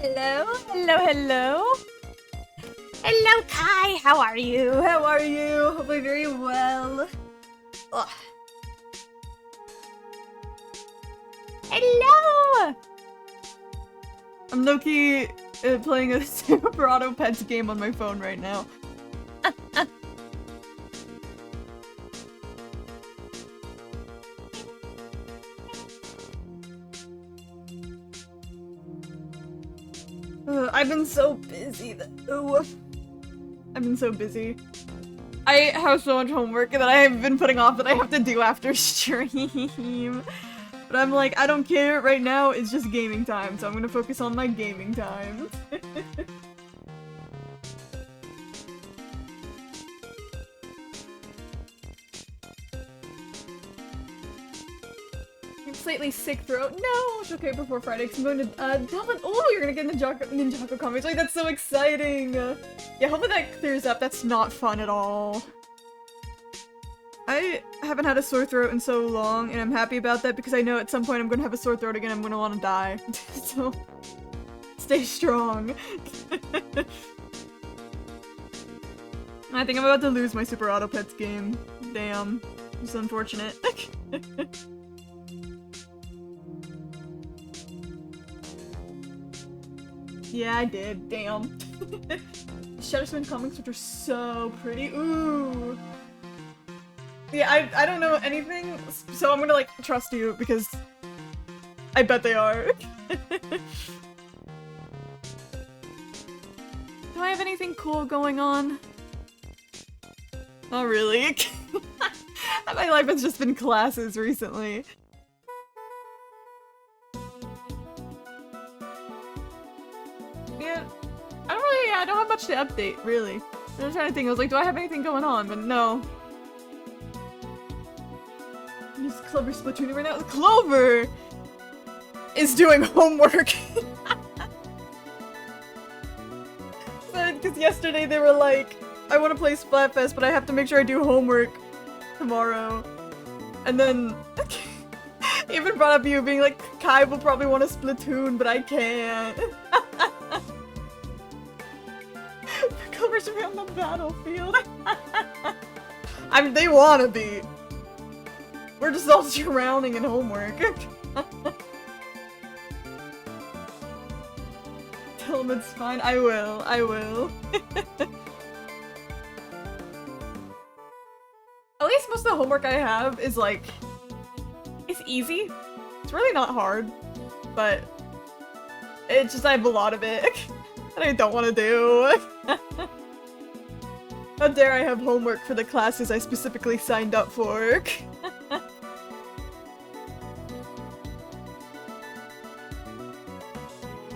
Hello, hello, hello. Hello, Kai. How are you? How are you? Hopefully very well. Ugh. Hello! I'm low-key playing a Super Auto Pets game on my phone right now. I've been so busy. I've been so busy. I have so much homework that I have been putting off that I have to do after stream. But I'm like, I don't care. Right now, it's just gaming time, so I'm gonna focus on my gaming time. Slightly sick throat. No, it's okay before Friday because I'm going to Delvin. Oh, you're gonna get Ninjago comics. Like, that's so exciting. Yeah, hopefully that clears up. That's not fun at all. I haven't had a sore throat in so long, and I'm happy about that because I know at some point I'm gonna have a sore throat again. I'm gonna want to die. So, stay strong. I think I'm about to lose my Super Auto Pets game. Damn. It's unfortunate. Yeah, I did. Damn. Shadowsman comics, which are so pretty. Ooh. Yeah, I don't know anything, so I'm gonna like trust you because I bet they are. Do I have anything cool going on? Not really. My life has just been classes recently. Yeah, I don't have much to update, really. I was trying to think, I was like, do I have anything going on? But no. Use Clover Splatooning right now. Clover is doing homework. Because yesterday they were like, I want to play Splatfest, but I have to make sure I do homework tomorrow. And then even brought up you being like, Kai will probably want a Splatoon, but I can't. Clover's around the battlefield. I mean, they wanna be. We're just all drowning in homework. Tell them it's fine. I will. I will. At least most of the homework I have is like, it's easy. It's really not hard, but it's just I have a lot of it that I don't want to do. How dare I have homework for the classes I specifically signed up for.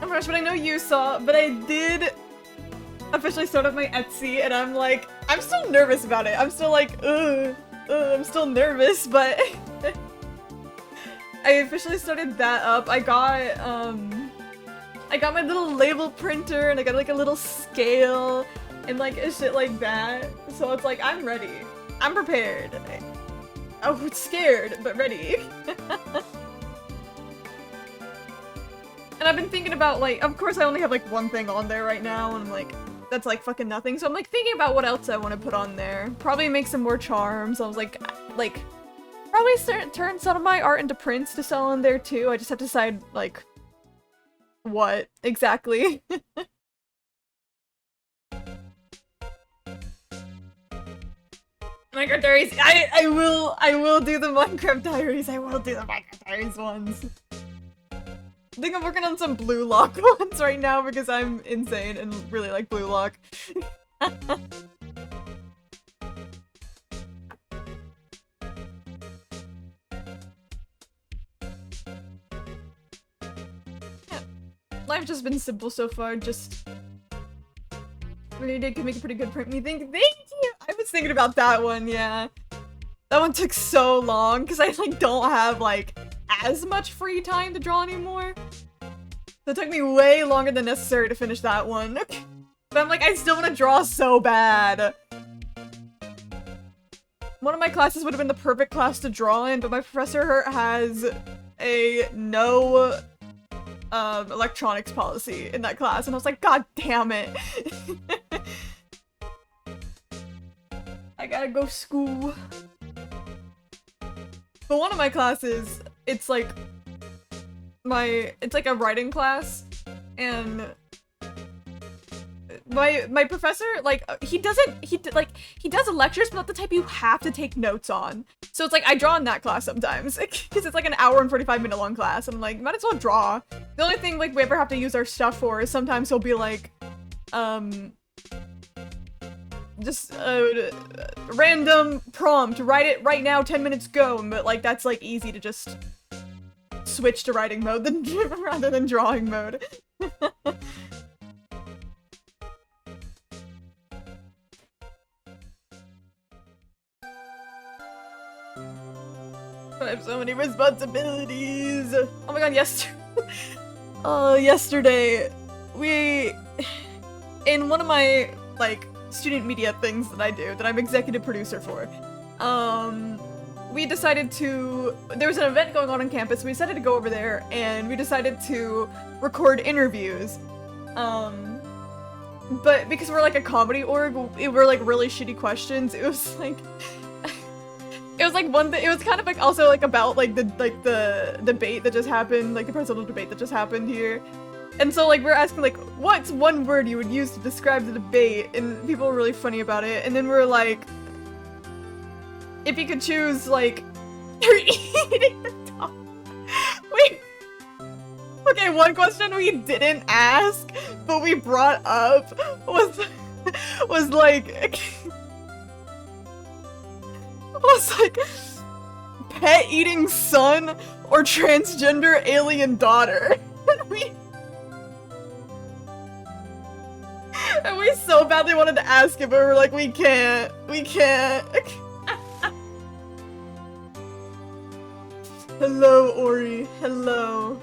Oh my gosh, but I know you saw, but I did officially start up my Etsy, and I'm like, I'm still nervous about it. I'm still like, I'm still nervous, but I officially started that up. I got my little label printer, and I got like a little scale, and like shit like that. So it's like, I'm ready. I'm prepared. Oh, scared, but ready. And I've been thinking about, like, of course I only have, like, one thing on there right now, and I'm like, that's, like, fucking nothing. So I'm, like, thinking about what else I want to put on there. Probably make some more charms. I was, like, probably turn some of my art into prints to sell on there, too. I just have to decide, like, what exactly. Minecraft Diaries. I will do the Minecraft Diaries. I will do the Minecraft Diaries ones. I think I'm working on some Blue Lock ones right now because I'm insane and really like Blue Lock. Yeah. Life's just been simple so far, just really did make a pretty good print. Thank you! I was thinking about that one, yeah. That one took so long because I like don't have like as much free time to draw anymore. So it took me way longer than necessary to finish that one. But I'm like, I still want to draw so bad. One of my classes would have been the perfect class to draw in, but my professor has a no electronics policy in that class, and I was like, God damn it. I gotta go to school. But one of my classes, it's like a writing class, and my professor, like, he does lectures, but not the type you have to take notes on. So it's like, I draw in that class sometimes, because it's like an hour and 45-minute long class, and I'm like, might as well draw. The only thing, like, we ever have to use our stuff for is sometimes he'll be like, just random prompt, write it right now, 10 minutes go, but like, that's like easy to just switch to writing mode rather than drawing mode. I have so many responsibilities. Oh my god, yesterday, in one of my, like, student media things that I do, that I'm executive producer for, we decided to, there was an event going on campus, we decided to go over there, and we decided to record interviews. But because we're like a comedy org, it were like really shitty questions. It was like, it was like one thing, it was kind of like also like about like the debate that just happened, like the presidential debate that just happened here. And so like we're asking like, what's one word you would use to describe the debate? And people were really funny about it. And then we're like, if you could choose, like, you're eating the dog. Wait. Okay, one question we didn't ask, but we brought up was like, pet eating son or transgender alien daughter. And we so badly wanted to ask it, but we were like, we can't. Hello, Ori. Hello.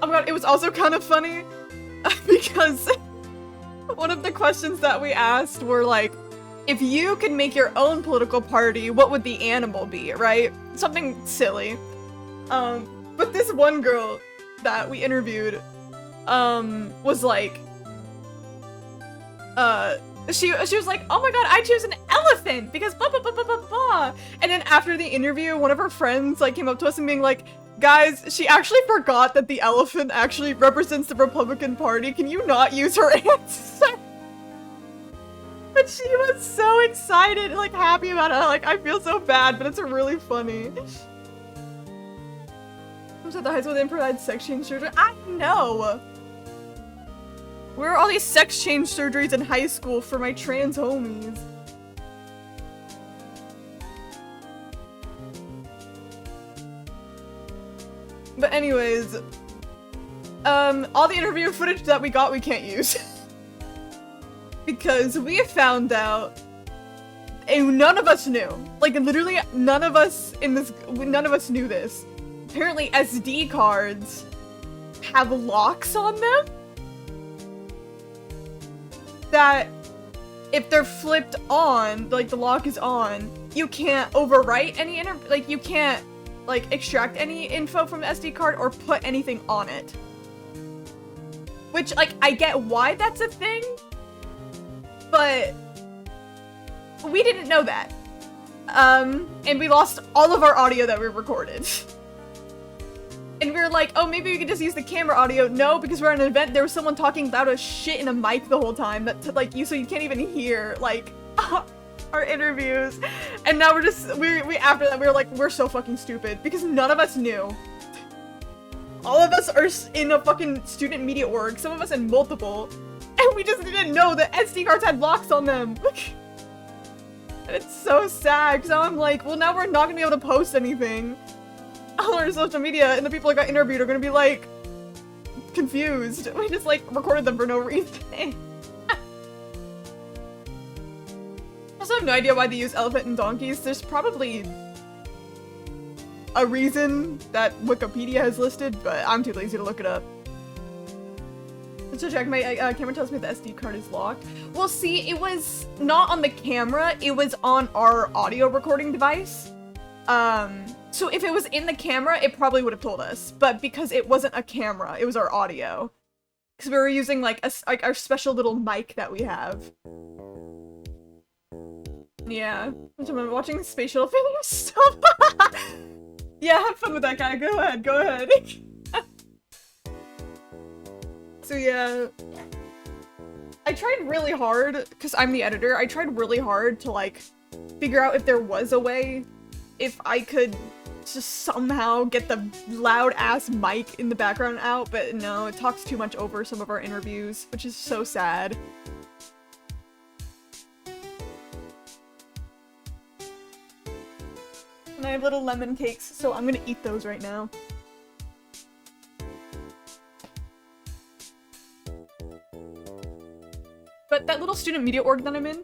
Oh my god, it was also kind of funny because one of the questions that we asked were like, if you could make your own political party, what would the animal be, right? Something silly. But this one girl that we interviewed, was like, she was like, oh my god, I choose an elephant because blah blah blah blah blah blah. And then after the interview, one of her friends like came up to us and being like, guys, she actually forgot that the elephant actually represents the Republican Party. Can you not use her answer? But she was so excited and like happy about it. Like, I feel so bad, but it's really funny. I was at the high school, they improvised sex change surgery. I know! Where are all these sex change surgeries in high school for my trans homies? But anyways, all the interview footage that we got we can't use. Because we found out, and none of us knew. Like, literally none of us knew this. Apparently SD cards have locks on them that if they're flipped on, like the lock is on, you can't overwrite any like you can't like extract any info from the SD card or put anything on it. Which, like, I get why that's a thing, but we didn't know that. And we lost all of our audio that we recorded. And we were like, oh, maybe we could just use the camera audio. No, because we're at an event, there was someone talking loud as shit in a mic the whole time that, like, so you can't even hear, like, our interviews. And now we're just, we after that, we were like, we're so fucking stupid because none of us knew. All of us are in a fucking student media org, some of us in multiple, and we just didn't know that SD cards had locks on them. And it's so sad, because now I'm like, well, now we're not gonna be able to post anything on our social media, and the people that got interviewed are gonna be like, confused. We just like recorded them for no reason. I also have no idea why they use elephant and donkeys. There's probably a reason that Wikipedia has listed, but I'm too lazy to look it up. So check, my camera tells me the SD card is locked. Well, see, it was not on the camera, it was on our audio recording device. So if it was in the camera, it probably would have told us, but because it wasn't a camera, it was our audio. Because we were using like our special little mic that we have. Yeah, I'm watching Space Shuttle failure stuff. Yeah, have fun with that guy. Go ahead, go ahead. So yeah, I tried really hard, because I'm the editor, I tried really hard to like figure out if there was a way, if I could just somehow get the loud ass mic in the background out, but no, it talks too much over some of our interviews, which is so sad. And I have little lemon cakes, so I'm gonna eat those right now. But that little student media org that I'm in,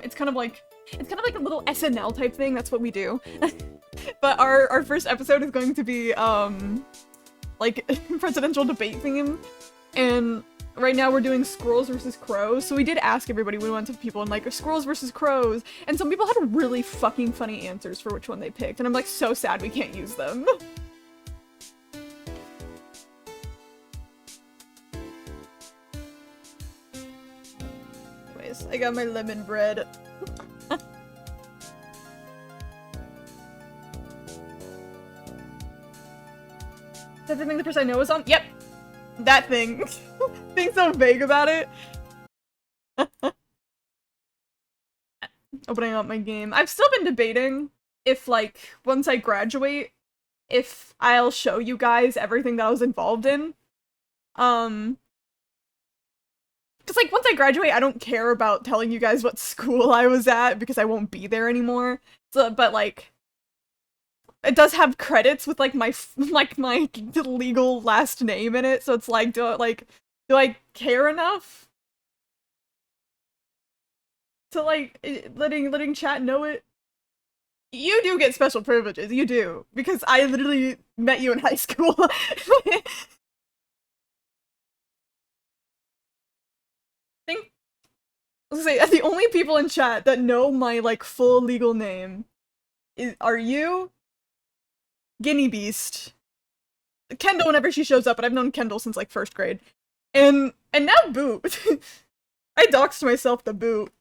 it's kind of like a little SNL type thing. That's what we do. But our first episode is going to be like presidential debate theme, and right now we're doing squirrels versus crows. So we did ask everybody. We went to people and like squirrels versus crows, and some people had really fucking funny answers for which one they picked, and I'm like so sad we can't use them. I got my lemon bread. Is that the thing the person I know is on? Yep! That thing. Being so vague about it. Opening up my game. I've still been debating if, like, once I graduate, if I'll show you guys everything that I was involved in. Because, like, once I graduate, I don't care about telling you guys what school I was at, because I won't be there anymore. So, but, like, it does have credits with, like, my legal last name in it, so it's like, do I care enough to, like, letting chat know it? You do get special privileges, you do, because I literally met you in high school. I was gonna say, the only people in chat that know my, like, full legal name are you, Guinea Beast, Kendall whenever she shows up, but I've known Kendall since, like, 1st grade, and now Boot. I doxed myself the Boot.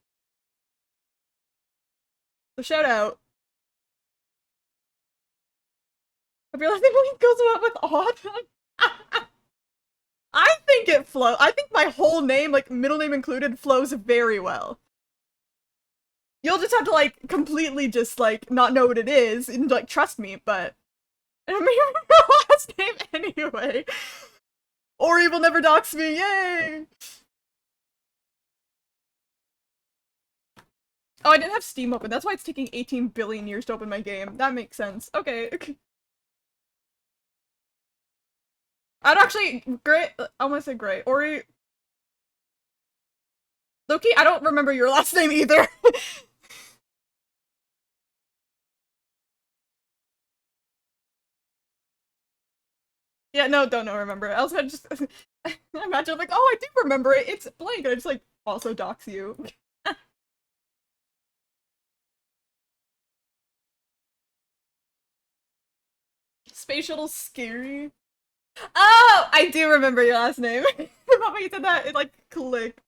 So shout out. I realize it goes about with odd. I think it flows. I think my whole name, like middle name included, flows very well. You'll just have to like completely just like not know what it is and like trust me, but I don't remember your last name anyway. Or you will never dox me, yay! Oh, I didn't have Steam open. That's why it's taking 18 billion years to open my game. That makes sense. Okay. I'd actually, great, I want to say great. Ori... Loki, I don't remember your last name either. Yeah, no, don't know, remember. I was gonna just imagine, like, oh, I do remember it. It's blank. And I just, like, also dox you. Space shuttle's scary. Oh, I do remember your last name. The moment you said that, it like clicked.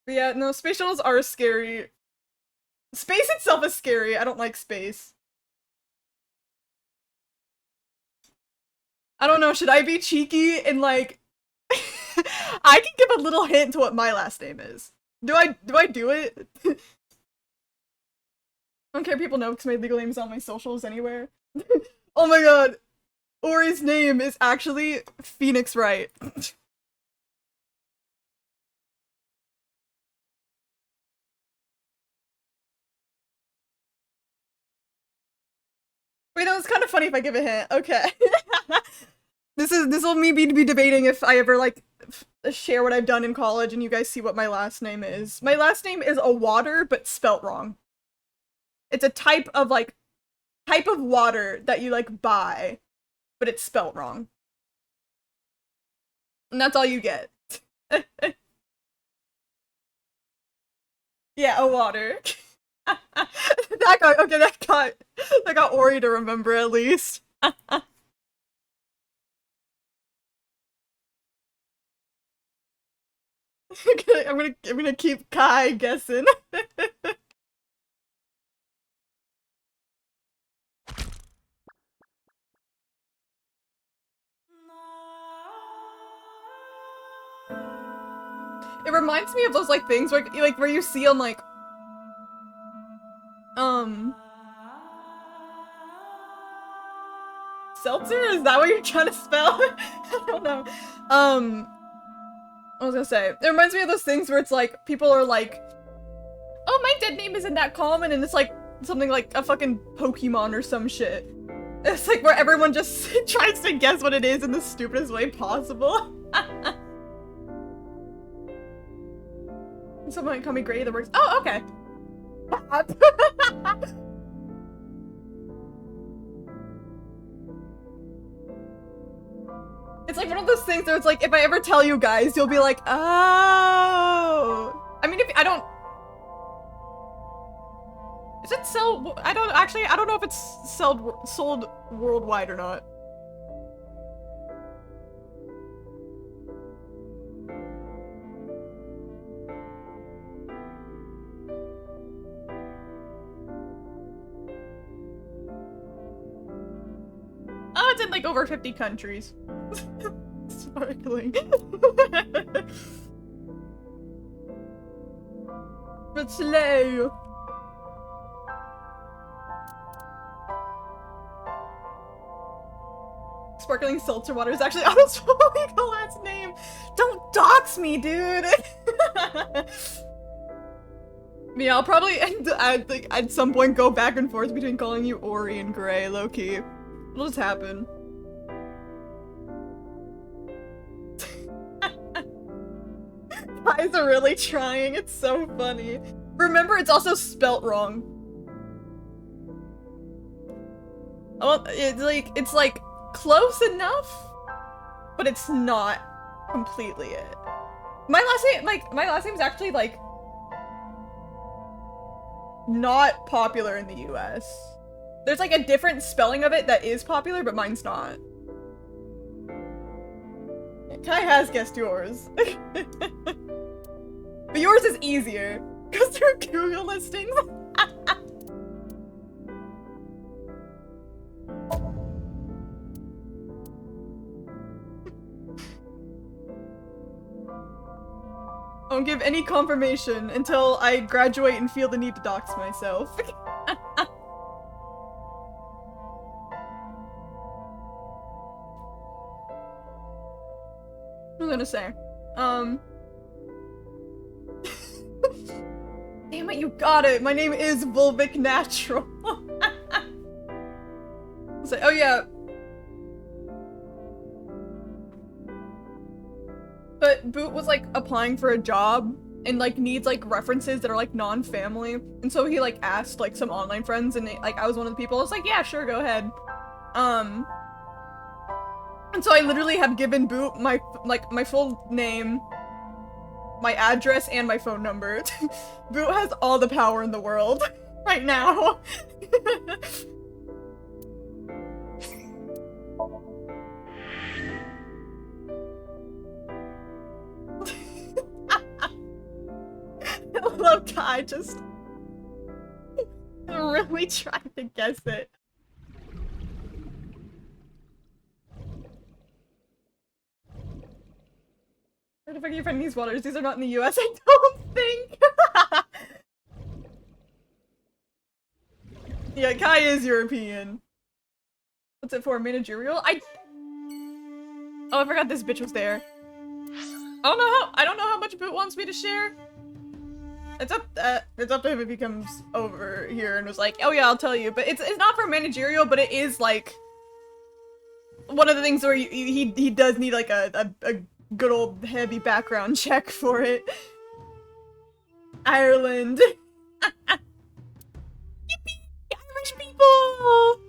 But yeah, no, space shuttles are scary. Space itself is scary. I don't like space. I don't know, should I be cheeky and like I can give a little hint to what my last name is. Do I do it? I don't care if people know because my legal name is on my socials anywhere. Oh my god. Ori's name is actually Phoenix Wright. Wait, no, it's kind of funny if I give a hint. Okay. This will me be debating if I ever like share what I've done in college and you guys see what my last name is. My last name is a water, but spelt wrong. It's a type of water that you like buy, but it's spelt wrong. And that's all you get. Yeah, a water. That got Ori to remember at least. I'm gonna keep Kai guessing. It reminds me of those like things where you see on like seltzer? Is that what you're trying to spell? I don't know. I was gonna say, it reminds me of those things where it's like people are like, oh, my dead name isn't that common, and it's like something like a fucking Pokemon or some shit. It's like where everyone just tries to guess what it is in the stupidest way possible. Someone might call me Gray that works. Oh, okay. It's like one of those things where it's like, if I ever tell you guys, you'll be like, oh. I mean, if I don't... Is it sold? I don't know if it's sold worldwide or not. Oh, it's in like over 50 countries. Sparkling. But slow. Sparkling seltzer water is actually Otto's legal last name. Don't dox me, dude. Yeah, I'll probably at some point go back and forth between calling you Ori and Gray, low-key. It'll just happen. Guys are really trying, it's so funny. Remember, it's also spelt wrong. Oh, it's like close enough, but it's not completely it. My last name is actually like not popular in the US. There's like a different spelling of it that is popular, but mine's not. Kai has guessed yours. But yours is easier, because they're Google listings. I won't give any confirmation until I graduate and feel the need to dox myself. I'm gonna say, damn it, you got it! My name is Volvic Natural. Say, oh yeah. But Boot was like applying for a job and like needs like references that are like non-family, and so he like asked like some online friends, and like I was one of the people. I was like, yeah, sure, go ahead. And so I literally have given Boot my full name, my address, and my phone number. Boot has all the power in the world right now. I love Kai just really trying to guess it. Where the fuck are you finding these waters? These are not in the US, I don't think! Yeah, Kai is European. What's it for? Managerial? Oh, I forgot this bitch was there. I don't know how much Boot wants me to share. It's up to him if he comes over here and was like, oh yeah, I'll tell you. But it's not for managerial, but it is like one of the things where he does need like a good old heavy background check for it. Ireland. Yippee! Irish people!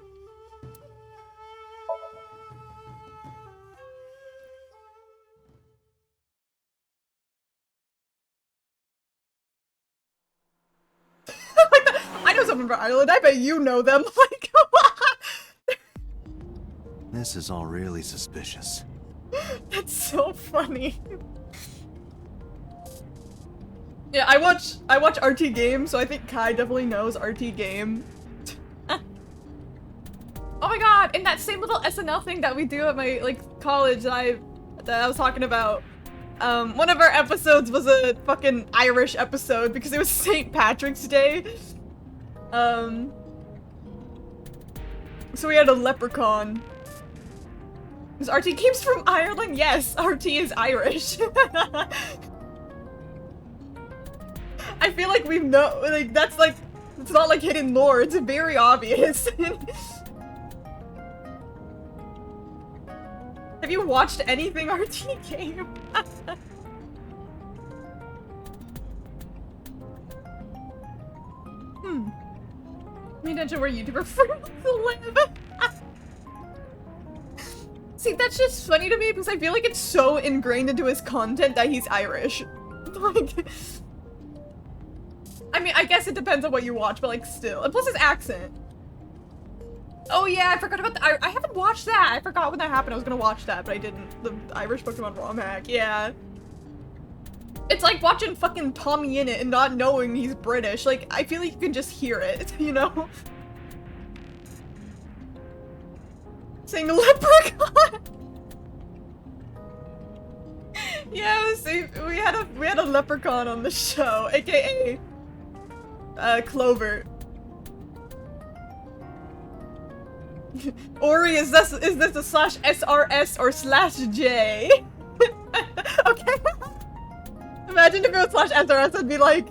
I know someone from Ireland. I bet you know them. Like, this is all really suspicious. That's so funny. Yeah, I watch RT Game, so I think Kai definitely knows RT Game. Oh my god, and that same little SNL thing that we do at my like college that I was talking about. One of our episodes was a fucking Irish episode because it was St. Patrick's Day. So we had a leprechaun. Is RT Games from Ireland? Yes, RT is Irish. I feel like we know, like, that's like, it's not like hidden lore, it's very obvious. Have you watched anything RT Game? Pay attention where YouTuber friends live. See, that's just funny to me because I feel like it's so ingrained into his content that he's Irish. Like, I mean, I guess it depends on what you watch, but like still. And plus his accent. Oh yeah, I forgot about the I haven't watched that. I forgot when that happened. I was gonna watch that, but I didn't. The Irish Pokemon ROM hack, yeah. It's like watching fucking Tommy Innit and not knowing he's British. Like, I feel like you can just hear it, you know? Saying leprechaun. Yeah, we had a leprechaun on the show, aka Clover. Ori, is this a /SRS or /J? Okay. Imagine if it was /SRS, I'd be like,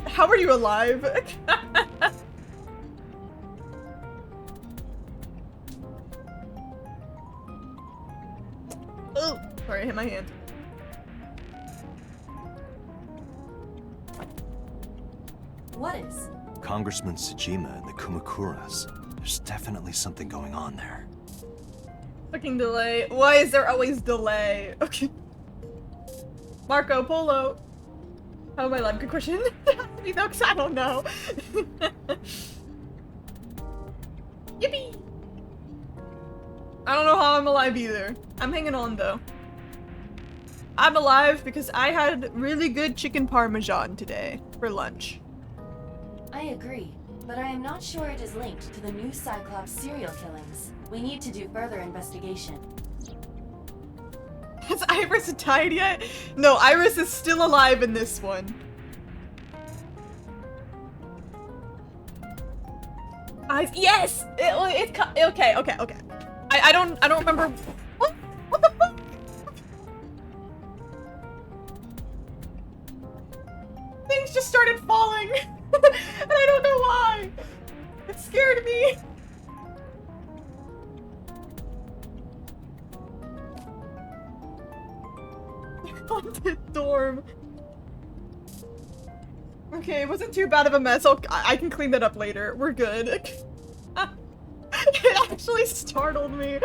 how are you alive? Oh, sorry, I hit my hand. What is? Congressman Tsujima and the Kumakuras. There's definitely something going on there. Fucking delay. Why is there always delay? Okay. Marco Polo. How am I alive? Good question. You know, 'cause I don't know. Yippee! I don't know how I'm alive either. I'm hanging on though. I'm alive because I had really good chicken parmesan today for lunch. I agree, but I am not sure it is linked to the new Cyclops serial killings. We need to do further investigation. Has Iris died yet? No, Iris is still alive in this one. Yes! Okay. I don't remember. What the fuck? Things just started falling. And I don't know why. It scared me. Haunted dorm. okay, it wasn't too bad of a mess. I can clean that up later. We're good. It actually startled me.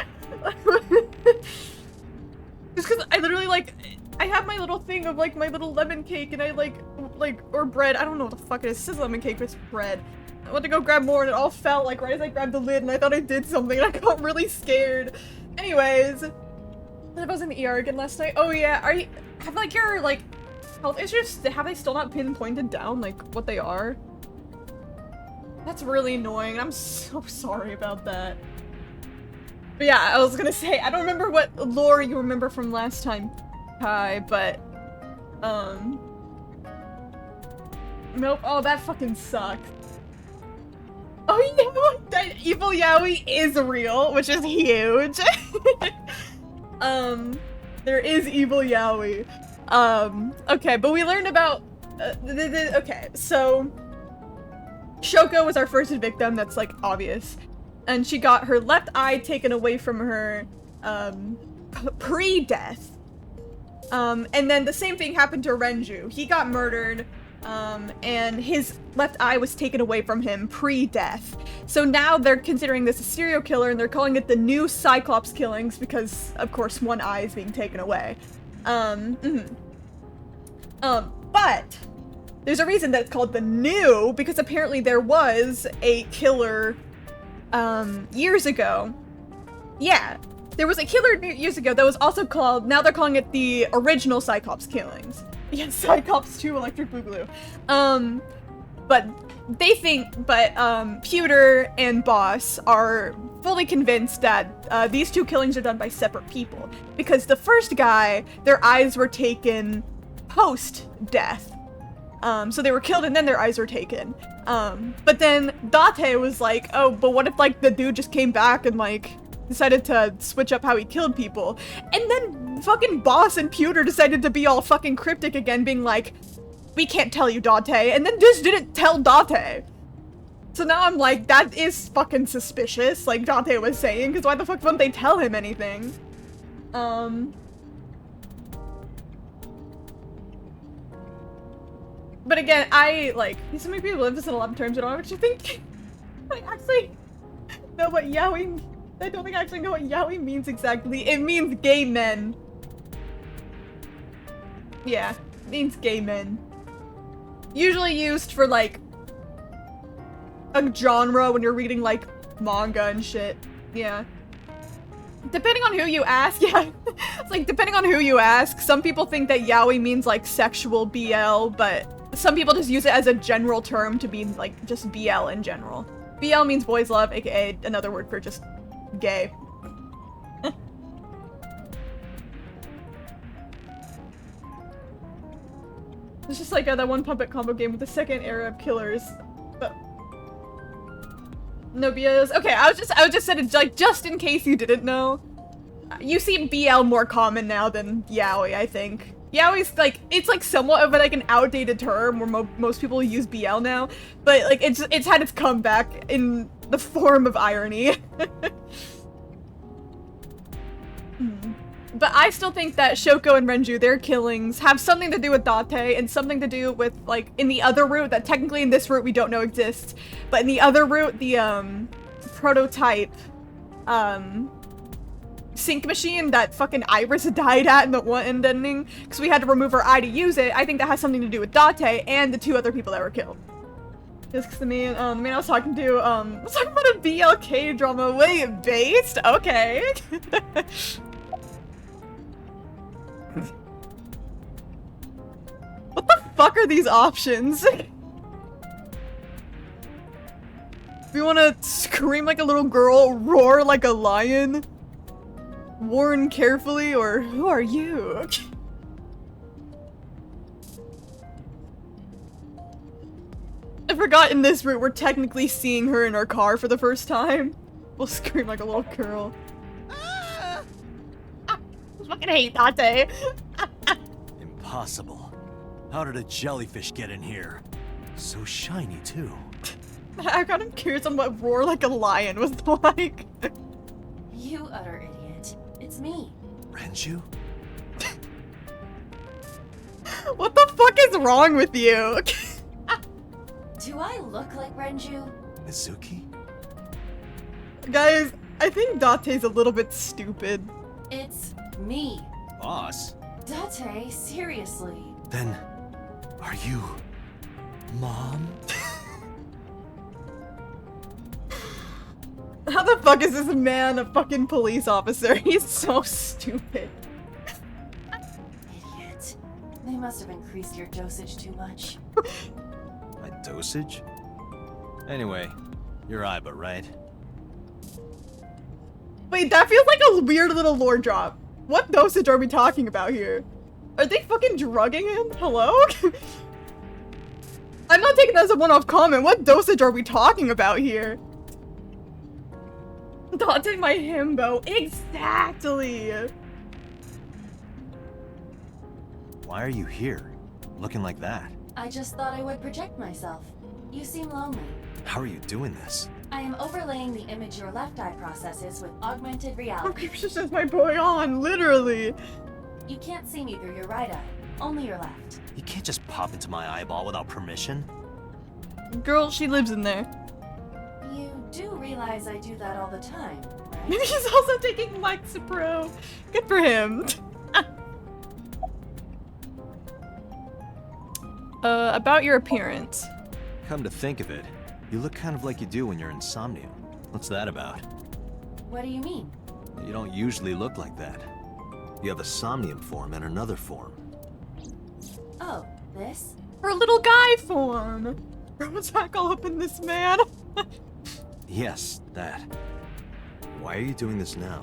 Just because I literally, like, I have my little thing of, like, my little lemon cake, and I, like, or bread. I don't know what the fuck it is. This is lemon cake with bread. I went to go grab more, and it all fell, like, right as I grabbed the lid, and I thought I did something, and I got really scared. Anyways, I was in the ER again last night. Oh, yeah, have, like, your, like, health issues, have they still not pinpointed down, like, what they are? That's really annoying. I'm so sorry about that. But yeah, I was gonna say, I don't remember what lore you remember from last time, Kai, but, nope. Oh, that fucking sucks. Oh, yeah, that evil Yaoi is real, which is huge. There is evil Yaoi. Okay, but we learned about, okay, so Shoko was our first victim, that's, like, obvious. And she got her left eye taken away from her, pre-death. And then the same thing happened to Renju. He got murdered, and his left eye was taken away from him pre-death. So now they're considering this a serial killer, and they're calling it the new Cyclops killings because, of course, one eye is being taken away. But there's a reason that it's called the new, because apparently there was a killer, years ago. Yeah, there was a killer years ago that was also called, now they're calling it the original Cyclops killings. Yeah, Cyclops 2 Electric Boogaloo. But they think, Pewter and Boss are fully convinced that, these two killings are done by separate people. Because the first guy, their eyes were taken post-death. So they were killed and then their eyes were taken. But then Date was like, oh, but what if, like, the dude just came back and, like, decided to switch up how he killed people? And then fucking Boss and Pewter decided to be all fucking cryptic again, being like, we can't tell you, Date, and then just didn't tell Date. So now I'm like, that is fucking suspicious, like Date was saying, because why the fuck wouldn't they tell him anything? But again, so many people live this in 11 terms, I don't actually think I actually know what yaoi, I don't think I actually know what yaoi means exactly. It means gay men. Yeah, it means gay men. Usually used for, like, a genre when you're reading, like, manga and shit. Yeah. Depending on who you ask, yeah. It's like, depending on who you ask, some people think that yaoi means, like, sexual BL, but some people just use it as a general term to be, like, just BL in general. BL means boys love, aka another word for just gay. It's just like that one puppet combo game with the second era of killers. No BLs. Okay, I was just saying, like, just in case you didn't know. You see BL more common now than yaoi, I think. Yaoi's, like, it's, like, somewhat of, like, an outdated term where most people use BL now, but, like, it's had its comeback in the form of irony. But I still think that Shoko and Renju, their killings, have something to do with Date and something to do with, like, in the other route that technically in this route we don't know exists, but in the other route, the, prototype, sync machine that fucking Iris died at in the one ending, because we had to remove her eye to use it. I think that has something to do with Date and the two other people that were killed. Just because the man I was talking to, was talking about a BLK drama. Wait, based? Okay. What the fuck are these options? We wanna scream like a little girl, roar like a lion, warn carefully, or who are you? I forgot in this route we're technically seeing her in our car for the first time. We'll scream like a little girl. I fucking hate Date. Impossible. How did a jellyfish get in here? So shiny, too. I got him curious on what roar like a lion was like. You utter idiot. It's me. Renju? What the fuck is wrong with you? Do I look like Renju? Mizuki? Guys, I think Date's a little bit stupid. It's me. Boss? Date, seriously. Then, are you... Mom? How the fuck is this man a fucking police officer? He's so stupid. Idiot. They must have increased your dosage too much. My dosage? Anyway, you're Iba, right? Wait, that feels like a weird little lore drop. What dosage are we talking about here? Are they fucking drugging him? Hello? I'm not taking that as a one-off comment. What dosage are we talking about here? Dante my himbo. Exactly. Why are you here? Looking like that? I just thought I would project myself. You seem lonely. How are you doing this? I am overlaying the image your left eye processes with augmented reality. Okay, just my boy on, literally. You can't see me through your right eye, only your left. You can't just pop into my eyeball without permission. Girl, she lives in there. You do realize I do that all the time, right? Maybe he's also taking Lexapro. Good for him. About your appearance. Come to think of it, you look kind of like you do when you're in Somnium. What's that about? What do you mean? You don't usually look like that. You have a Somnium form and another form. Oh, this? Her little guy form. What's that all up in this man? Yes, that. Why are you doing this now?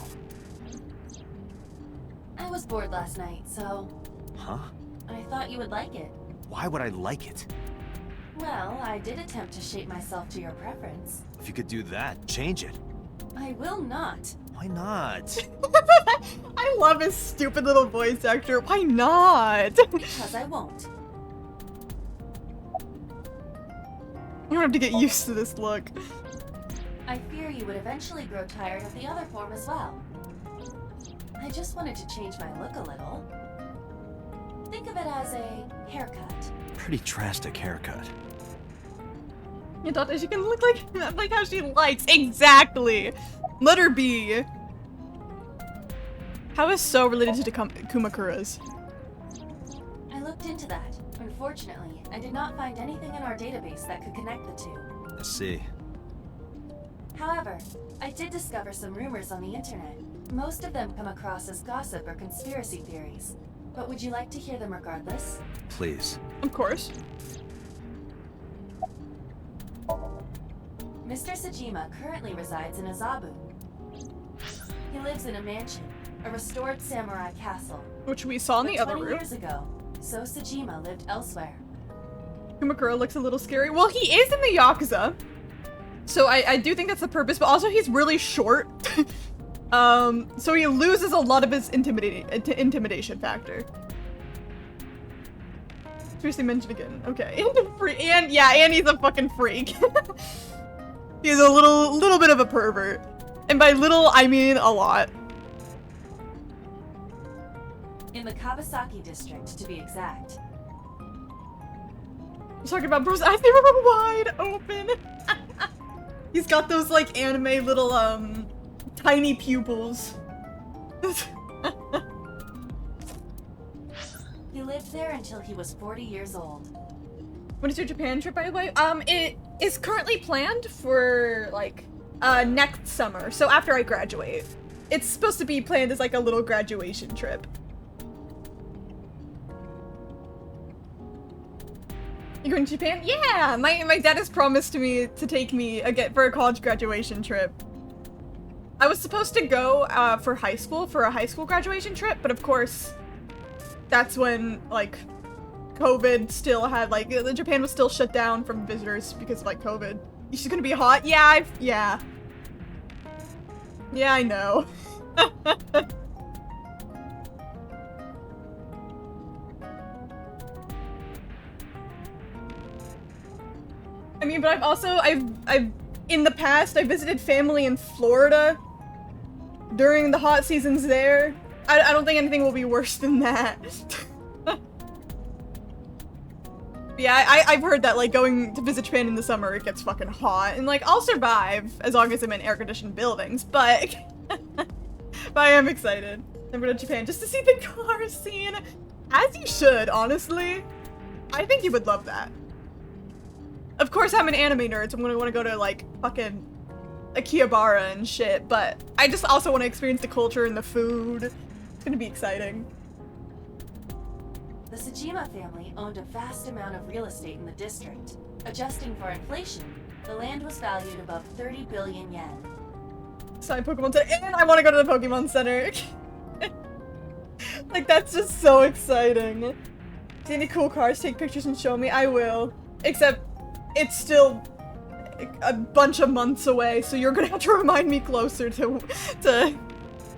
I was bored last night, so Huh? I thought you would like it. Why would I like it? Well, I did attempt to shape myself to your preference. If you could do that, change it. I will not. Why not? I love his stupid little voice actor. Why not? Because I won't. You don't have to get used to this look. I fear you would eventually grow tired of the other form as well. I just wanted to change my look a little. Think of it as a haircut. Pretty drastic haircut. You thought that she can look like how she likes. Exactly. Let her be. How is so related to Kumakura's? I looked into that. Unfortunately, I did not find anything in our database that could connect the two. I see. However, I did discover some rumors on the internet. Most of them come across as gossip or conspiracy theories. But would you like to hear them regardless? Please. Of course. Mr. Sajima currently resides in Azabu. He lives in a mansion, a restored samurai castle. Which we saw in the But other 20 room. years ago, so Sajima lived elsewhere. Kumakura looks a little scary. Well, he is in the Yakuza. So I do think that's the purpose, but also he's really short. So he loses a lot of his intimidation factor. Seriously mentioned again. Okay. And yeah, and he's a fucking freak. He's a little bit of a pervert. And by little, I mean a lot. In the Kawasaki district, to be exact. I'm talking about Bruce eyes, they were wide open. He's got those like anime little tiny pupils. He lived there until he was 40 years old. When is your Japan trip, by the way? It is currently planned for like next summer, so after I graduate. It's supposed to be planned as like a little graduation trip. You going to Japan? Yeah! My dad has promised me to take me again for a college graduation trip. I was supposed to go for high school, for a high school graduation trip, but of course, that's when, like, COVID still had, like, Japan was still shut down from visitors because of, like, COVID. She's gonna be hot? Yeah, yeah. Yeah, I know. I mean, but I've in the past, I visited family in Florida during the hot seasons there. I don't think anything will be worse than that. Yeah, I've heard that, like, going to visit Japan in the summer, it gets fucking hot. And, like, I'll survive as long as I'm in air-conditioned buildings, but... but I am excited. I'm going to Japan just to see the car scene. As you should, honestly. I think you would love that. Of course, I'm an anime nerd, so I'm gonna want to go to, like, fucking Akihabara and shit, but I just also want to experience the culture and the food. It's gonna be exciting. The Tsujima family owned a vast amount of real estate in the district. Adjusting for inflation, the land was valued above 30 billion yen. Side Pokemon Center, and I want to go to the Pokemon Center. Like, that's just so exciting. See any cool cars? Take pictures and show me. I will. Except, it's still a bunch of months away, so you're gonna have to remind me closer to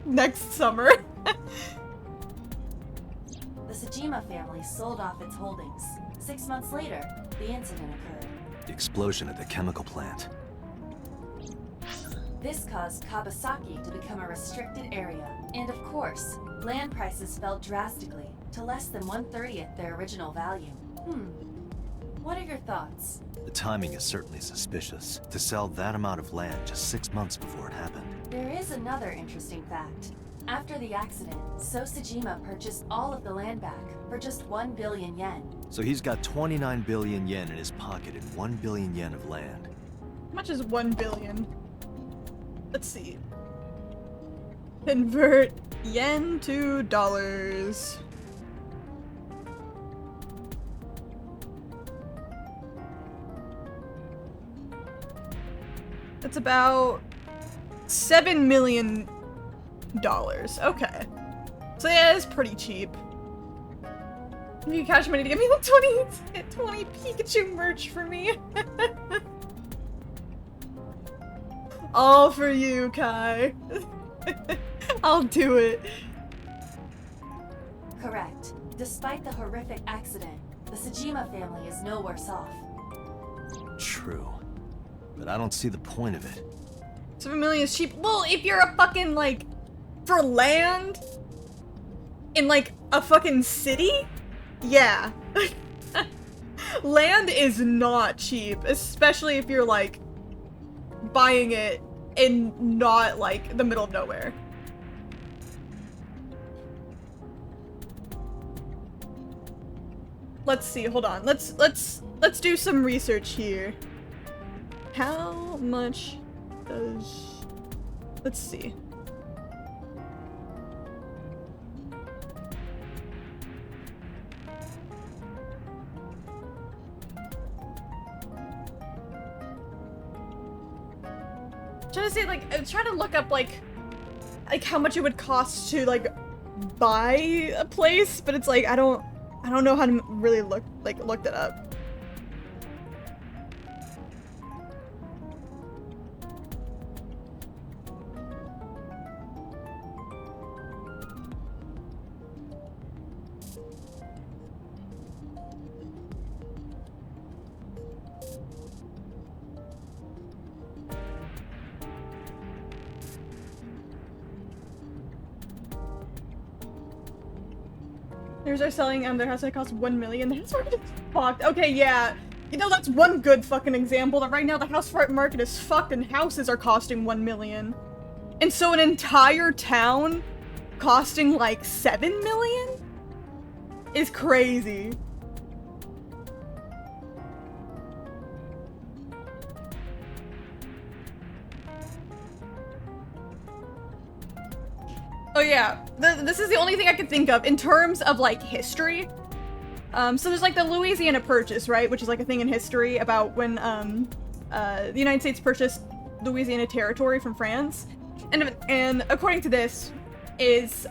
next summer. The Tsujima family sold off its holdings. 6 months later, the incident occurred. The explosion at the chemical plant. This caused Kawasaki to become a restricted area, and of course, land prices fell drastically to less than 1/30th their original value. What are your thoughts? The timing is certainly suspicious. To sell that amount of land just 6 months before it happened. There is another interesting fact. After the accident, Tsujima purchased all of the land back for just 1 billion yen. So he's got 29 billion yen in his pocket and 1 billion yen of land. How much is 1 billion? Let's see. Convert yen to dollars. That's about $7 million. Okay. So yeah, it's pretty cheap. You need cash money to give me the 20 Pikachu merch for me. All for you, Kai. I'll do it. Correct. Despite the horrific accident, the Tsujima family is no worse off. True. But I don't see the point of it. 7 million is cheap. Well, if you're a fucking, like, for land in, like, a fucking city? Yeah. Land is not cheap, especially if you're, like, buying it in not, like, the middle of nowhere. Let's see, hold on. Let's do some research here. How much does... Let's see. Trying to say, like, I was trying to look up, like how much it would cost to, like, buy a place, but it's like, I don't know how to really look that up. Theirs are selling their house that costs 1 million. The house market is fucked. Okay, yeah. You know, that's one good fucking example that right now the house market is fucked and houses are costing 1 million. And so an entire town costing like 7 million is crazy. Oh yeah, this is the only thing I could think of in terms of, like, history. So there's, like, the Louisiana Purchase, right? Which is, like, a thing in history about when, the United States purchased Louisiana territory from France. And according to this, is,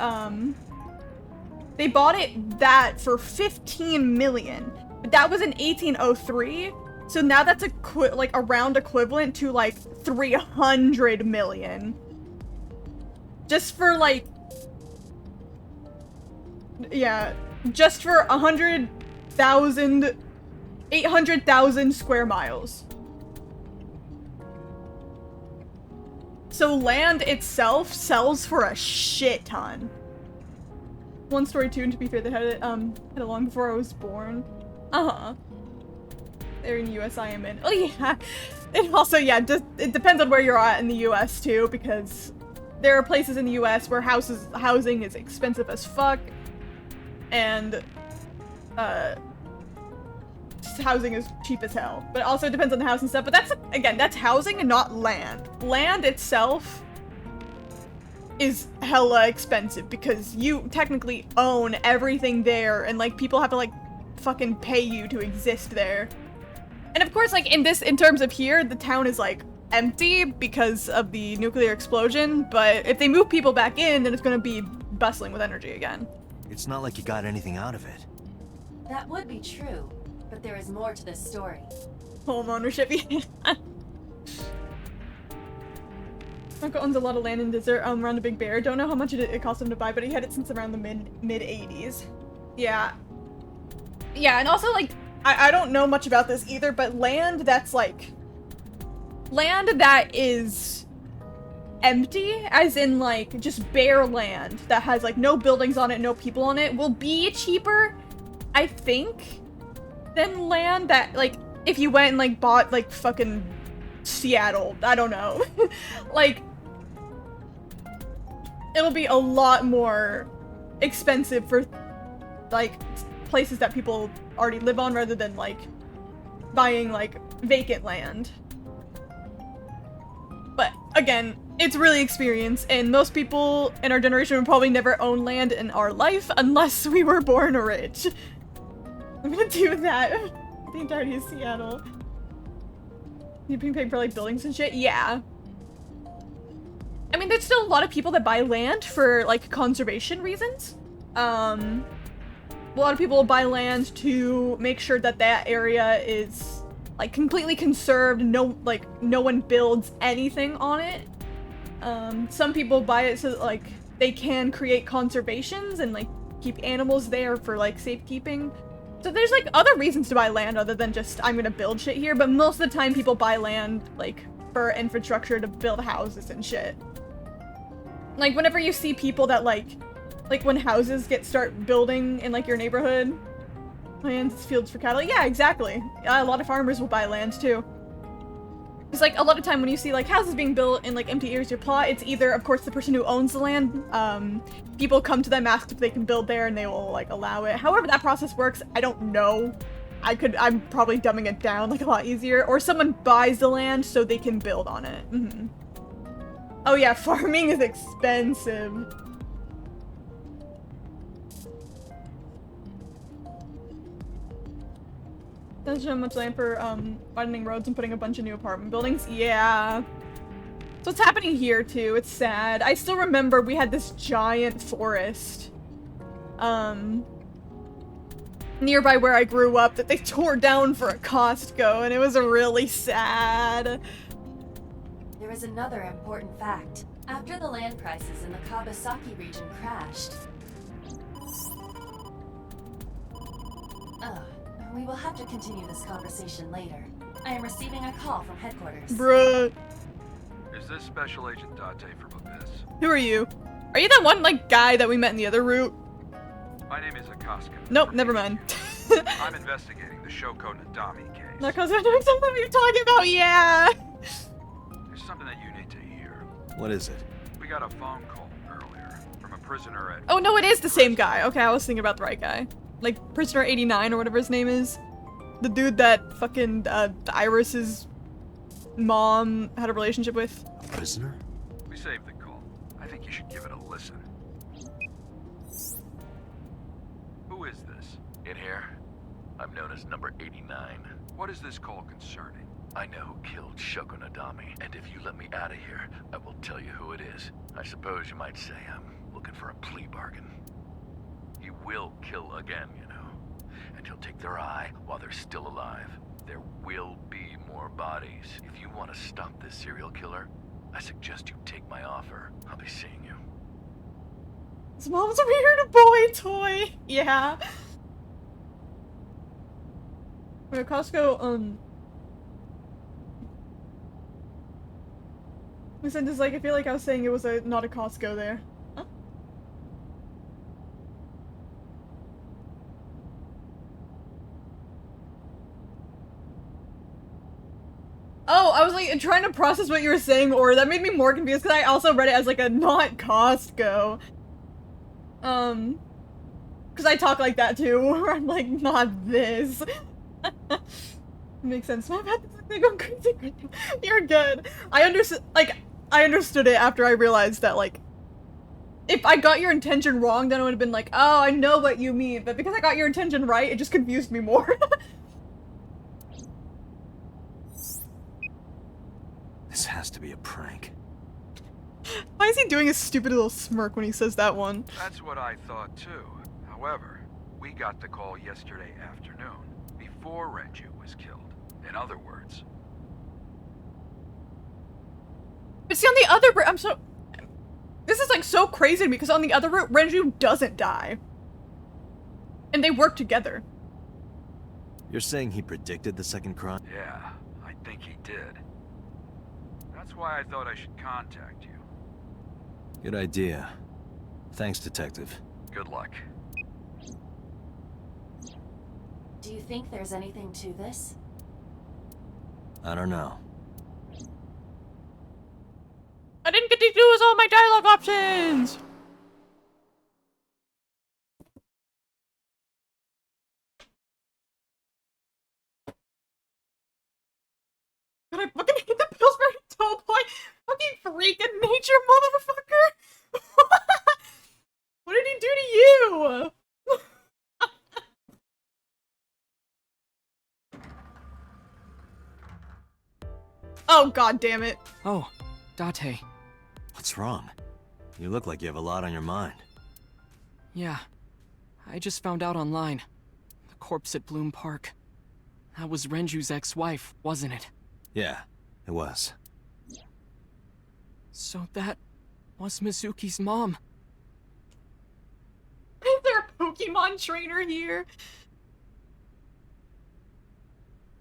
they bought that for 15 million. But that was in 1803. So now that's around equivalent to, like, 300 million. Just for, like, yeah, just for 800,000 square miles. So land itself sells for a shit ton. One story too, and to be fair, they had it long before I was born. Uh-huh. They're in US I am in. Oh yeah. And also, yeah, just it depends on where you're at in the US too, because there are places in the US where housing is expensive as fuck, and housing is cheap as hell. But also it depends on the house and stuff. But that's, again, that's housing and not land. Land itself is hella expensive because you technically own everything there, and like people have to like fucking pay you to exist there. And of course, like in terms of here, the town is like empty because of the nuclear explosion, but if they move people back in, then it's gonna be bustling with energy again. It's not like you got anything out of it. That would be true, but there is more to this story. Home ownership. Uncle owns a lot of land in desert around the Big Bear. Don't know how much it cost him to buy, but he had it since around the mid 80s. Yeah. Yeah, and also like I don't know much about this either, but land that's like land that is empty, as in like just bare land that has like no buildings on it, no people on it, will be cheaper, I think, than land that like if you went and like bought like fucking Seattle, I don't know. Like it'll be a lot more expensive for like places that people already live on rather than like buying like vacant land. But again, it's really experience, and most people in our generation would probably never own land in our life unless we were born rich. I'm gonna do that. The entirety of Seattle. You being paid for like buildings and shit? Yeah. I mean, there's still a lot of people that buy land for like conservation reasons. A lot of people buy land to make sure that that area is like completely conserved. No one builds anything on it. Some people buy it so that, like, they can create conservations and like keep animals there for like safekeeping. So there's like other reasons to buy land other than just I'm gonna build shit here, but most of the time people buy land like for infrastructure to build houses and shit. Like whenever you see people that like when houses start building in like your neighborhood, lands, fields for cattle. Yeah, exactly. A lot of farmers will buy land too. It's like a lot of time when you see like houses being built in like empty areas of your plot, it's either of course the person who owns the land, people come to them, ask if they can build there, and they will like allow it. However that process works, I don't know. I'm probably dumbing it down like a lot easier. Or someone buys the land so they can build on it. Mm-hmm. Oh yeah, farming is expensive. Doesn't have much land for widening roads and putting a bunch of new apartment buildings. Yeah. So it's happening here too. It's sad. I still remember we had this giant forest nearby where I grew up that they tore down for a Costco, and it was really sad. There is another important fact. After the land prices in the Kawasaki region crashed, we will have to continue this conversation later. I am receiving a call from headquarters. Bruh. Is this Special Agent Date from Abyss? Who are you? Are you that one, like, guy that we met in the other route? My name is Akaska. Nope, never mind. I'm investigating the Shoko Nadami case. Because I know something you're talking about, yeah! There's something that you need to hear. What is it? We got a phone call earlier from a prisoner at... Oh, no, it is the same guy. Okay, I was thinking about the right guy. Like, Prisoner 89 or whatever his name is. The dude that fucking, Iris's mom had a relationship with. A prisoner? We saved the call. I think you should give it a listen. Who is this? In here, I'm known as number 89. What is this call concerning? I know who killed Shoko Nadami, and if you let me out of here, I will tell you who it is. I suppose you might say I'm looking for a plea bargain. He will kill again, you know, and he'll take their eye while they're still alive. There will be more bodies. If you want to stop this serial killer, I suggest you take my offer. I'll be seeing you. His mom's a weird boy toy. Yeah. Wait, Costco, I said this like, I feel like I was saying it was not a Costco there. Huh? like trying to process what you were saying, or that made me more confused because I also read it as like a not Costco. Because I talk like that too, where I'm like, not this. Makes sense. My bad. I'm crazy right now. You're good. I understood it after I realized that, like, if I got your intention wrong, then it would have been like, oh, I know what you mean. But because I got your intention right, it just confused me more. This has to be a prank. Why is he doing a stupid little smirk when he says that one? That's what I thought too. However, we got the call yesterday afternoon, before Renju was killed. In other words... But see, on the other route, this is like so crazy to me, because on the other route, Renju doesn't die. And they work together. You're saying he predicted the second crime? Yeah, I think he did. That's why I thought I should contact you. Good idea. Thanks, Detective. Good luck. Do you think there's anything to this? I don't know. I didn't get to use all my dialogue options! God, I fucking hate the Pillsbury Doughboy! Fucking freak of nature, motherfucker! What did he do to you? Oh, god damn it. Oh, Date. What's wrong? You look like you have a lot on your mind. Yeah. I just found out online. The corpse at Bloom Park. That was Renju's ex-wife, wasn't it? Yeah, it was. So that was Mizuki's mom. Is there a Pokemon trainer here?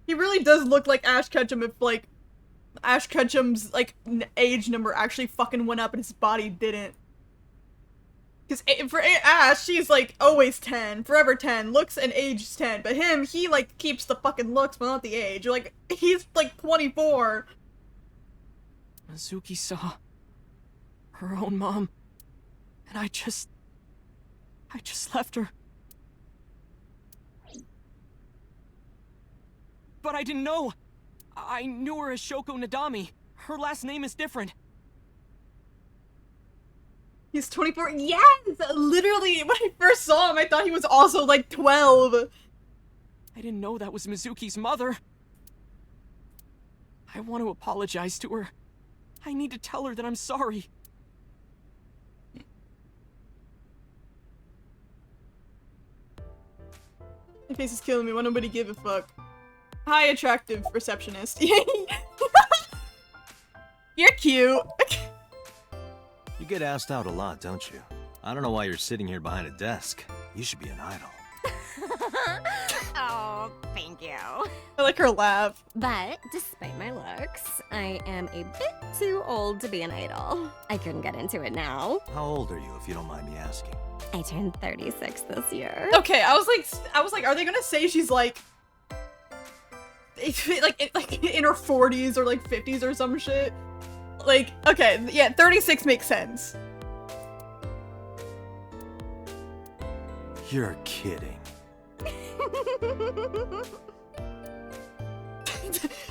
He really does look like Ash Ketchum if, like, Ash Ketchum's, like, age number actually fucking went up and his body didn't. Because for Ash, she's, like, always 10, forever 10, looks and age 10, but him, he, like, keeps the fucking looks but not the age. Like, he's, like, 24. Mizuki saw her own mom, and I just left her. But I didn't know. I knew her as Shoko Nadami. Her last name is different. He's 24. Yes! Literally, when I first saw him, I thought he was also, like, 12. I didn't know that was Mizuki's mother. I want to apologize to her. I need to tell her that I'm sorry. My face is killing me. Why nobody give a fuck? Hi, attractive receptionist. You're cute. You get asked out a lot, don't you? I don't know why you're sitting here behind a desk. You should be an idol. Oh, thank you. I like her laugh. But despite my looks, I am a bit too old to be an idol. I couldn't get into it now. How old are you, if you don't mind me asking? I turned 36 this year. Okay, I was like, are they gonna say she's like in her 40s or like 50s or some shit? Like, okay, yeah, 36 makes sense. You're kidding.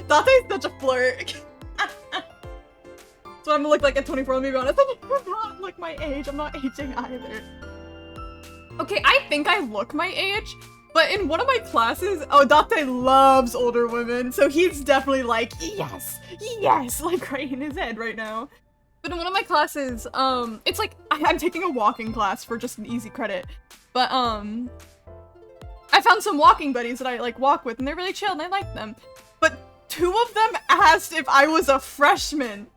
Date's such a flirt. So I'm gonna look like at 24, let me be honest. I do not look my age. I'm not aging either. Okay, I think I look my age, but in one of my classes, oh, Date loves older women, so he's definitely like, yes, yes, like right in his head right now. But in one of my classes, it's like, I'm taking a walking class for just an easy credit, but, I found some walking buddies that I, like, walk with, and they're really chill, and I like them. But 2 of them asked if I was a freshman.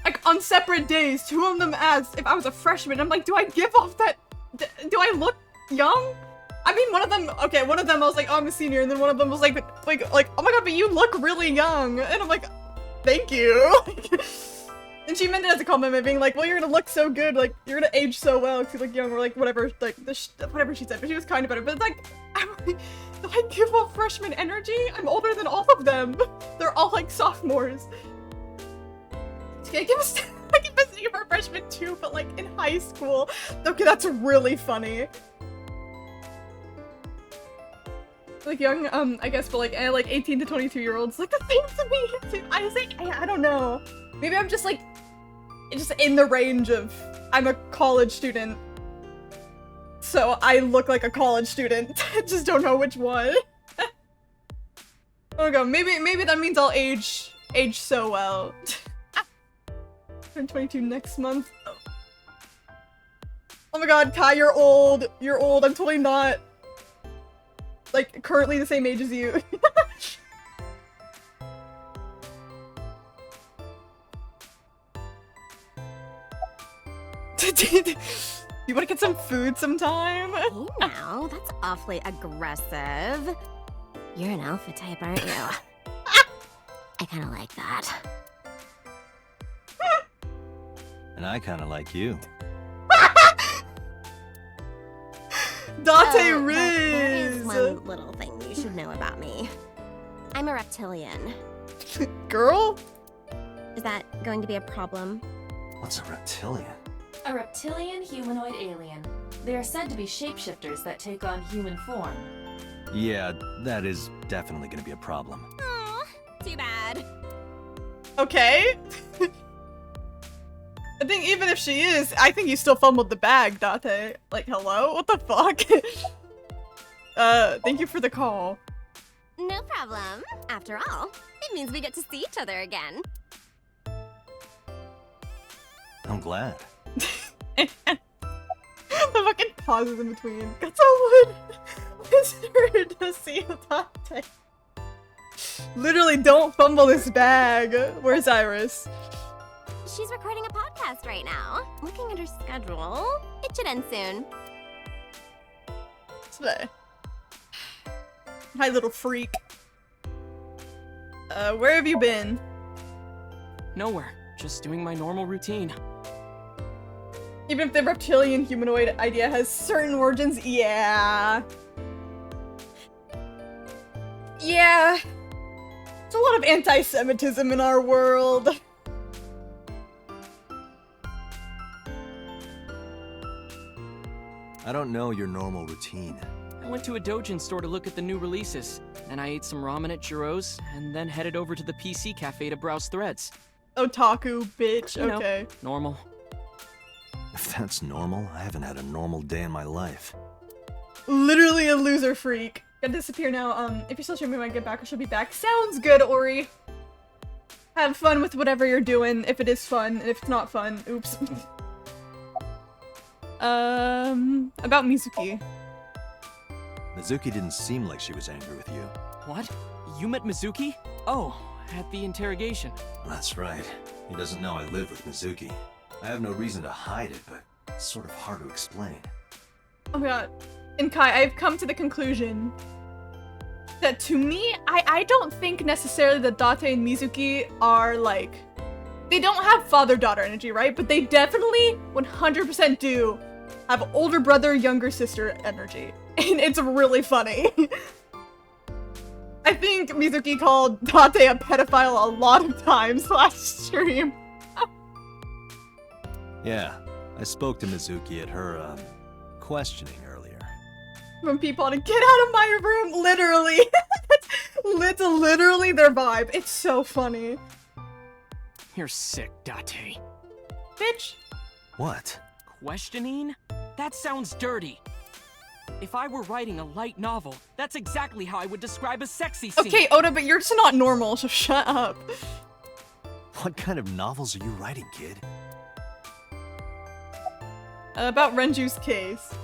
Like, on separate days, 2 of them asked if I was a freshman. I'm like, do I give off that... do I look young? I mean, one of them I was like, oh, I'm a senior, and then one of them was like, oh my god, but you look really young. And I'm like, thank you. And she meant it as a compliment, being like, well, you're gonna look so good, like, you're gonna age so well, because you look young, or like, whatever, like, whatever she said, but she was kind about it, but it's like, do I give off freshman energy? I'm older than all of them. They're all, like, sophomores. I give her freshman too, but, like, in high school. Okay, that's really funny. Like, young, I guess, but, like 18 to 22-year-olds, like, the same to me. I was like, I don't know. Maybe I'm just, like, just in the range of, I'm a college student, so I look like a college student. I just don't know which one. Oh god, maybe that means I'll age so well. I'm 22 next month. Oh my god, Kai, you're old. You're old. I'm totally not, like, currently the same age as you. You wanna get some food sometime? Hey now, that's awfully aggressive. You're an alpha type, aren't you? I kinda like that. And I kind of like you. Date But there is Riz! one little thing you should know about me. I'm a reptilian. Girl? Is that going to be a problem? What's a reptilian? A reptilian humanoid alien. They are said to be shapeshifters that take on human form. Yeah, that is definitely gonna be a problem. Aw, too bad. Okay. I think even if she is, I think you still fumbled the bag, Date. Like, hello? What the fuck? Thank you for the call. No problem. After all, it means we get to see each other again. I'm glad. The fucking pauses in between. Got some wood. Wizard to see Date. Literally, don't fumble this bag. Where's Iris? She's recording a podcast right now. Looking at her schedule, it should end soon. Today. Hi, little freak. Where have you been? Nowhere. Just doing my normal routine. Even if the reptilian humanoid idea has certain origins, yeah. Yeah. There's a lot of anti-Semitism in our world. I don't know your normal routine. I went to a Dojin store to look at the new releases. Then I ate some ramen at Jiro's, and then headed over to the PC cafe to browse threads. Otaku, bitch. You know, Okay. normal. If that's normal, I haven't had a normal day in my life. Literally a loser freak. Gotta disappear now. If you're still streaming when I get back, I should be back. Sounds good, Ori. Have fun with whatever you're doing, if it is fun, and if it's not fun, oops. About Mizuki. Mizuki didn't seem like she was angry with you. What? You met Mizuki? Oh, at the interrogation. That's right. He doesn't know I live with Mizuki. I have no reason to hide it, but it's sort of hard to explain. Oh my god. And Kai, I've come to the conclusion that to me, I don't think necessarily that Date and Mizuki are like, they don't have father-daughter energy, right? But they definitely 100% do have older brother, younger sister energy. And it's really funny. I think Mizuki called Date a pedophile a lot of times last stream. Yeah, I spoke to Mizuki at her, questioning earlier. From people to get out of my room, literally. It's literally their vibe. It's so funny. You're sick, Date. Bitch. What? Questioning? That sounds dirty. If I were writing a light novel, that's exactly how I would describe a sexy scene. Okay, Oda, but you're just not normal, so shut up. What kind of novels are you writing, kid? About Renju's case.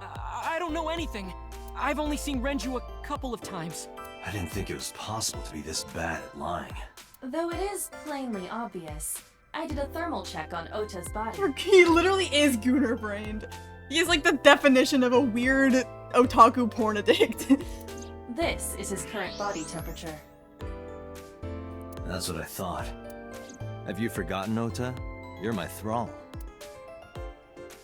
I don't know anything. I've only seen Renju a couple of times. I didn't think it was possible to be this bad at lying. Though it is plainly obvious, I did a thermal check on Ota's body. He literally is Gooner-brained. He is like the definition of a weird otaku porn addict. This is his current body temperature. That's what I thought. Have you forgotten, Ota? You're my thrall.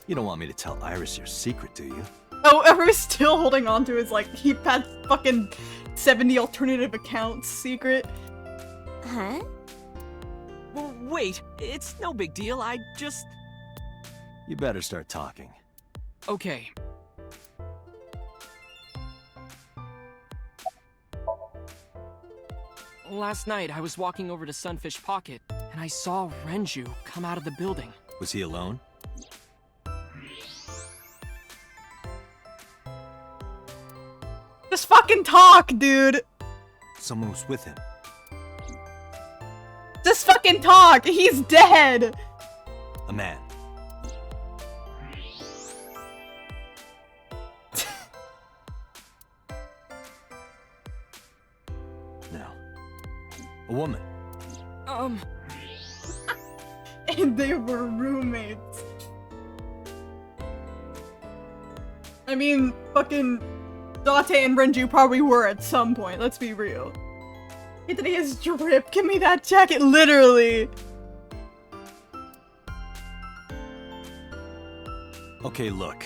You don't want me to tell Iris your secret, do you? Oh, Ever's still holding on to his, like, he had fucking 70 alternative accounts secret. Huh? Well, wait, it's no big deal. I just... You better start talking. Okay. Last night, I was walking over to Sunfish Pocket, and I saw Renju come out of the building. Was he alone? Just fucking talk, dude. Someone was with him. Just fucking talk. He's dead. A man. No. A woman. And they were roommates. I mean, fucking Date and Renju probably were at some point, let's be real. Hey, today is drip, give me that jacket, literally! Okay, look.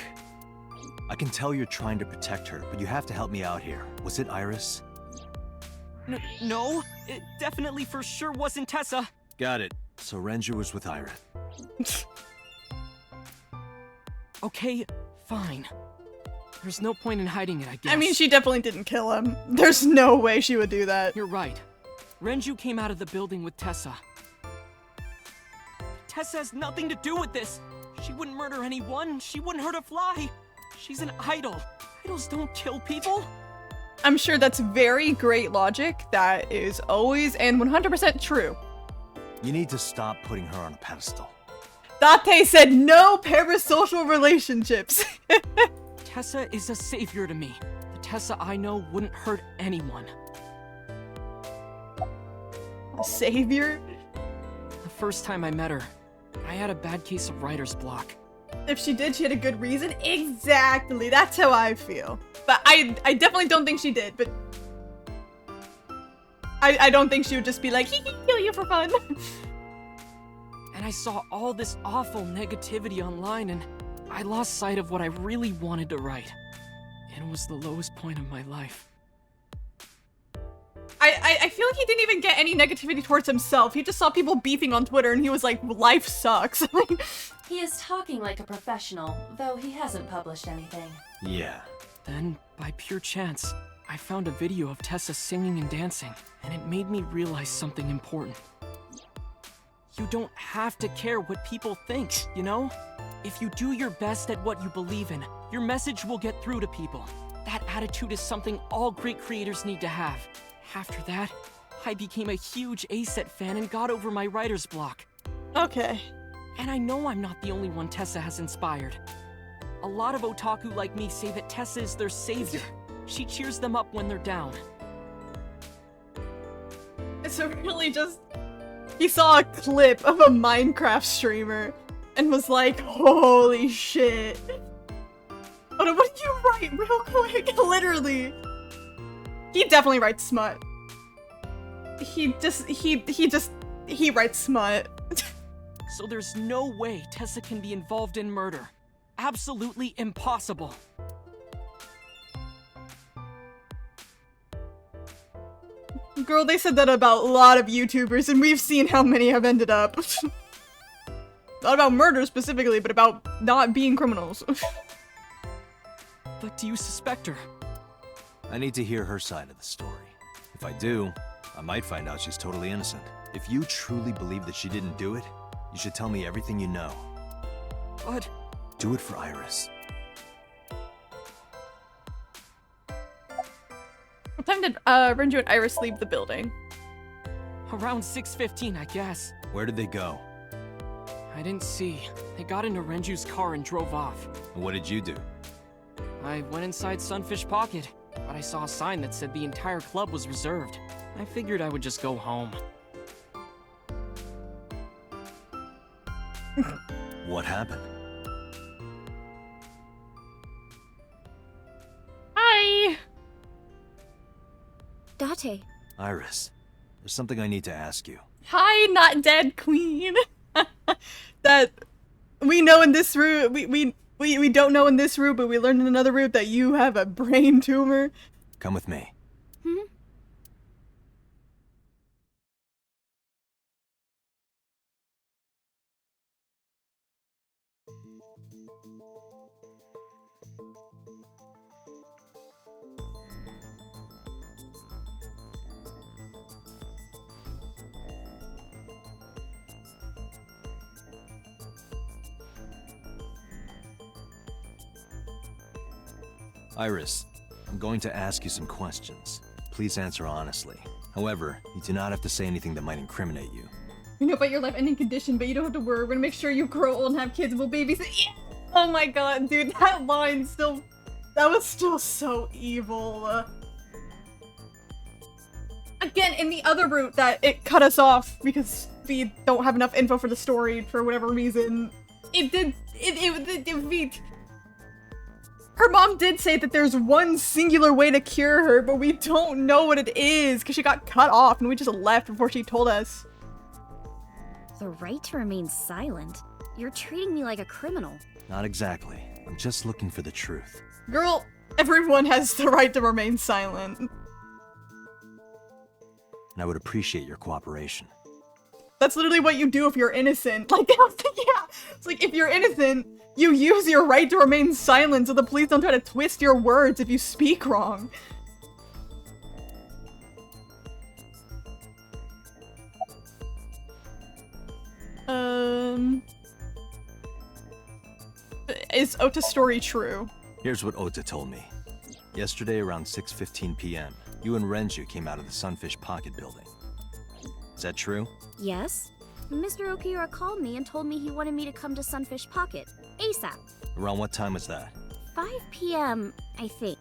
I can tell you're trying to protect her, but you have to help me out here. Was it Iris? No, it definitely for sure wasn't Tessa. Got it. So Renju was with Iris. Okay, fine. There's no point in hiding it, I guess. I mean, she definitely didn't kill him. There's no way she would do that. You're right. Renju came out of the building with Tessa. Tessa has nothing to do with this. She wouldn't murder anyone. She wouldn't hurt a fly. She's an idol. Idols don't kill people. I'm sure that's very great logic. That is always and 100% true. You need to stop putting her on a pedestal. Date said no parasocial relationships. Tessa is a savior to me. The Tessa I know wouldn't hurt anyone. A savior? The first time I met her, I had a bad case of writer's block. If she did, she had a good reason. Exactly, that's how I feel. But I definitely don't think she did, but... I don't think she would just be like, he can kill you for fun. And I saw all this awful negativity online, and I lost sight of what I really wanted to write. It was the lowest point of my life. I feel like he didn't even get any negativity towards himself. He just saw people beefing on Twitter and he was like, life sucks. He is talking like a professional, though he hasn't published anything. Yeah. Then, by pure chance, I found a video of Tessa singing and dancing, and it made me realize something important. You don't have to care what people think, you know? If you do your best at what you believe in, your message will get through to people. That attitude is something all great creators need to have. After that, I became a huge A-Set fan and got over my writer's block. Okay. And I know I'm not the only one Tessa has inspired. A lot of otaku like me say that Tessa is their savior. She cheers them up when they're down. So really just... He saw a clip of a Minecraft streamer and was like, holy shit. What did you write real quick? Literally. He definitely writes smut. He writes smut. So there's no way Tessa can be involved in murder. Absolutely impossible. Girl, they said that about a lot of YouTubers, and we've seen how many have ended up. Not about murder specifically, but about not being criminals. But do you suspect her? I need to hear her side of the story. If I do, I might find out she's totally innocent. If you truly believe that she didn't do it, you should tell me everything you know. But... Do it for Iris. What time did Renju and Iris leave the building? around 6:15, I guess. Where did they go? I didn't see. They got into Renju's car and drove off. And what did you do? I went inside Sunfish Pocket, but I saw a sign that said the entire club was reserved. I figured I would just go home. What happened? Hi! Date. Iris, there's something I need to ask you. Hi, not dead queen. That we know in this route, we don't know in this route, but we learned in another route that you have a brain tumor. Come with me. Hmm? Iris, I'm going to ask you some questions. Please answer honestly. However, you do not have to say anything that might incriminate you. We know about your life-ending condition, but you don't have to worry. We're gonna make sure you grow old and have kids and we'll babysit. Yeah! Oh my god, dude, that line still... That was still so evil. Again, in the other route that it cut us off because we don't have enough info for the story for whatever reason. Her mom did say that there's one singular way to cure her, but we don't know what it is because she got cut off and we just left before she told us. The right to remain silent? You're treating me like a criminal. Not exactly. I'm just looking for the truth. Girl, everyone has the right to remain silent. And I would appreciate your cooperation. That's literally what you do if you're innocent. Like, yeah, it's like if you're innocent, you use your right to remain silent so the police don't try to twist your words if you speak wrong. Is Ota's story true? Here's what Ota told me. Yesterday around 6:15 p.m., you and Renju came out of the Sunfish Pocket building. Is that true? Yes? Mr. Okiura called me and told me he wanted me to come to Sunfish Pocket. ASAP. Around what time was that? 5 p.m., I think.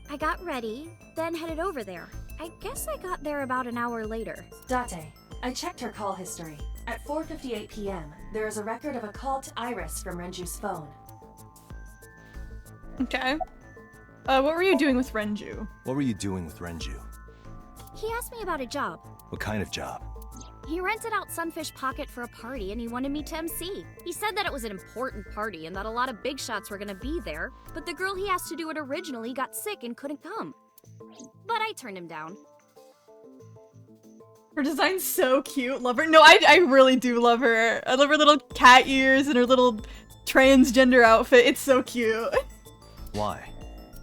I got ready, then headed over there. I guess I got there about an hour later. Date, I checked her call history. At 4:58 p.m., there is a record of a call to Iris from Renju's phone. Okay. What were you doing with Renju? What were you doing with Renju? He asked me about a job. What kind of job? He rented out Sunfish Pocket for a party and he wanted me to MC. He said that it was an important party and that a lot of big shots were gonna be there, but the girl he asked to do it originally got sick and couldn't come. But I turned him down. Her design's so cute. Love her. No, I really do love her. I love her little cat ears and her little transgender outfit. It's so cute. Why?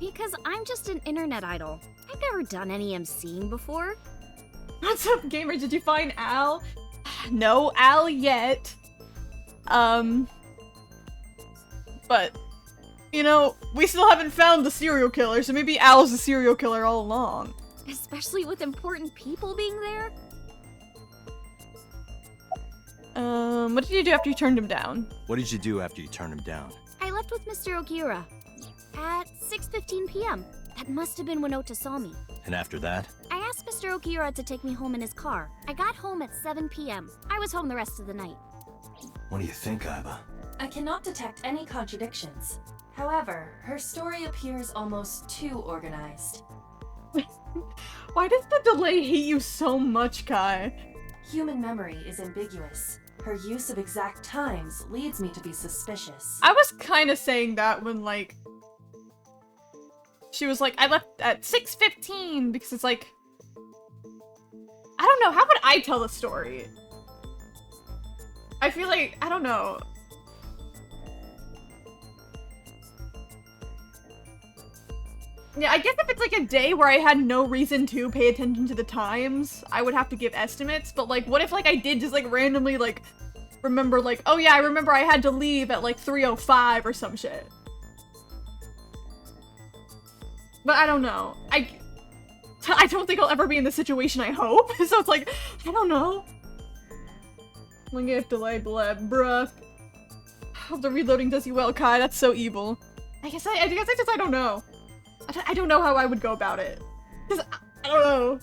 Because I'm just an internet idol. I've never done any MCing before. What's up, gamers? Did you find Al? No Al yet. But, you know, we still haven't found the serial killer, so maybe Al's the serial killer all along. Especially with important people being there. What did you do after you turned him down? What did you do after you turned him down? I left with Mr. Okiura at 6:15 p.m. That must have been when Ota saw me. And after that? I asked Mr. Okiura to take me home in his car. I got home at 7 p.m. I was home the rest of the night. What do you think, Aiba? I cannot detect any contradictions. However, her story appears almost too organized. Why does the delay hate you so much, Kai? Human memory is ambiguous. Her use of exact times leads me to be suspicious. I was kind of saying that when, like, she was like, I left at 6:15 because it's like, I don't know, how would I tell the story? I feel like, I don't know. Yeah, I guess if it's like a day where I had no reason to pay attention to the times, I would have to give estimates, but like, what if like I did just like randomly like remember like, oh yeah, I remember I had to leave at like 3:05 or some shit. But I don't know. I don't think I'll ever be in this situation, I hope. So it's like, I don't know. One gift delay, bleb, bruh. Hope the reloading does you well, Kai. That's so evil. I guess I don't know. I don't know how I would go about it. Cause I don't know.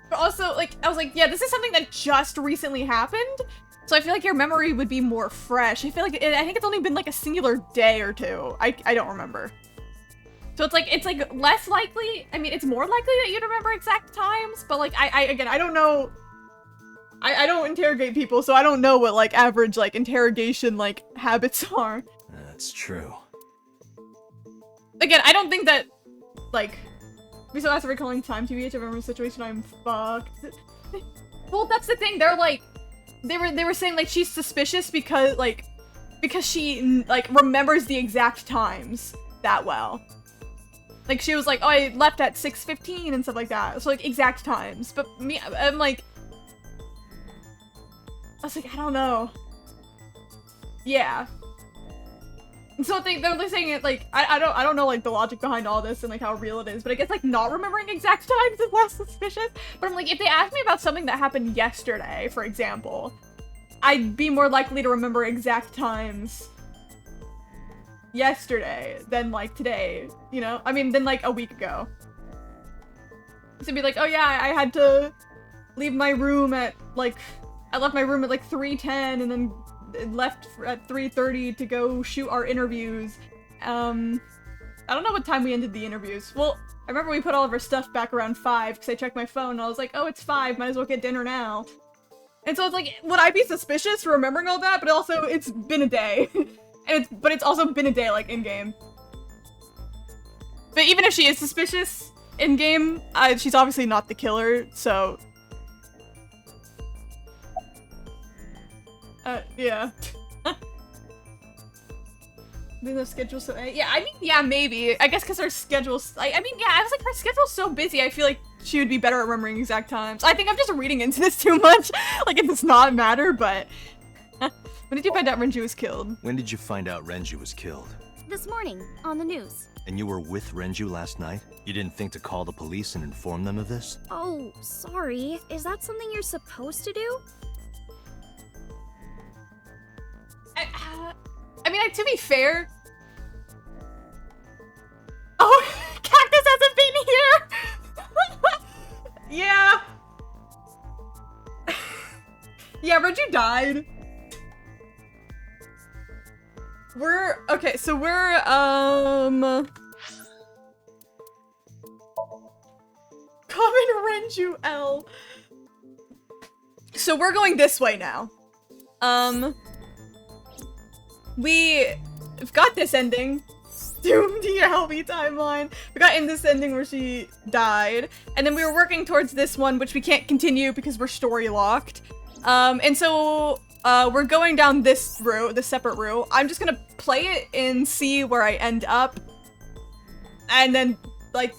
But also, like, I was like, yeah, this is something that just recently happened. So I feel like your memory would be more fresh. I feel like, I think it's only been like a singular day or two. I don't remember. So it's like less likely. I mean, it's more likely that you'd remember exact times, but like again, I don't know. I don't interrogate people, so I don't know what like average like interrogation like habits are. That's true. Again, I don't think that like we still have to recalling time TBH. I remember the situation. I'm fucked. Well, that's the thing. They're like they were saying like she's suspicious because she like remembers the exact times that well. Like she was like, oh, I left at 6:15 and stuff like that. So like exact times. But me, I'm like, I was like, I don't know. Yeah. And so they're saying it like I don't know like the logic behind all this and like how real it is. But I guess like not remembering exact times is less suspicious. But I'm like, if they asked me about something that happened yesterday, for example, I'd be more likely to remember exact times yesterday than like today, you know? I mean, than like a week ago. So be like, oh yeah, I had to leave my room at like, I left my room at like 3:10 and then left at 3:30 to go shoot our interviews. I don't know what time we ended the interviews. Well, I remember we put all of our stuff back around 5 because I checked my phone and I was like, oh, it's 5, might as well get dinner now. And so it's like, would I be suspicious for remembering all that? But also, it's been a day. But it's also been a day, like, in-game. But even if she is suspicious in-game, she's obviously not the killer, so... yeah. The schedule so... Yeah, I mean, yeah, maybe. I guess because her schedule's... I mean, yeah, I was like, her schedule's so busy, I feel like she would be better at remembering exact times. I think I'm just reading into this too much. Like, it does not matter, but... When did you find out Renju was killed? When did you find out Renju was killed? This morning, on the news. And you were with Renju last night? You didn't think to call the police and inform them of this? Oh, sorry. Is that something you're supposed to do? I mean, to be fair... Oh, Cactus hasn't been here! Yeah. Yeah, Renju died. Okay, so we're, Common Renju L. So we're going this way now. We've got this ending. Doomed ELB timeline. We got in this ending where she died. And then we were working towards this one, which we can't continue because we're story locked. And so... we're going down this route, this separate route. I'm just gonna play it and see where I end up. And then, like,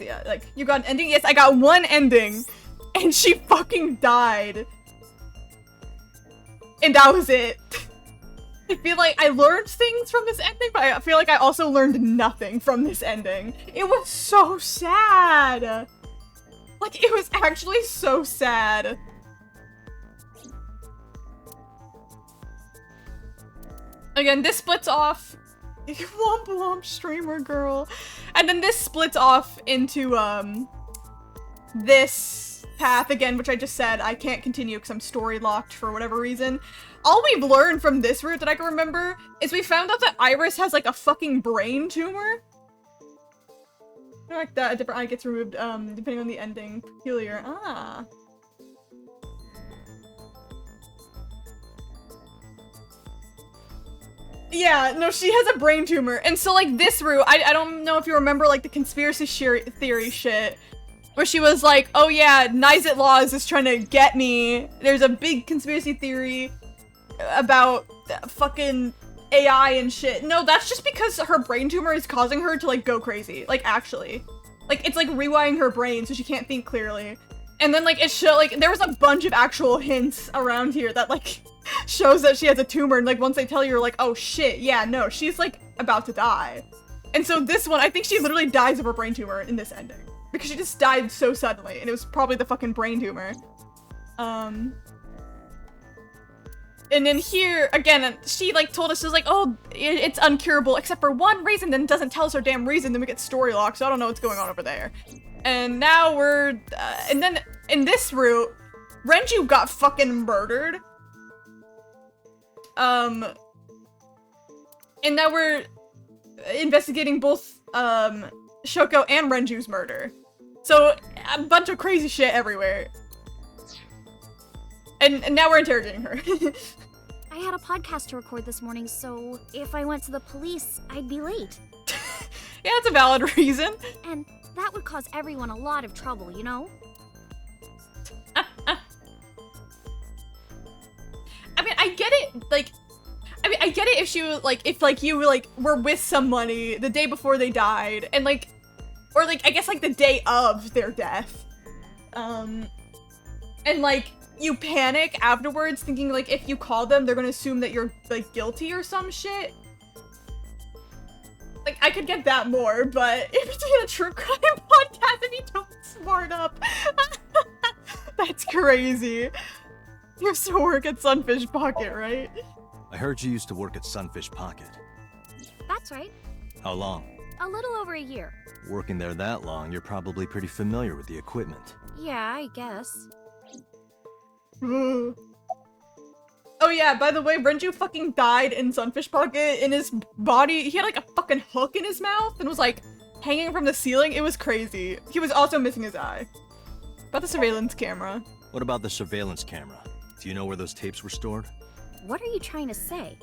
you got an ending? Yes, I got one ending. And she fucking died. And that was it. I feel like I learned things from this ending, but I feel like I also learned nothing from this ending. It was so sad. Like, it was actually so sad. Again, this splits off. Womp womp streamer girl. And then this splits off into, this path again, which I just said I can't continue because I'm story locked for whatever reason. All we've learned from this route that I can remember is we found out that Iris has like a fucking brain tumor. Like that, a different eye gets removed, depending on the ending. Peculiar. Ah. Yeah, no, she has a brain tumor. And so, like, this route, I don't know if you remember, like, the conspiracy theory shit. Where she was like, oh yeah, Nizet Laws is trying to get me. There's a big conspiracy theory about fucking AI and shit. No, that's just because her brain tumor is causing her to, like, go crazy. Like, actually. Like, it's, like, rewiring her brain so she can't think clearly. And then, like, it showed, like, there was a bunch of actual hints around here that, like, shows that she has a tumor. And, like, once they tell you, you're like, oh, shit, yeah, no, she's, like, about to die. And so this one, I think she literally dies of her brain tumor in this ending. Because she just died so suddenly, and it was probably the fucking brain tumor. And then here, again, she, like, told us, she was like, oh, it's uncurable, except for one reason, then doesn't tell us her damn reason, then we get story locked, so I don't know what's going on over there. And now we're, and then, in this route, Renju got fucking murdered. And now we're investigating both, Shoko and Renju's murder. So, a bunch of crazy shit everywhere. And now we're interrogating her. I had a podcast to record this morning, so if I went to the police, I'd be late. Yeah, it's a valid reason. And that would cause everyone a lot of trouble, you know? I mean, I get it, like, I get it if she was, like, if, like, you, like, were with somebody the day before they died, and, like, or, like, I guess, like, the day of their death. And, like, you panic afterwards thinking, like, if you call them, they're gonna assume that you're, like, guilty or some shit. Like, I could get that more, but if you're doing a true crime podcast and you don't smart up, that's crazy. You used to work at Sunfish Pocket, right? I heard you used to work at Sunfish Pocket. That's right. How long? A little over a year. Working there that long, you're probably pretty familiar with the equipment. Yeah, I guess. Oh yeah, by the way, Renju fucking died in Sunfish Pocket. In his body, he had like a fucking hook in his mouth and was like hanging from the ceiling. It was crazy. He was also missing his eye. About the surveillance camera. What about the surveillance camera? Do you know where those tapes were stored? What are you trying to say?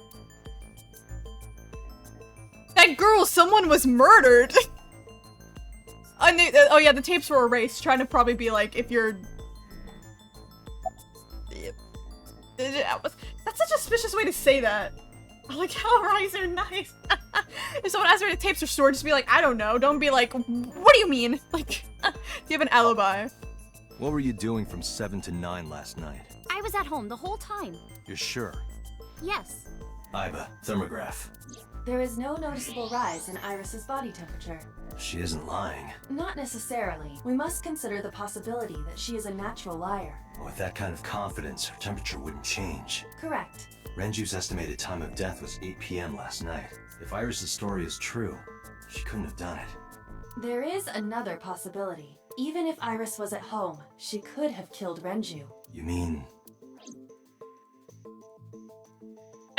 That girl, someone was murdered! And oh yeah, the tapes were erased, trying to probably be like, if you're... That's such a suspicious way to say that. I'm like, how eyes are nice. If someone asks where the tapes are stored, just be like, I don't know. Don't be like, what do you mean? Like, do you have an alibi? What were you doing from 7 to 9 last night? I was at home the whole time. You're sure? Yes. Iba, thermograph. There is no noticeable rise in Iris's body temperature. She isn't lying. Not necessarily. We must consider the possibility that she is a natural liar. With that kind of confidence, her temperature wouldn't change. Correct. Renju's estimated time of death was 8 p.m. last night. If Iris's story is true, she couldn't have done it. There is another possibility. Even if Iris was at home, she could have killed Renju. You mean...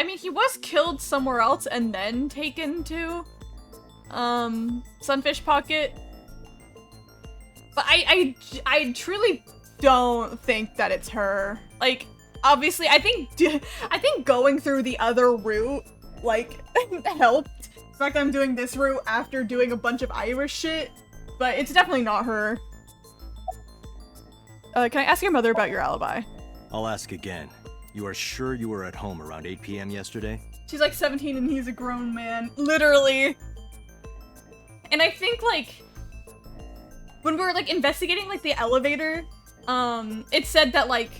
I mean, he was killed somewhere else and then taken to, Sunfish Pocket. But I truly don't think that it's her. Like, obviously, I think going through the other route, like, helped. The fact that I'm doing this route after doing a bunch of Irish shit, but it's definitely not her. Can I ask your mother about your alibi? I'll ask again. You are sure you were at home around 8 p.m. yesterday? She's like 17 and he's a grown man. Literally. And I think, like, when we were, like, investigating, like, the elevator, it said that, like,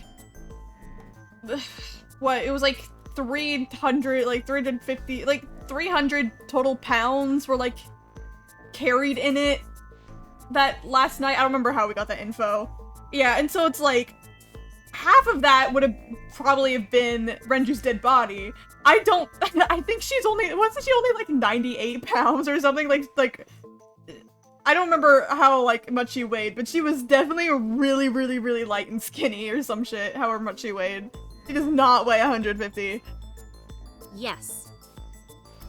what, it was, like, 350, like, 300 total pounds were, like, carried in it that last night. I don't remember how we got that info. Yeah, and so it's, like, half of that would have probably have been Renju's dead body. I think she's only, wasn't she only like 98 pounds or something? Like, I don't remember how, like, much she weighed, but she was definitely really, really, really light and skinny or some shit, however much she weighed. She does not weigh 150. Yes.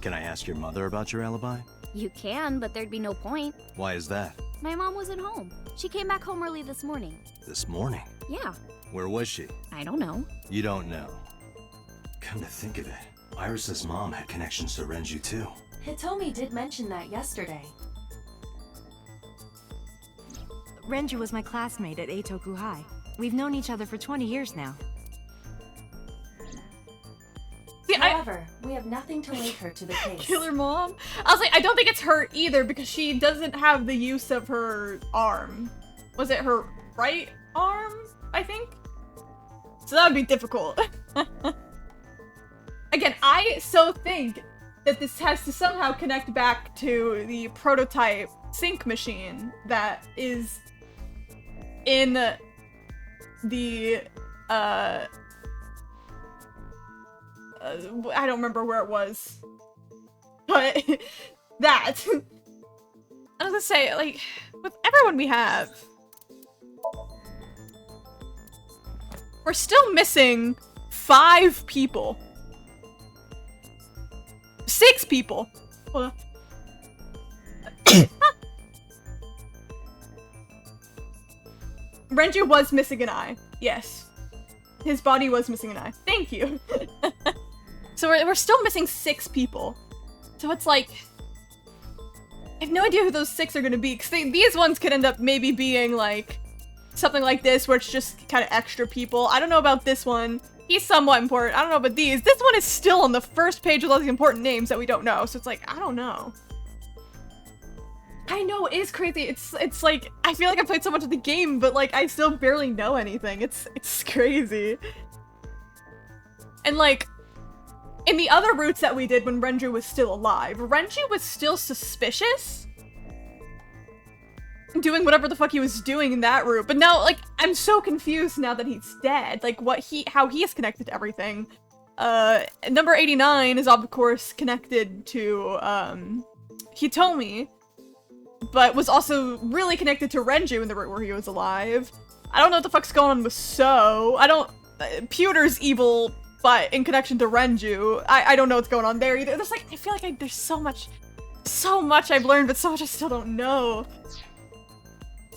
Can I ask your mother about your alibi? You can, but there'd be no point. Why is that? My mom wasn't home. She came back home early this morning. This morning? Yeah. Where was she? I don't know. You don't know. Come to think of it, Iris's mom had connections to Renju too. Hitomi did mention that yesterday. Renju was my classmate at Eitoku High. We've known each other for 20 years now. See, However, we have nothing to link her to the case. Killer mom? I was like, I don't think it's her either because she doesn't have the use of her arm. Was it her right arm, I think? So that would be difficult. Again, I so think that this has to somehow connect back to the prototype sync machine that is in the, I don't remember where it was, but that. I was gonna say, like, with everyone we have, we're still missing 5 people. 6 people. Hold on. Renju was missing an eye. Yes. His body was missing an eye. Thank you. So we're still missing 6 people. So it's like... I have no idea who those 6 are gonna be, because these ones could end up maybe being, like, something like this, where it's just kind of extra people. I don't know about this one. He's somewhat important. I don't know about these. This one is still on the first page with all these important names that we don't know, so it's like, I don't know. I know, it is crazy. It's like, I feel like I played so much of the game, but, like, I still barely know anything. It's crazy. And, like, in the other routes that we did when Renju was still alive, Renju was still suspicious, doing whatever the fuck he was doing in that route. But now, like, I'm so confused now that he's dead. Like, how he is connected to everything. Number 89 is, of course, connected to, Hitomi, but was also really connected to Renju in the route where he was alive. I don't know what the fuck's going on with So. Pewter's evil, but in connection to Renju, I don't know what's going on there either. There's like, I feel like there's so much I've learned, but so much I still don't know.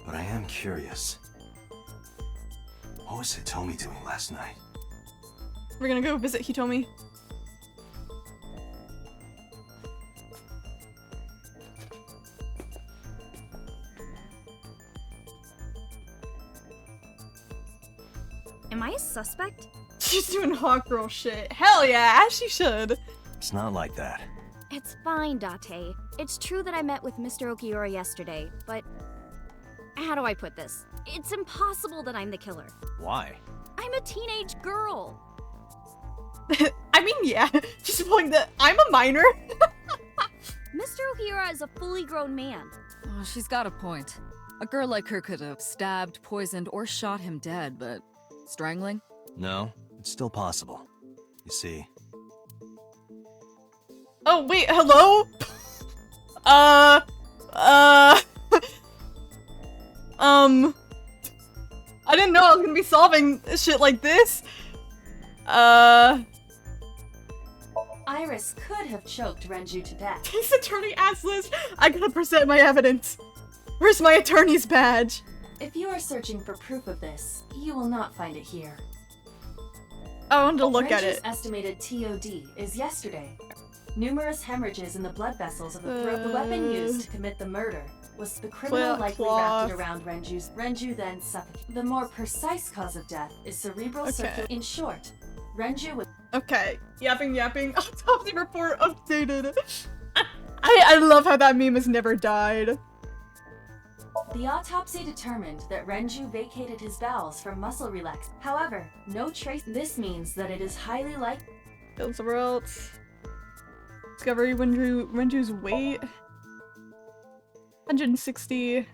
But I am curious. What was Hitomi doing last night? We're gonna go visit Hitomi. Am I a suspect? She's doing hot girl shit. Hell yeah, as she should. It's not like that. It's fine, Date. It's true that I met with Mr. Okiura yesterday, but... How do I put this? It's impossible that I'm the killer. Why? I'm a teenage girl. I mean, yeah. Just pulling the... I'm a minor. Mr. Okiura is a fully grown man. Oh, she's got a point. A girl like her could have stabbed, poisoned, or shot him dead, but strangling? No, it's still possible. You see. Oh, wait, hello? I didn't know I was gonna be solving shit like this. Iris could have choked Renju to death. This attorney assless. I gotta present my evidence. Where's my attorney's badge? If you are searching for proof of this, you will not find it here. I wanted to look at Renju's it. estimated TOD is yesterday. Numerous hemorrhages in the blood vessels of the throat. The weapon used to commit the murder was the criminal likely wrapped it around Renju then suffocated. The more precise cause of death is cerebral circulation. In short, Renju was... Okay, yapping. Autopsy report updated. I love how that meme has never died. The autopsy determined that Renju vacated his bowels for muscle relax. However, no trace. This means that it is highly likely. Killed somewhere else. Discovery Renju's weight. 160.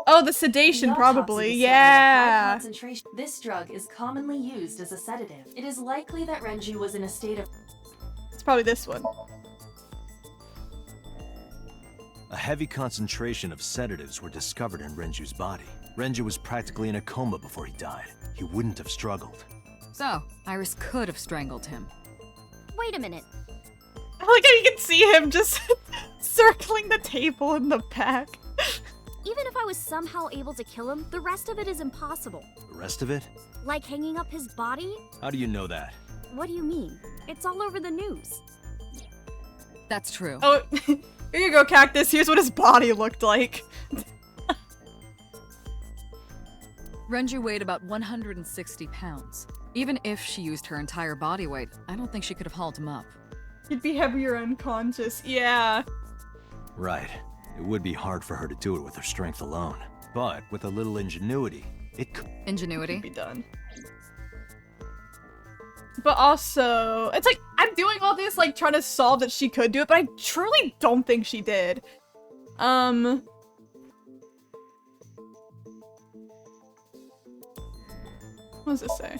Oh, the sedation, The autopsy probably. discovered a high Yeah. concentration. This drug is commonly used as a sedative. It is likely that Renju was in a state of... It's probably this one. A heavy concentration of sedatives were discovered in Renju's body. Renju was practically in a coma before he died. He wouldn't have struggled. So, Iris could have strangled him. Wait a minute. I like how you can see him just circling the table in the back. Even if I was somehow able to kill him, the rest of it is impossible. The rest of it? Like hanging up his body? How do you know that? What do you mean? It's all over the news. That's true. Oh, here you go, Cactus. Here's what his body looked like. Renju weighed about 160 pounds. Even if she used her entire body weight, I don't think she could have hauled him up. He'd be heavier unconscious. Yeah. Right. It would be hard for her to do it with her strength alone. But with a little ingenuity, it could Ingenuity? be done. But also, it's like, I'm doing all this, like, trying to solve that she could do it, but I truly don't think she did. What does this say?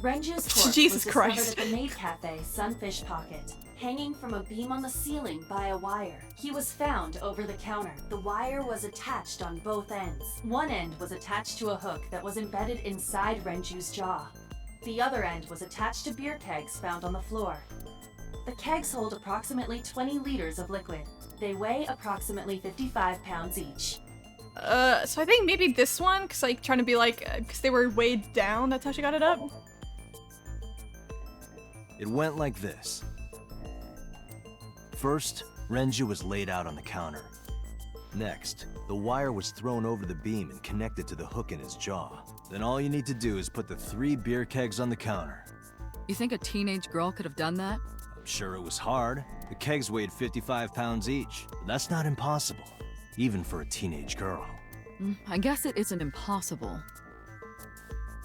Renju's corpse Jesus was Christ. discovered at the maid cafe Sunfish Pocket, hanging from a beam on the ceiling by a wire. He was found over the counter. The wire was attached on both ends. One end was attached to a hook that was embedded inside Renju's jaw. The other end was attached to beer kegs found on the floor. The kegs hold approximately 20 liters of liquid. They weigh approximately 55 pounds each. So I think maybe this one, because like trying to be like, because they were weighed down, that's how she got it up. It went like this. First, Renju was laid out on the counter. Next, the wire was thrown over the beam and connected to the hook in his jaw. Then all you need to do is put the 3 beer kegs on the counter. You think a teenage girl could have done that? I'm sure it was hard. The kegs weighed 55 pounds each, but that's not impossible, even for a teenage girl. I guess it isn't impossible.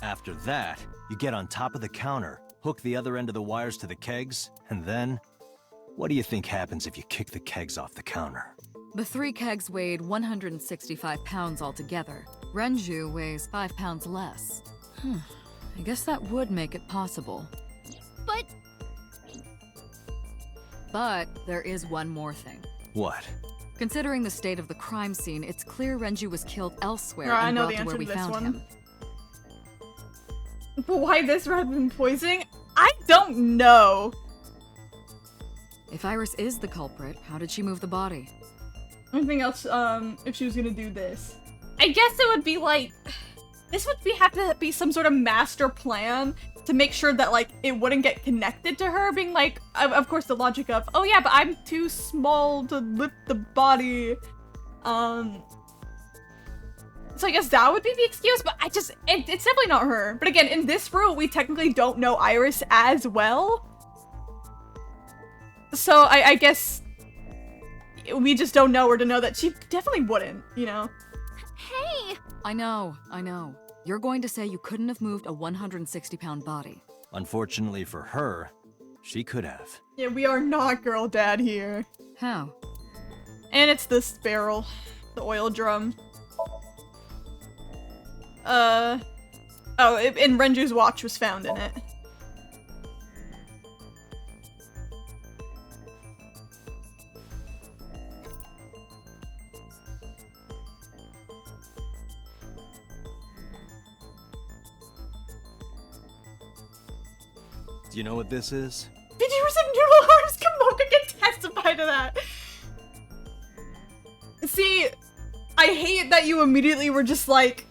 After that, you get on top of the counter, hook the other end of the wires to the kegs, and then... What do you think happens if you kick the kegs off the counter? The 3 kegs weighed 165 pounds altogether. Renju weighs 5 pounds less. I guess that would make it possible. But there is one more thing. What? Considering the state of the crime scene, it's clear Renju was killed elsewhere I and know brought the to answer where to we this found one. him. But why this rather than poisoning? I don't know. If Iris is the culprit, how did she move the body? Anything else, if she was gonna do this? I guess it would be like, this would have to be some sort of master plan to make sure that, like, it wouldn't get connected to her, being like, of course the logic of, oh yeah, but I'm too small to lift the body. So I guess that would be the excuse, but it's definitely not her. But again, in this route, we technically don't know Iris as well. So I guess we just don't know her to know that she definitely wouldn't, you know? Hey! I know. You're going to say you couldn't have moved a 160-pound body. Unfortunately for her, she could have. Yeah, we are not girl dad here. How? And it's this barrel. The oil drum. And Renju's watch was found in it. Do you know what this is? Did you receive noodle arms? Kamoka can testify to that. See, I hate that you immediately were just like,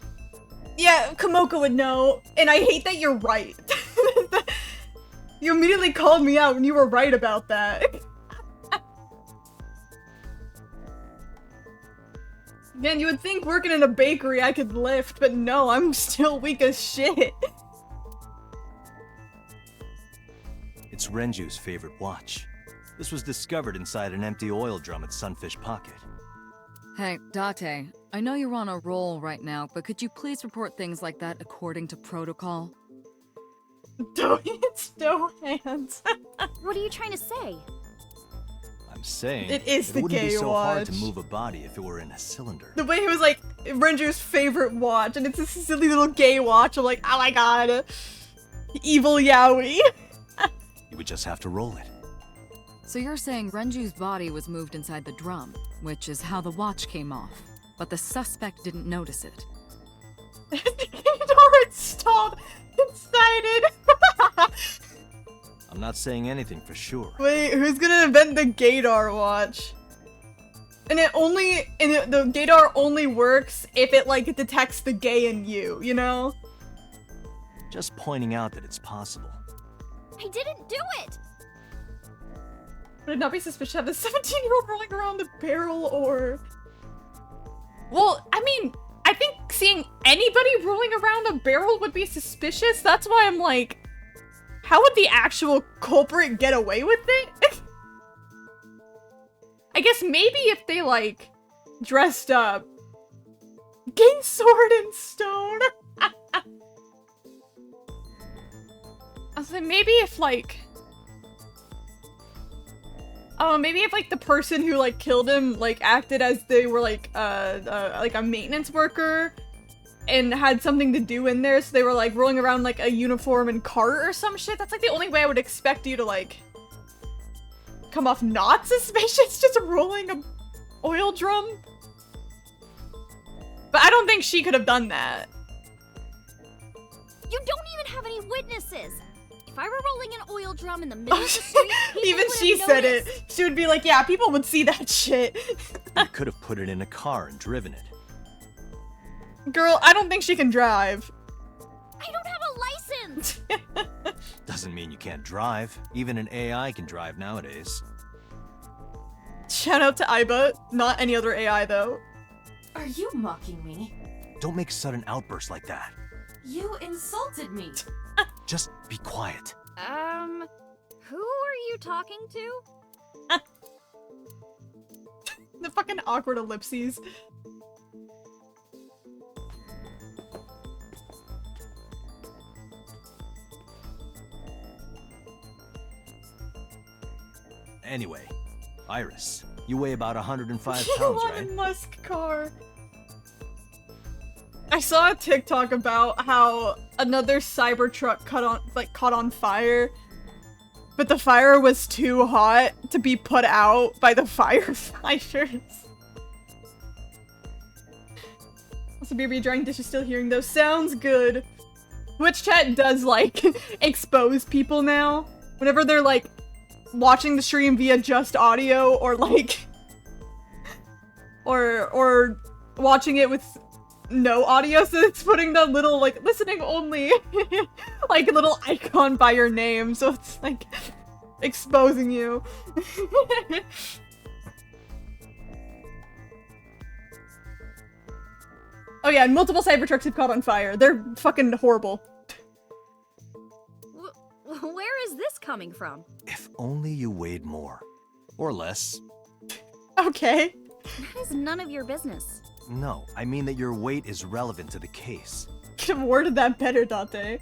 yeah, Kamoka would know, and I hate that you're right. You immediately called me out when you were right about that. Man, you would think working in a bakery I could lift, but no, I'm still weak as shit. It's Renju's favorite watch. This was discovered inside an empty oil drum at Sunfish Pocket. Hey, Date, I know you're on a roll right now, but could you please report things like that according to protocol? It's no hands. What are you trying to say? I'm saying It is the wouldn't gay be so hard to watch. move a body if it were in a cylinder. The way he was like, Renju's favorite watch, and it's this silly little gay watch. I'm like, oh my god. Evil Yaoi. You would just have to roll it. So you're saying Renju's body was moved inside the drum, which is how the watch came off, but the suspect didn't notice it. The door installed inside it. I'm not saying anything for sure. Wait, who's gonna invent the gaydar watch? And the gaydar only works if it like detects the gay in you, you know? Just pointing out that it's possible. I didn't do it! Would it not be suspicious to have a 17-year-old rolling around the barrel or... Well, I mean, I think seeing anybody rolling around a barrel would be suspicious. That's why I'm like, how would the actual culprit get away with it? I guess maybe if they, like, dressed up. Gay sword and stone. I was like, maybe if, like... Oh, maybe if, like, the person who, like, killed him, like, acted as they were, like a maintenance worker and had something to do in there, so they were, like, rolling around, like, a uniform and cart or some shit. That's, like, the only way I would expect you to, like, come off not suspicious, just rolling a oil drum. But I don't think she could have done that. You don't even have any witnesses! If I were rolling an oil drum in the middle of the street, people Even would she have said noticed. it. She would be like, yeah, people would see that shit. You could have put it in a car and driven it. Girl, I don't think she can drive. I don't have a license! Doesn't mean you can't drive. Even an AI can drive nowadays. Shout out to Iba. Not any other AI, though. Are you mocking me? Don't make sudden outbursts like that. You insulted me. Just be quiet. Who are you talking to? The fucking awkward ellipses. Anyway, Iris, you weigh about 105 pounds, Elon right? Musk car. I saw a TikTok about how another Cybertruck caught on fire, but the fire was too hot to be put out by the firefighters. Also, BB drying dishes, still hearing those. Sounds good. Twitch chat does, like, expose people now. Whenever they're, like, watching the stream via just audio, or, like... or watching it with no audio, so it's putting the little, like, listening only, like, little icon by your name, so it's, like, exposing you. Oh yeah, and multiple Cybertrucks have caught on fire. They're fucking horrible. Where is this coming from? If only you weighed more. Or less. Okay. That is none of your business. No, I mean that your weight is relevant to the case. Could have worded that better, Dante.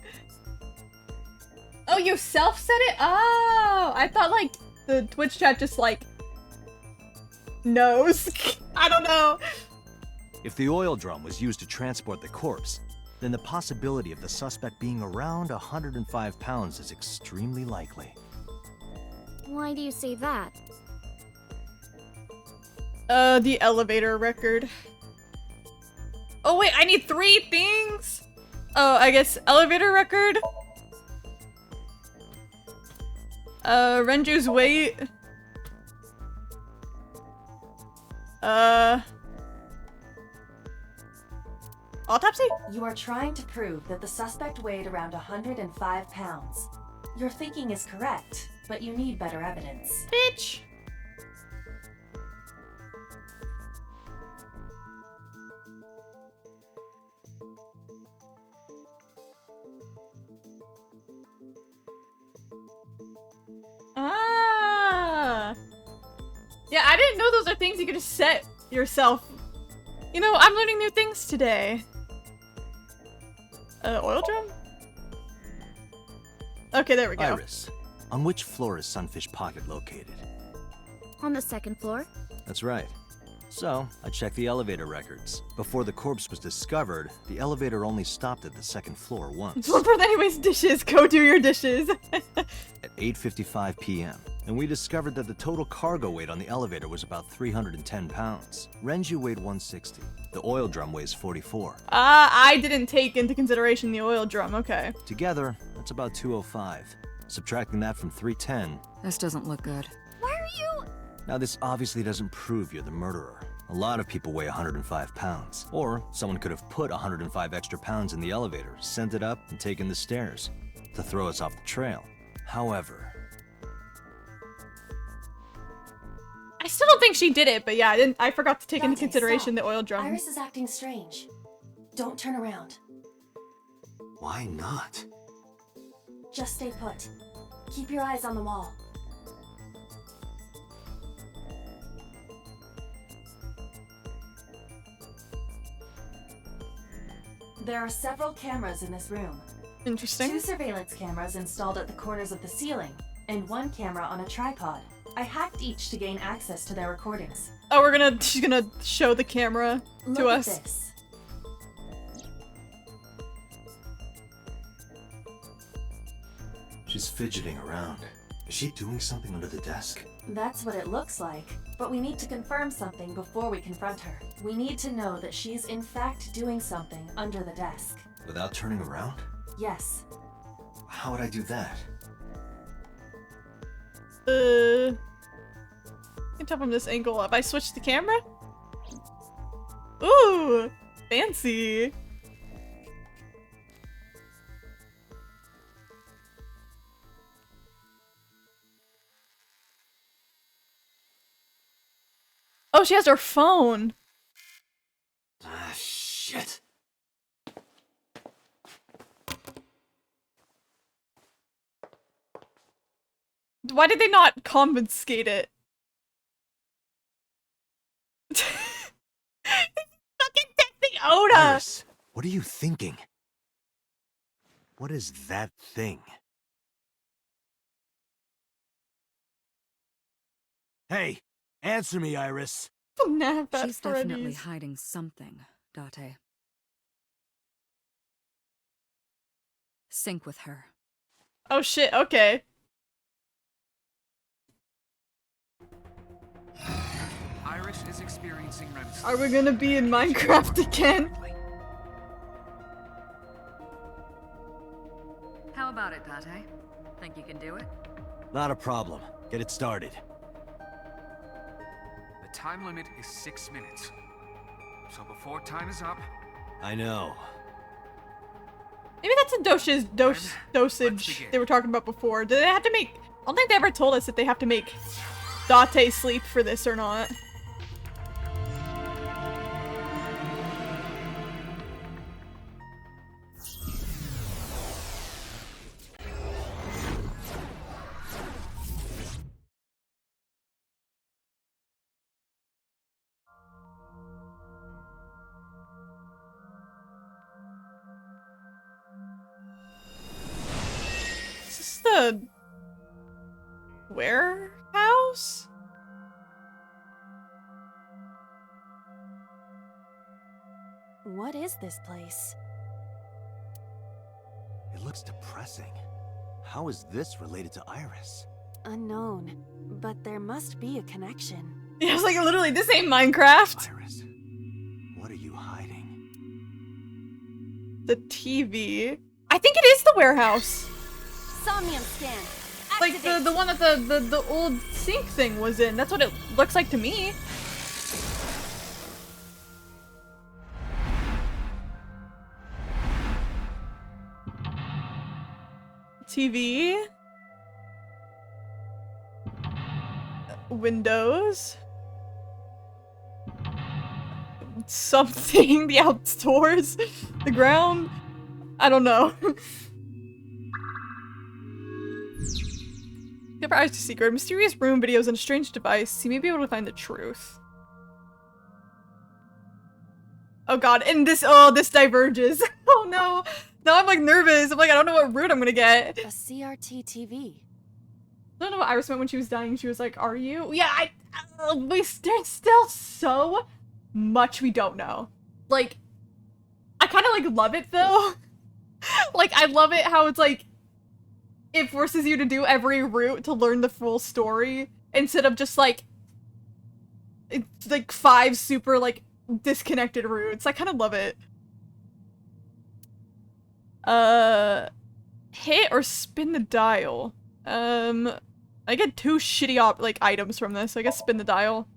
Oh, you self-said it? Oh, I thought, like, the Twitch chat just, like, knows. I don't know. If the oil drum was used to transport the corpse, then the possibility of the suspect being around 105 pounds is extremely likely. Why do you say that? The elevator record. Oh wait, I need 3 things? Oh, I guess elevator record? Renju's weight? Autopsy? You are trying to prove that the suspect weighed around 105 pounds. Your thinking is correct, but you need better evidence. Bitch! Ah! Yeah, I didn't know those are things you could just set yourself. You know, I'm learning new things today. Oil drum? Okay, there we go. Iris, on which floor is Sunfish Pocket located? On the 2nd floor? That's right. So, I checked the elevator records. Before the corpse was discovered, the elevator only stopped at the 2nd floor once. Don't put anyways dishes. Go do your dishes. At 8:55 p.m. And we discovered that the total cargo weight on the elevator was about 310 pounds. Renju weighed 160. The oil drum weighs 44. I didn't take into consideration the oil drum. Okay. Together, that's about 205. Subtracting that from 310. This doesn't look good. Why are you? Now, this obviously doesn't prove you're the murderer. A lot of people weigh 105 pounds. Or someone could have put 105 extra pounds in the elevator, sent it up, and taken the stairs to throw us off the trail. However, I still don't think she did it, but yeah, I forgot to take into Dante, consideration stop. the oil drum. Iris is acting strange. Don't turn around. why not? Just stay put. Keep your eyes on the wall. There are several cameras in this room. Interesting. 2 surveillance cameras installed at the corners of the ceiling, and 1 camera on a tripod. I hacked each to gain access to their recordings. Oh, she's gonna show the camera Look to at us. this. She's fidgeting around. Is she doing something under the desk? That's what it looks like, but we need to confirm something before we confront her. We need to know that she's in fact doing something under the desk. Without turning around? Yes. How would I do that? I can tell from this angle. Have I switched the camera? Ooh! Fancy. Oh, she has her phone. Ah, shit. Why did they not confiscate it? Fucking texting Oda! Iris, what are you thinking? What is that thing? Hey, answer me, Iris. Nah, that's She's definitely Freddy's. hiding something, Date. Sync with her. Oh shit, okay. Iris is experiencing REM sleep. Are we gonna be in Minecraft again? How about it, Date? Think you can do it? Not a problem. Get it started. The time limit is 6 minutes. So before time is up, I know. Maybe that's a dosage they were talking about before. Did they have to make... I don't think they ever told us that they have to make Date sleep for this or not. Is this the warehouse? What is this place? It looks depressing. How is this related to Iris? Unknown, but there must be a connection. Yeah, I was like, literally, this ain't Minecraft. Iris, what are you hiding? The TV. I think it is the warehouse. Somnium scan. Like the one that the old sink thing was in. That's what it looks like to me. TV. Windows. Something. The outdoors. The ground. I don't know. Give our eyes to secret. Mysterious room videos and a strange device. You may be able to find the truth. Oh god, and this diverges. Oh no. Now I'm like nervous. I'm like, I don't know what route I'm gonna get. A CRT TV. I don't know what Iris meant when she was dying. She was like, are you? Yeah, there's still so much we don't know. Like, I kind of like love it though. Like, I love it how it's like, it forces you to do every route to learn the full story instead of just like, it's like 5 super like disconnected routes. I kind of love it. Hit or spin the dial. I get 2 shitty like items from this, so I guess spin the dial.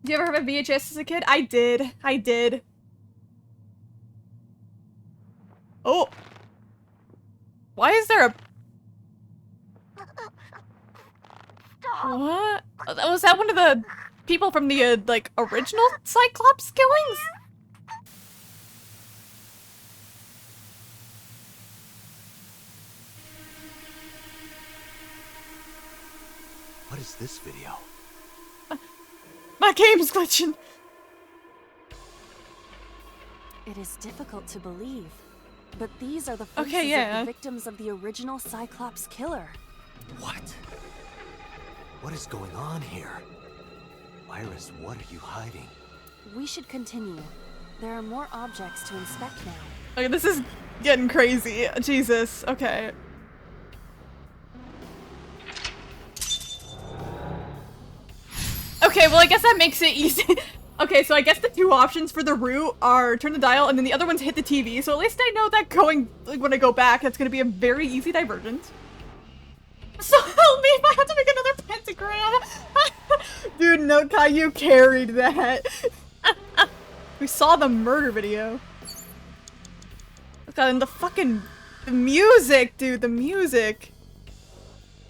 Do you ever have a VHS as a kid? I did. Oh! Why is there a... What? Was that one of the people from the, like, original Cyclops killings? What is this video? My game's glitching. It is difficult to believe, but these are the faces Okay, yeah. of the victims of the original Cyclops killer. What? What is going on here? Iris, what are you hiding? We should continue. There are more objects to inspect now. Okay, this is getting crazy. Jesus. Okay. Okay, well, I guess that makes it easy. Okay, so I guess the 2 options for the route are turn the dial and then the other one's hit the TV. So at least I know that going, like, when I go back, that's gonna be a very easy divergence. So help me if I have to make another pentagram. Dude, no, Kai, you carried that. We saw the murder video. God, and the music, dude, the music.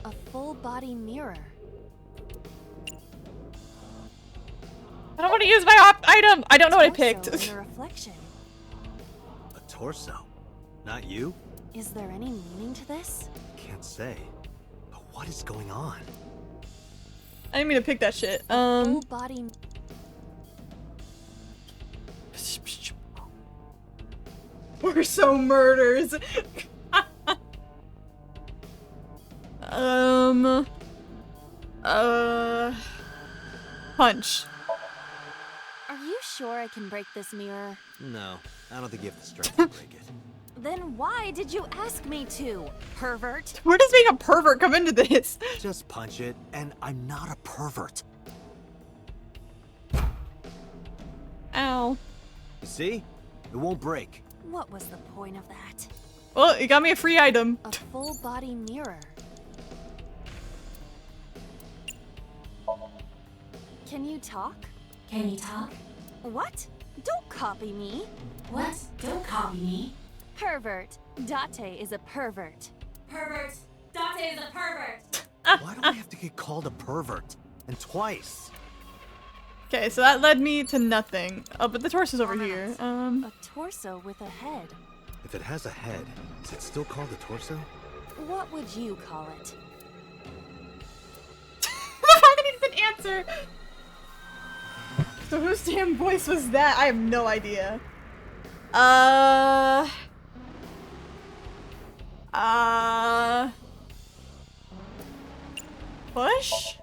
A full body mirror. I don't want to use my item. I don't know what I picked. In a reflection. A torso? Not you? Is there any meaning to this? Can't say. But what is going on? I didn't mean to pick that shit. Full body. We're so murders. Punch. Are you sure I can break this mirror? No, I don't think you have the strength to break it. Then why did you ask me to, pervert? Where does being a pervert come into this? Just punch it, and I'm not a pervert. Ow. You see? It won't break. What was the point of that? Well, you got me a free item. A full body mirror. Can you talk? Can you talk? What? Don't copy me. What? Don't copy me. Pervert. Date is a pervert. Pervert. Date is a pervert. Why do I have to get called a pervert? And twice? Okay, so that led me to nothing. Oh, but the torso's over here. A torso with a head. If it has a head, is it still called a torso? What would you call it? I didn't even answer. So whose damn voice was that? I have no idea. Push?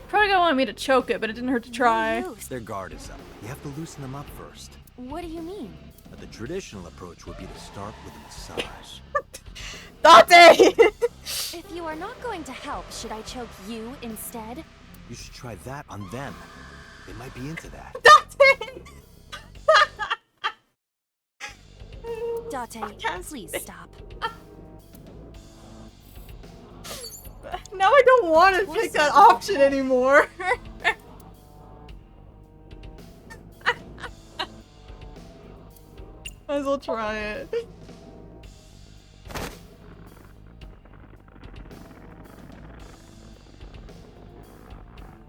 Probably gonna want me to choke it, but it didn't hurt to try. Their guard is up. You have to loosen them up first. What do you mean? But the traditional approach would be to start with a massage. Date! If you are not going to help, should I choke you instead? You should try that on them. They might be into that. Date, please stop. Now I don't want to pick that option anymore. Might as well try it.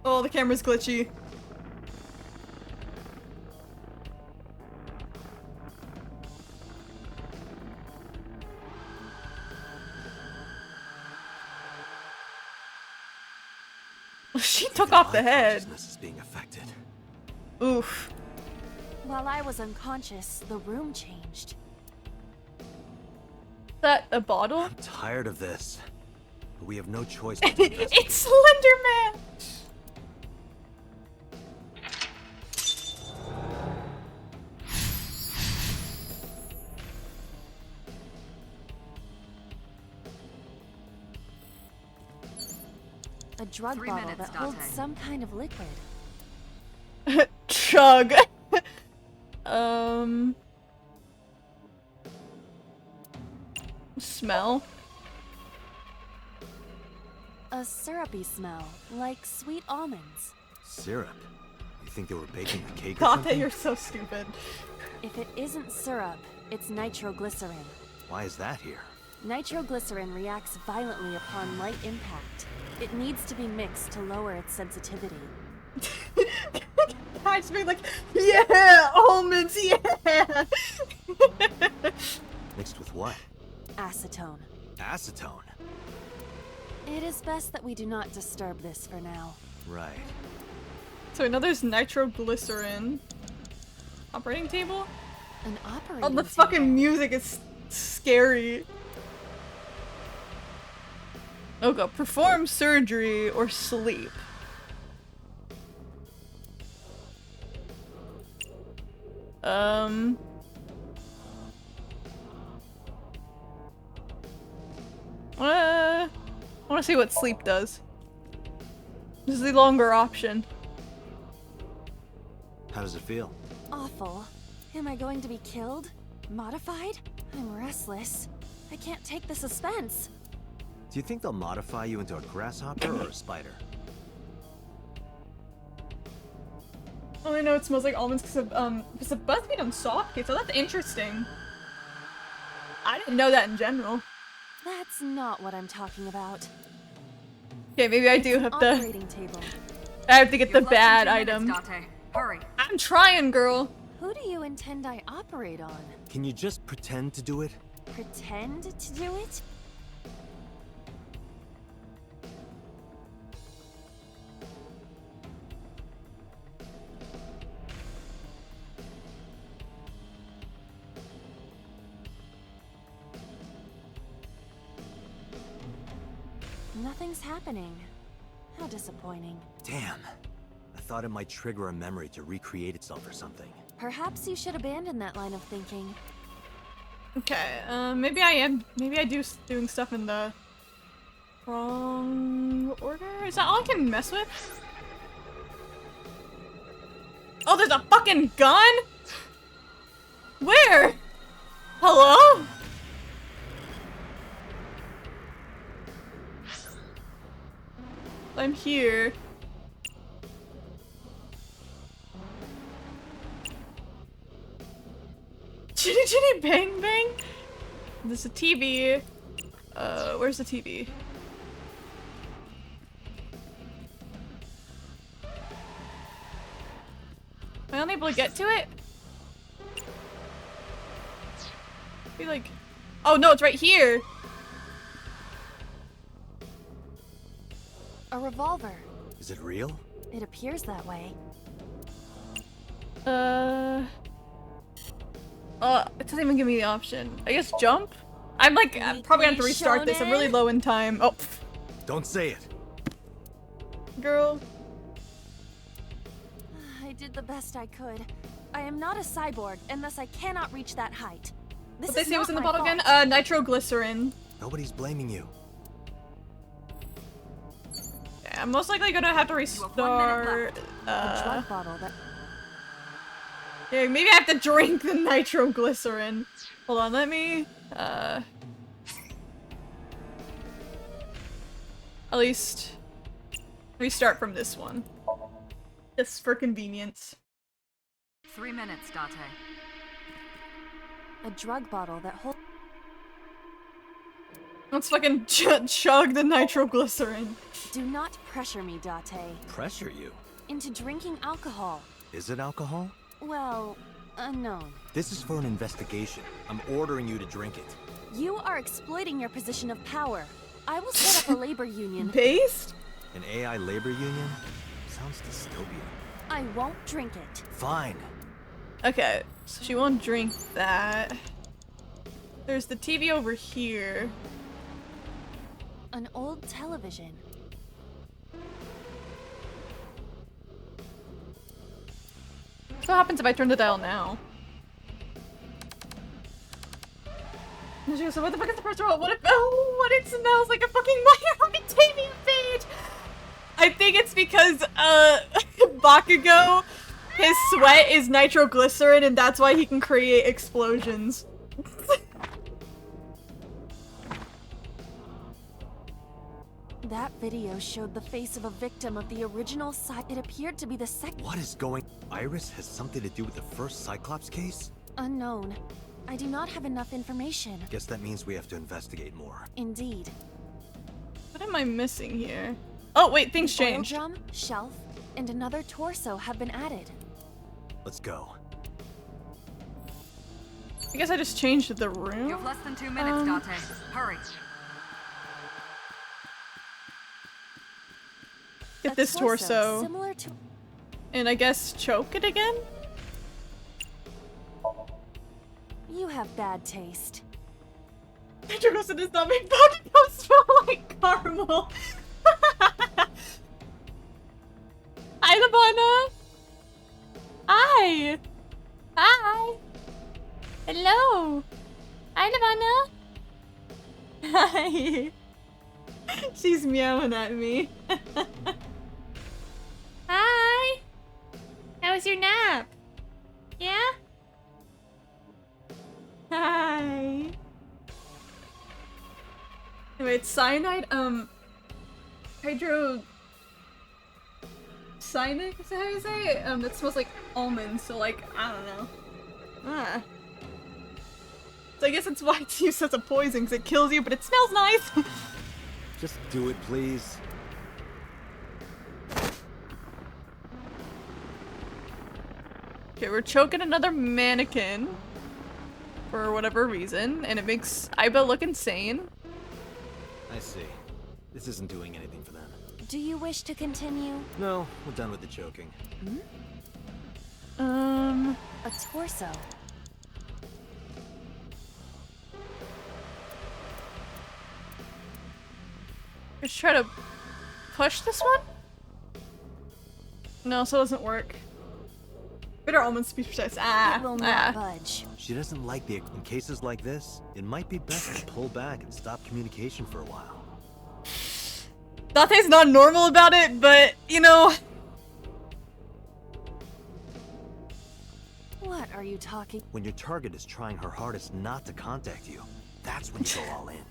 Oh, the camera's glitchy. She took off the head. Consciousness is being affected. Oof. While I was unconscious, the room changed. Is that a bottle? I'm tired of this. But we have no choice but to investigate. It's Slender Man! A drug bottle that holds some kind of liquid. Chug. Smell? A syrupy smell, like sweet almonds. Syrup? You think they were baking a cake or Date, something? you're so stupid. If it isn't syrup, it's nitroglycerin. Why is that here? Nitroglycerin reacts violently upon light impact. It needs to be mixed to lower its sensitivity. I just made like, yeah, almonds, yeah. Mixed with what? Acetone. Acetone? It is best that we do not disturb this for now. Right. So I know there's nitroglycerin. Operating table? An operating Oh, the table. fucking music is scary. Oh god, perform surgery or sleep. I wanna see what sleep does. This is the longer option. How does it feel? Awful. Am I going to be killed? Modified? I'm restless. I can't take the suspense. Do you think they'll modify you into a grasshopper or a spider? Oh, I know it smells like almonds because of BuzzFeed on soft cake, so that's interesting. I didn't know that in general. That's not what I'm talking about. Okay, maybe I do have to. Operating table. I have to get the bad item. Hurry. I'm trying, girl. Who do you intend I operate on? Can you just pretend to do it? Pretend to do it? Nothing's happening. How disappointing. Damn. I thought it might trigger a memory to recreate itself or something. Perhaps you should abandon that line of thinking. Okay, maybe I am. Maybe I do doing stuff in the wrong order. Is that all I can mess with? Oh, there's a fucking gun? Where? Hello? I'm here. Chitty chitty bang bang? There's a TV. Where's the TV? Am I unable to get to it? Be like, oh no, it's right here. A revolver. Is it real? It appears that way. It doesn't even give me the option. I guess jump? I'm like, I'm probably gonna have to restart this. I'm really low in time. Oh. Don't say it. Girl. I did the best I could. I am not a cyborg, and thus I cannot reach that height. This What they is say was in the not bottle my again? fault. Nitroglycerin. Nobody's blaming you. Yeah, I'm most likely gonna have to restart. A drug bottle that. Yeah, maybe I have to drink the nitroglycerin. Hold on, let me, at least restart from this one. Just for convenience. 3 minutes, Date. A drug bottle that holds. Let's fucking chug the nitroglycerin. Do not pressure me, Date, Pressure you? into drinking alcohol. Is it alcohol? Well, unknown. This is for an investigation. I'm ordering you to drink it. You are exploiting your position of power. I will set up a labor union. Based? An AI labor union? Sounds dystopian. I won't drink it. Fine. Okay, so she won't drink that. There's the TV over here. An old television. So what happens if I turn the dial now? So what the fuck is the first roll? What if— oh, what it smells like a fucking macadamia page! I think it's because, Bakugo, his sweat is nitroglycerin and that's why he can create explosions. That video showed the face of a victim of the original It appeared to be the second— What is going— Iris has something to do with the first Cyclops case? Unknown. I do not have enough information. Guess that means we have to investigate more. Indeed. What am I missing here? Oh wait, things The oil changed. drum, shelf, and another torso have been added. Let's go. I guess I just changed the room. You have less than 2 minutes, Date. Hurry. Get A this torso. Similar to— And I guess choke it again? You have bad taste. Nitroglycerin does not make Pokemon smell like caramel. Hi, Labana. Hi. Hi. Hello. Hi, Labana. Hi. She's meowing at me. Hi. How was your nap? Yeah? Hi. Anyway, it's cyanide, cyanic, is that how you say it? That smells like almonds, so like, I don't know. Ah. So I guess that's why it's used as a poison, because it kills you, but it smells nice! Just do it, please. Okay, we're choking another mannequin. For whatever reason, and it makes Aiba look insane. I see. This isn't doing anything for them. Do you wish to continue? No, we're done with the choking. A torso. Let's try to push this one? No, so it doesn't work. Bitter almonds to be precise. It will not budge. She doesn't like the in cases like this. It might be best to pull back and stop communication for a while. Date's not normal about it, but you know. What are you talking? When your target is trying her hardest not to contact you, that's when you go all in.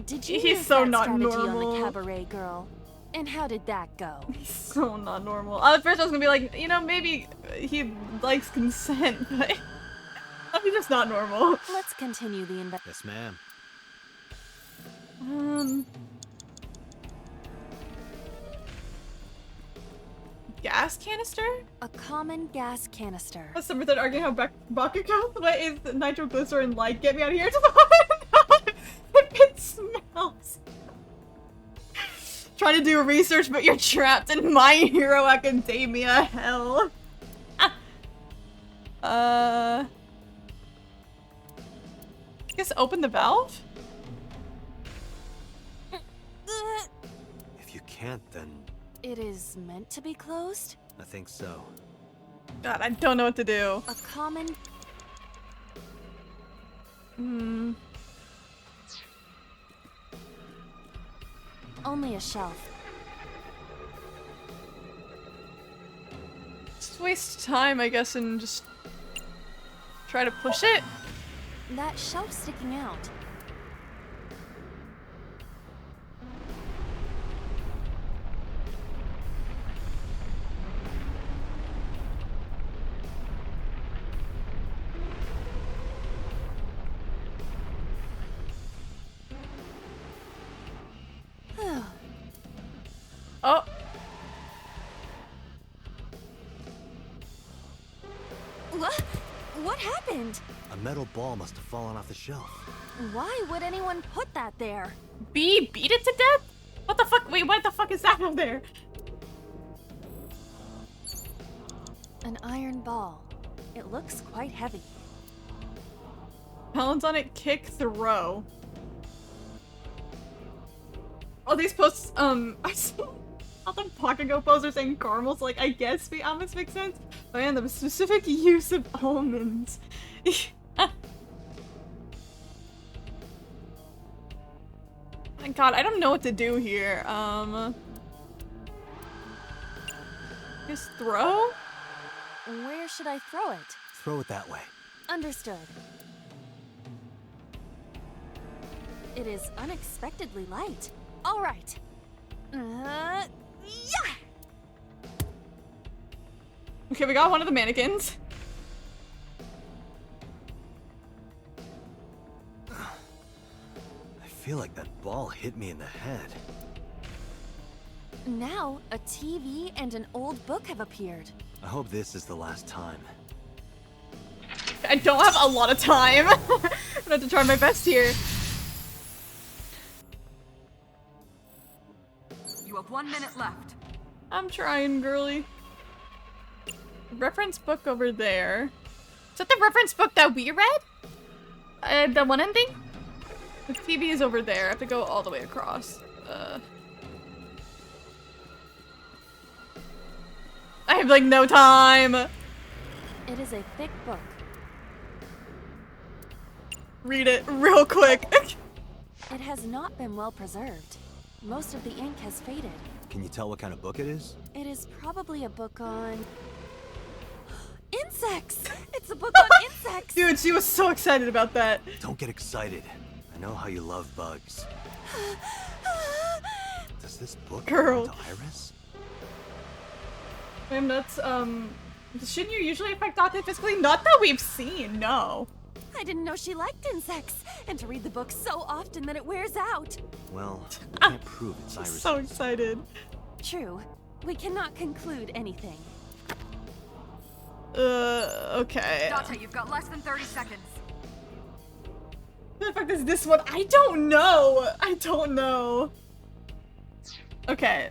Did you He's use so that not strategy normal. on the cabaret girl? And how did that go? He's so not normal. At first I was gonna be like, you know, maybe he likes consent, but he's just not normal. Let's continue the Yes, ma'am. Gas canister? A common gas canister. That's number 3 arguing how Bakugo. What is nitroglycerin like? Get me out of here to the if it smells. Trying to do research, but you're trapped in My Hero Academia hell. I guess open the valve? If you can't, then It is meant to be closed? I think so. God, I don't know what to do. A common... Only a shelf. Just waste time, I guess, and just try to push it. That shelf sticking out. Oh. What happened? A metal ball must have fallen off the shelf. Why would anyone put that there? B, beat it to death? What the fuck? Wait, what the fuck is that up there? An iron ball. It looks quite heavy. Balance on it, kick, throw. All these posts, I saw all the Bakugo posters saying caramels, like, I guess we almost make sense. But man, the specific use of almonds. My god, I don't know what to do here. Just throw? Where should I throw it? Throw it that way. Understood. It is unexpectedly light. All right. Yeah! Okay, we got one of the mannequins. I feel like that ball hit me in the head. Now, a TV and an old book have appeared. I hope this is the last time. I don't have a lot of time. I'm gonna have to try my best here. You have 1 minute left. I'm trying, girly. Reference book over there. Is that the reference book that we read? The one ending? The TV is over there. I have to go all the way across. I have like no time. It is a thick book. Read it real quick. It has not been well preserved. Most of the ink has faded. Can you tell what kind of book it is? It is probably a book on... insects! It's a book on insects! Dude, she was so excited about that. Don't get excited. I know how you love bugs. Does this book Girl. belong to Iris? And that's, shouldn't you usually affect Date physically? Not that we've seen, no. I didn't know she liked insects, and to read the book so often that it wears out. Well, we can't prove it's I'm Iris. so excited. True. We cannot conclude anything. Okay. Date, you've got less than 30 seconds. Who the fuck is this one? I don't know. I don't know. Okay.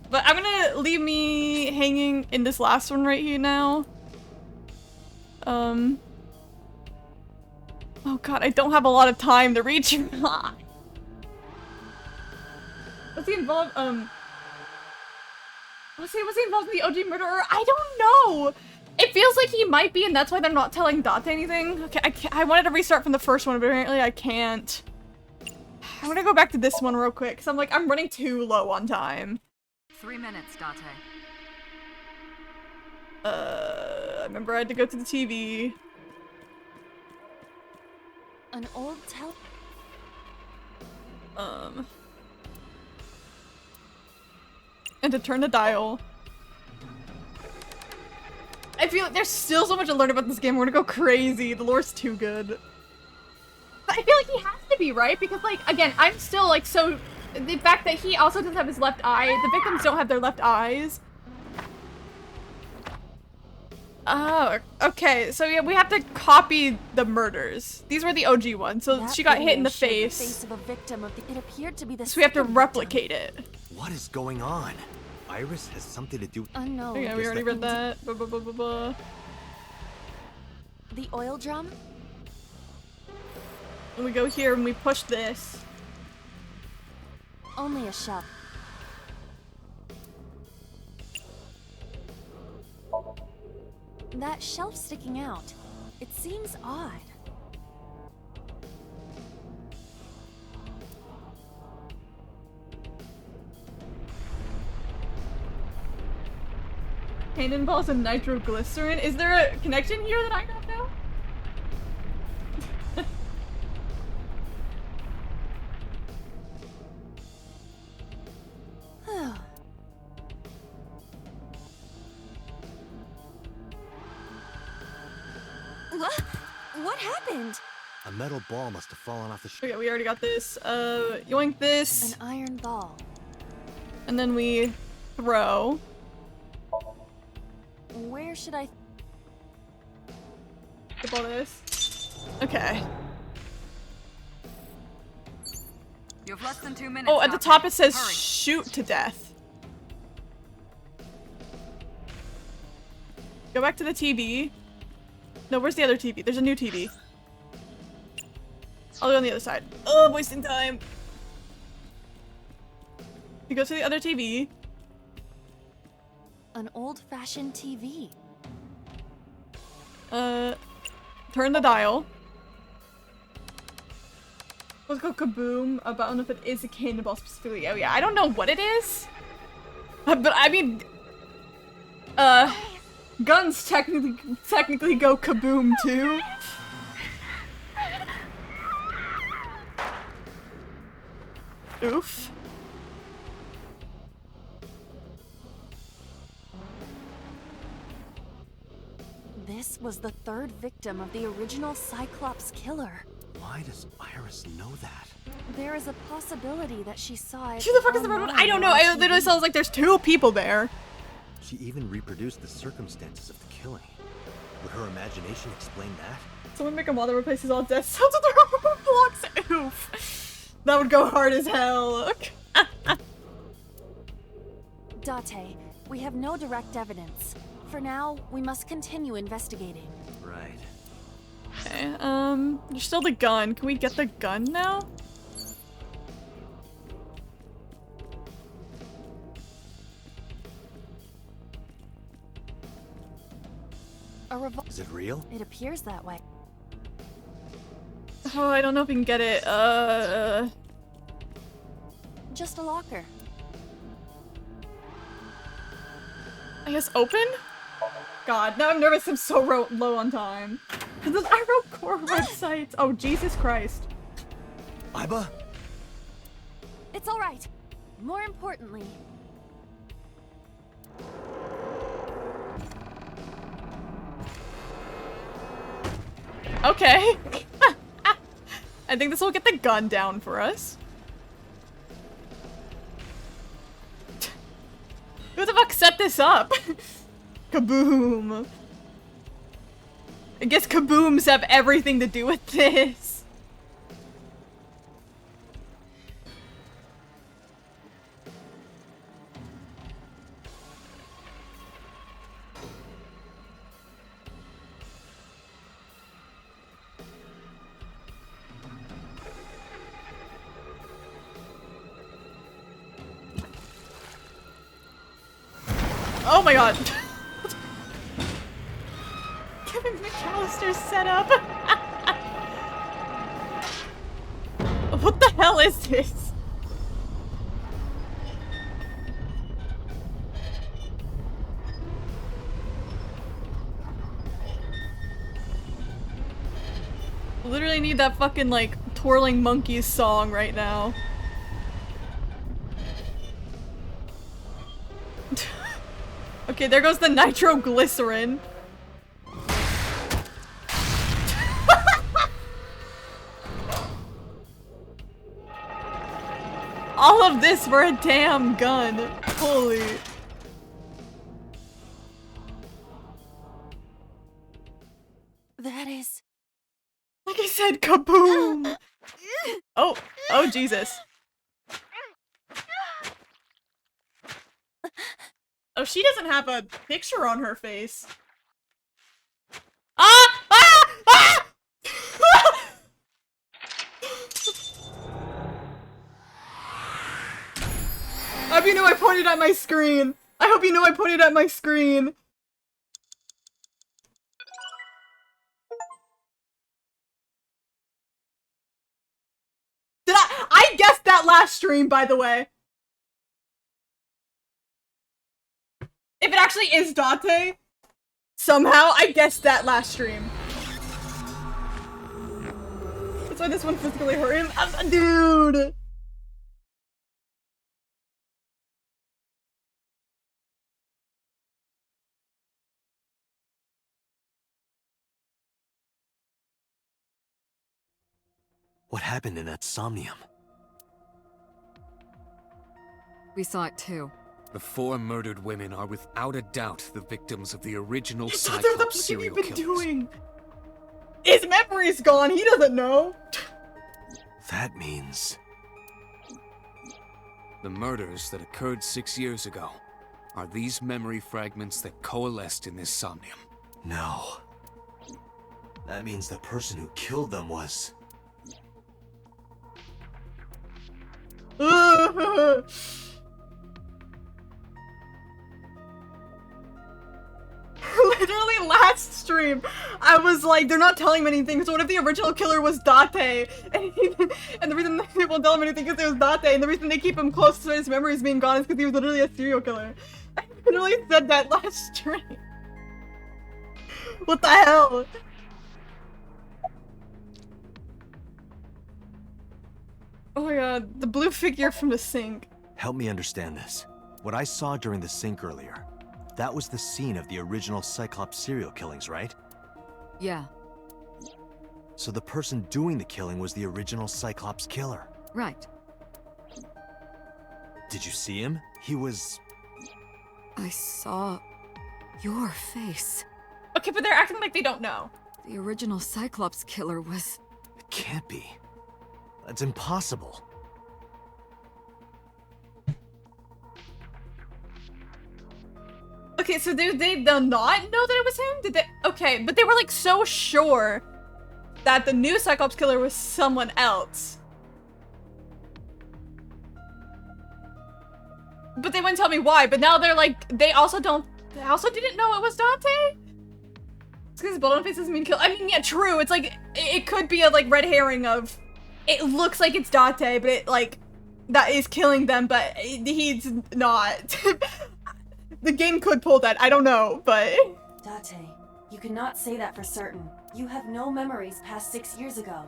But I'm gonna leave me hanging in this last one right here now. Oh god, I don't have a lot of time to reach you. Was he involved, was he involved in the OG murderer? I don't know! It feels like he might be, and that's why they're not telling Date anything. Okay, I wanted to restart from the first one, but apparently I can't. I'm gonna go back to this one real quick, because I'm running too low on time. 3 minutes, Date. I remember I had to go to the TV. An old And to turn the dial. I feel like there's still so much to learn about this game. We're gonna go crazy. The lore's too good. But I feel like he has to be, right? Because, like, again, I'm still, like, so... The fact that he also doesn't have his left eye, the victims don't have their left eyes. Oh, okay. So, yeah, we have to copy the murders. These were the OG ones, so she got hit in the face. The face of a victim of the, it appeared to be the So we have to replicate it. What is going on? Iris has something to do. Unknown. Okay, we already read that. The oil drum? And we go here and we push this. Only a shelf. That shelf sticking out. It seems odd. Cannonballs and nitroglycerin? Is there a connection here that I don't know? What happened? A metal ball must have fallen off the Okay, we already got this. Yoink this. An iron ball. And then we throw. Where should I... Skip all this. Okay. You have less than 2 minutes. Oh, at the Date. top it says Hurry. shoot to death. Go back to the TV. No, where's the other TV? There's a new TV. I'll go on the other side. Oh, I'm wasting time. You go to the other TV. An old-fashioned TV. Turn the dial. Let's go kaboom. But I don't know if it is a cannonball specifically. Oh yeah, I don't know what it is. But I mean, guns technically go kaboom too. Oof. This was the third victim of the original Cyclops killer. Why does Iris know that? There is a possibility that she saw it. Who the fuck is the red one? I don't know. It literally sounds like there's two people there. She even reproduced the circumstances of the killing. Would her imagination explain that? Someone make a model replaces all death sounds with their blocks. Oof. That would go hard as hell. Date, we have no direct evidence. For now, we must continue investigating. Right. Okay, there's still the gun. Can we get the gun now? A revolver. Is it real? It appears that way. Oh, I don't know if we can get it. Just a locker. I guess open? God, now I'm nervous. I'm so low on time. Those Iroh Core websites. Oh, Jesus Christ. Iba? It's all right. More importantly, Okay. I think this will get the gun down for us. Who the fuck set this up? Kaboom. I guess kabooms have everything to do with this. Oh my god. Kevin McAllister's setup. What the hell is this? Literally need that fucking like twirling monkeys song right now. Okay, there goes the nitroglycerin. All of this for a damn gun. Holy. That is... Like I said, kaboom! Oh, oh Jesus. Oh, she doesn't have a picture on her face. Ah! Ah! Ah! I hope you knew I pointed at my screen. I hope you knew I pointed at my screen. Did I guessed that last stream, by the way. If it actually is Dante, somehow I guessed that last stream. That's why this one physically hurt him. Dude! What happened in that Somnium? We saw it too. The 4 murdered women are without a doubt the victims of the original What the Cyclops fuck have serial you been killers. doing? His memory's gone, he doesn't know. That means... The murders that occurred 6 years ago are these memory fragments that coalesced in this Somnium. No. That means the person who killed them was... Literally last stream, I was like, they're not telling me anything, so what if the original killer was Date? And the reason they won't tell him anything is it was Date, and the reason they keep him close to his memories being gone is because he was literally a serial killer. I literally said that last stream. What the hell? Oh my god, the blue figure from the sink. Help me understand this. What I saw during the sink earlier, that was the scene of the original Cyclops serial killings, right? Yeah, So the person doing the killing was the original Cyclops killer. right. Did you see him? He was... I saw your face. Okay, but they're acting like they don't know. The original Cyclops killer was... It can't be. That's impossible. Okay, so did they not know that it was him? Did they? Okay, but they were like so sure that the new Cyclops killer was someone else. But they wouldn't tell me why, but now they're like, they also didn't know it was Dante? It's because his blood on face doesn't mean kill. I mean, yeah, true. It's like, it could be a like red herring of, it looks like it's Dante, but it like, that is killing them, but he's not. The game could pull that, I don't know, but... Date, you cannot say that for certain. You have no memories past 6 years ago.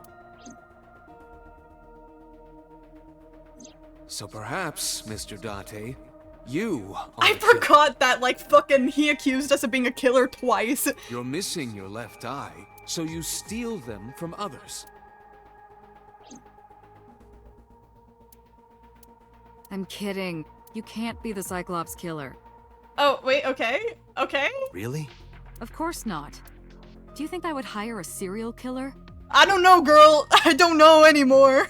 So perhaps, Mr. Date, you are I the killer. forgot that, like, fucking he accused us of being a killer twice. You're missing your left eye, so you steal them from others. I'm kidding. You can't be the Cyclops killer. Oh, wait, okay. Okay. Really? Of course not. Do you think I would hire a serial killer? I don't know, girl. I don't know anymore.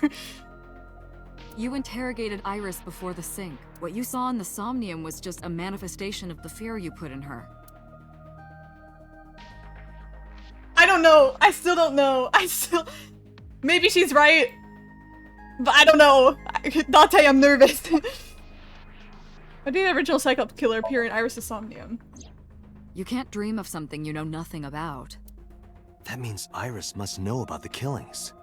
You interrogated Iris before the sink. What you saw in the Somnium was just a manifestation of the fear you put in her. I don't know. I still don't know. Maybe she's right. But I don't know. Dante, I'm nervous. Why did the original Cyclops killer appear in Iris' Somnium? You can't dream of something you know nothing about. That means Iris must know about the killings.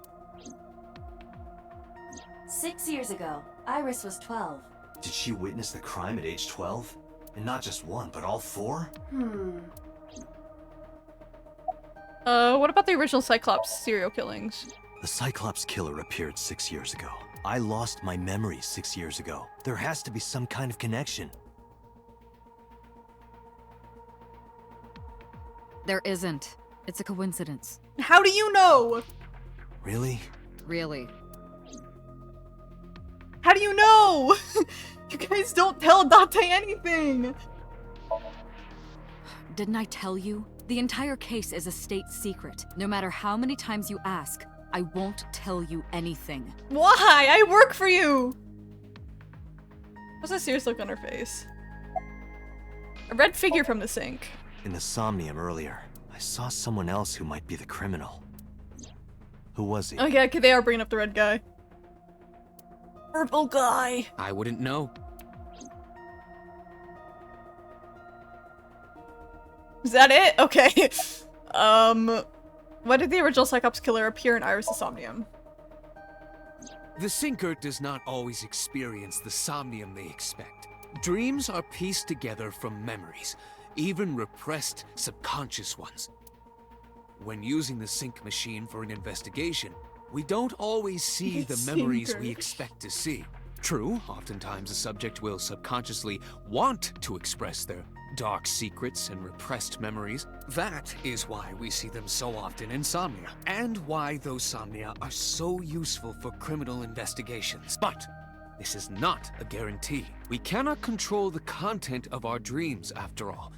6 years ago, Iris was 12. Did she witness the crime at age 12? And not just one, but all 4? What about the original Cyclops serial killings? The Cyclops killer appeared 6 years ago. I lost my memory 6 years ago. There has to be some kind of connection. There isn't. It's a coincidence. How do you know? Really? Really. How do you know? You guys don't tell Dante anything. Didn't I tell you? The entire case is a state secret. No matter how many times you ask, I won't tell you anything. Why? I work for you. What's that serious look on her face? A red figure from the sink. In the Somnium earlier, I saw someone else who might be the criminal. Who was he? Oh yeah, okay, they are bringing up the red guy. Purple guy. I wouldn't know. Is that it? Okay. Why did the original Cyclops killer appear in Iris' Somnium? The sinker does not always experience the somnium they expect. Dreams are pieced together from memories, even repressed subconscious ones. When using the sync machine for an investigation, we don't always see the memories we expect to see. True, oftentimes a subject will subconsciously want to express their dark secrets and repressed memories. That is why we see them so often in Somnia, and why those Somnia are so useful for criminal investigations. But this is not a guarantee. We cannot control the content of our dreams, after all.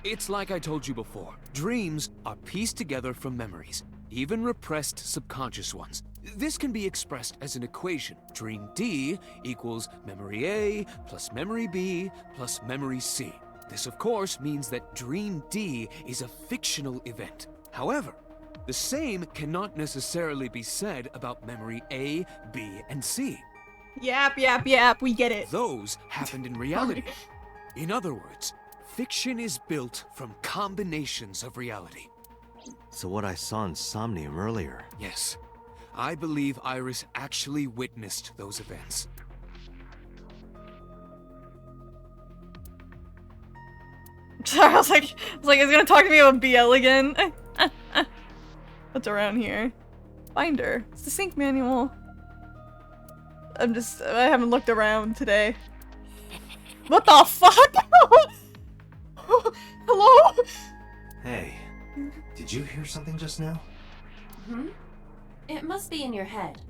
It's like I told you before. Dreams are pieced together from memories, even repressed subconscious ones. This can be expressed as an equation. Dream D equals memory A plus memory B plus memory C. This, of course, means that Dream D is a fictional event. However, the same cannot necessarily be said about memory A, B, and C. Yap, we get it. Those happened in reality. In other words, fiction is built from combinations of reality. So what I saw in Somnium earlier... Yes. I believe Iris actually witnessed those events. Sorry, I was like, he's gonna talk to me about BL again. What's around here? Binder. It's the sync manual. I haven't looked around today. What the fuck? Hello? Hey, did you hear something just now? It must be in your head.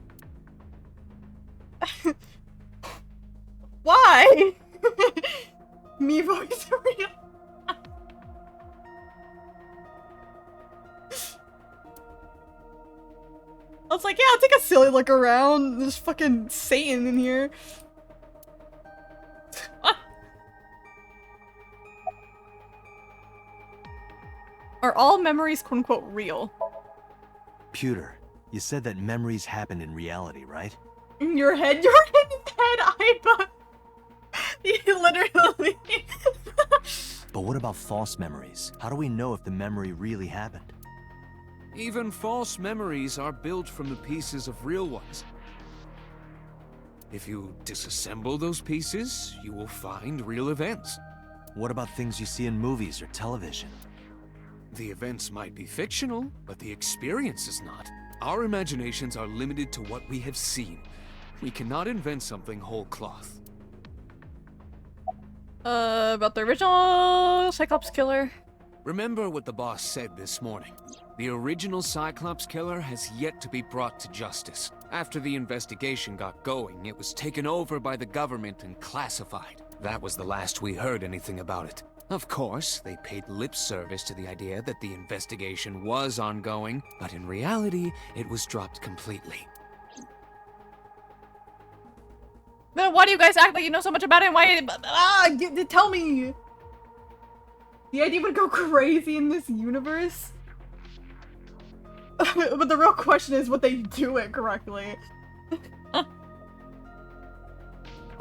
Why? Me voice real. I was like, yeah, I'll take a silly look around. There's fucking Satan in here. Are all memories quote-unquote real? Pewter, you said that memories happen in reality, right? In your head? You're in his head, Aiba! Literally. But what about false memories? How do we know if the memory really happened? Even false memories are built from the pieces of real ones. If you disassemble those pieces, you will find real events. What about things you see in movies or television? The events might be fictional, but the experience is not. Our imaginations are limited to what we have seen. We cannot invent something whole cloth. About the original Cyclops killer. Remember what the boss said this morning. The original Cyclops killer has yet to be brought to justice. After the investigation got going, it was taken over by the government and classified. That was the last we heard anything about it. Of course, they paid lip service to the idea that the investigation was ongoing, but in reality, it was dropped completely. Then why do you guys act like you know so much about it? Why? Tell me! The idea would go crazy in this universe? But the real question is, would they do it correctly?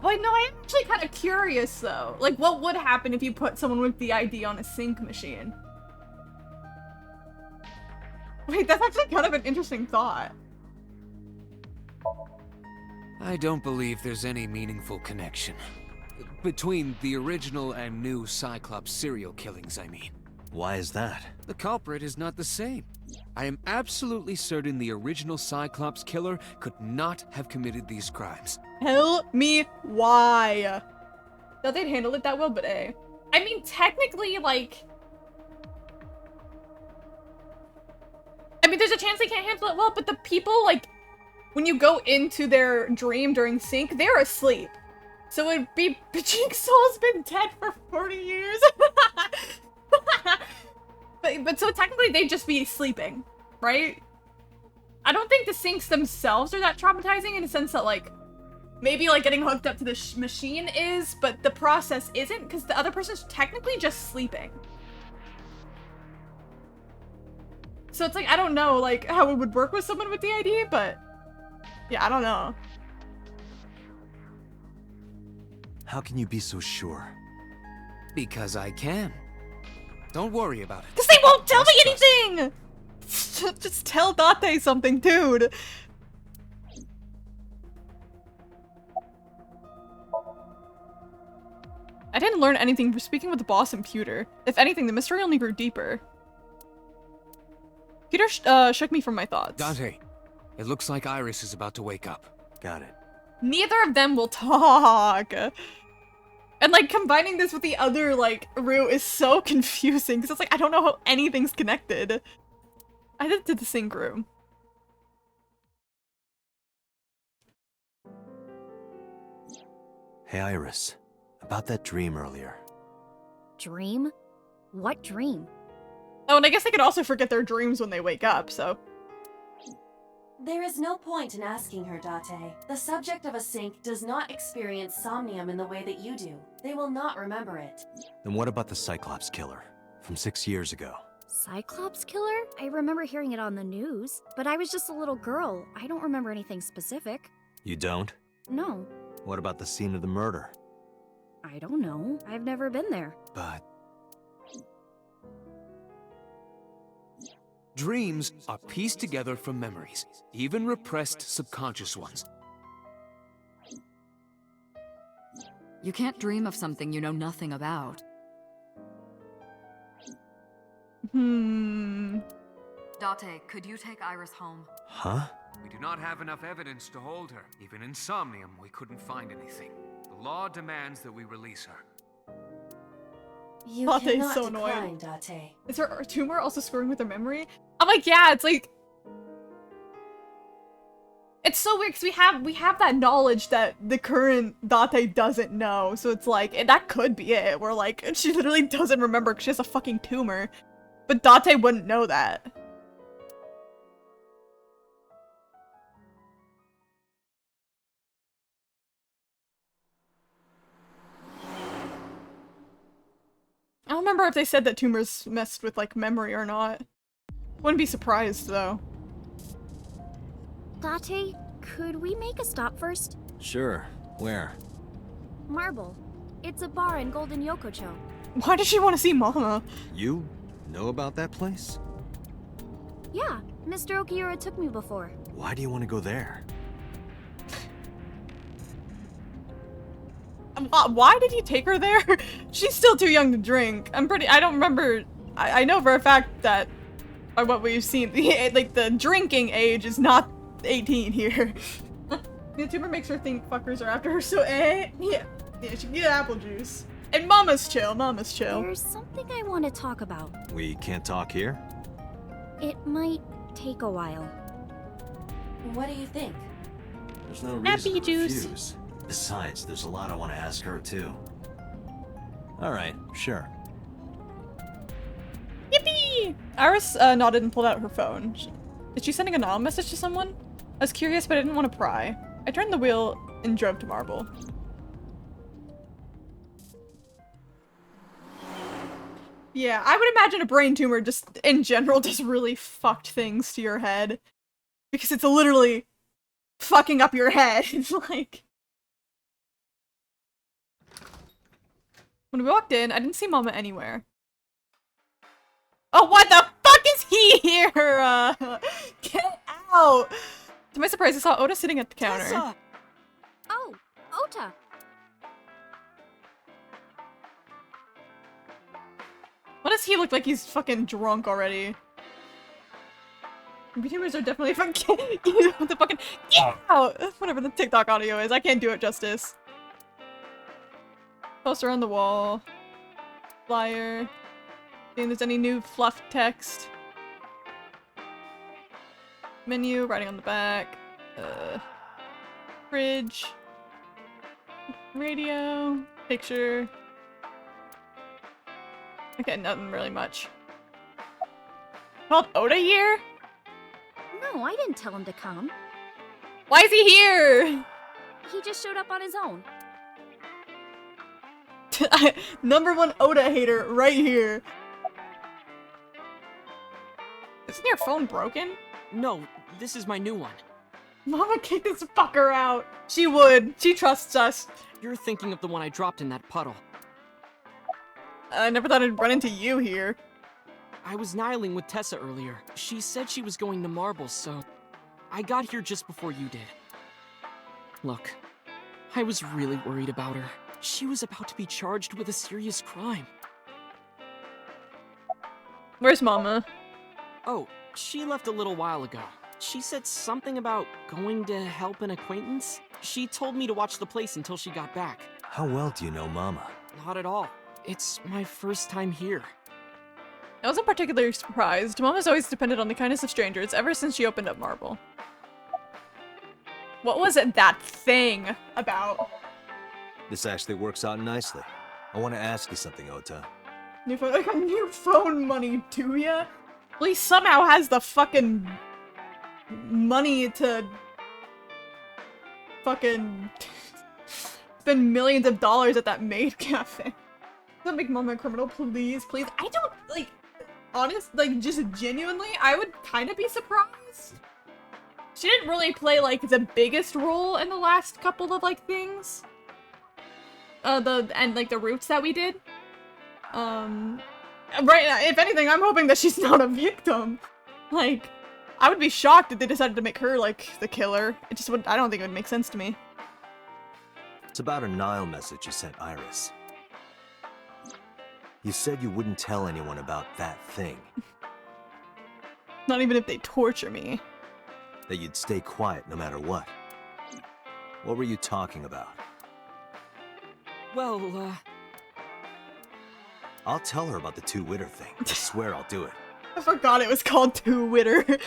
Wait, no, I'm actually kind of curious, though. Like, what would happen if you put someone with the ID on a sync machine? Wait, that's actually kind of an interesting thought. I don't believe there's any meaningful connection. Between the original and new Cyclops serial killings, I mean. Why is that? The culprit is not the same. I am absolutely certain the original Cyclops killer could not have committed these crimes. Tell me why. Thought they'd handle it that well, but I mean, technically, like... I mean, there's a chance they can't handle it well, but the people, like, when you go into their dream during sync, they're asleep. So it'd be Jigsaw's been dead for 40 years. but so technically they'd just be sleeping, right? I don't think the syncs themselves are that traumatizing in the sense that, like, maybe, like, getting hooked up to the machine is, but the process isn't, because the other person's technically just sleeping. So it's like, I don't know, like, how it would work with someone with the ID, but yeah, I don't know. How can you be so sure? Because I can. Don't worry about it. Because they won't tell me anything! Just tell Date something, dude. I didn't learn anything from speaking with the boss and Pewter. If anything, the mystery only grew deeper. Pewter shook me from my thoughts. Dante, it looks like Iris is about to wake up. Got it. Neither of them will talk. And, like, combining this with the other, like, route is so confusing, because it's like, I don't know how anything's connected. I did it to the sync room. Hey, Iris. About that dream earlier. Dream? What dream? Oh, and I guess they could also forget their dreams when they wake up, so... There is no point in asking her, Date. The subject of a sync does not experience somnium in the way that you do. They will not remember it. Then what about the Cyclops killer? From 6 years ago. Cyclops killer? I remember hearing it on the news, but I was just a little girl. I don't remember anything specific. You don't? No. What about the scene of the murder? I don't know. I've never been there. But... Dreams are pieced together from memories, even repressed subconscious ones. You can't dream of something you know nothing about. Hmm... Date, could you take Iris home? Huh? We do not have enough evidence to hold her. Even in Somnium, we couldn't find anything. The law demands that we release her. You Date's cannot so decline, annoying. Date. Is her tumor also screwing with her memory? I'm like, yeah, it's like... It's so weird, because we have that knowledge that the current Date doesn't know, so it's like, that could be it, where, like, she literally doesn't remember because she has a fucking tumor. But Date wouldn't know that. I don't remember if they said that tumors messed with, like, memory or not. Wouldn't be surprised, though. Date, could we make a stop first? Sure. Where? Marble. It's a bar in Golden Yokocho. Why does she want to see Mama? You know about that place? Yeah, Mr. Okiura took me before. Why do you want to go there? Why did he take her there? She's still too young to drink. I don't remember. I know for a fact that by what we've seen, the drinking age is not 18 here. The tumor makes her think fuckers are after her, so yeah, she can get apple juice. And Mama's chill, Mama's chill. There's something I want to talk about. We can't talk here? It might take a while. What do you think? There's no Happy reason to juice. refuse. Besides, there's a lot I want to ask her, too. Alright, sure. Yippee! Iris nodded and pulled out her phone. Is she sending a anonymous message to someone? I was curious, but I didn't want to pry. I turned the wheel and drove to Marble. Yeah, I would imagine a brain tumor just, in general, just really fucked things to your head. Because it's literally fucking up your head. It's like... When we walked in, I didn't see Mama anywhere. Oh, what the fuck is he here? Get out! To my surprise, I saw Oda sitting at the counter. Tessa! Oh, Ota. Why does he look like he's fucking drunk already? YouTubers are definitely fucking what the fucking get out! Whatever the TikTok audio is, I can't do it justice. Poster on the wall. Flyer. Seeing if there's any new fluff text. Menu, writing on the back. Fridge. Radio. Picture. Okay, nothing really much. Called Oda here? No, I didn't tell him to come. Why is he here? He just showed up on his own. #1 Oda hater right here. Isn't your phone broken? No, this is my new one. Mama kicked this fucker out. She would. She trusts us. You're thinking of the one I dropped in that puddle. I never thought I'd run into you here. I was nihiling with Tessa earlier. She said she was going to Marble, so I got here just before you did. Look, I was really worried about her. She was about to be charged with a serious crime. Where's Mama? Oh, she left a little while ago. She said something about going to help an acquaintance. She told me to watch the place until she got back. How well do you know Mama? Not at all. It's my first time here. I wasn't particularly surprised. Mama's always depended on the kindness of strangers ever since she opened up Marble. What was it that thing about? This actually works out nicely. I want to ask you something, Ota. New phone, like a new phone money, do ya? Well, he somehow has the fucking money to fucking spend millions of dollars at that maid cafe. Don't make Mama a criminal, please, please. I don't, like, honest, like, just genuinely, I would kind of be surprised. She didn't really play, like, the biggest role in the last couple of, like, things. The routes that we did. Right, if anything, I'm hoping that she's not a victim. Like, I would be shocked if they decided to make her, like, the killer. It just would, I don't think it would make sense to me. It's about a Nile message you sent Iris. You said you wouldn't tell anyone about that thing. Not even if they torture me. That you'd stay quiet no matter what. What were you talking about? Well, I'll tell her about the two-witter thing. I swear I'll do it. I forgot it was called Two-Witter.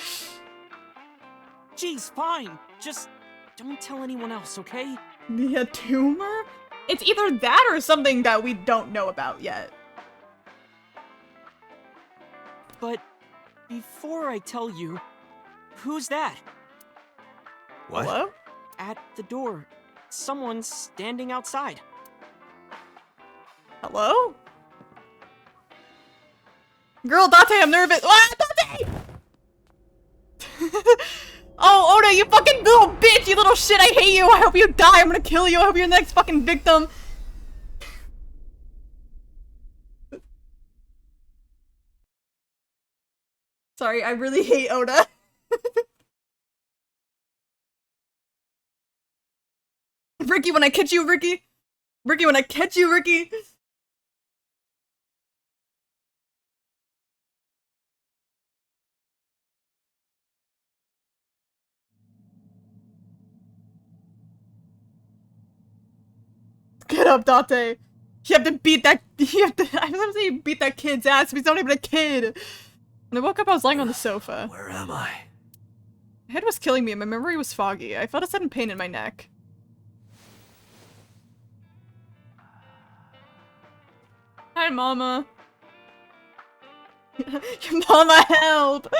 geez, fine. Just don't tell anyone else, okay? The tumor? It's either that or something that we don't know about yet. But before I tell you, who's that? What? Hello? At the door. Someone's standing outside. Hello? Girl, Date, I'm nervous. Ah, Date! Oh, Oda, you fucking little bitch, you little shit, I hate you, I hope you die, I'm gonna kill you, I hope you're the next fucking victim. Sorry, I really hate Oda. Ricky, when I catch you, Ricky. Ricky, when I catch you, Ricky. Get up, Date. You have to beat that. You have to. I was gonna say you beat that kid's ass, but he's not even a kid. When I woke up, I was lying on the sofa. Where am I? My head was killing me, and my memory was foggy. I felt a sudden pain in my neck. Hi, Mama. Your mama, help!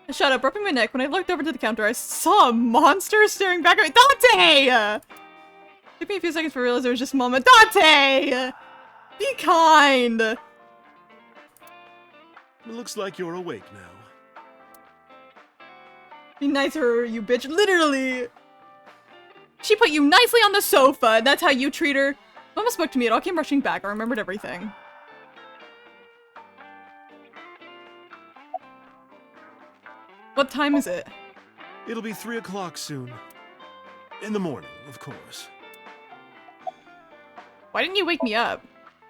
I shot up, rubbing my neck. When I looked over to the counter, I saw a monster staring back at me. Dante! Took me a few seconds to realize it was just Mama. Dante! Be kind! It looks like you're awake now. Be nice to her, you bitch. Literally! She put you nicely on the sofa, and that's how you treat her. Mama spoke to me, it all came rushing back. I remembered everything. What time is it? It'll be 3 o'clock soon. In the morning, of course. Why didn't you wake me up?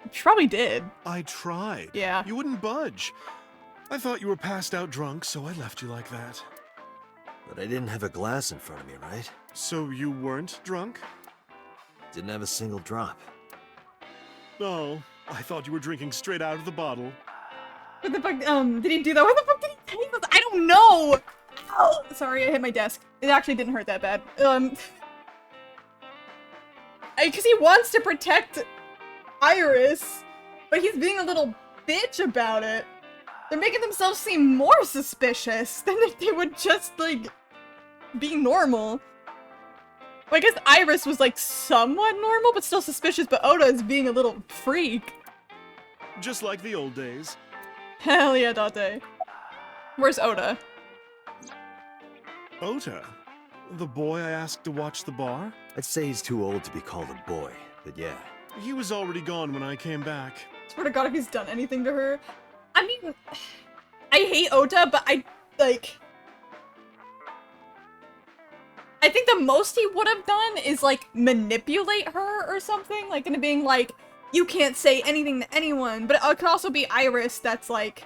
You probably did. I tried. Yeah. You wouldn't budge. I thought you were passed out drunk, so I left you like that. But I didn't have a glass in front of me, right? So you weren't drunk? Didn't have a single drop. Oh, I thought you were drinking straight out of the bottle. What the fuck, did he do that? Where the fuck did he take this? I don't know! Ow! Sorry, I hit my desk. It actually didn't hurt that bad. Because he wants to protect Iris, but he's being a little bitch about it. They're making themselves seem more suspicious than if they would just, like, be normal. Well, I guess Iris was, like, somewhat normal, but still suspicious, but Oda is being a little freak. Just like the old days. Hell yeah, Date. Where's Oda? Ota? The boy I asked to watch the bar? I'd say he's too old to be called a boy, but yeah. He was already gone when I came back. Swear to God, if he's done anything to her. I mean, I hate Ota, but I think the most he would have done is, like, manipulate her or something, like, into being like, you can't say anything to anyone, but it could also be Iris that's like,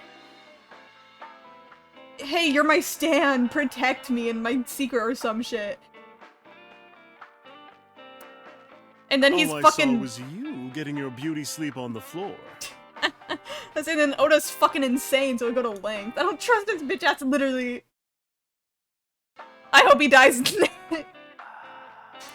hey, you're my stan, protect me and my secret or some shit. And then he's all fucking- I saw was you getting your beauty sleep on the floor. I say then Oda's fucking insane, so I go to length. I don't trust this bitch ass, literally. I hope he dies.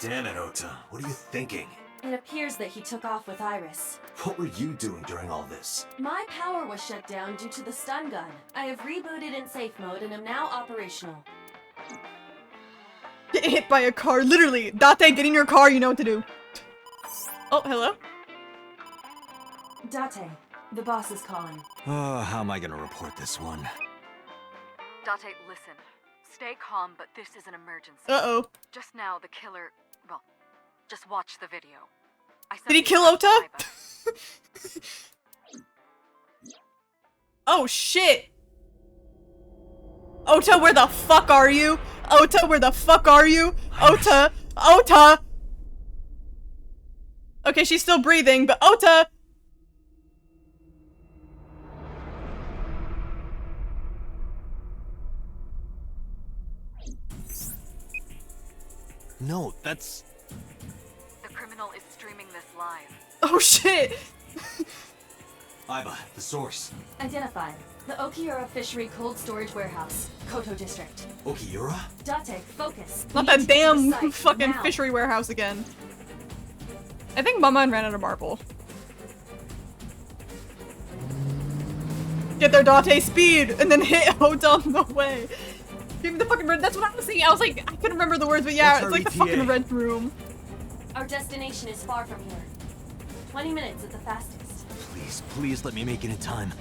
Damn it, Ota. What are you thinking? It appears that he took off with Iris. What were you doing during all this? My power was shut down due to the stun gun. I have rebooted in safe mode and am now operational. Get hit by a car, literally. Date, get in your car, you know what to do. Oh, hello? Date, the boss is calling. Oh, how am I gonna report this one? Date, listen. Stay calm, but this is an emergency. Uh-oh. Just now, the killer... Well, just watch the video. Did he kill Ota? Oh, shit! Ota, where the fuck are you? Ota, where the fuck are you? Ota! Ota! Okay, she's still breathing, but Ota! No, that's... The criminal is streaming this live. Oh shit! Iba, the source. Identified. The Okiura Fishery Cold Storage Warehouse, Koto District. Okiura? Date, focus. Not We that need to get to damn the site fucking now. fishery warehouse again. I think Mama ran out of marble. Get their Date speed and then hit Ota on the way. Give me the fucking red. That's what I was thinking. I was like, I couldn't remember the words, but yeah, What's it's our like the ETA? fucking red room. Our destination is far from here. 20 minutes at the fastest. Please, please let me make it in time.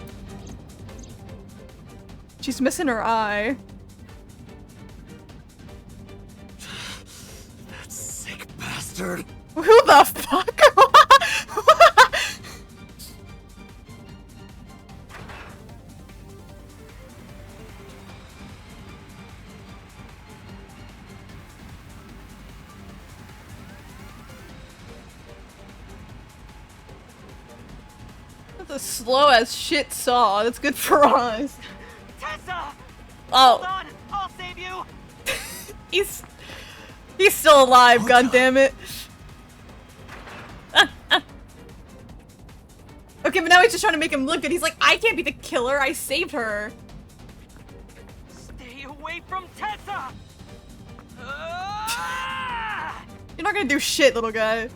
She's missing her eye. That sick bastard. Who the fuck? That's a slow as shit saw. That's good for us. Tessa! Oh. Hold on! I'll save you! He's still alive, goddammit. Okay, but now he's just trying to make him look good. He's like, I can't be the killer. I saved her. Stay away from Tessa! You're not gonna do shit, little guy.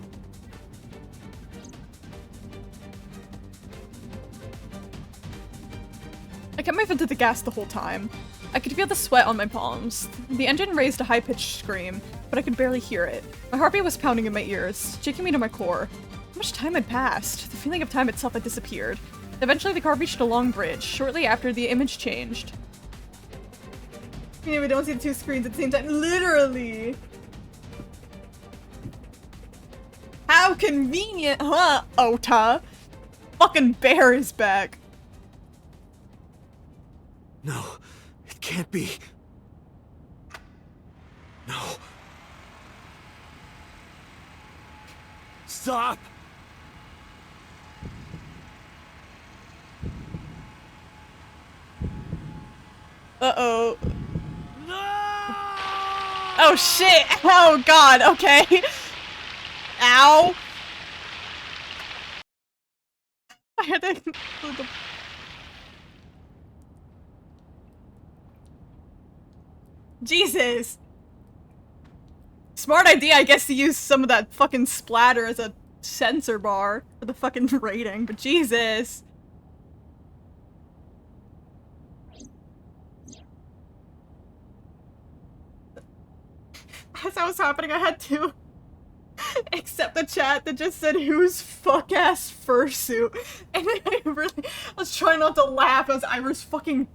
I kept my foot to the gas the whole time. I could feel the sweat on my palms. The engine raised a high-pitched scream, but I could barely hear it. My heartbeat was pounding in my ears, shaking me to my core. How much time had passed? The feeling of time itself had disappeared. Eventually, the car reached a long bridge. Shortly after, the image changed. Yeah, we don't see the two screens at the same time. Literally! How convenient, huh, Ota? Fucking bear is back. No, it can't be. No. Stop! Uh-oh. Oh shit! Oh god, okay. Ow! I had to include the... Jesus! Smart idea, I guess, to use some of that fucking splatter as a sensor bar for the fucking rating, but Jesus! As that was happening, I had to accept the chat that just said, whose fuck-ass fursuit? And I was trying not to laugh as Iris fucking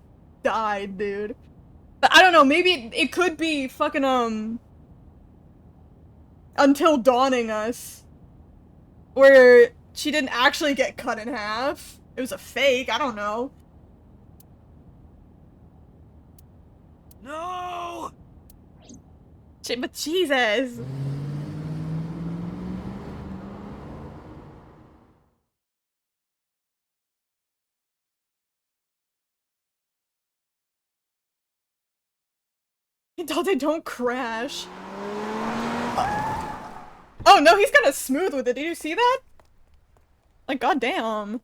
died, dude. But I don't know, maybe it could be fucking, Until Dawning Us. Where she didn't actually get cut in half. It was a fake, I don't know. No! But Jesus! Dante, don't crash. Oh no, he's kind of smooth with it. Did you see that? Like, goddamn.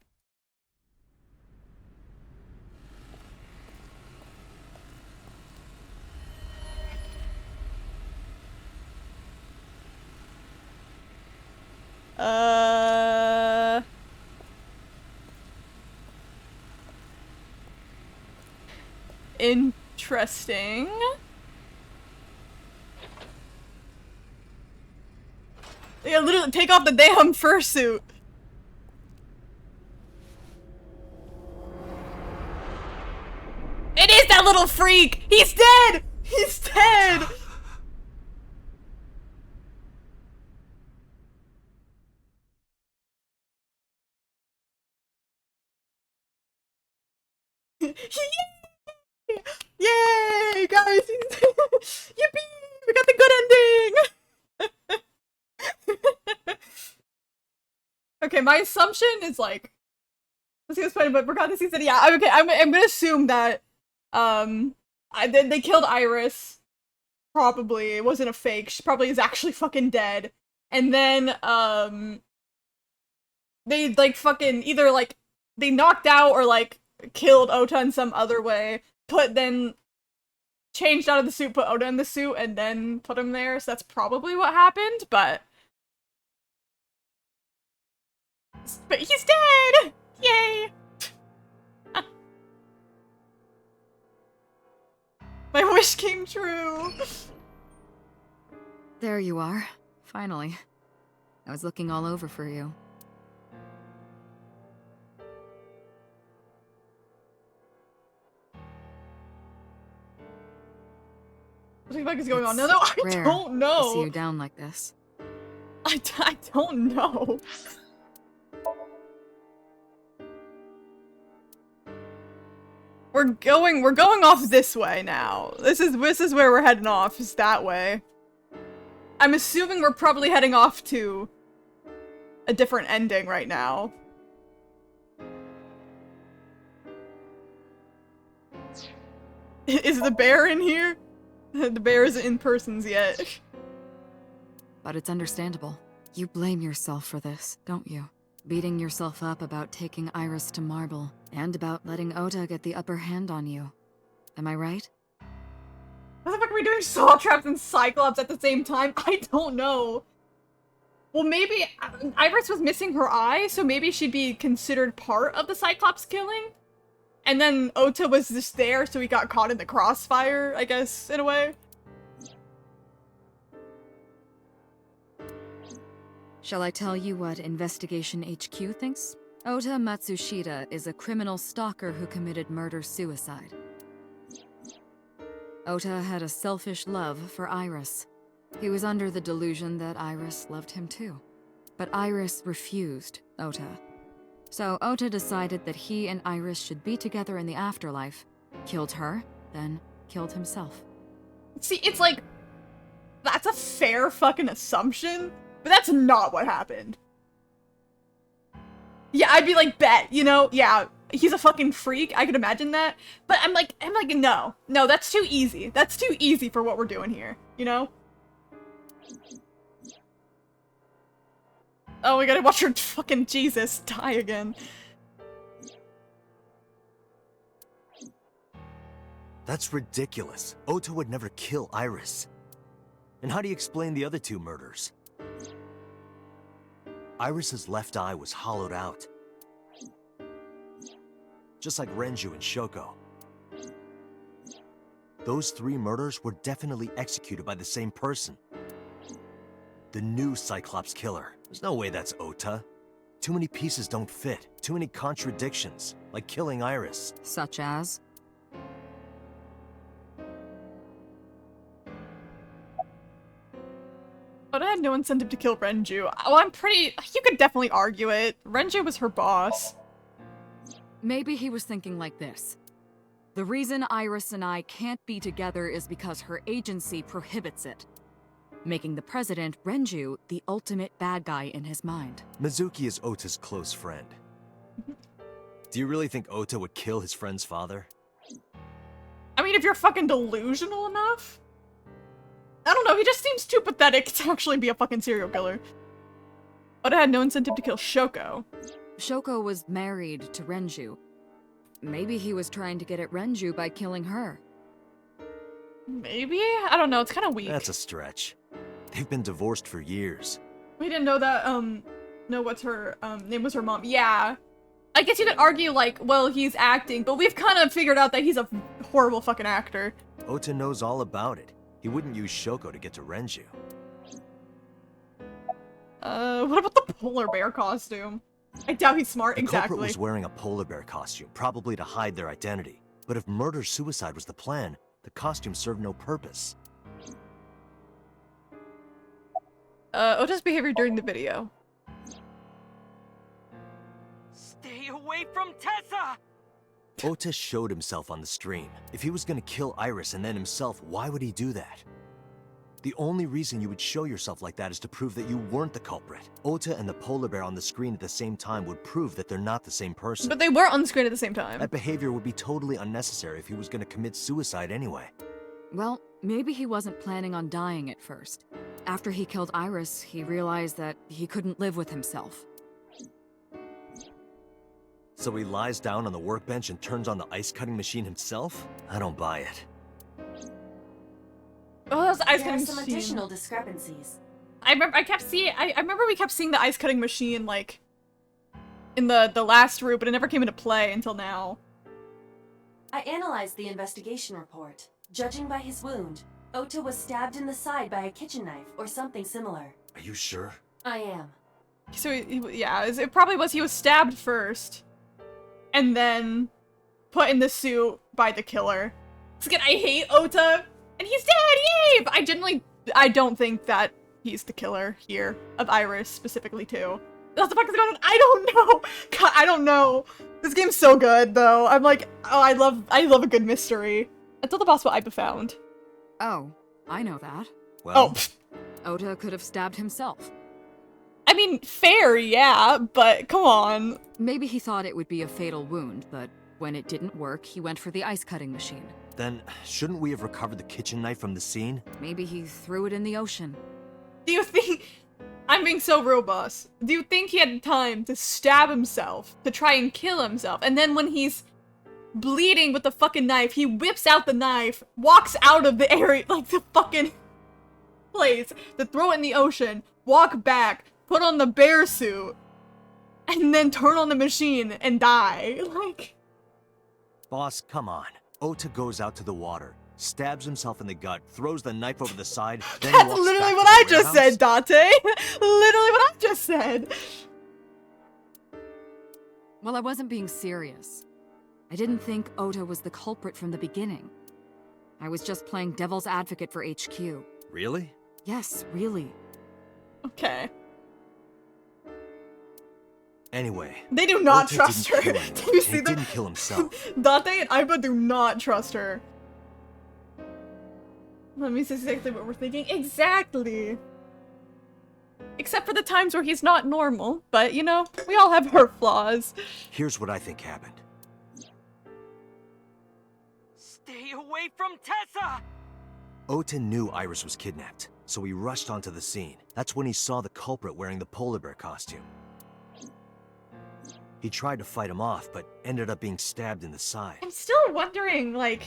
Interesting. Yeah, literally take off the damn fursuit. It is that little freak! He's dead! He's dead! Yay, guys! Yippee! We got the good ending! Okay, my assumption is like, let's see what's funny, but regardless, he said, yeah, okay, I'm gonna assume that, they killed Iris. Probably. It wasn't a fake. She probably is actually fucking dead. And then, they, like, fucking either, like, they knocked out or, like, killed Ota in some other way. Then changed out of the suit, put Ota in the suit, and then put him there. So that's probably what happened, but he's dead! Yay! My wish came true! There you are. Finally. I was looking all over for you. What the fuck is going on? No, I rare don't know! to see you down like this. I don't know. We're going off this way now. This is where we're heading off, is that way. I'm assuming we're probably heading off to a different ending right now. Is the bear in here? The bear isn't in persons yet. But it's understandable. You blame yourself for this, don't you? beating yourself up about taking Iris to Marble, and about letting Ota get the upper hand on you. Am I right? What the fuck are we doing Saw Traps and Cyclops at the same time? I don't know. Well, maybe Iris was missing her eye, so maybe she'd be considered part of the Cyclops killing? And then Ota was just there, so he got caught in the crossfire, I guess, in a way? Shall I tell you what Investigation HQ thinks? Ota Matsushita is a criminal stalker who committed murder-suicide. Ota had a selfish love for Iris. He was under the delusion that Iris loved him too. But Iris refused Ota. So Ota decided that he and Iris should be together in the afterlife, killed her, then killed himself. See, it's like, that's a fair fucking assumption, but that's not what happened. Yeah, I'd be like, bet, you know, yeah, he's a fucking freak, I could imagine that, but I'm like, no, that's too easy. That's too easy for what we're doing here, you know? Oh, we gotta watch her fucking Jesus die again. That's ridiculous. Ota would never kill Iris. And how do you explain the other two murders? Iris's left eye was hollowed out. Just like Renju and Shoko. Those three murders were definitely executed by the same person. The new Cyclops killer. There's no way that's Ota. Too many pieces don't fit. Too many contradictions. Like killing Iris. Such as? But I had no incentive to kill Renju. Well, you could definitely argue it. Renju was her boss. Maybe he was thinking like this. The reason Iris and I can't be together is because her agency prohibits it, making the president, Renju, the ultimate bad guy in his mind. Mizuki is Ota's close friend. Do you really think Ota would kill his friend's father? I mean, if you're fucking delusional enough? I don't know, he just seems too pathetic to actually be a fucking serial killer. Ota had no incentive to kill Shoko. Shoko was married to Renju. Maybe he was trying to get at Renju by killing her. Maybe? I don't know, it's kind of weak. That's a stretch. They've been divorced for years. We didn't know that, know what's her, name was her mom. Yeah. I guess you could argue, like, well, he's acting, but we've kind of figured out that he's a horrible fucking actor. Ota knows all about it. He wouldn't use Shoko to get to Renju. What about the polar bear costume? I doubt he's smart, exactly. The culprit was wearing a polar bear costume, probably to hide their identity. But if murder-suicide was the plan, the costume served no purpose. Ota's behavior during the video. Stay away from Tessa! Ota showed himself on the stream. If he was gonna kill Iris and then himself, why would he do that? The only reason you would show yourself like that is to prove that you weren't the culprit. Ota and the polar bear on the screen at the same time would prove that they're not the same person. But they were on the screen at the same time. That behavior would be totally unnecessary if he was gonna commit suicide anyway. Well, maybe he wasn't planning on dying at first. After he killed Iris, he realized that he couldn't live with himself. So he lies down on the workbench and turns on the ice-cutting machine himself? I don't buy it. Oh, that's the ice There are cutting some machine. additional discrepancies. I remember we kept seeing the ice cutting machine, like, in the last route, but it never came into play until now. I analyzed the investigation report. Judging by his wound, Ota was stabbed in the side by a kitchen knife or something similar. Are you sure? I am. So, yeah, it probably was he was stabbed first, and then put in the suit by the killer. Again, I hate Ota, and he's dead, yay! But I don't think that he's the killer here, of Iris specifically too. What the fuck is going on? I don't know! God, I don't know. This game's so good, though. I'm like, oh, I love a good mystery. I told the boss what I found. Oh, I know that. Well, Ota could have stabbed himself. I mean, fair, yeah, but come on. Maybe he thought it would be a fatal wound, but when it didn't work, he went for the ice-cutting machine. Then, shouldn't we have recovered the kitchen knife from the scene? Maybe he threw it in the ocean. Do you think I'm being so robust. Do you think he had time to stab himself, to try and kill himself, and then when he's bleeding with the fucking knife, he whips out the knife, walks out of the area, like the fucking place, to throw it in the ocean, walk back, put on the bear suit, and then turn on the machine and die? Like... Boss, come on. Ota goes out to the water, stabs himself in the gut, throws the knife over the side, then That's walks literally back what to I the just warehouse? said, Date! Literally what I just said! Well, I wasn't being serious. I didn't think Ota was the culprit from the beginning. I was just playing devil's advocate for HQ. Really? Yes, really. Okay. Anyway, They do not Ota trust didn't her. kill anyone, Do you and see he that? didn't kill himself. Date and Aiba do not trust her. Let me see exactly what we're thinking. Exactly! Except for the times where he's not normal. But, you know, we all have our flaws. Here's what I think happened. Stay away from Tessa! Ota knew Iris was kidnapped, so he rushed onto the scene. That's when he saw the culprit wearing the polar bear costume. He tried to fight him off, but ended up being stabbed in the side. I'm still wondering, like...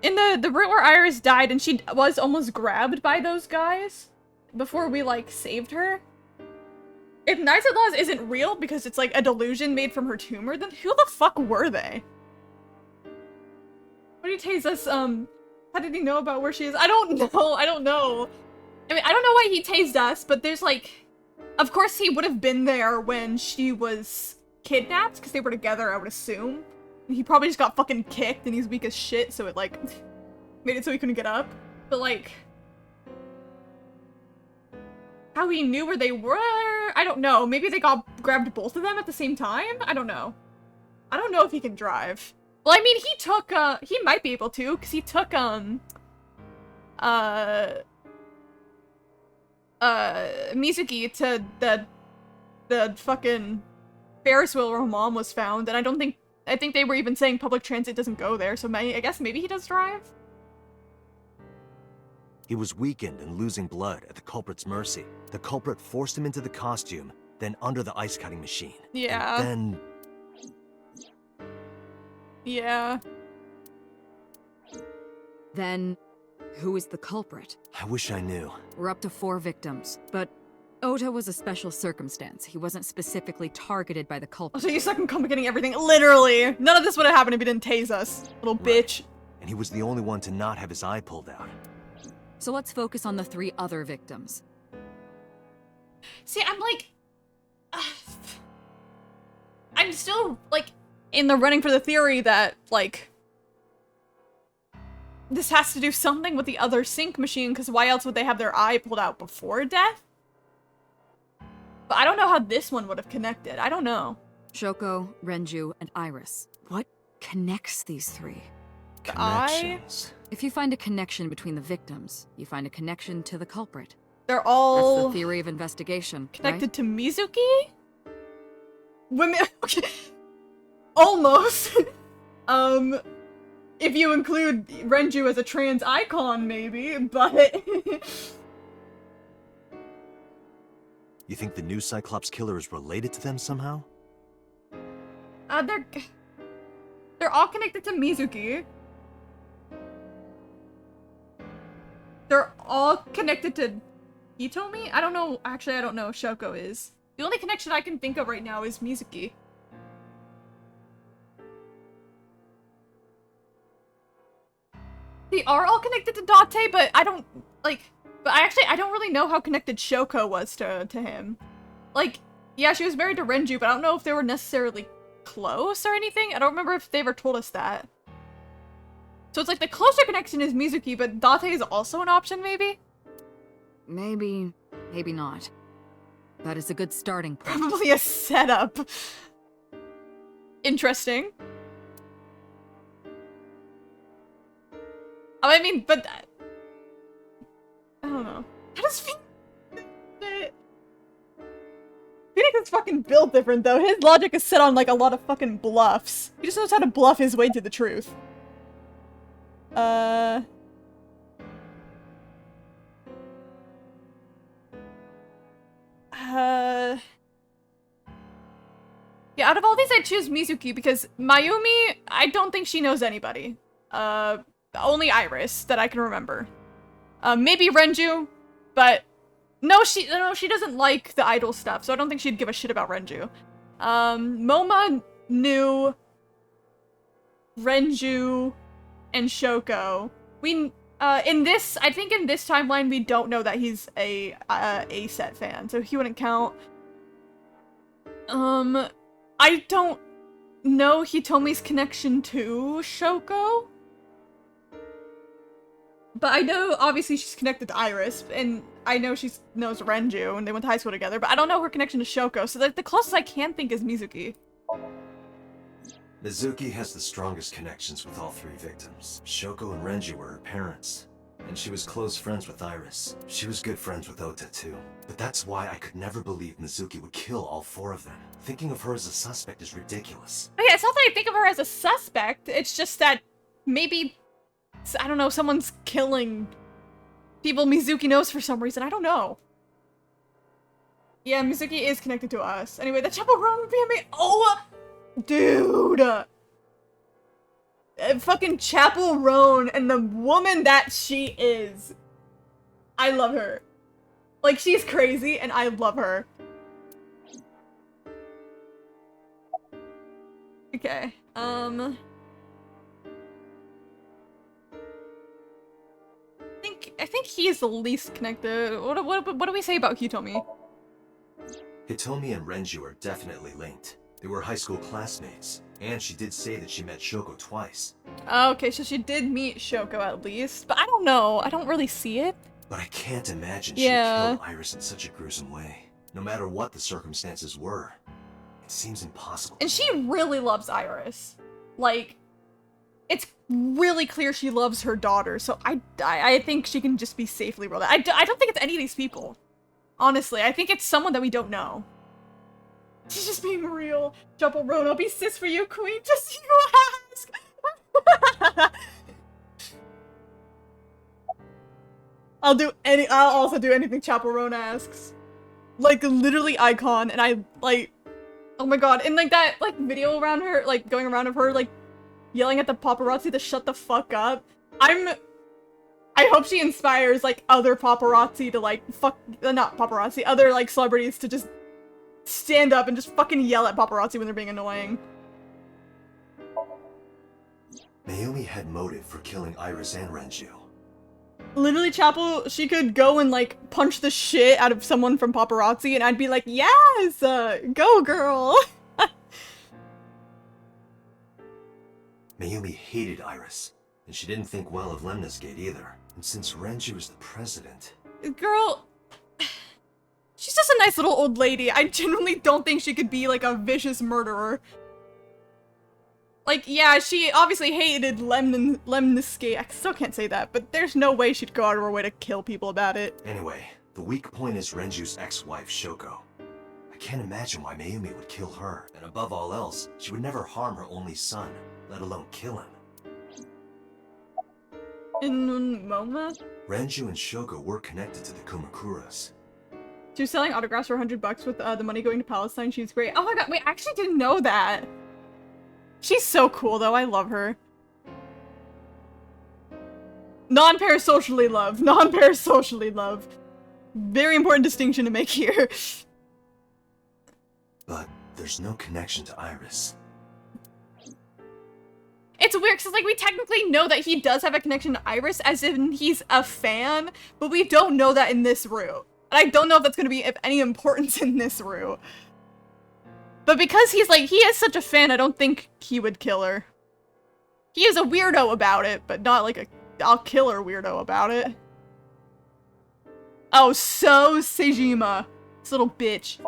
In the route where Iris died and she was almost grabbed by those guys before we, like, saved her. If Knights Outlaws isn't real because it's, like, a delusion made from her tumor, then who the fuck were they? What did he tase us, how did he know about where she is? I don't know, I don't know. I mean, I don't know why he tased us, but there's, like... Of course he would have been there when she was kidnapped, because they were together, I would assume. He probably just got fucking kicked and he's weak as shit, so it, like, made it so he couldn't get up. But, like... How he knew where they were? I don't know. Maybe they grabbed both of them at the same time? I don't know. I don't know if he can drive. Well, I mean, he took, he might be able to, because he took, Mizuki to the fucking Ferris wheel where her mom was found, and I think they were even saying public transit doesn't go there, so I guess maybe he does drive? He was weakened and losing blood at the culprit's mercy. The culprit forced him into the costume, then under the ice cutting machine. Yeah. And then... Yeah. Then, who is the culprit? I wish I knew. We're up to 4 victims, but Ota was a special circumstance. He wasn't specifically targeted by the culprit. So you suck and come getting everything. Literally. None of this would have happened if he didn't tase us. Little bitch. And he was the only one to not have his eye pulled out. So let's focus on the 3 other victims. See, I'm like... I'm still, like, in the running for the theory that, like... This has to do something with the other sync machine, because why else would they have their eye pulled out before death? But I don't know how this one would have connected. I don't know. Shoko, Renju, and Iris. What connects these 3? Connections. If you find a connection between the victims, you find a connection to the culprit. They're all... That's the theory of investigation, connected right? to Mizuki? Women... Okay. Almost. If you include Renju as a trans icon, maybe, but... You think the new Cyclops killer is related to them somehow? They're all connected to Mizuki. They're all connected to Hitomi? I don't know. Actually, I don't know if Shoko is. The only connection I can think of right now is Mizuki. They are all connected to Date, but I don't, like... But I don't really know how connected Shoko was to him. Like, yeah, she was married to Renju, but I don't know if they were necessarily close or anything. I don't remember if they ever told us that. So it's like the closer connection is Mizuki, but Date is also an option, maybe? Maybe, maybe not. That is a good starting point. Probably a setup. Interesting. I mean, but... I don't know. How does Phoenix is fucking built different, though. His logic is set on, like, a lot of fucking bluffs. He just knows how to bluff his way to the truth. out of all these, I choose Mizuki because Mayumi, I don't think she knows anybody. Only Iris that I can remember. Maybe Renju, but no, she doesn't like the idol stuff, so I don't think she'd give a shit about Renju. Moma knew Renju and Shoko. I think in this timeline, we don't know that he's a set fan, so he wouldn't count. I don't know Hitomi's connection to Shoko. But I know, obviously, she's connected to Iris, and I know she knows Renju, and they went to high school together, but I don't know her connection to Shoko, so the closest I can think is Mizuki. Mizuki has the strongest connections with all three victims. Shoko and Renju were her parents, and she was close friends with Iris. She was good friends with Ota, too. But that's why I could never believe Mizuki would kill all four of them. Thinking of her as a suspect is ridiculous. Okay, it's not that I think of her as a suspect, it's just that maybe, I don't know, someone's killing people Mizuki knows for some reason. I don't know. Yeah, Mizuki is connected to us. Anyway, the chaperone would be amazing. Oh, dude. Fucking Chapel Roan and the woman that she is. I love her. Like, she's crazy and I love her. Okay, I think he's the least connected. What do we say about Hitomi? Hitomi and Renju are definitely linked. They were high school classmates, and she did say that she met Shoko twice. Okay, so she did meet Shoko at least, but I don't know. I don't really see it. But I can't imagine she'd kill Iris in such a gruesome way. No matter what the circumstances were, it seems impossible. And she really loves Iris. Like, it's really clear she loves her daughter, so I think she can just be safely ruled out. I don't think it's any of these people. Honestly, I think it's someone that we don't know. She's just being real. Double Roan, I'll be sis for you, queen. Just you ask. I'll also do anything Chapel Roan asks. Like, literally icon, and I, like, oh my god, and like that, like, video around her, like, going around of her, like, yelling at the paparazzi to shut the fuck up. I hope she inspires, like, other paparazzi to, like, not paparazzi, other, like, celebrities to just stand up and just fucking yell at paparazzi when they're being annoying. Mayumi had motive for killing Iris and Renju. Literally, Chapel, she could go and, like, punch the shit out of someone from paparazzi, and I'd be like, yes! Go, girl! Mayumi hated Iris, and she didn't think well of Lemnis Gate either. And since Renju is the president... Girl... She's just a nice little old lady. I genuinely don't think she could be, like, a vicious murderer. Like, yeah, she obviously hated Lemnis Gate. I still can't say that, but there's no way she'd go out of her way to kill people about it. Anyway, the weak point is Renju's ex-wife, Shoko. I can't imagine why Mayumi would kill her, and above all else, she would never harm her only son, let alone kill him. In Moma? Renju and Shoko were connected to the Kumakuras. She was selling autographs for $100 with the money going to Palestine. She's great. Oh my god, wait, I actually didn't know that. She's so cool, though. I love her. Non-parasocially love. Non-parasocially love. Very important distinction to make here. But there's no connection to Iris. It's weird, because like, we technically know that he does have a connection to Iris, as in he's a fan, but we don't know that in this route. And I don't know if that's going to be of any importance in this route. But because he's like, he is such a fan, I don't think he would kill her. He is a weirdo about it, but not like a I'll kill her weirdo about it. Oh, so Seijima. This little bitch.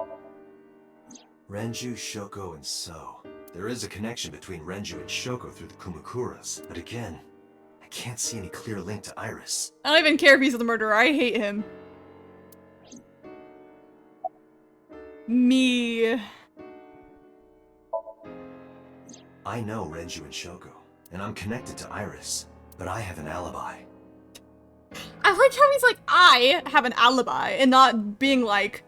Renju, Shoko, and So. There is a connection between Renju and Shoko through the Kumakuras, but again, I can't see any clear link to Iris. I don't even care if he's the murderer, I hate him. Me. I know Renju and Shoko, and I'm connected to Iris, but I have an alibi. I like how he's like, I have an alibi, and not being like,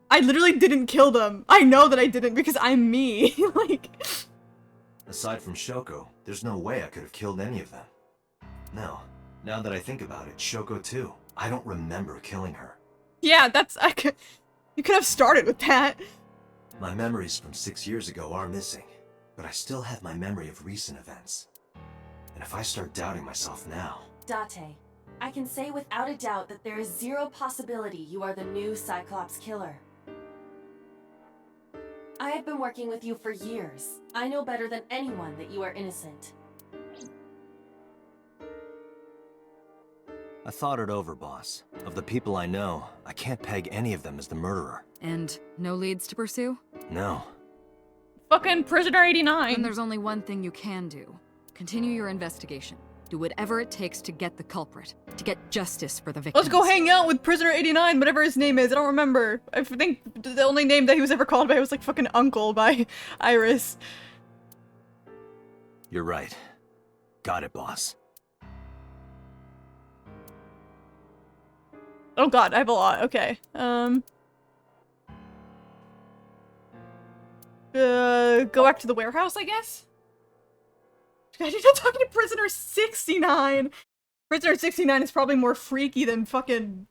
I literally didn't kill them. I know that I didn't because I'm me. Like... Aside from Shoko, there's no way I could have killed any of them. No. Now that I think about it, Shoko too. I don't remember killing her. Yeah, that's... You could have started with that. My memories from 6 years ago are missing, but I still have my memory of recent events. And if I start doubting myself now... Date, I can say without a doubt that there is zero possibility you are the new Cyclops killer. I have been working with you for years. I know better than anyone that you are innocent. I thought it over, boss. Of the people I know, I can't peg any of them as the murderer. And no leads to pursue? No. Fucking Prisoner 89. Then there's only one thing you can do. Continue your investigation. Do whatever it takes to get the culprit. To get justice for the victims. Let's go hang out with Prisoner 89, whatever his name is. I don't remember. I think the only name that he was ever called by was like fucking Uncle by Iris. You're right. Got it, boss. Oh god, I have a lot. Okay. Go back to the warehouse, I guess? God, you're not talking to Prisoner 69! Prisoner 69 is probably more freaky than fucking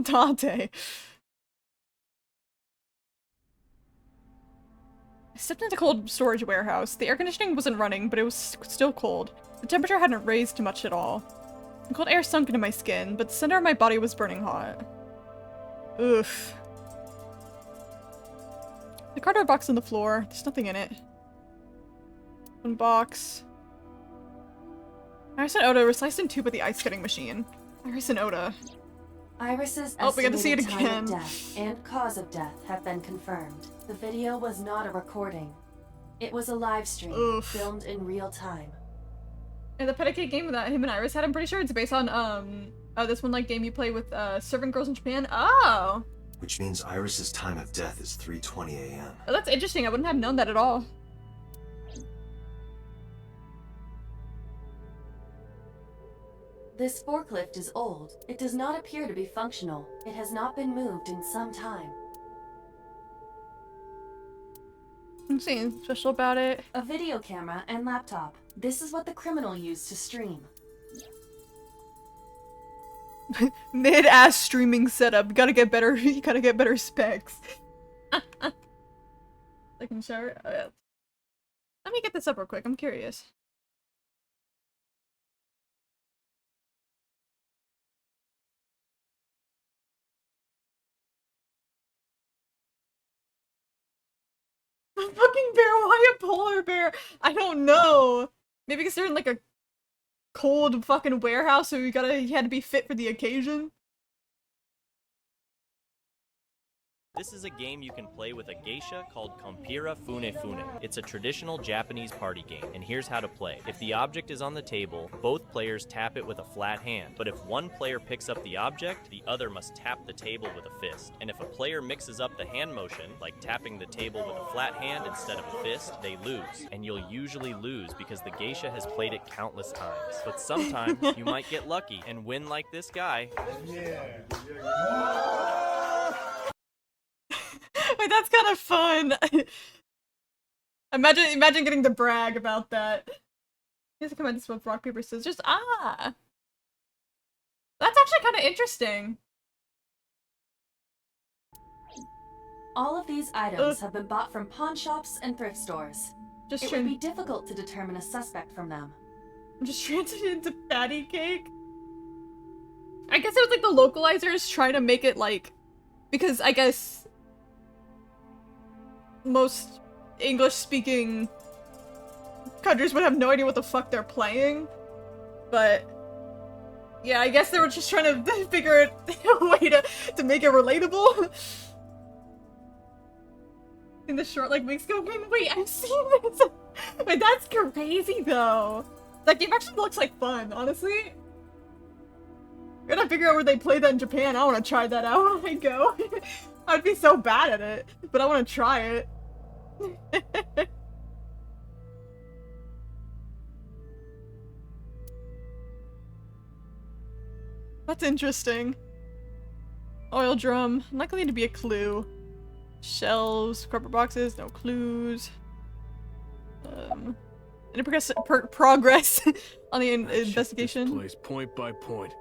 Dante. I stepped into cold storage warehouse. The air conditioning wasn't running, but it was still cold. The temperature hadn't raised much at all. The cold air sunk into my skin, but the center of my body was burning hot. Oof. The cardboard box on the floor. There's nothing in it. One box. Iris and Oda were sliced in two by the ice cutting machine. Iris and Oda. Iris's we got to see it estimated time again. of death and cause of death have been confirmed. The video was not a recording. It was a live stream, filmed in real time. And the pedicate game that him and Iris had, I'm pretty sure it's based on, this one like game you play with, servant girls in Japan. Oh! Which means Iris's time of death is 3:20 a.m. Oh, that's interesting. I wouldn't have known that at all. This forklift is old. It does not appear to be functional. It has not been moved in some time. I'm seeing special about it. A video camera and laptop. This is what the criminal used to stream. Mid-ass streaming setup. You gotta get better. You gotta get better specs. Second shower. Oh, yeah. Let me get this up real quick. I'm curious. Fucking bear, why a polar bear? I don't know. Maybe because they're in like a cold fucking warehouse, so he had to be fit for the occasion. This is a game you can play with a geisha called Kompira Fune Fune. It's a traditional Japanese party game, and here's how to play. If the object is on the table, both players tap it with a flat hand. But if one player picks up the object, the other must tap the table with a fist. And if a player mixes up the hand motion, like tapping the table with a flat hand instead of a fist, they lose. And you'll usually lose because the geisha has played it countless times. But sometimes you might get lucky and win like this guy. Wait, that's kind of fun. Imagine getting to brag about that. He has to come out and smoke rock, paper, scissors. Ah! That's actually kind of interesting. All of these items have been bought from pawn shops and thrift stores. It would be difficult to determine a suspect from them. I'm just transitioning into patty cake. I guess it was like the localizers trying to make it like... Because I guess... most English-speaking countries would have no idea what the fuck they're playing. But... yeah, I guess they were just trying to figure out a way to make it relatable. In the short, like, weeks ago. Wait, I've seen this! Wait, that's crazy, though. That game actually looks like fun, honestly. I gotta figure out where they play that in Japan. I wanna try that out when I go. I'd be so bad at it, but I wanna try it. That's interesting. Oil drum. Likely to be a clue. Shelves, cardboard boxes, no clues. Any progress on the investigation? Checked this place point by point,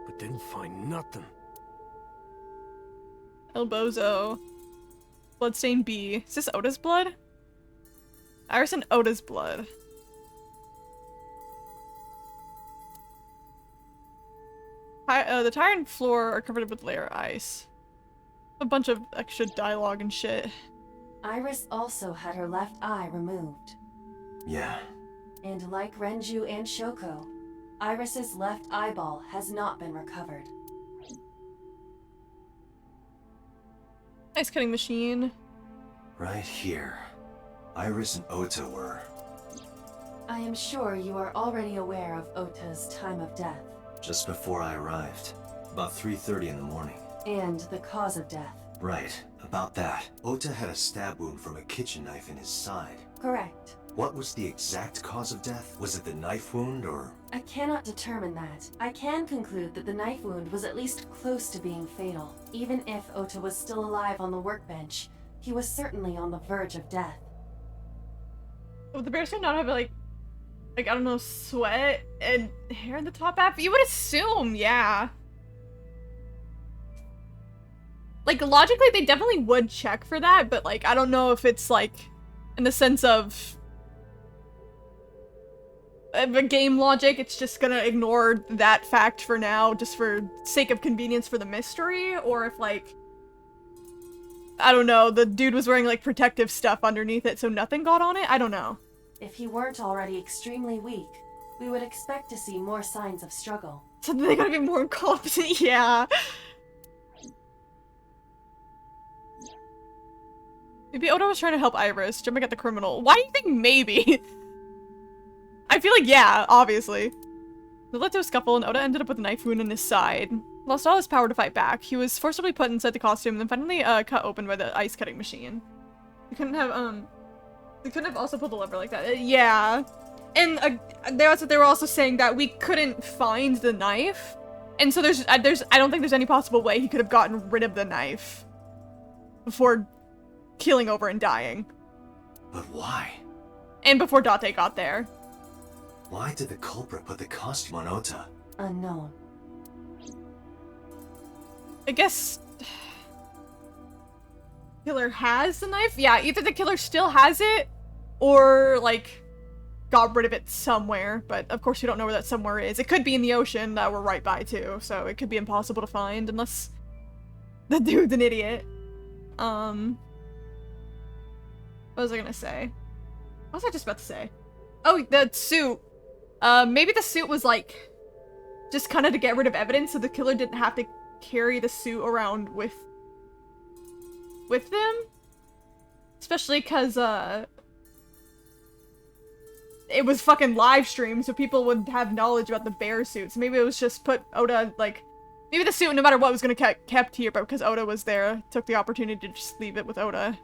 but didn't find nothing. El Bozo. Bloodstained bee. Is this Ota's blood? Iris and Ota's blood. The tire and floor are covered with layer of ice. A bunch of extra dialogue and shit. Iris also had her left eye removed. Yeah. And like Renju and Shoko, Iris's left eyeball has not been recovered. Ice cutting machine. Right here. Iris and Ota were. I am sure you are already aware of Ota's time of death. Just before I arrived. About 3:30 in the morning. And the cause of death. Right. About that. Ota had a stab wound from a kitchen knife in his side. Correct. What was the exact cause of death? Was it the knife wound, or...? I cannot determine that. I can conclude that the knife wound was at least close to being fatal. Even if Ota was still alive on the workbench, he was certainly on the verge of death. Would the bear suit not have, like, I don't know, sweat and hair in the top half? You would assume, yeah. Like, logically, they definitely would check for that, but, like, I don't know if it's, like, in the sense of a game logic, it's just gonna ignore that fact for now, just for sake of convenience for the mystery, or if, like, I don't know, the dude was wearing, like, protective stuff underneath it, so nothing got on it? I don't know. If he weren't already extremely weak, we would expect to see more signs of struggle. So they gotta be more incompetent, yeah. Maybe Ota was trying to help Iris, jumping at the criminal. Why do you think maybe? I feel like yeah, obviously. It led to a scuffle and Ota ended up with a knife wound in his side. Lost all his power to fight back. He was forcibly put inside the costume and then finally cut open by the ice cutting machine. They couldn't have also pulled the lever like that. Yeah. And they were also saying that we couldn't find the knife. And so I don't think there's any possible way he could have gotten rid of the knife before keeling over and dying. But why? And before Date got there. Why did the culprit put the costume on Ota? Unknown. I guess... Killer has the knife? Yeah, either the killer still has it, or, like, got rid of it somewhere. But, of course, we don't know where that somewhere is. It could be in the ocean that we're right by, too. So it could be impossible to find, unless the dude's an idiot. What was I gonna say? What was I just about to say? Oh, the suit. Maybe the suit was, like, just kind of to get rid of evidence so the killer didn't have to carry the suit around with them? Especially because, it was fucking live streamed, so people would have knowledge about the bear suits. Maybe it was just put Ota, like, maybe the suit, no matter what, was gonna get kept here, but because Ota was there, took the opportunity to just leave it with Ota.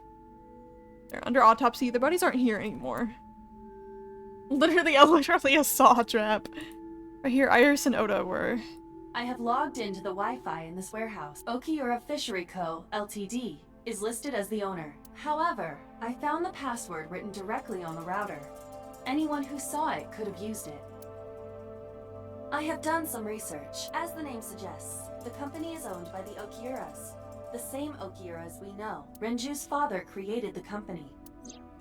They're under autopsy, their bodies aren't here anymore. Literally a saw trap. Right here, Iris and Ota were. I have logged into the Wi-Fi in this warehouse. Okiura Fishery Co., Ltd. is listed as the owner. However, I found the password written directly on the router. Anyone who saw it could have used it. I have done some research. As the name suggests, the company is owned by the Okiuras. The same Okiuras we know. Renju's father created the company.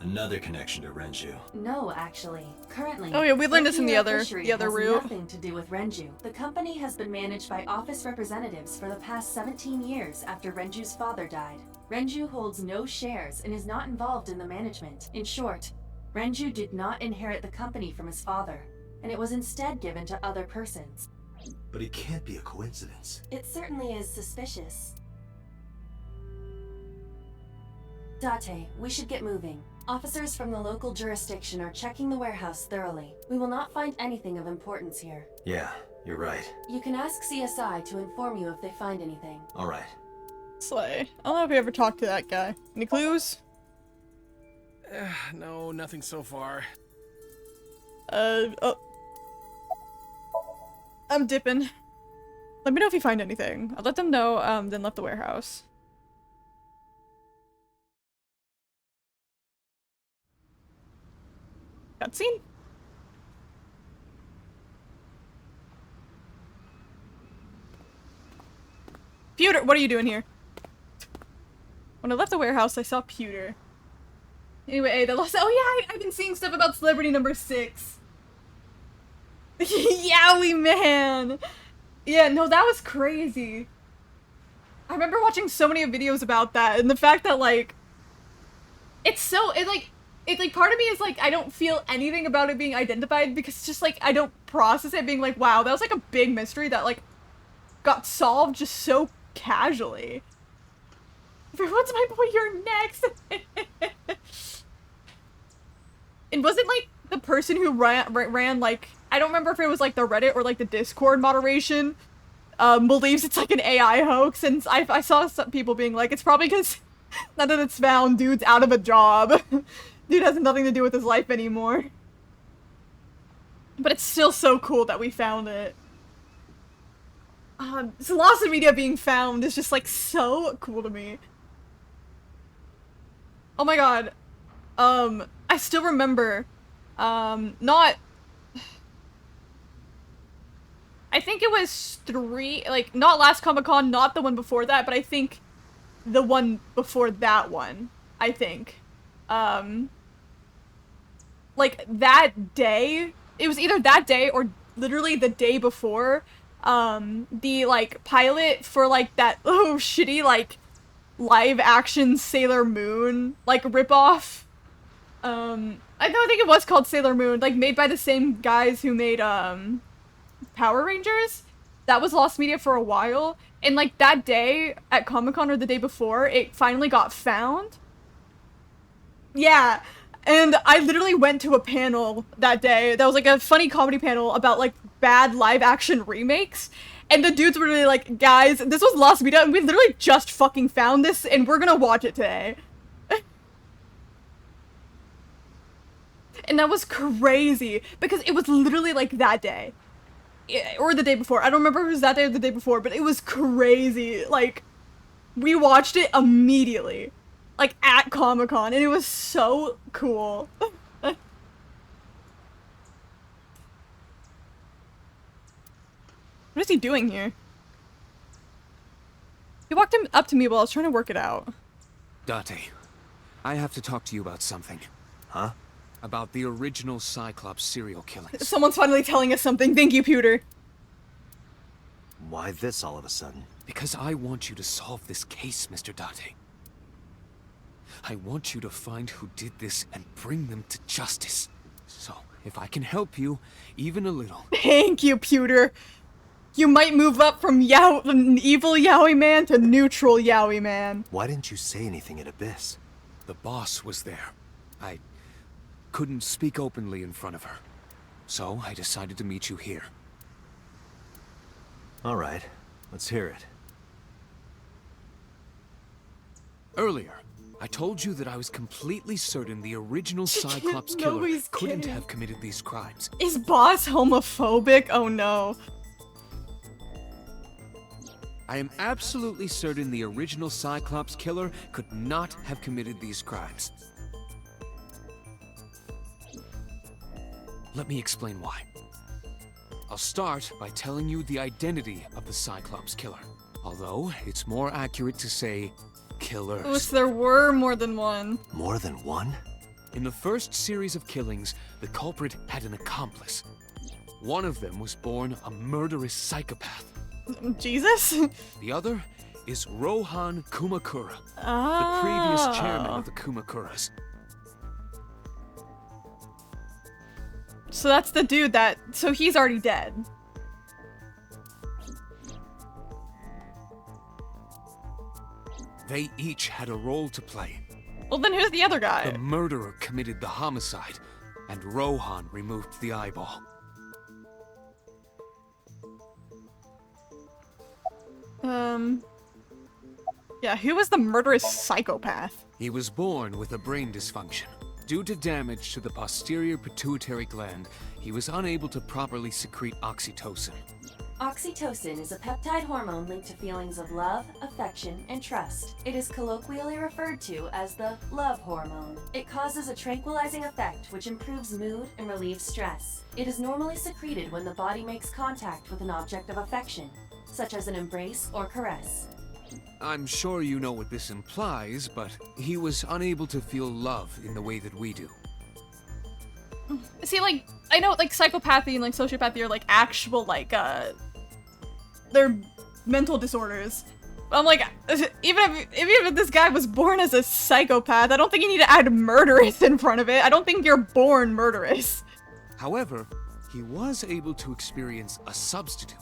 Another connection to Renju. No, actually. Currently, oh yeah, we learned this in the Okiura other Fishery has route. Nothing to do with Renju. The company has been managed by office representatives for the past 17 years after Renju's father died. Renju holds no shares and is not involved in the management. In short, Renju did not inherit the company from his father, and it was instead given to other persons. But it can't be a coincidence. It certainly is suspicious. Date, we should get moving. Officers from the local jurisdiction are checking the warehouse thoroughly. We will not find anything of importance here. Yeah, you're right. You can ask CSI to inform you if they find anything. Alright. Slay. I don't know if you ever talked to that guy. Any clues? No, nothing so far. Oh. I'm dipping. Let me know if you find anything. I'll let them know, then left the warehouse. Cutscene? Pewter, what are you doing here? When I left the warehouse, I saw Pewter. Anyway, that lost. Oh yeah, I've been seeing stuff about celebrity number 6. Yowie man. Yeah, no, that was crazy. I remember watching so many videos about that, and the fact that like, it's like part of me is like I don't feel anything about it being identified because it's just like I don't process it being like, wow, that was like a big mystery that like got solved just so casually. What's my boy? You're next. And wasn't like the person who ran like, I don't remember if it was like the Reddit or like the Discord moderation, believes it's like an AI hoax, and I saw some people being like, it's probably because now that it's found, dude's out of a job. Dude has nothing to do with his life anymore. But it's still so cool that we found it. So lost in media being found is just like so cool to me. Oh my god. I still remember, not... I think it was 3, like, not last Comic-Con, not the one before that, but I think the one before that one, I think. Like, that day, it was either that day or literally the day before, the, like, pilot for, like, that, shitty, like, live-action Sailor Moon, like, ripoff. I think it was called Sailor Moon, like, made by the same guys who made, Power Rangers. That was lost media for a while, and, like, that day at Comic-Con or the day before, it finally got found. Yeah, and I literally went to a panel that day that was, like, a funny comedy panel about, like, bad live-action remakes, and the dudes were really like, guys, this was lost media, and we literally just fucking found this, and we're gonna watch it today. And that was crazy, because it was literally, like, that day. Or the day before. I don't remember if it was that day or the day before, but it was crazy. Like, we watched it immediately. Like, at Comic-Con, and it was so cool. What is he doing here? He walked up to me while I was trying to work it out. Date, I have to talk to you about something. Huh? About the original Cyclops serial killings. Someone's finally telling us something. Thank you, Pewter. Why this all of a sudden? Because I want you to solve this case, Mr. Date. I want you to find who did this and bring them to justice. So, if I can help you, even a little... Thank you, Pewter. You might move up from evil Yowie man to neutral Yowie man. Why didn't you say anything at Abyss? The boss was there. I couldn't speak openly in front of her. So I decided to meet you here. All right, let's hear it. Earlier, I told you that I was completely certain the original Cyclops killer couldn't have committed these crimes. Is boss homophobic? Oh no. I am absolutely certain the original Cyclops killer could not have committed these crimes. Let me explain why. I'll start by telling you the identity of the Cyclops killer. Although, it's more accurate to say, killers. I wish there were more than one. More than one? In the first series of killings, the culprit had an accomplice. One of them was born a murderous psychopath. Jesus? The other is Rohan Kumakura, the previous chairman of the Kumakuras. So that's the dude that... So he's already dead. They each had a role to play. Well, then who's the other guy? The murderer committed the homicide, and Rohan removed the eyeball. Yeah, who was the murderous psychopath? He was born with a brain dysfunction. Due to damage to the posterior pituitary gland, he was unable to properly secrete oxytocin. Oxytocin is a peptide hormone linked to feelings of love, affection, and trust. It is colloquially referred to as the love hormone. It causes a tranquilizing effect which improves mood and relieves stress. It is normally secreted when the body makes contact with an object of affection, such as an embrace or caress. I'm sure you know what this implies, but he was unable to feel love in the way that we do. See, like, I know, like, psychopathy and, like, sociopathy are, like, actual, like, they're mental disorders. But I'm like, even if this guy was born as a psychopath, I don't think you need to add murderous in front of it. I don't think you're born murderous. However, he was able to experience a substitute.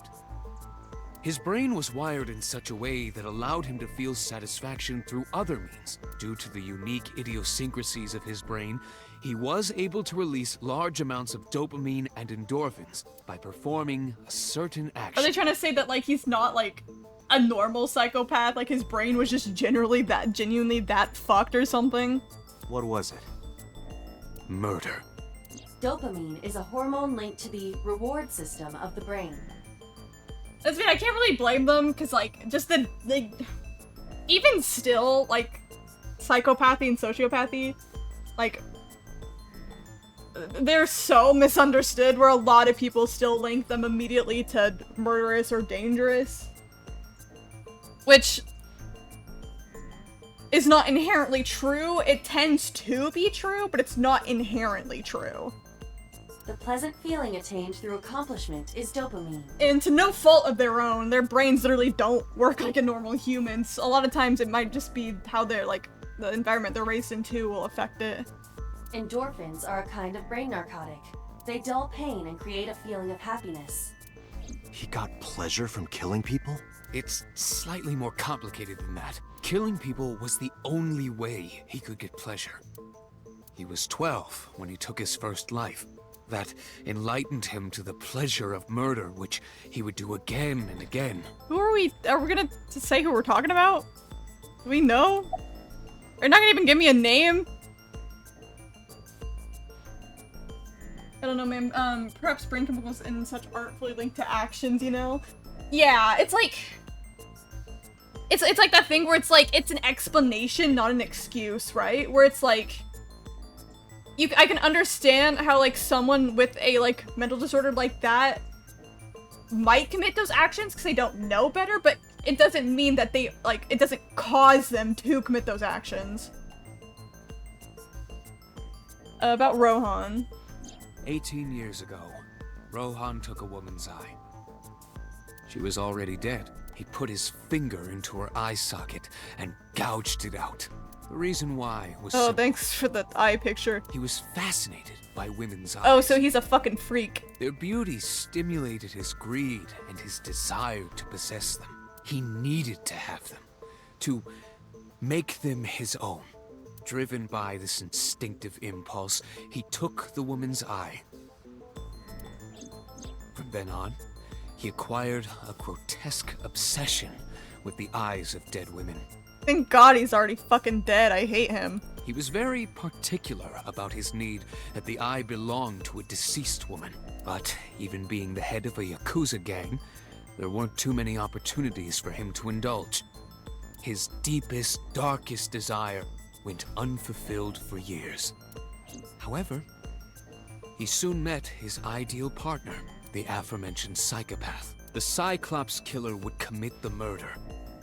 His brain was wired in such a way that allowed him to feel satisfaction through other means. Due to the unique idiosyncrasies of his brain, he was able to release large amounts of dopamine and endorphins by performing a certain action. Are they trying to say that, like, he's not, like, a normal psychopath? Like, his brain was just genuinely that fucked or something? What was it? Murder. Dopamine is a hormone linked to the reward system of the brain. I mean, I can't really blame them, because, like, just even still, like, psychopathy and sociopathy, like, they're so misunderstood where a lot of people still link them immediately to murderous or dangerous. Which is not inherently true. It tends to be true, but it's not inherently true. The pleasant feeling attained through accomplishment is dopamine. And to no fault of their own, their brains literally don't work like a normal human's. A lot of times it might just be how they're, like, the environment they're raised into will affect it. Endorphins are a kind of brain narcotic. They dull pain and create a feeling of happiness. He got pleasure from killing people? It's slightly more complicated than that. Killing people was the only way he could get pleasure. He was 12 when he took his first life. That enlightened him to the pleasure of murder, which he would do again and again. Who are we gonna say who we're talking about? Do we know? You're not gonna even give me a name? I don't know, ma'am. Perhaps brain chemicals and such artfully linked to actions, you know? Yeah, it's like... It's like that thing where it's like, it's an explanation, not an excuse, right? Where it's like... I can understand how, like, someone with a, like, mental disorder like that might commit those actions because they don't know better, but it doesn't mean that they, like, it doesn't cause them to commit those actions. About Rohan. 18 years ago, Rohan took a woman's eye. She was already dead. He put his finger into her eye socket and gouged it out. The reason why was Oh, thanks for the eye picture. He was fascinated by women's eyes. Oh, so he's a fucking freak. Their beauty stimulated his greed and his desire to possess them. He needed to have them, to make them his own. Driven by this instinctive impulse, he took the woman's eye. From then on, he acquired a grotesque obsession with the eyes of dead women. Thank God he's already fucking dead. I hate him. He was very particular about his need that the eye belonged to a deceased woman. But even being the head of a Yakuza gang, there weren't too many opportunities for him to indulge. His deepest, darkest desire went unfulfilled for years. However, he soon met his ideal partner, the aforementioned psychopath. The Cyclops killer would commit the murder,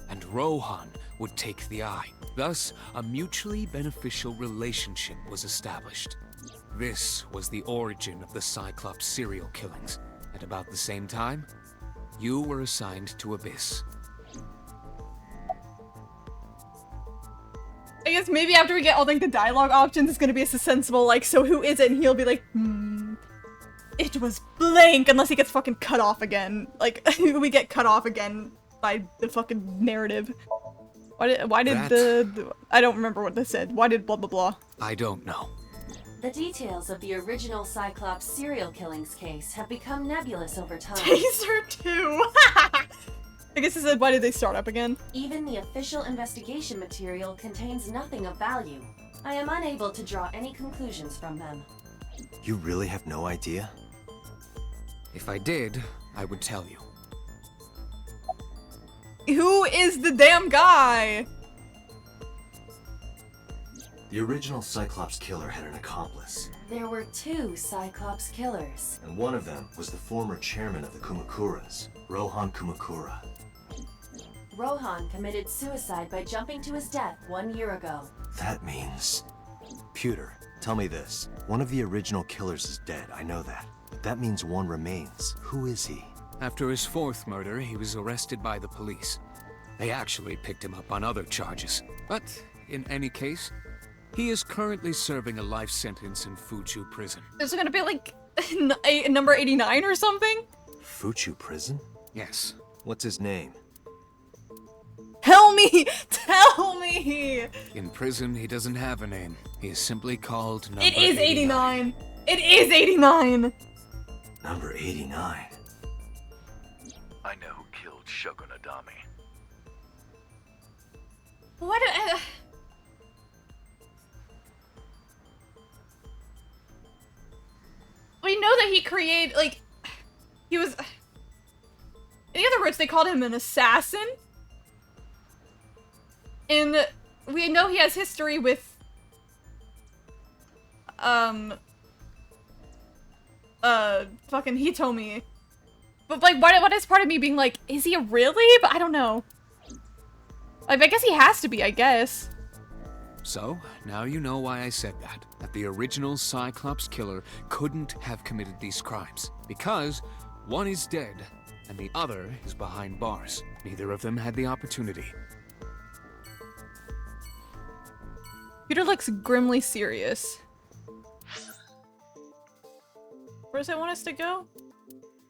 and Rohan would take the eye. Thus, a mutually beneficial relationship was established. This was the origin of the Cyclops serial killings. At about the same time, you were assigned to Abyss. I guess maybe after we get all, like, the dialogue options, it's gonna be a sensible, like, so who is it? And he'll be like, it was blank, unless he gets fucking cut off again. Like, we get cut off again by the fucking narrative. Why did the I don't remember what they said. Why did blah blah blah? I don't know. The details of the original Cyclops serial killings case have become nebulous over time. Taser 2! I guess it said, why did they start up again? Even the official investigation material contains nothing of value. I am unable to draw any conclusions from them. You really have no idea? If I did, I would tell you. Who is the damn guy? The original Cyclops killer had an accomplice, There were 2 Cyclops killers. and one of them was the former chairman of the Kumakuras, Rohan Kumakura. Rohan committed suicide by jumping to his death 1 year ago. That means... Pewter, tell me this. One of the original killers is dead, I know that. But that means one remains. Who is he? After his 4th murder, he was arrested by the police. They actually picked him up on other charges. But, in any case, he is currently serving a life sentence in Fuchu prison. Is it gonna be like number 89 or something? Fuchu prison? Yes. What's his name? Tell me! Tell me! In prison, he doesn't have a name. He is simply called number It is 89! It is 89! Number 89. I know who killed Shogun Adami. What? We know that he created, like, he was... In other words, they called him an assassin. And we know he has history with... fucking Hitomi. But, like, what is part of me being like, is he really? But I don't know. Like, I guess he has to be, I guess. So, now you know why I said that. That the original Cyclops killer couldn't have committed these crimes. Because one is dead, and the other is behind bars. Neither of them had the opportunity. Peter looks grimly serious. Where does it want us to go?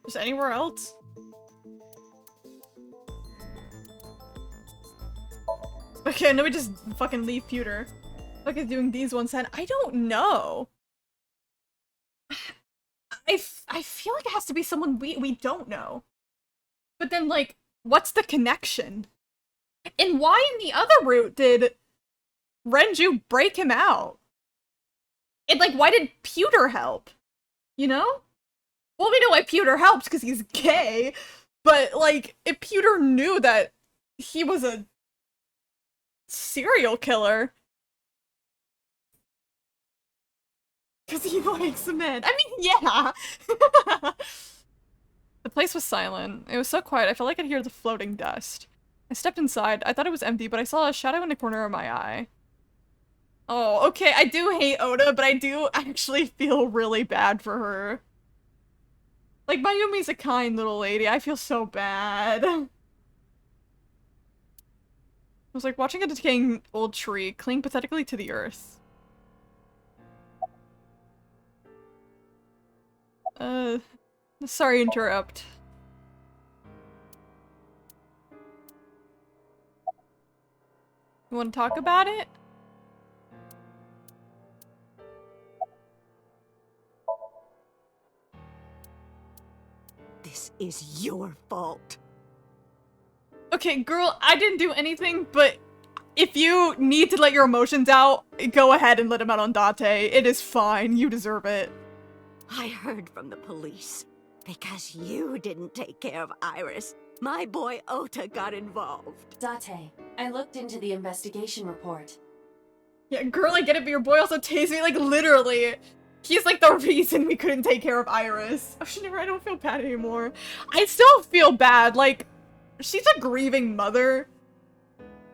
Is anywhere else? Okay, no, we just fucking leave Pewter. Fuck is doing these ones then? I don't know. I feel like it has to be someone we don't know. But then, like, what's the connection? And why in the other route did Renju break him out? And, like, why did Pewter help? You know? Well, we know why Pewter helps, because he's gay. But, like, if Pewter knew that he was a serial killer... Because he likes men. I mean, yeah! The place was silent. It was so quiet, I felt like I could hear the floating dust. I stepped inside. I thought it was empty, but I saw a shadow in the corner of my eye. Oh, okay, I do hate Oda, but I do actually feel really bad for her. Like, Mayumi's a kind little lady. I feel so bad. It was like watching a decaying old tree cling pathetically to the earth. Sorry to interrupt. You want to talk about it? This is your fault. Okay, girl, I didn't do anything, but if you need to let your emotions out, go ahead and let them out on Date. It is fine. You deserve it. I heard from the police. Because you didn't take care of Iris, my boy Ota got involved. Date, I looked into the investigation report. Yeah, girl, I get it, but your boy also tased me, like, literally. He's, like, the reason we couldn't take care of Iris. Oh, Shinra, I don't feel bad anymore. I still feel bad, like, she's a grieving mother.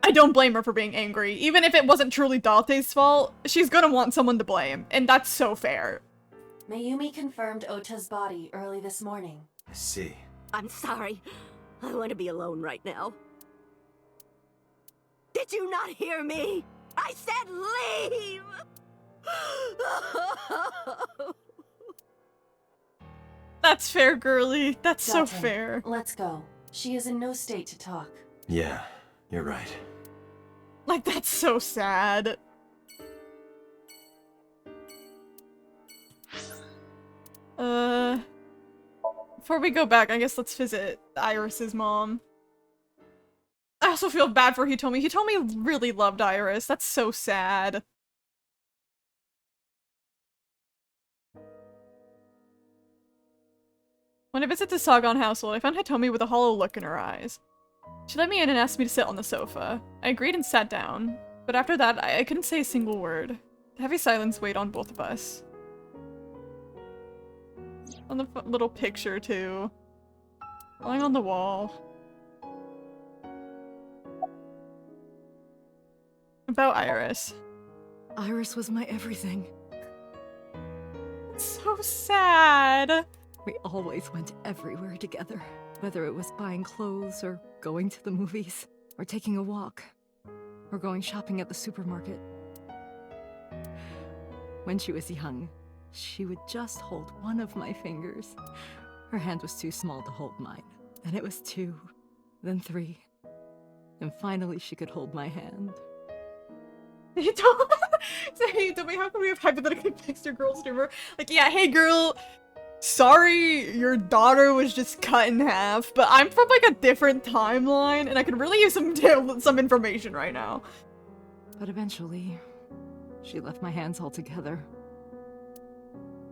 I don't blame her for being angry. Even if it wasn't truly Date's fault, she's gonna want someone to blame, and that's so fair. Mayumi confirmed Ota's body early this morning. I see. I'm sorry. I want to be alone right now. Did you not hear me? I said leave! That's fair, girly. That's so Date, fair. Let's go. She is in no state to talk. Yeah, you're right. Like, that's so sad. Before we go back, I guess let's visit Iris's mom. I also feel bad for Hitomi. Hitomi really loved Iris. That's so sad. When I visit the Sagan household, I found Hitomi with a hollow look in her eyes. She let me in and asked me to sit on the sofa. I agreed and sat down, but after that, I couldn't say a single word. Heavy silence weighed on both of us. On the little picture, too. Lying on the wall. About Iris. Iris was my everything. It's so sad. We always went everywhere together, whether it was buying clothes or going to the movies, or taking a walk, or going shopping at the supermarket. When she was young, she would just hold one of my fingers. Her hand was too small to hold mine. Then it was 2, then 3, and finally she could hold my hand. You told me how can we have hypothetically fixed your girl's tumor? Like, yeah, hey girl, sorry your daughter was just cut in half, but I'm from like a different timeline and I could really use some information right now. But eventually, she left my hands altogether.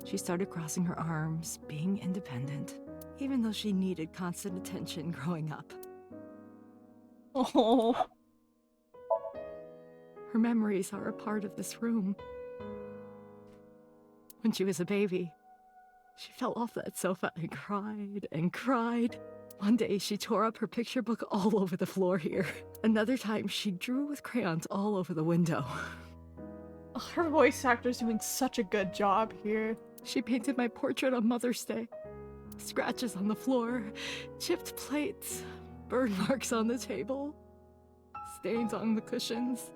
She started crossing her arms, being independent, even though she needed constant attention growing up. Oh. Her memories are a part of this room. When she was a baby, she fell off that sofa and cried and cried. One day, she tore up her picture book all over the floor here. Another time, she drew with crayons all over the window. Oh, her voice actor's doing such a good job here. She painted my portrait on Mother's Day. Scratches on the floor, chipped plates, burn marks on the table, stains on the cushions.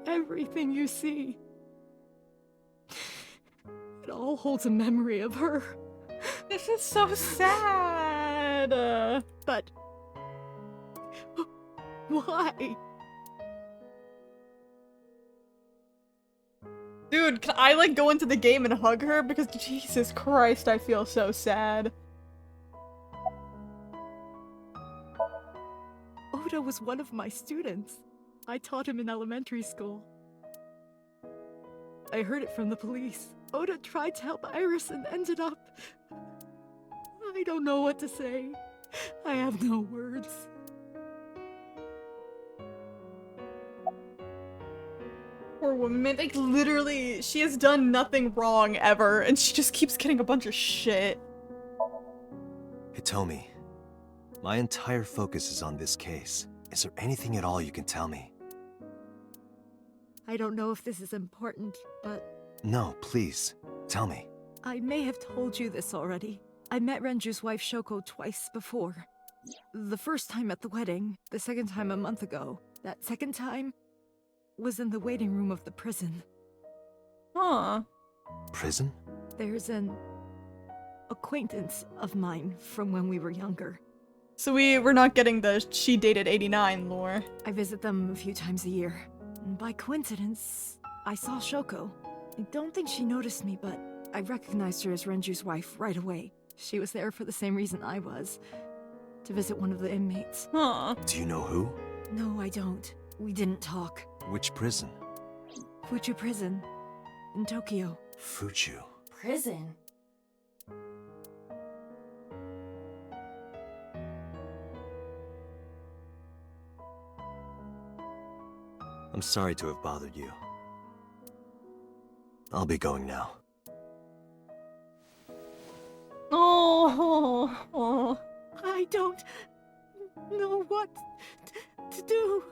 Everything you see. It all holds a memory of her. This is so sad. But why? Dude, can I like go into the game and hug her? Because Jesus Christ, I feel so sad. Oda was one of my students. I taught him in elementary school. I heard it from the police. Oda tried to help Iris and ended up... I don't know what to say. I have no words. Poor woman, man, like literally, she has done nothing wrong ever, and she just keeps getting a bunch of shit. Hitomi, my entire focus is on this case. Is there anything at all you can tell me? I don't know if this is important, but... No, please. Tell me. I may have told you this already. I met Renju's wife Shoko twice before. The first time at the wedding, the second time a month ago. That second time was in the waiting room of the prison. Huh. Prison? There's an acquaintance of mine from when we were younger. So we're not getting the she dated 89 lore. I visit them a few times a year. And by coincidence, I saw Shoko. I don't think she noticed me, but I recognized her as Renju's wife right away. She was there for the same reason I was. To visit one of the inmates. Huh. Do you know who? No, I don't. We didn't talk. Which prison? Fuchu Prison. In Tokyo. Fuchu. Prison? I'm sorry to have bothered you. I'll be going now. Oh. I don't know what to do.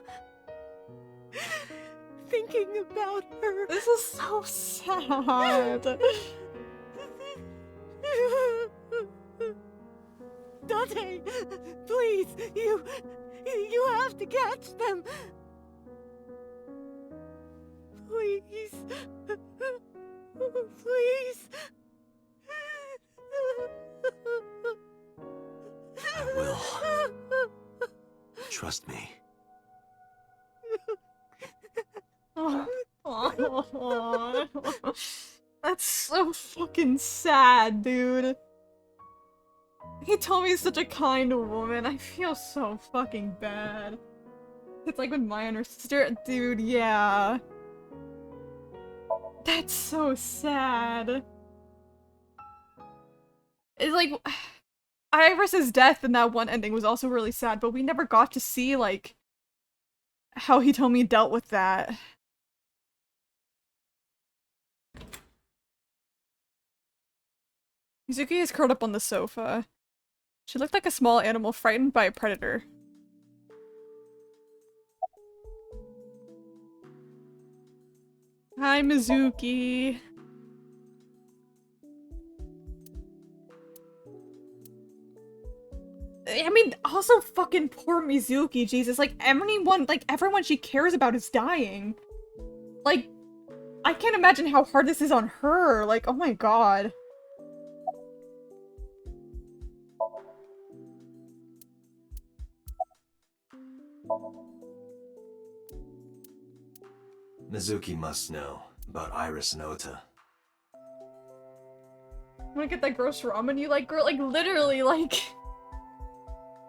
Thinking about her. This is so sad. Dante, please, you have to catch them. Please. Please. I will. Trust me. Oh. That's so fucking sad, dude. He told me he's such a kind woman. I feel so fucking bad. It's like with my and her sister. Dude, yeah. That's so sad. It's like... Iris's death in that one ending was also really sad, but we never got to see, like, how Hitomi dealt with that. Mizuki is curled up on the sofa. She looked like a small animal frightened by a predator. Hi, Mizuki. I mean, also fucking poor Mizuki, Jesus. Like, everyone she cares about is dying. Like, I can't imagine how hard this is on her. Like, oh my god. Mizuki must know about Iris and Ota. Wanna get that gross ramen you like, girl? Like, literally, like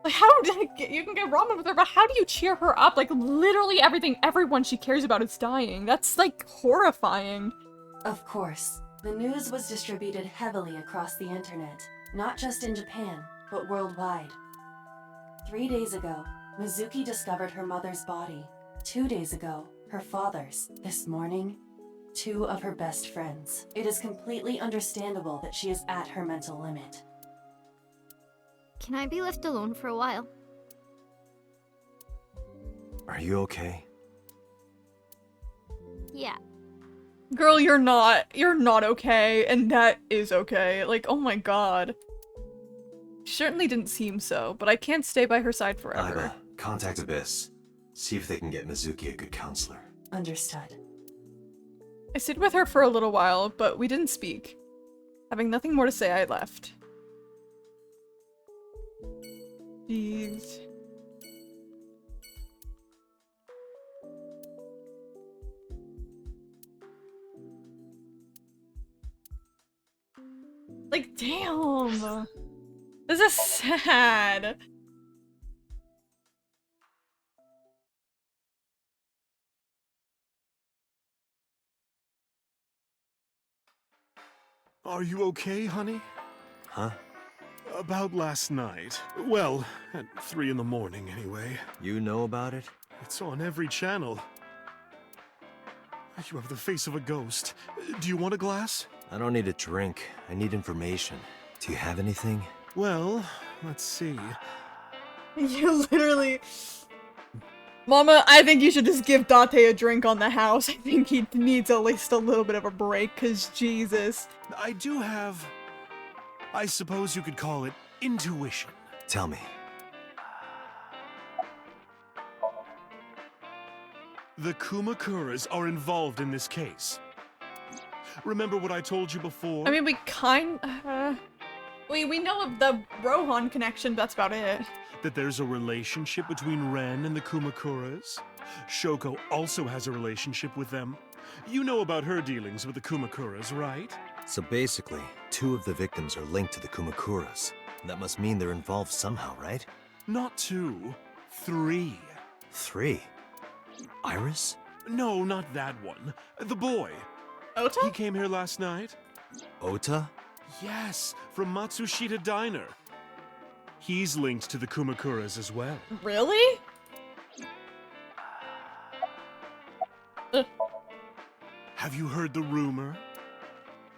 how did you can get ramen with her, but how do you cheer her up? Like, literally everyone she cares about is dying. That's, like, horrifying. Of course, the news was distributed heavily across the internet, not just in Japan, but worldwide. 3 days ago, Mizuki discovered her mother's body. 2 days ago, her father's. This morning, 2 of her best friends. It is completely understandable that she is at her mental limit. Can I be left alone for a while? Are you okay? Yeah. Girl, you're not okay, and that is okay. Like, oh my god. She certainly didn't seem so, but I can't stay by her side forever. Aiba, contact Abyss. See if they can get Mizuki a good counselor. Understood. I stayed with her for a little while, but we didn't speak. Having nothing more to say, I left. Jeez. Like, damn! This is sad! Are you okay, honey? Huh? About last night. Well, at 3 in the morning, anyway. You know about it? It's on every channel. You have the face of a ghost. Do you want a glass? I don't need a drink. I need information. Do you have anything? Well, let's see. You literally... Mama, I think you should just give Date a drink on the house. I think he needs at least a little bit of a break, cause Jesus. I do have... I suppose you could call it intuition. Tell me. The Kumakuras are involved in this case. Remember what I told you before? I mean, we know of the Rohan connection, that's about it. That there's a relationship between Ren and the Kumakuras. Shoko also has a relationship with them. You know about her dealings with the Kumakuras, right? So basically, 2 of the victims are linked to the Kumakuras. That must mean they're involved somehow, right? Not 2, 3. 3? Iris? No, not that one. The boy. Ota? He came here last night. Ota? Yes, from Matsushita Diner. He's linked to the Kumakuras as well. Really? Have you heard the rumor?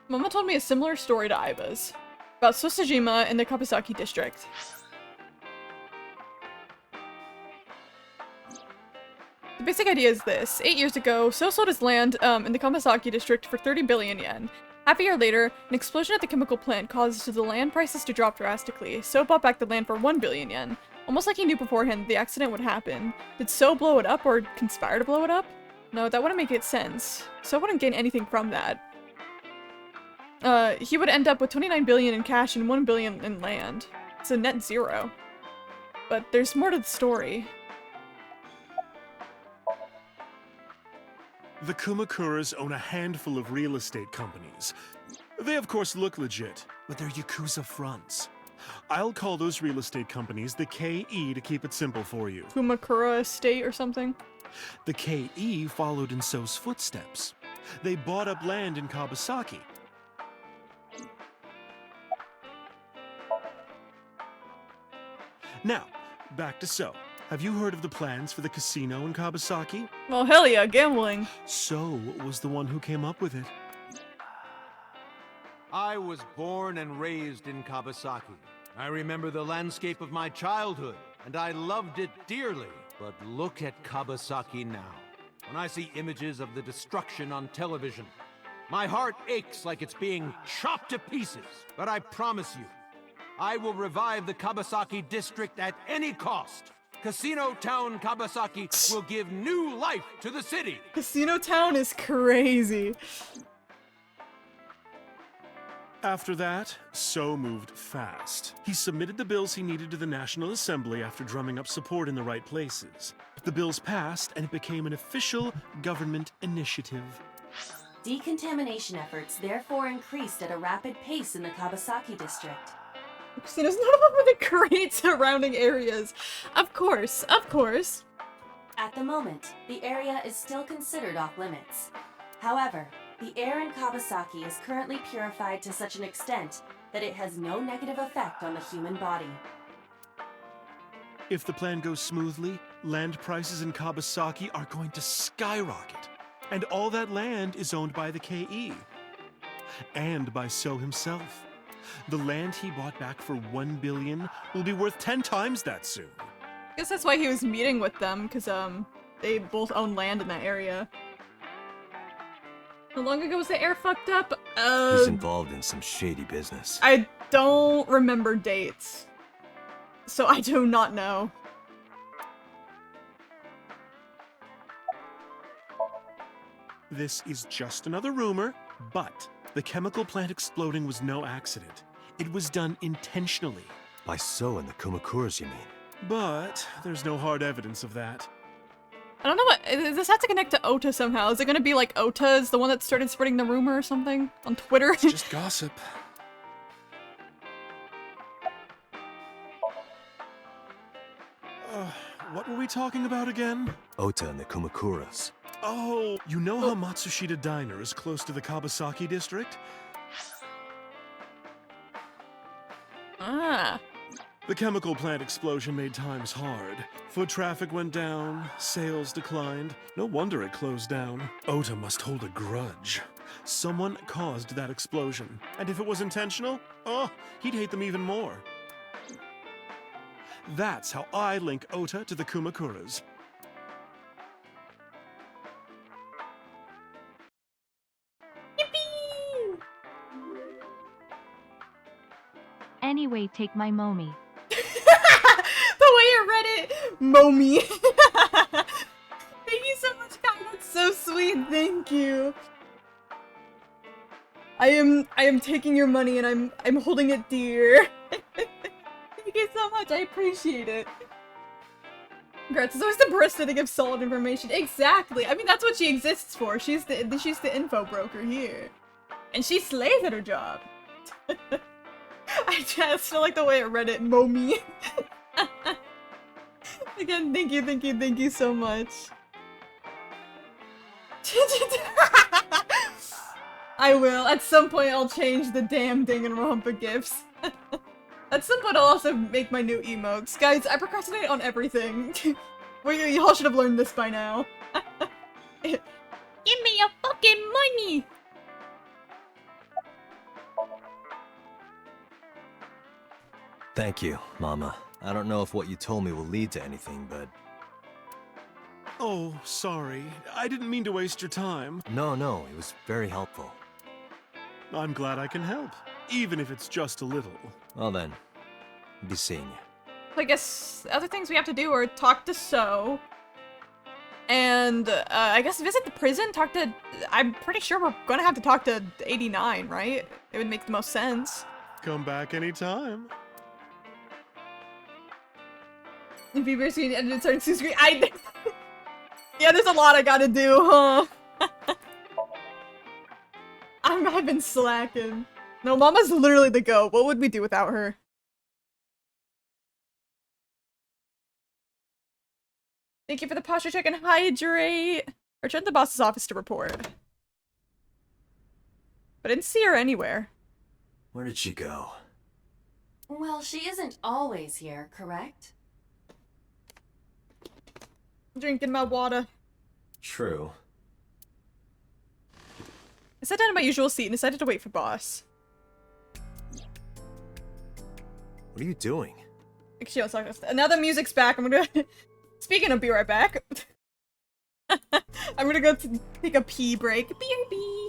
Mama told me a similar story to Aiba's. About Susujima in the Kapasaki district. The basic idea is this. 8 years ago, So sold his land in the Kamasaki district for 30 billion yen. Half a year later, an explosion at the chemical plant caused the land prices to drop drastically. So bought back the land for 1 billion yen. Almost like he knew beforehand the accident would happen. Did So blow it up or conspire to blow it up? No, that wouldn't make it sense. So wouldn't gain anything from that. He would end up with 29 billion in cash and 1 billion in land. It's a net zero. But there's more to the story. The Kumakuras own a handful of real estate companies. They of course look legit, but they're Yakuza fronts. I'll call those real estate companies the KE to keep it simple for you. Kumakura Estate or something? The KE followed in So's footsteps. They bought up land in Kawasaki. Now, back to So. Have you heard of the plans for the casino in Kabasaki? Well, hell yeah, gambling. So was the one who came up with it. I was born and raised in Kabasaki. I remember the landscape of my childhood, and I loved it dearly. But look at Kabasaki now. When I see images of the destruction on television, my heart aches like it's being chopped to pieces. But I promise you, I will revive the Kabasaki district at any cost. Casino Town Kabasaki will give new life to the city. Casino Town is crazy. After that, So moved fast. He submitted the bills he needed to the National Assembly after drumming up support in the right places. The bills passed, and it became an official government initiative. Decontamination efforts therefore increased at a rapid pace in the Kabasaki district. Casino's not over the great surrounding areas. Of course, of course. At the moment, the area is still considered off limits. However, the air in Kabasaki is currently purified to such an extent that it has no negative effect on the human body. If the plan goes smoothly, land prices in Kabasaki are going to skyrocket. And all that land is owned by the KE. And by So himself. The land he bought back for $1 billion will be worth 10 times that soon. I guess that's why he was meeting with them, because they both own land in that area. How long ago was the air fucked up? He's involved in some shady business. I don't remember dates. So I do not know. This is just another rumor, but the chemical plant exploding was no accident. It was done intentionally. By So and the Kumakuras, you mean? But there's no hard evidence of that. I don't know what- this has to connect to Ota somehow. Is it gonna be like Ota is the one that started spreading the rumor or something on Twitter? It's just gossip. What were we talking about again? Ota and the Kumakuras. Oh, you know how Matsushita Diner is close to the Kabasaki district? Ah. The chemical plant explosion made times hard. Foot traffic went down, sales declined. No wonder it closed down. Ota must hold a grudge. Someone caused that explosion. And if it was intentional, oh, he'd hate them even more. That's how I link Ota to the Kumakuras. Anyway, take my mommy. The way you read it, mommy. Thank you so much, Kai. That's so sweet. Thank you. I am taking your money and I'm holding it dear. Thank you so much. I appreciate it. Congrats. It's always the barista to give solid information. Exactly. I mean, that's what she exists for. She's the info broker here, and she slays at her job. I just feel like the way it read it, mommy. Again, thank you so much. I will. At some point, I'll change the damn Danganronpa gifs. At some point, I'll also make my new emotes. Guys, I procrastinate on everything. Y'all should have learned this by now. Give me your fucking money! Thank you, Mama. I don't know if what you told me will lead to anything, but... Oh, sorry. I didn't mean to waste your time. No, it was very helpful. I'm glad I can help, even if it's just a little. Well then, be seeing you. I guess other things we have to do are talk to So, and I guess visit the prison, talk to... I'm pretty sure we're gonna have to talk to 89, right? It would make the most sense. Come back anytime. If you've ever seen edited starting to screen, yeah, there's a lot I gotta do, huh? I've been slacking. No, Mama's literally the GOAT. What would we do without her? Thank you for the posture check and hydrate. Return to the boss's office to report. But I didn't see her anywhere. Where did she go? Well, she isn't always here, correct? Drinking my water. True. I sat down in my usual seat and decided to wait for boss. What are you doing? Actually, let's talk about that. Now the music's back, I'm gonna... Speaking of be right back. I'm gonna go take a pee break. BRB!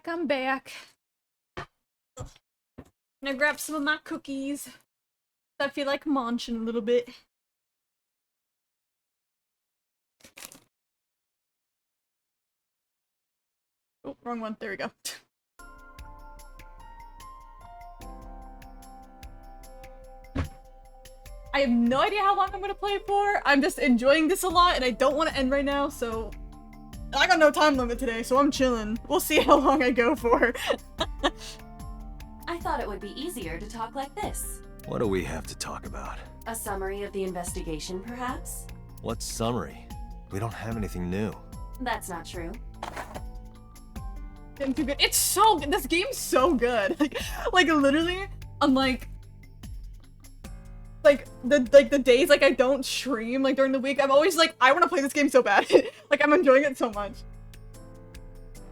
I'm back. Gonna grab some of my cookies. I feel like munching a little bit. Oh, wrong one. There we go. I have no idea how long I'm gonna play for. I'm just enjoying this a lot and I don't want to end right now, so... I got no time limit today, so I'm chilling. We'll see how long I go for. I thought it would be easier to talk like this. What do we have to talk about? A summary of the investigation, perhaps? What summary? We don't have anything new. That's not true. Getting too good. It's so good. This game's so good. Like literally, unlike the days like I don't stream like during the week, I'm always like, I want to play this game so bad. Like I'm enjoying it so much.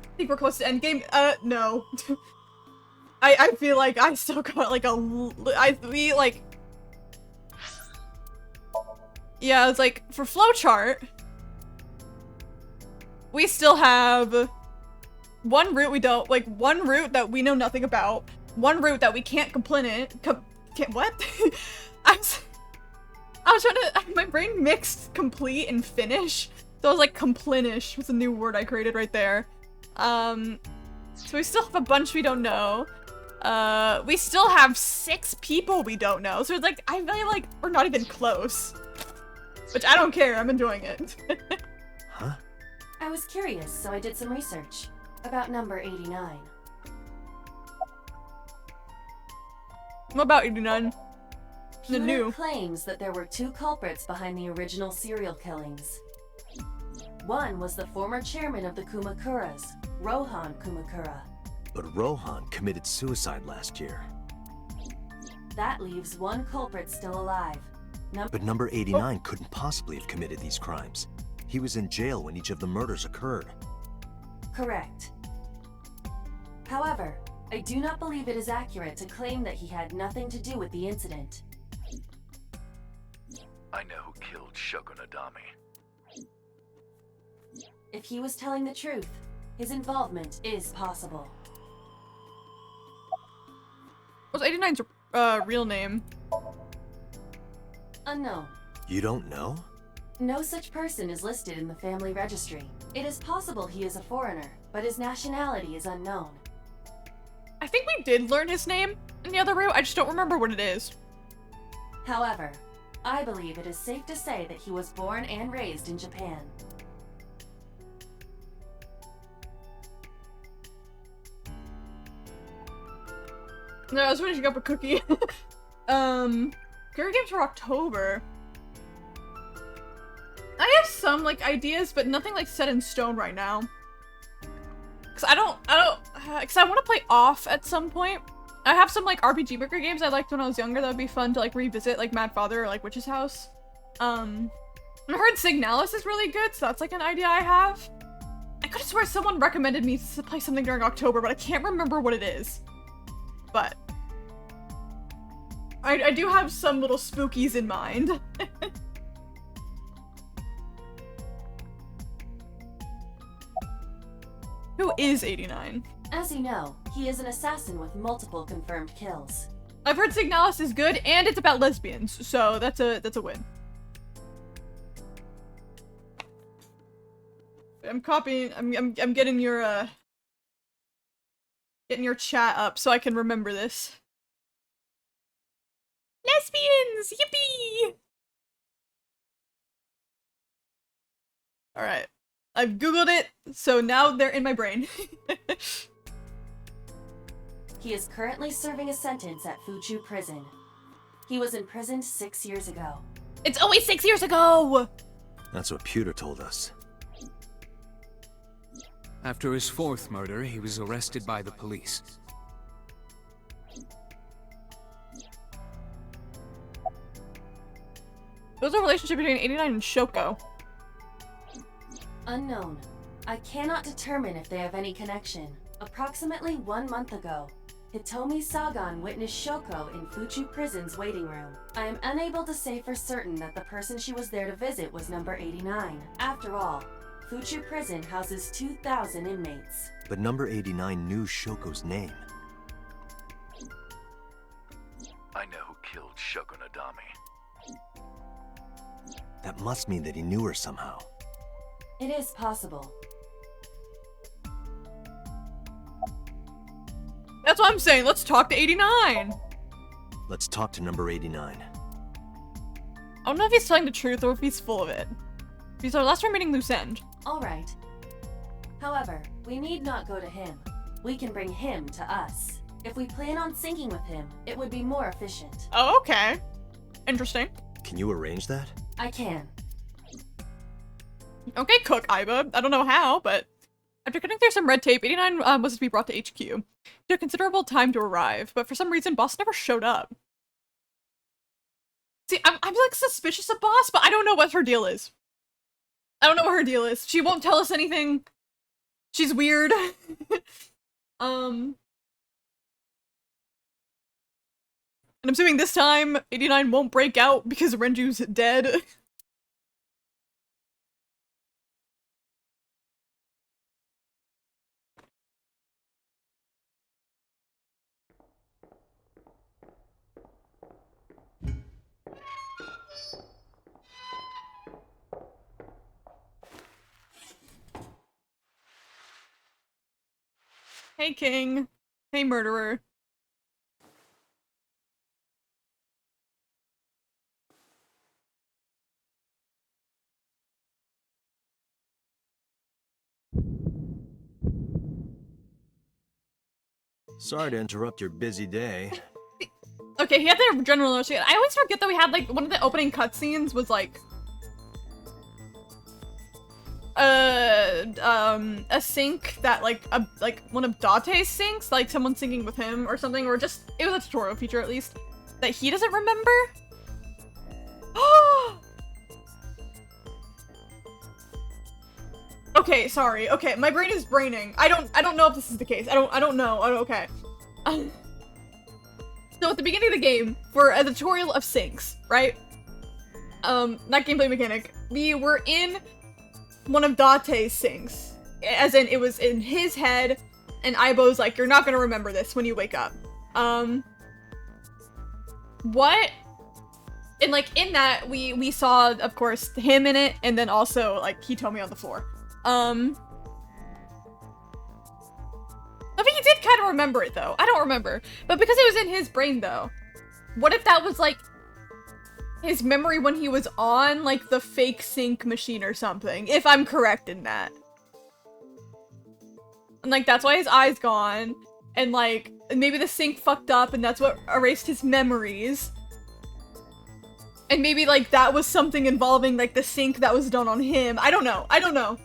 I think we're close to endgame. No. I feel like I still got like yeah, it's like for flowchart, we still have one route one route that we know nothing about, one route that we can't what? I was trying to, my brain mixed complete and finish. So I was like, complinish was a new word I created right there. So we still have a bunch we don't know. We still have 6 people we don't know. So it's like, I feel like we're not even close. Which I don't care, I'm enjoying it. Huh? I was curious, so I did some research about number 89. What about 89? The Huter new. claims that there were 2 culprits behind the original serial killings. One was the former chairman of the Kumakuras, Rohan Kumakura. But Rohan committed suicide last year. That leaves 1 culprit still alive. But number 89 couldn't possibly have committed these crimes. He was in jail when each of the murders occurred. Correct. However, I do not believe it is accurate to claim that he had nothing to do with the incident. I know who killed Shogunadami. If he was telling the truth, his involvement is possible. What's 89's real name? Unknown. You don't know? No such person is listed in the family registry. It is possible he is a foreigner, but his nationality is unknown. I think we did learn his name in the other route, I just don't remember what it is. However, I believe it is safe to say that he was born and raised in Japan. No, I was finishing up a cookie. Gary Games for October. I have some, like, ideas, but nothing, like, set in stone right now. Cause I want to play Off at some point. I have some, like, RPG Maker games I liked when I was younger that would be fun to, like, revisit, like Mad Father or, like, Witch's House. I heard Signalis is really good, so that's, like, an idea I have. I could have sworn someone recommended me to play something during October, but I can't remember what it is. But I do have some little spookies in mind. Who is 89? As you know, he is an assassin with multiple confirmed kills. I've heard Signalis is good, and it's about lesbians, so that's a win. I'm copying. I'm getting your chat up so I can remember this. Lesbians! Yippee! Alright. I've googled it, so now they're in my brain. He is currently serving a sentence at Fuchu Prison. He was imprisoned 6 years ago. It's always 6 years ago! That's what Pewter told us. After his fourth murder, he was arrested by the police. There's a relationship between 89 and Shoko. Unknown. I cannot determine if they have any connection. Approximately 1 month ago, Hitomi Sagan witnessed Shoko in Fuchu Prison's waiting room. I am unable to say for certain that the person she was there to visit was number 89. After all, Fuchu Prison houses 2,000 inmates. But number 89 knew Shoko's name. I know who killed Shogunadami. That must mean that he knew her somehow. It is possible. That's what I'm saying, let's talk to 89! Let's talk to number 89. I don't know if he's telling the truth or if he's full of it. He's our last remaining loose end. Alright. However, we need not go to him. We can bring him to us. If we plan on syncing with him, it would be more efficient. Oh, okay. Interesting. Can you arrange that? I can. Okay, Cook Iba. I don't know how, but after cutting through some red tape, 89 was to be brought to HQ. It took considerable time to arrive, but for some reason, Boss never showed up. See, I'm like suspicious of Boss, but I don't know what her deal is. I don't know what her deal is. She won't tell us anything. She's weird. And I'm assuming this time, 89 won't break out because Renju's dead. Hey, King. Hey, Murderer. Sorry to interrupt your busy day. Okay, he had the general notion. I always forget that we had, like, one of the opening cutscenes was, like, a sync that, like one of Date's syncs, like someone singing with him or something, or just, it was a tutorial feature at least, that he doesn't remember? And Okay, sorry. Okay, my brain is braining. I don't know if this is the case. I don't know. Okay. So at the beginning of the game, for a tutorial of sinks, right? Not gameplay mechanic. We were in one of Date's sinks. As in, it was in his head, and Aibo's like, you're not gonna remember this when you wake up. What? And like, in that, we saw, of course, him in it, and then also, like, Hitomi on the floor. I mean, he did kind of remember it, though. I don't remember. But because it was in his brain, though, what if that was, like, his memory when he was on, like, the fake sync machine or something? If I'm correct in that. And, like, that's why his eye's gone. And, like, maybe the sync fucked up and that's what erased his memories. And maybe, like, that was something involving, like, the sync that was done on him. I don't know. I don't know.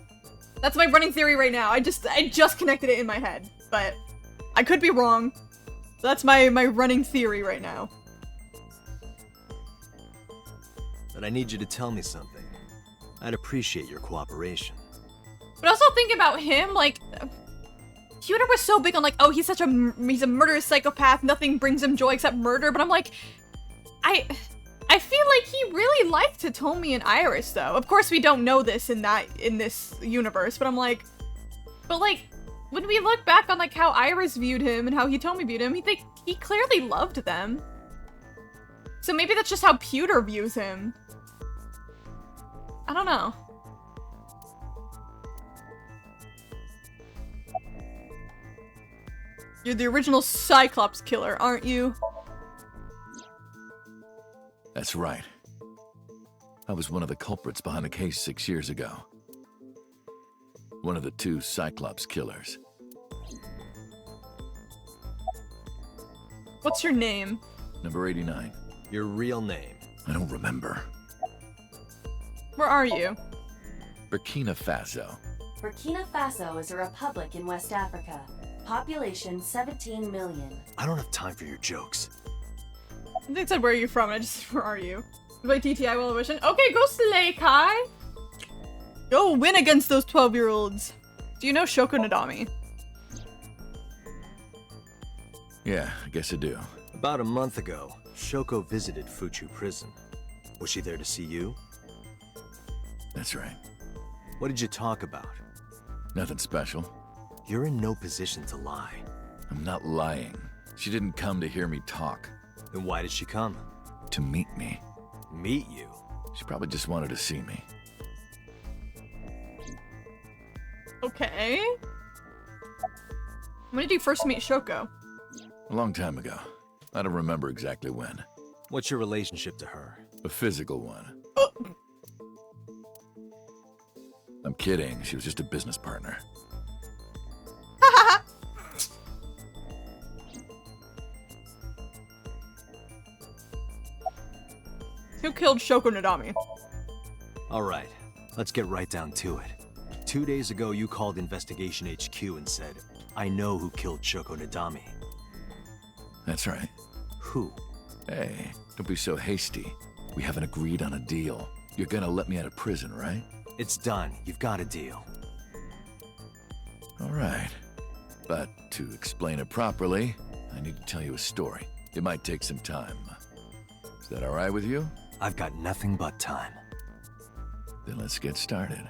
That's my running theory right now. I just connected it in my head. But I could be wrong. That's my running theory right now. But I need you to tell me something. I'd appreciate your cooperation. But also think about him, like, Twitter was so big on like, oh, he's a murderous psychopath, nothing brings him joy except murder, but I'm like, I feel like he really liked Hitomi and Iris though. Of course we don't know this in this universe, but I'm like, but like, when we look back on like how Iris viewed him and how Hitomi viewed him, he clearly loved them. So maybe that's just how Pewter views him. I don't know. You're the original Cyclops killer, aren't you? That's right. I was one of the culprits behind the case 6 years ago. One of the 2 Cyclops killers. What's your name? Number 89. Your real name? I don't remember. Where are you? Burkina Faso. Burkina Faso is a republic in West Africa. Population 17 million. I don't have time for your jokes. I think it said where are you from, I just where are you? By TTI Will Vision. Okay, go slay Kai! Go win against those 12-year-olds. Do you know Shoko Nadami? Yeah, I guess I do. About a month ago, Shoko visited Fuchu prison. Was she there to see you? That's right. What did you talk about? Nothing special. You're in no position to lie. I'm not lying. She didn't come to hear me talk. Then why did she come? To meet me. Meet you? She probably just wanted to see me. Okay. When did you first meet Shoko? A long time ago. I don't remember exactly when. What's your relationship to her? A physical one. I'm kidding. She was just a business partner. Who killed Shoko Nadami? Alright, let's get right down to it. 2 days ago, you called Investigation HQ and said, I know who killed Shoko Nadami. That's right. Who? Hey, don't be so hasty. We haven't agreed on a deal. You're gonna let me out of prison, right? It's done. You've got a deal. Alright. But to explain it properly, I need to tell you a story. It might take some time. Is that alright with you? I've got nothing but time. Then let's get started.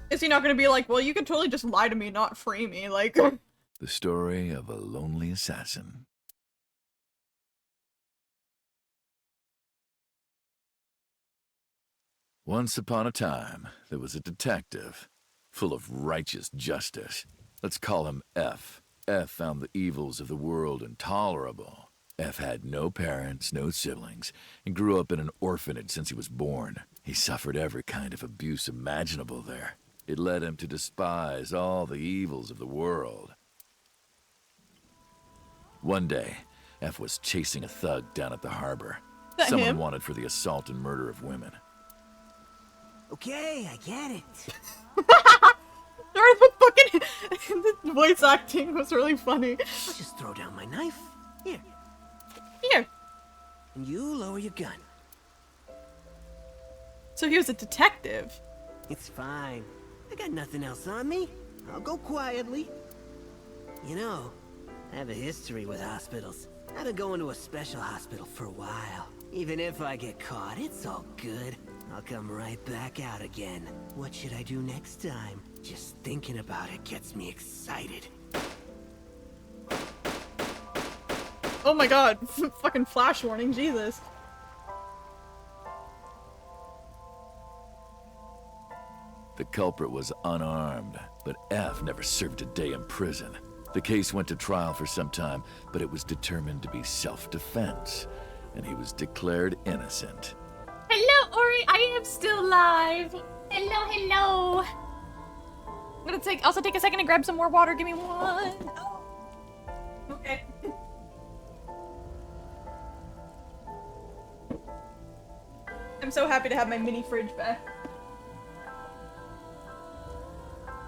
Is he not gonna be like, well, you could totally just lie to me, not free me, like... The story of a lonely assassin. Once upon a time, there was a detective, full of righteous justice. Let's call him F. F found the evils of the world intolerable. F had no parents, no siblings, and grew up in an orphanage since he was born. He suffered every kind of abuse imaginable there. It led him to despise all the evils of the world. One day, F was chasing a thug down at the harbor. Someone him? wanted for the assault and murder of women. Okay, I get it. Sorry, the fucking the voice acting was really funny. I'll just throw down my knife. Here. Here. And you lower your gun. So he was a detective. It's fine. I got nothing else on me. I'll go quietly. You know, I have a history with hospitals. I've been going to a special hospital for a while. Even if I get caught, it's all good. I'll come right back out again. What should I do next time? Just thinking about it gets me excited. Oh my god, fucking flash warning, Jesus. The culprit was unarmed, but F never served a day in prison. The case went to trial for some time, but it was determined to be self-defense, and he was declared innocent. Hello, Ori. I am still alive. Hello, hello. I'm gonna also take a second to grab some more water. Give me one. Oh. Okay. I'm so happy to have my mini fridge back.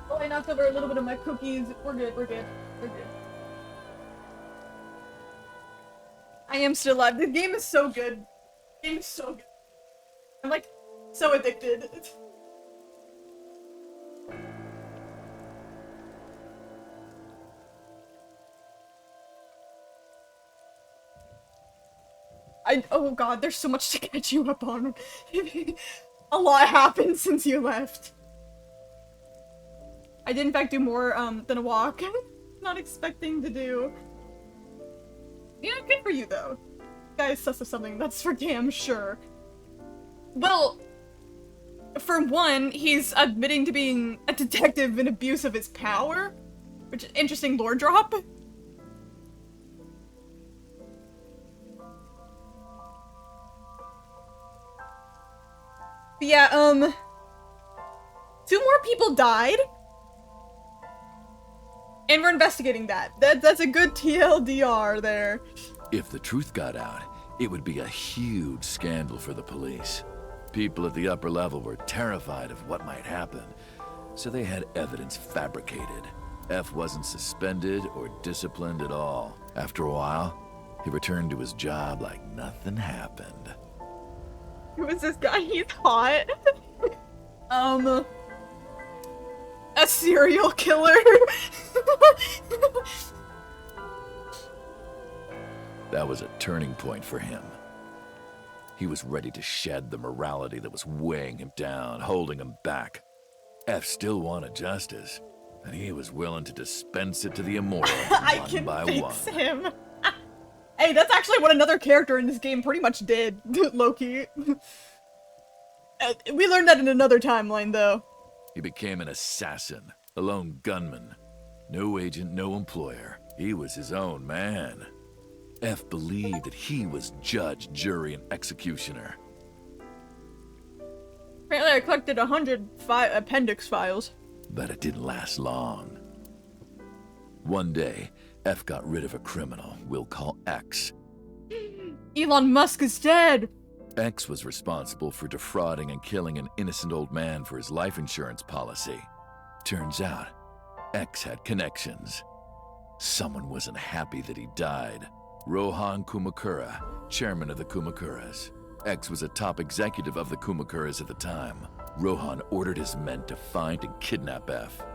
Oh, I knocked over a little bit of my cookies. We're good, we're good, we're good. I am still alive. The game is so good. The game is so good. I'm like, so addicted. Oh god, there's so much to catch you up on. A lot happened since you left. I did in fact do more than a walk. Not expecting to do. Yeah, good for you though. Guys, sus of something, that's for damn sure. Well, for one, he's admitting to being a detective in abuse of his power, which is interesting lore drop. But yeah, 2 more people died. And we're investigating that. That's a good TLDR there. If the truth got out, it would be a huge scandal for the police. People at the upper level were terrified of what might happen, so they had evidence fabricated. F wasn't suspended or disciplined at all. After a while, he returned to his job like nothing happened. Who is this guy? He's hot. A serial killer. That was a turning point for him. He was ready to shed the morality that was weighing him down, holding him back. F still wanted justice, and he was willing to dispense it to the immoral one by one. Him. Hey, that's actually what another character in this game pretty much did, Loki. We learned that in another timeline, though. He became an assassin, a lone gunman. No agent, no employer. He was his own man. F believed that he was judge, jury, and executioner. Apparently I collected 100 appendix files. But it didn't last long. One day, F got rid of a criminal we'll call X. Elon Musk is dead! X was responsible for defrauding and killing an innocent old man for his life insurance policy. Turns out, X had connections. Someone wasn't happy that he died. Rohan Kumakura, chairman of the Kumakuras. X was a top executive of the Kumakuras at the time. Rohan ordered his men to find and kidnap F.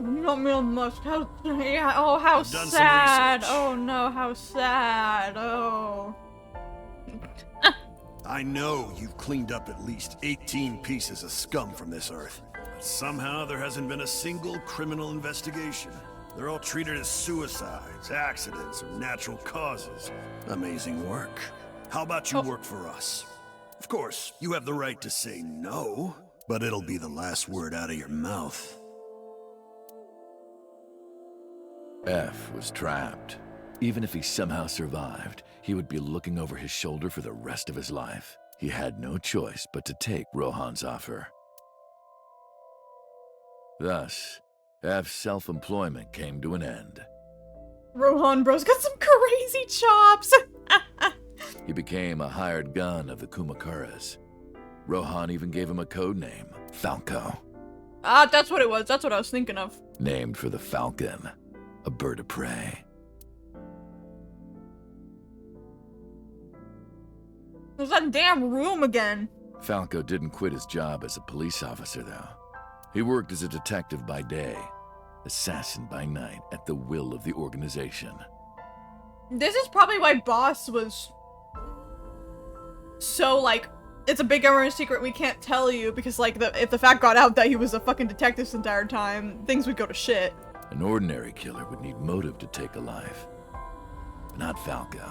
Not Elon Musk. How, yeah, oh, how sad. Oh no, how sad. Oh. I know you've cleaned up at least 18 pieces of scum from this earth. But somehow there hasn't been a single criminal investigation. They're all treated as suicides, accidents, or natural causes. Amazing work. How about you work for us? Of course, you have the right to say no, but it'll be the last word out of your mouth. F was trapped. Even if he somehow survived, he would be looking over his shoulder for the rest of his life. He had no choice but to take Rohan's offer. Thus, F's self-employment came to an end. Rohan bro's got some crazy chops! He became a hired gun of the Kumakuras. Rohan even gave him a code name, Falco. Ah, that's what it was. That's what I was thinking of. Named for the falcon, a bird of prey. There's that damn room again. Falco didn't quit his job as a police officer, though. He worked as a detective by day, assassin by night, at the will of the organization. This is probably why Boss was so, like, it's a big government secret we can't tell you, because, like, if the fact got out that he was a fucking detective this entire time, things would go to shit. An ordinary killer would need motive to take a life. But not Falco.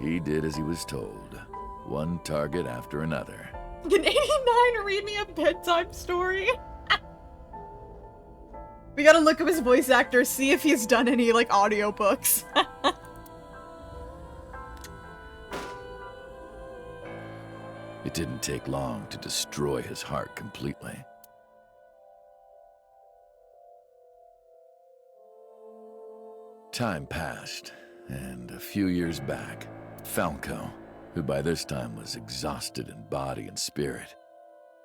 He did as he was told. One target after another. Can 89 read me a bedtime story? We gotta look up his voice actor, see if he's done any, like, audiobooks. It didn't take long to destroy his heart completely. Time passed, and a few years back, Falco, who by this time was exhausted in body and spirit,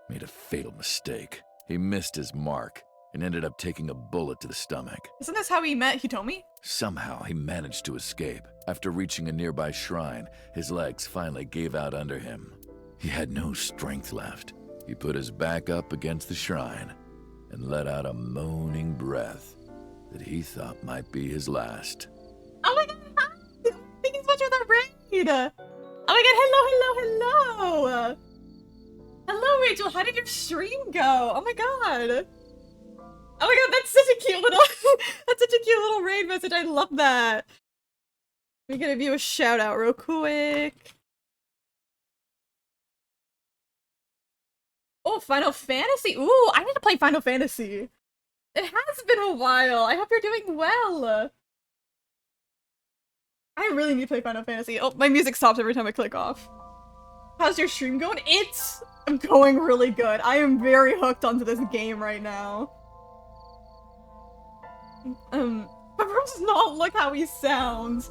made a fatal mistake. He missed his mark and ended up taking a bullet to the stomach. Isn't this how he met Hitomi? Somehow, he managed to escape. After reaching a nearby shrine, his legs finally gave out under him. He had no strength left. He put his back up against the shrine and let out a moaning breath that he thought might be his last. Oh my god, hi! Thank you so much for the raid! Oh my god, hello! Hello, Rachel, how did your stream go? Oh my god! Oh my god, that's such a cute little that's such a cute little raid message, I love that! Let me give you a shout out real quick. Oh, Final Fantasy! Ooh, I need to play Final Fantasy! It has been a while! I hope you're doing well! I really need to play Final Fantasy. Oh, my music stops every time I click off. How's your stream going? It's going really good. I am very hooked onto this game right now. But does not look how he sounds.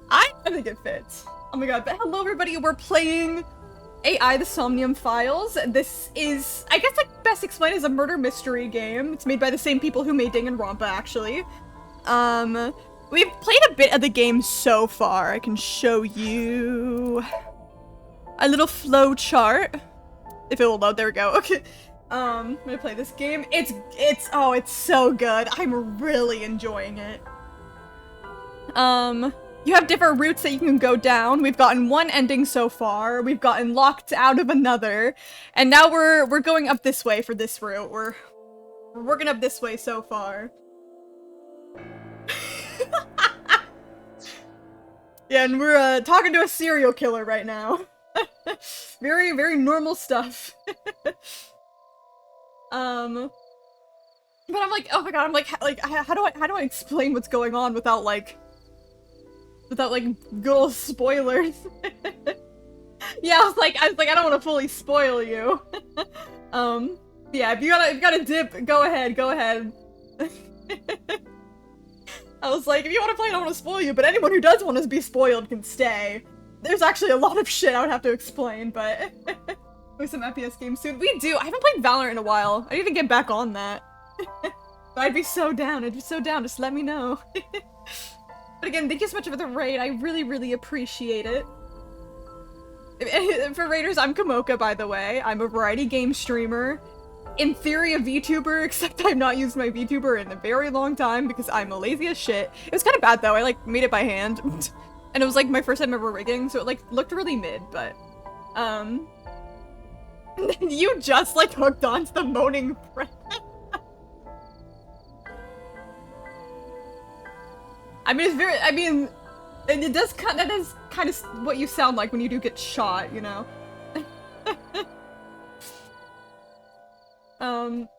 I think it fits. Oh my god, but hello everybody, we're playing AI the Somnium Files. This is, I guess, like, best explained as a murder mystery game. It's made by the same people who made Danganronpa, actually. We've played a bit of the game so far. I can show you a little flow chart. If it will load, there we go. Okay. I'm gonna play this game. It's so good. I'm really enjoying it. You have different routes that you can go down. We've gotten one ending so far. We've gotten locked out of another. And now we're going up this way for this route. We're working up this way so far. Yeah, and we're talking to a serial killer right now. Very, very normal stuff. But I'm like, oh my god, I'm like how do I explain what's going on without like good old spoilers? Yeah, I was like I don't want to fully spoil you. Yeah, if you gotta dip, go ahead. I was like, if you want to play, I don't want to spoil you, but anyone who does want to be spoiled can stay. There's actually a lot of shit I would have to explain, but with some FPS games soon. We do. I haven't played Valorant in a while. I need to get back on that. But I'd be so down. Just let me know. But again, thank you so much for the raid. I really, really appreciate it. For raiders, I'm Kamoka, by the way. I'm a variety game streamer. In theory, a VTuber, except I've not used my VTuber in a very long time because I'm a lazy as shit. It was kind of bad though. I like made it by hand. And it was like my first time ever rigging, so it like looked really mid, but you just like hooked onto the moaning breath. And it does that is kind of what you sound like when you do get shot, you know.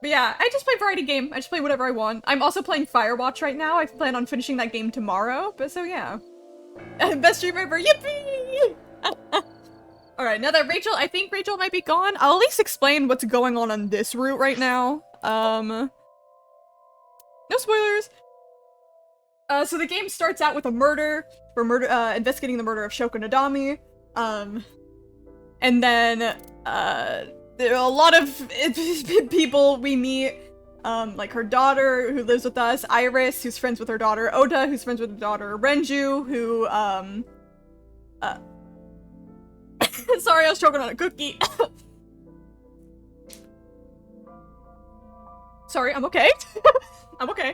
But yeah, I just play variety game. I just play whatever I want. I'm also playing Firewatch right now. I plan on finishing that game tomorrow, but so yeah. Best stream ever, yippee! Alright, now that I think Rachel might be gone, I'll at least explain what's going on this route right now. No spoilers! So the game starts out with a murder. We're investigating the murder of Shoko Nadami. And then, there are a lot of people we meet, like her daughter who lives with us, Iris, who's friends with her daughter, Ota, who's friends with her daughter, Renju, who, Sorry, I was choking on a cookie. Sorry, I'm okay. I'm okay.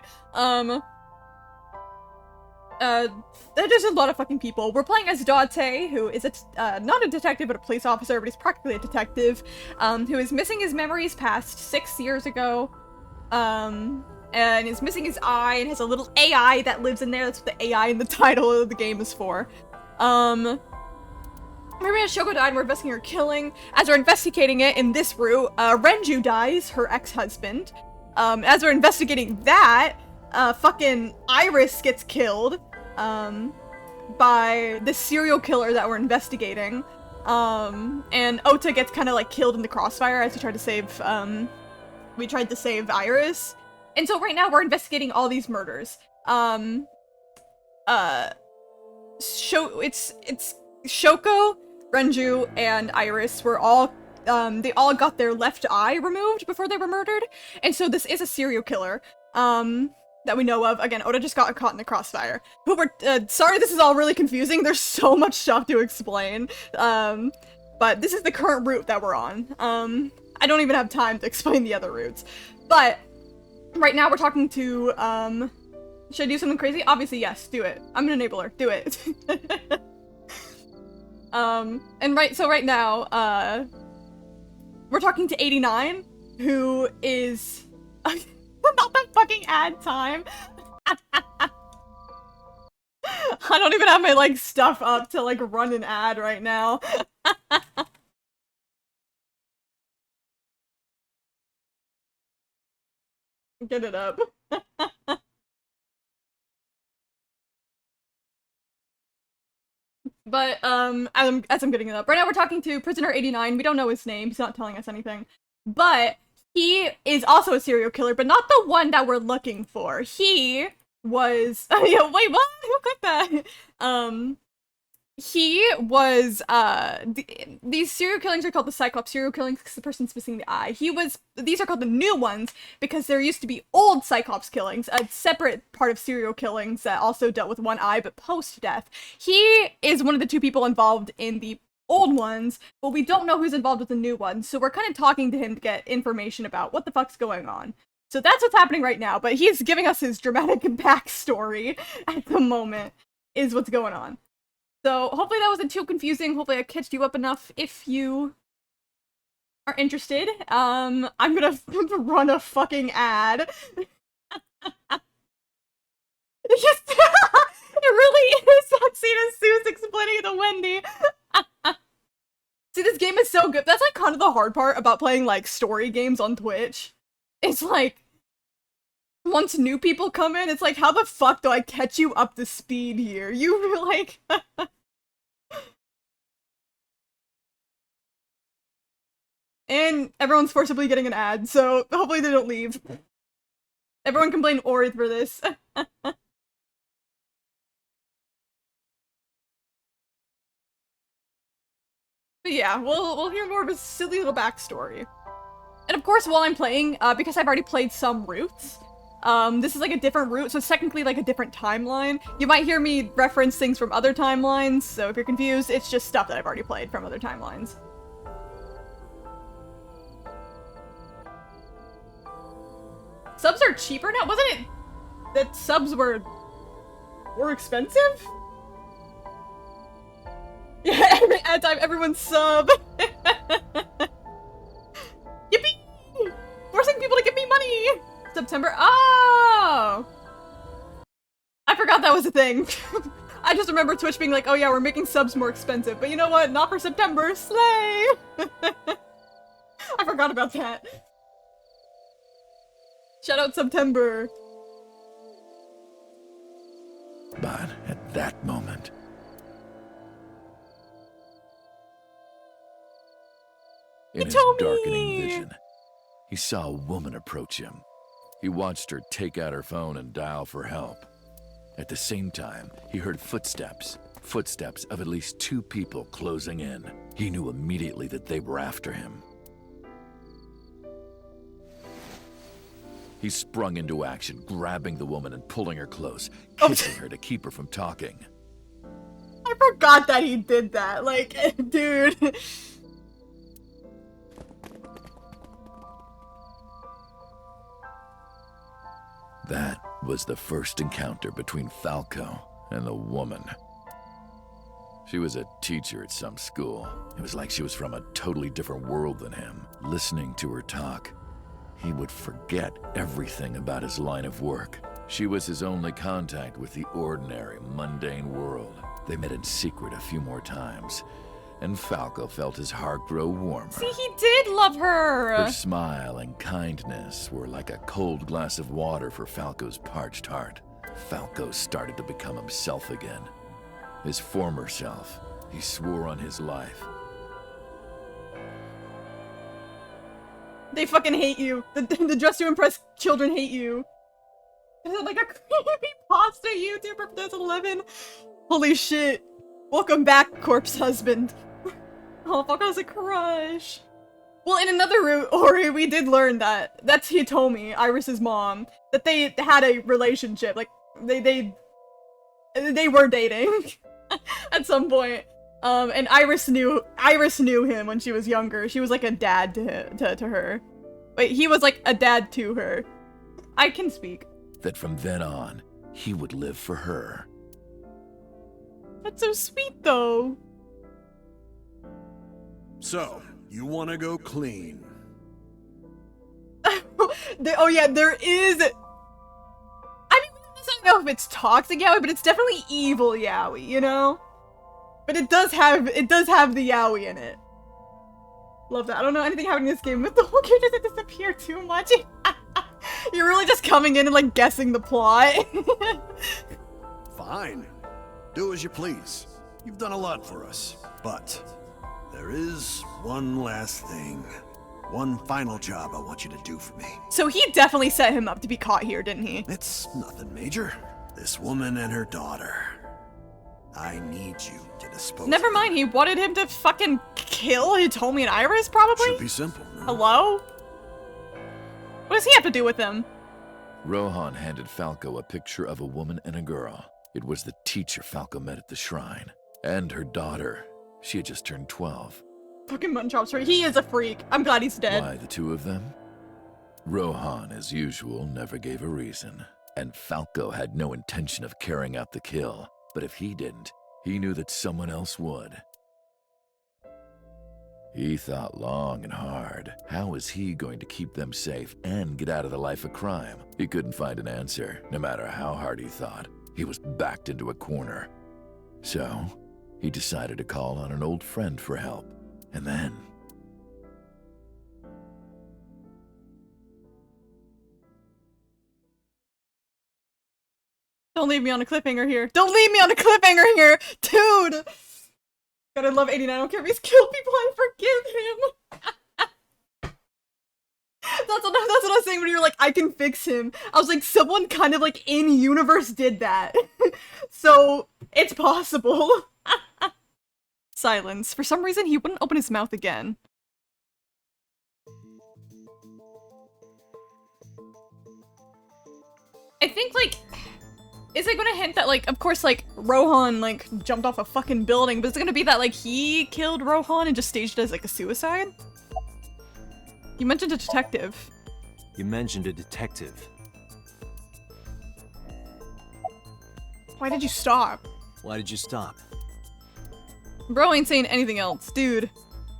There's a lot of fucking people. We're playing as Date, who is not a detective, but a police officer, but he's practically a detective, who is missing his memories past 6 years ago, and is missing his eye, and has a little AI that lives in there. That's what the AI in the title of the game is for. Remember Shoko died and we're investigating her killing. As we're investigating it in this route, Renju dies, her ex-husband. As we're investigating that, fucking Iris gets killed, by the serial killer that we're investigating. And Ota gets kind of like killed in the crossfire as we tried to save Iris. And so right now we're investigating all these murders. It's Shoko, Renju, and Iris were all, they all got their left eye removed before they were murdered. And so this is a serial killer, that we know of. Again, Ota just got caught in the crossfire. Sorry this is all really confusing. There's so much stuff to explain. But this is the current route that we're on. I don't even have time to explain the other routes. But right now we're talking to, should I do something crazy? Obviously, yes, do it. I'm an enabler. Do it. So right now, we're talking to 89, who is not that fucking ad time. I don't even have my, like, stuff up to, like, run an ad right now. Get it up. But, as I'm getting it up, right now we're talking to Prisoner 89. We don't know his name. He's not telling us anything. But he is also a serial killer, but not the one that we're looking for. He was... yeah, wait, what? Who clicked that? He was, these serial killings are called the Cyclops serial killings because the person's missing the eye. These are called the new ones because there used to be old Cyclops killings, a separate part of serial killings that also dealt with one eye but post-death. He is one of the two people involved in the old ones, but we don't know who's involved with the new ones, so we're kind of talking to him to get information about what the fuck's going on. So that's what's happening right now, but he's giving us his dramatic backstory at the moment, is what's going on. So, hopefully that wasn't too confusing. Hopefully I catched you up enough if you are interested. I'm gonna run a fucking ad. Yes, it really is Foxina Seuss explaining to Wendy. See, this game is so good. That's like kind of the hard part about playing like story games on Twitch. It's like, once new people come in, it's like, how the fuck do I catch you up to speed here? You like... And everyone's forcibly getting an ad, so hopefully they don't leave. Everyone can blame Orith for this. But yeah, we'll hear more of a silly little backstory. And of course, while I'm playing, because I've already played some routes, this is like a different route, so it's technically like a different timeline. You might hear me reference things from other timelines, so if you're confused, it's just stuff that I've already played from other timelines. Subs are cheaper now? Wasn't it that subs were more expensive? Yeah, every ad time, everyone's sub. Yippee! Forcing people to give me money! September. Oh! I forgot that was a thing. I just remember Twitch being like, oh yeah, we're making subs more expensive. But you know what? Not for September. Slay! I forgot about that. Shout out September. But at that moment, in his darkening vision, he saw a woman approach him. He watched her take out her phone and dial for help. At the same time, he heard footsteps of at least 2 people closing in. He knew immediately that they were after him. He sprung into action, grabbing the woman and pulling her close, kissing her to keep her from talking. I forgot that he did that. Like, dude. That was the first encounter between Falco and the woman. She was a teacher at some school. It was like she was from a totally different world than him. Listening to her talk, he would forget everything about his line of work. She was his only contact with the ordinary, mundane world. They met in secret a few more times, and Falco felt his heart grow warmer. See, he did love her! Her smile and kindness were like a cold glass of water for Falco's parched heart. Falco started to become himself again. His former self. He swore on his life. They fucking hate you. The Dress to Impress children hate you. Is it like a creepypasta YouTuber from 2011? Holy shit. Welcome back, corpse husband. Oh, fuck, I was a crush. Well, in another Ori, we did learn that. That's Hitomi, Iris's mom. That they had a relationship. Like, they were dating. At some point. And Iris knew him when she was younger. She was like a dad to her. Wait, he was like a dad to her. I can speak. That from then on, he would live for her. That's so sweet, though. So, you want to go clean? Oh yeah, there is... I mean, I don't know if it's toxic yaoi, but it's definitely evil yaoi, you know? But it does have the yaoi in it. Love that. I don't know anything happening in this game with the whole character that disappear too much. You're really just coming in and like guessing the plot. Fine. Do as you please. You've done a lot for us. But there is one last thing. One final job I want you to do for me. So he definitely set him up to be caught here, didn't he? It's nothing major. This woman and her daughter. I need you to dispose Never of mind, he wanted him to fucking kill Hitomi and Iris, probably? Should be simple, no? Hello? What does he have to do with them? Rohan handed Falco a picture of a woman and a girl. It was the teacher Falco met at the shrine. And her daughter. She had just turned 12. Fucking mutton chops, right? He is a freak. I'm glad he's dead. Why the two of them? Rohan, as usual, never gave a reason. And Falco had no intention of carrying out the kill. But if he didn't, he knew that someone else would. He thought long and hard. How was he going to keep them safe and get out of the life of crime? He couldn't find an answer, no matter how hard he thought. He was backed into a corner. So, he decided to call on an old friend for help. And then... Don't leave me on a cliffhanger here. Don't leave me on a cliffhanger here! Dude! God, I love 89. I don't care if he's killed people. I forgive him. That's what I was saying when you were like, I can fix him. I was like, someone kind of like in-universe did that. So, it's possible. Silence. For some reason, he wouldn't open his mouth again. I think, like... Is it gonna hint that, like, of course, like, Rohan, like, jumped off a fucking building, but is it gonna be that, like, he killed Rohan and just staged it as, like, a suicide? You mentioned a detective. You mentioned a detective. Why did you stop? Why did you stop? Bro ain't saying anything else. Dude,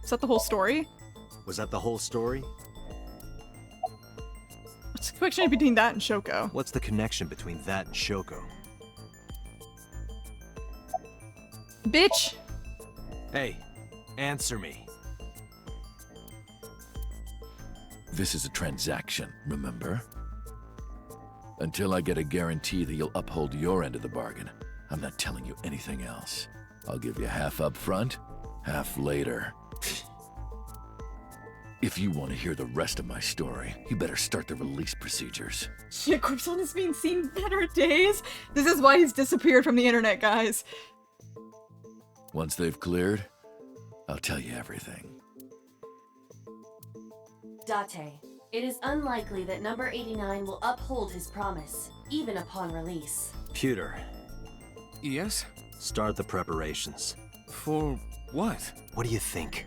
is that the whole story? Was that the whole story? What's the connection between that and Shoko? What's the connection between that and Shoko? Bitch! Hey, answer me. This is a transaction, remember? Until I get a guarantee that you'll uphold your end of the bargain, I'm not telling you anything else. I'll give you half up front, half later. If you want to hear the rest of my story, you better start the release procedures. Yeah, Corpson has been seeing better days. This is why he's disappeared from the internet, guys. Once they've cleared, I'll tell you everything. Date, it is unlikely that number 89 will uphold his promise, even upon release. Pewter. Yes? Start the preparations. For what? What do you think?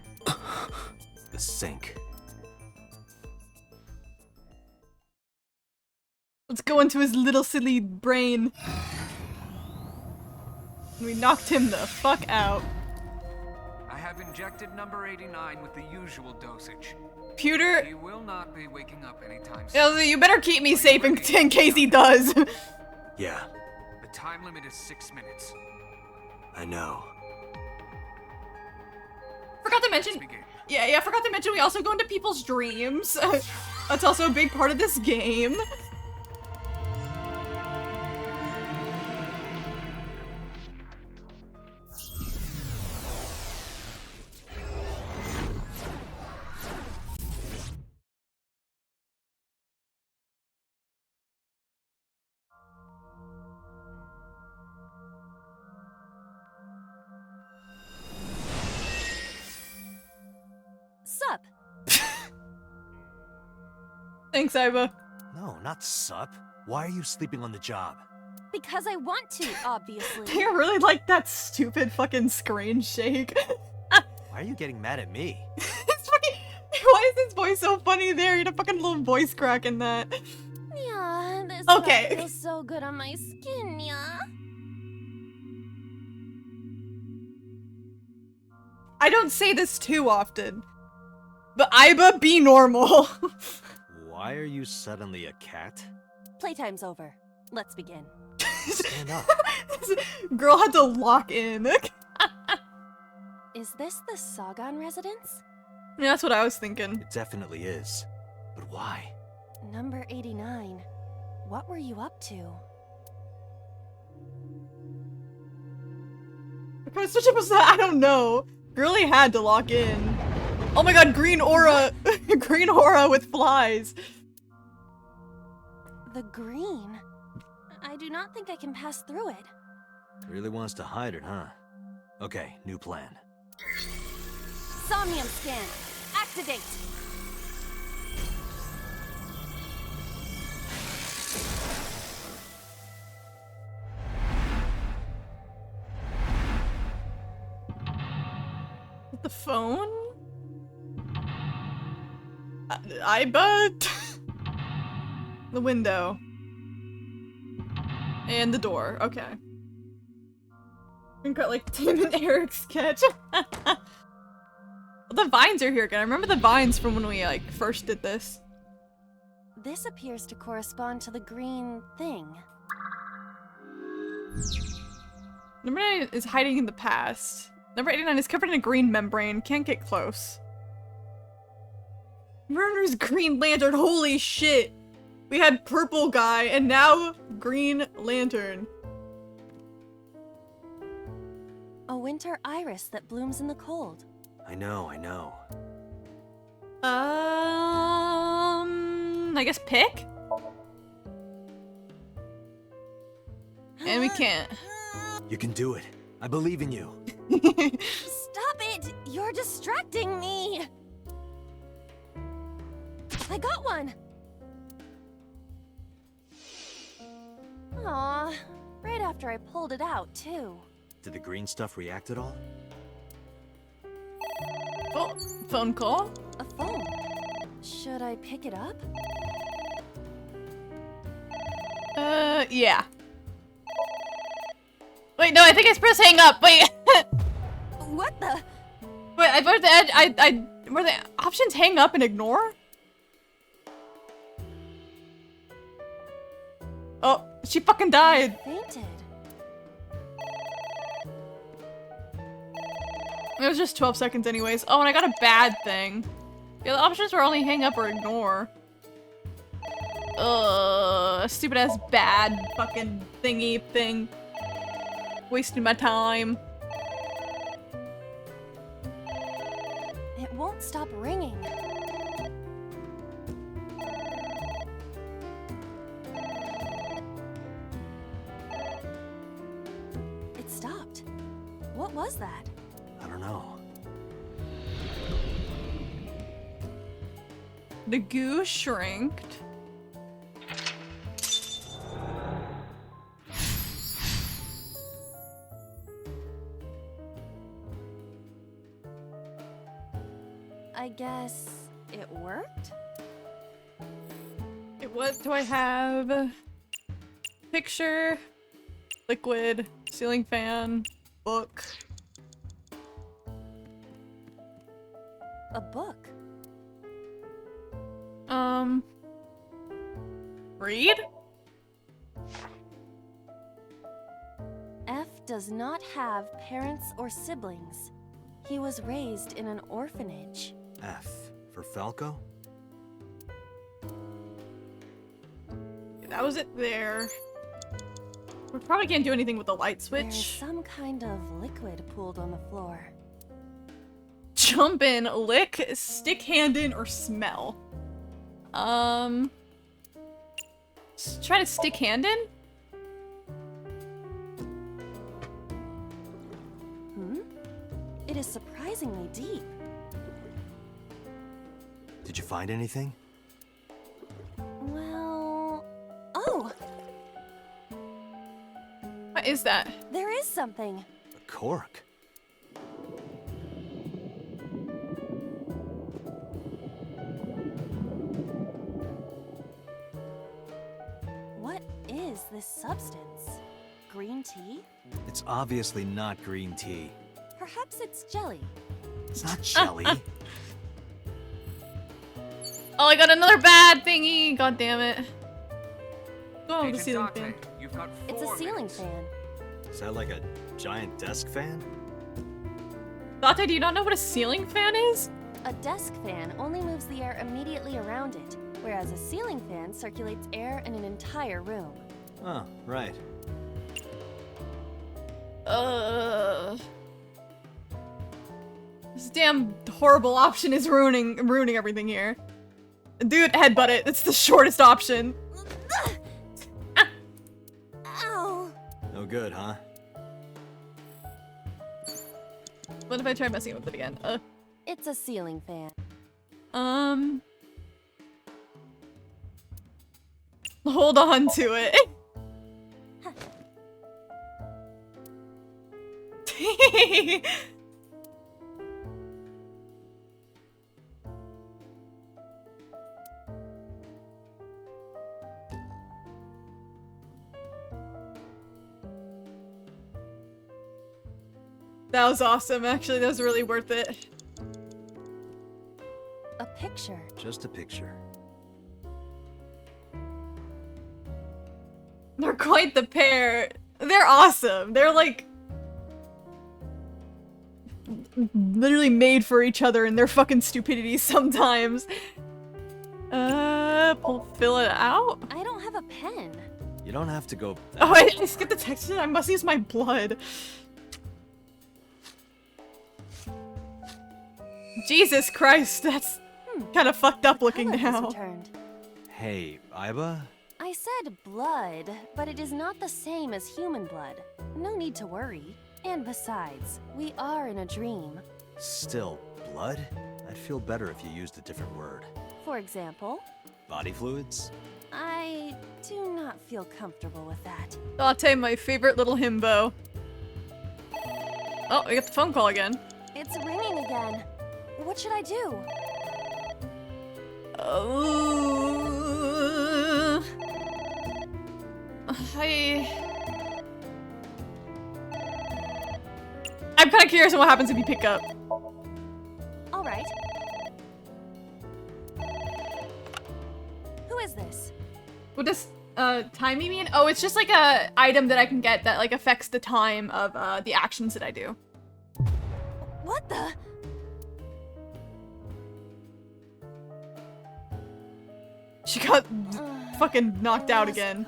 The sink. Let's go into his little silly brain. We knocked him the fuck out. I have injected number 89 with the usual dosage. Computer. He will not be waking up anytime soon. Elsie, you better keep me safe in case he does. Yeah. The time limit is 6 minutes. I know. Forgot to mention. Yeah, forgot to mention we also go into people's dreams. That's also a big part of this game. Sup? Thanks, Iva. No, not sup. Why are you sleeping on the job? Because I want to, obviously. I really like that stupid fucking screen shake. Why are you getting mad at me? Why is his voice so funny there? He had a fucking little voice crack in that. Yeah, this Okay. feels so good on my skin, yeah. I don't say this too often, but Iba, be normal. Why are you suddenly a cat? Playtime's over. Let's begin. Stand up. Girl had to lock in. Is this the Sagan residence? Yeah, that's what I was thinking. It definitely is. But why? Number 89. What were you up to? What kind of switch up was that? I don't know. Girlie had to lock in. Oh my god, green aura! Green aura with flies. The green? I do not think I can pass through it. Really wants to hide it, huh? Okay, new plan. Somnium scan. Activate. The phone? Iba? The window. And the door. Okay. We've got like Tim and Eric's sketch. The vines are here again. I remember the vines from when we like first did this. This appears to correspond to the green thing. Number 9 is hiding in the past. Number 89 is covered in a green membrane. Can't get close. Murder's Green Lantern. Holy shit. We had purple guy and now Green Lantern. A winter iris that blooms in the cold. I know, I know. I guess pick? And we can't. You can do it. I believe in you. Stop it! You're distracting me! I got one! Aw, right after I pulled it out, too. Did the green stuff react at all? Oh, phone call? A phone. Should I pick it up? Yeah. Wait, no, I think I pressed hang up. Wait. What the? Wait, I put the were the options hang up and ignore? Oh, she fucking died. Fainted. It was just 12 seconds anyways. Oh, and I got a bad thing. Yeah, the options were only hang up or ignore. Stupid ass bad fucking thingy thing. Wasting my time. It won't stop ringing. It stopped. What was that? I don't know. The goo shrinked. I guess it worked? What do I have? Picture, liquid, ceiling fan, book. A book? Read? F does not have parents or siblings. He was raised in an orphanage. F for Falco? That was it there. We probably can't do anything with the light There's switch. some kind of liquid pooled on the floor. Jump in, lick, stick hand in, or smell. Try to stick hand in? It is surprisingly deep. Did you find anything? Well... Oh! What is that? There is something. A cork. What is this substance? Green tea? It's obviously not green tea. Perhaps it's jelly. It's not jelly. Oh, I got another bad thingy. God damn it. Go on with the Agent ceiling Dante, fan. you've got It's a 4 ceiling minutes. fan. Is that like a giant desk fan? Dante, do you not know what a ceiling fan is? A desk fan only moves the air immediately around it, whereas a ceiling fan circulates air in an entire room. Oh, right. This damn horrible option is ruining everything here. Dude, headbutt it. It's the shortest option. Ow! No good, huh? What if I try messing with it again? It's a ceiling fan. Hold on to it. That was awesome, actually. That was really worth it. A picture. Just a picture. They're quite the pair. They're awesome. They're like literally made for each other and their fucking stupidity sometimes. Fill it out? I don't have a pen. You don't have to go. Oh, I just get the text. I must use my blood. Jesus Christ, that's kind of fucked up looking now. Returned. Hey, Iba? I said blood, but it is not the same as human blood. No need to worry. And besides, we are in a dream. Still, blood? I'd feel better if you used a different word. For example, Body fluids? I do not feel comfortable with that. Dante, my favorite little himbo. Oh, I got the phone call again. It's ringing again. What should I do? I'm kind of curious on what happens if you pick up. All right. Who is this? What does time you mean? Oh, it's just like a item that I can get that like affects the time of the actions that I do. What the? She got fucking knocked out again.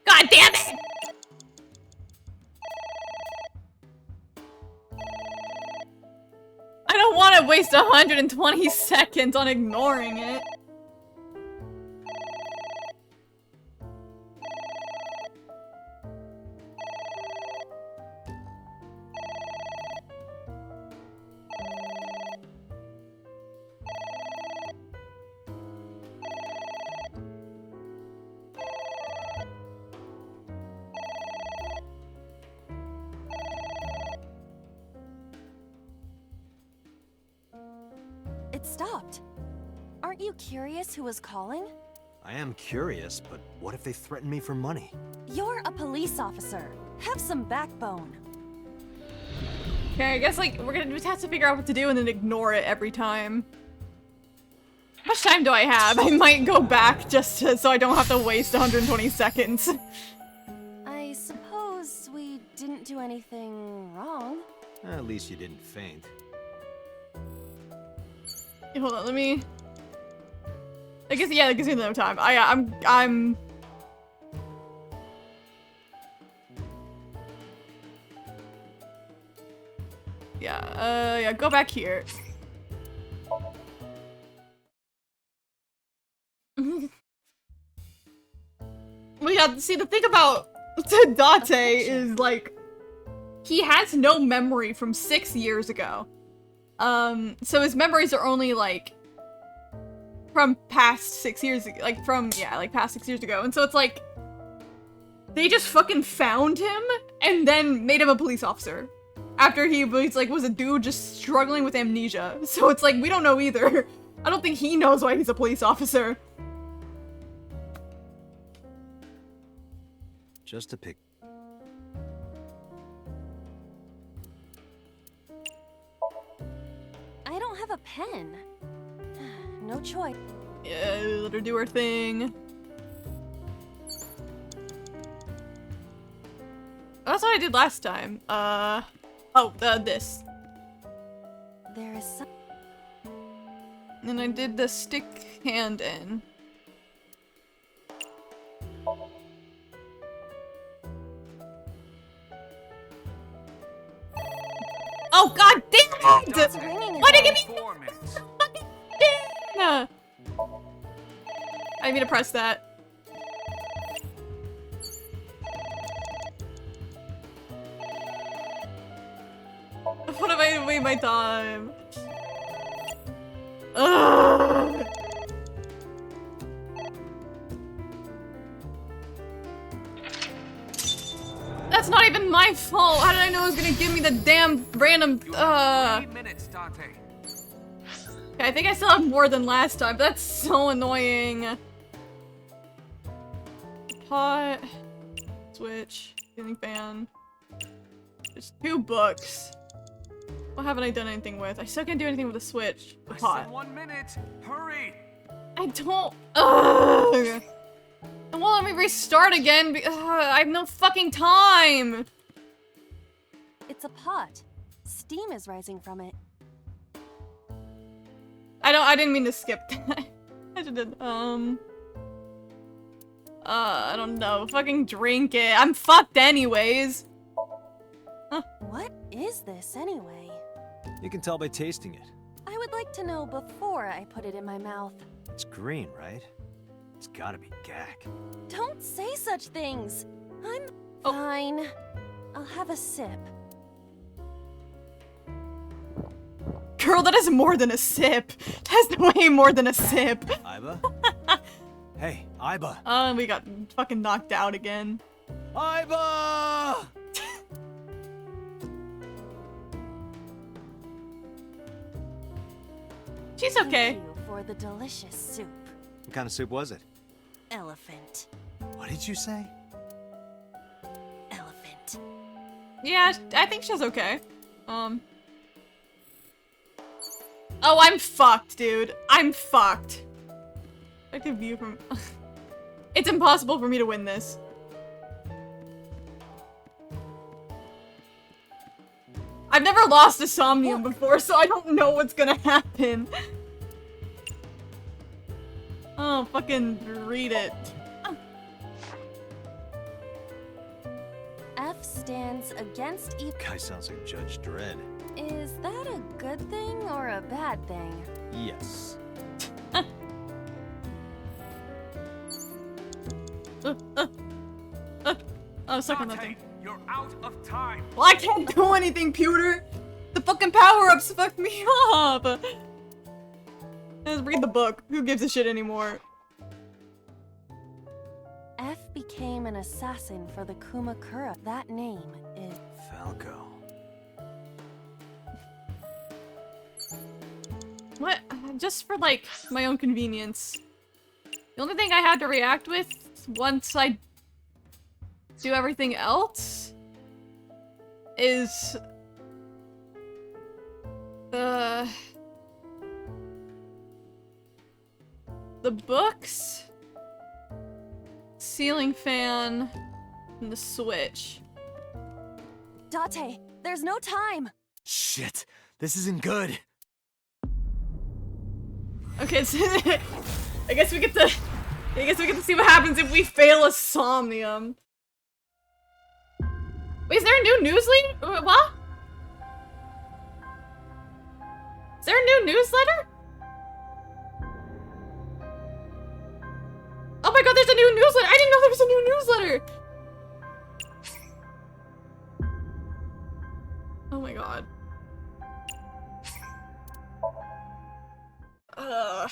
God damn it! I don't want to waste 120 seconds on ignoring it. stopped. Aren't you curious who was calling? I am curious, but what if they threaten me for money? You're a police officer. Have some backbone. Okay, I guess like we're gonna just have to figure out what to do and then ignore it every time. How much time do I have? I might go back just so I don't have to waste 120 seconds. I suppose we didn't do anything wrong. At least you didn't faint. Hey, hold on, let me... I guess, yeah, that gives me no time. I'm... Yeah, go back here. Well, yeah, see, the thing about Date is, like, he has no memory from 6 years ago. So his memories are only, like, from past 6 years ago, like, past 6 years ago. And so it's like, they just fucking found him and then made him a police officer. After he was, like, was a dude just struggling with amnesia. So it's like, we don't know either. I don't think he knows why he's a police officer. Just to pick. I don't have a pen. No choice. Yeah, let her do her thing. That's what I did last time. This. There is some... And I did the stick hand in. Oh, god damn it! Why did it give me 4 minutes? Fucking damn! I didn't mean to press that. What have I wasted my time? Ugh. That's not even my fault. How did I know it was gonna give me the damn random 3 minutes, Date. Okay, I think I still have more than last time, but that's so annoying. Pot, switch, ceiling fan. There's 2 books. What haven't I done anything with? I still can't do anything with the switch. The pot. 1 minute. Hurry. I don't. Ugh. It won't let me restart again. I have no fucking time. It's a pot. Steam is rising from it. I didn't mean to skip that. I just did. I don't know. Fucking drink it. I'm fucked anyways. Huh. What is this anyway? You can tell by tasting it. I would like to know before I put it in my mouth. It's green, right? It's gotta be gack. Don't say such things. I'm fine. I'll have a sip. Girl, that is more than a sip. That's way more than a sip. Iba? Hey, Iba. Oh, we got fucking knocked out again. Iba! She's okay. Thank you for the delicious soup. What kind of soup was it? Elephant. What did you say? Elephant. Yeah, I think she's okay. Oh, I'm fucked, dude. I'm fucked. I can view from... It's impossible for me to win this. I've never lost a Somnium before, so I don't know what's gonna happen. Oh, fucking read it. F stands against evil. Guy sounds like Judge Dredd. Is that a good thing or a bad thing? Yes. Oh, suck on that thing. You're out of time. Well, I can't do anything, Pewter! The fucking power-ups fucked me up! Let's read the book. Who gives a shit anymore? F became an assassin for the Kumakura. That name is... Falco. What? Just for, like, my own convenience. The only thing I had to react with once I do everything else is the books, ceiling fan, and the switch. Date, there's no time. Shit, this isn't good. Okay, so I guess we get to see what happens if we fail a Somnium. Wait, is there a new newsletter? What? Is there a new newsletter? Oh my god, there's a new newsletter! I didn't know there was a new newsletter! Oh my god. Ugh.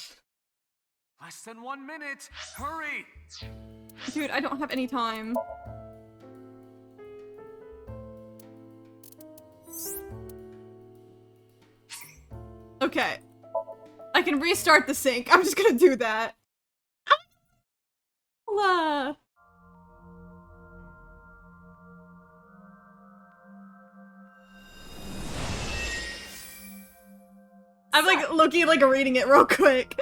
Less than 1 minute. Hurry! Dude, I don't have any time. Okay. I can restart the sink. I'm just gonna do that. Ah! I'm like looking like reading it real quick.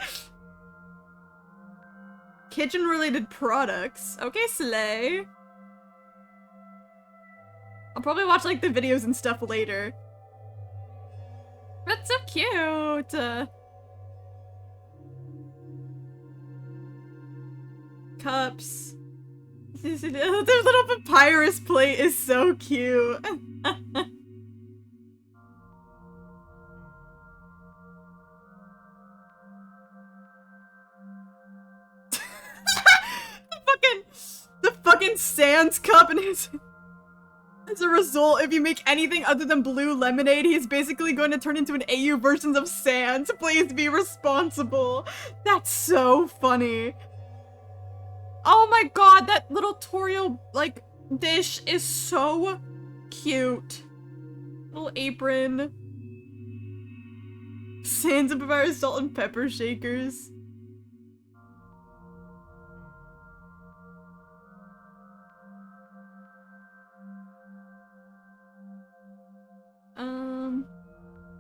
Kitchen related products. Okay, slay. I'll probably watch like the videos and stuff later. That's so cute. Cups. Their little papyrus plate is so cute. The fucking Sans cup, and his as a result, if you make anything other than blue lemonade, he's basically going to turn into an AU version of Sans. Please be responsible. That's so funny. Oh my god, that little Torio, like, dish is so cute. Little apron. Sans and papyrus salt and pepper shakers.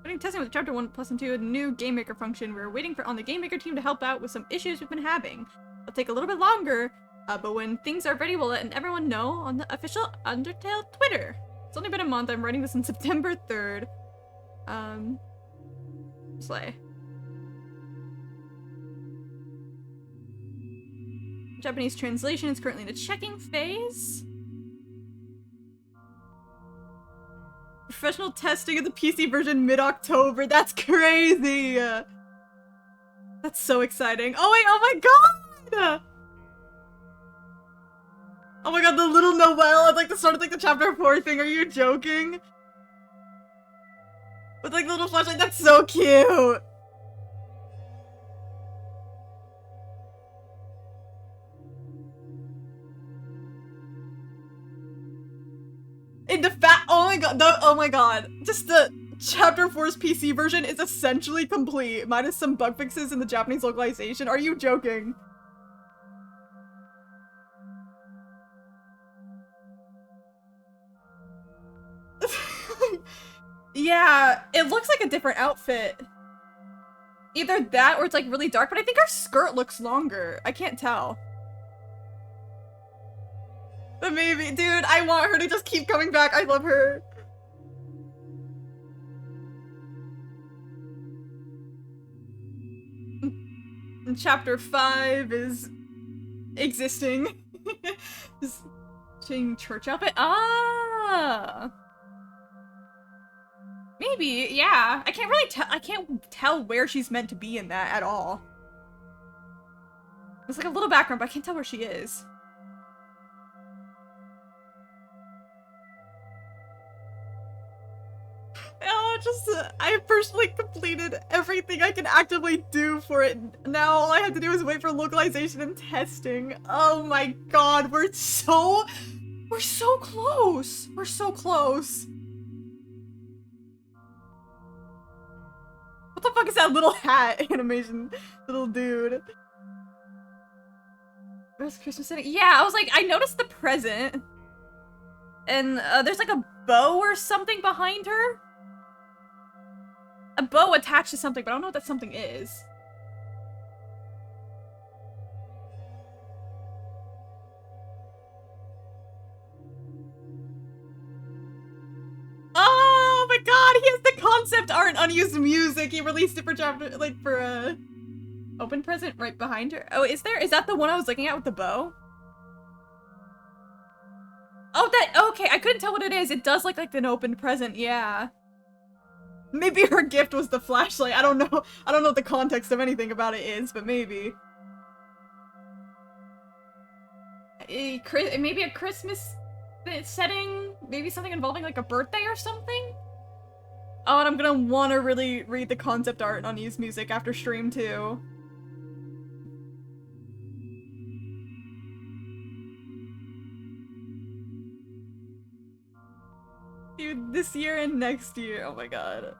Running testing with chapter 1 plus and 2, a new game maker function. We're waiting on the game maker team to help out with some issues we've been having. It'll take a little bit longer, but when things are ready, we'll let everyone know on the official Undertale Twitter. It's only been a month. I'm writing this on September 3rd. Slay. Japanese translation is currently in the checking phase. Professional testing of the PC version mid-October. That's crazy! That's so exciting. Oh wait, oh my god! Oh my god, the little Noelle at like the start of like the chapter 4 thing. Are you joking? With like the little flashlight. That's so cute! In the oh my god, just the chapter 4's PC version is essentially complete, minus some bug fixes in the Japanese localization. Are you joking? Yeah, it looks like a different outfit. Either that or it's like really dark, but I think her skirt looks longer. I can't tell. But maybe, dude, I want her to just keep coming back. I love her. And chapter 5 is existing. Just changing church outfit. Ah. Maybe, yeah. I can't really tell. I can't tell where she's meant to be in that at all. There's like a little background, but I can't tell where she is. Oh, just, I personally completed everything I can actively do for it. Now all I have to do is wait for localization and testing. Oh my god, we're so close. We're so close. What the fuck is that little hat animation? Little dude. Where's Christmas setting? Yeah, I was like, I noticed the present. And there's like a bow or something behind her. A bow attached to something, but I don't know what that something is. Oh my god, he has the concept art and unused music. He released it for chapter, like for open present right behind her. Oh, is that the one I was looking at with the bow? Oh, okay, I couldn't tell what it is. It does look like an open present, yeah. Maybe her gift was the flashlight. I don't know. I don't know what the context of anything about it is, but maybe. Maybe a Christmas setting? Maybe something involving like a birthday or something? Oh, and I'm gonna want to really read the concept art on Use Music after stream too. Dude, this year and next year. Oh my god.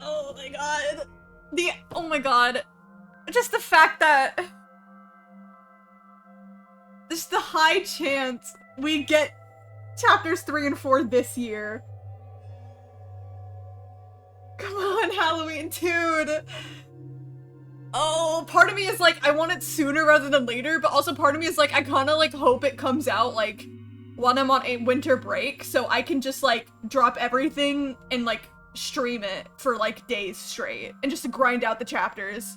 Oh my god. Oh my god. Just the fact that just the high chance we get chapters 3 and 4 this year. Come on, Halloween, dude. Oh, part of me is like, I want it sooner rather than later, but also part of me is like, I kind of like hope it comes out like when I'm on a winter break, so I can just like drop everything and like stream it for like days straight and just grind out the chapters.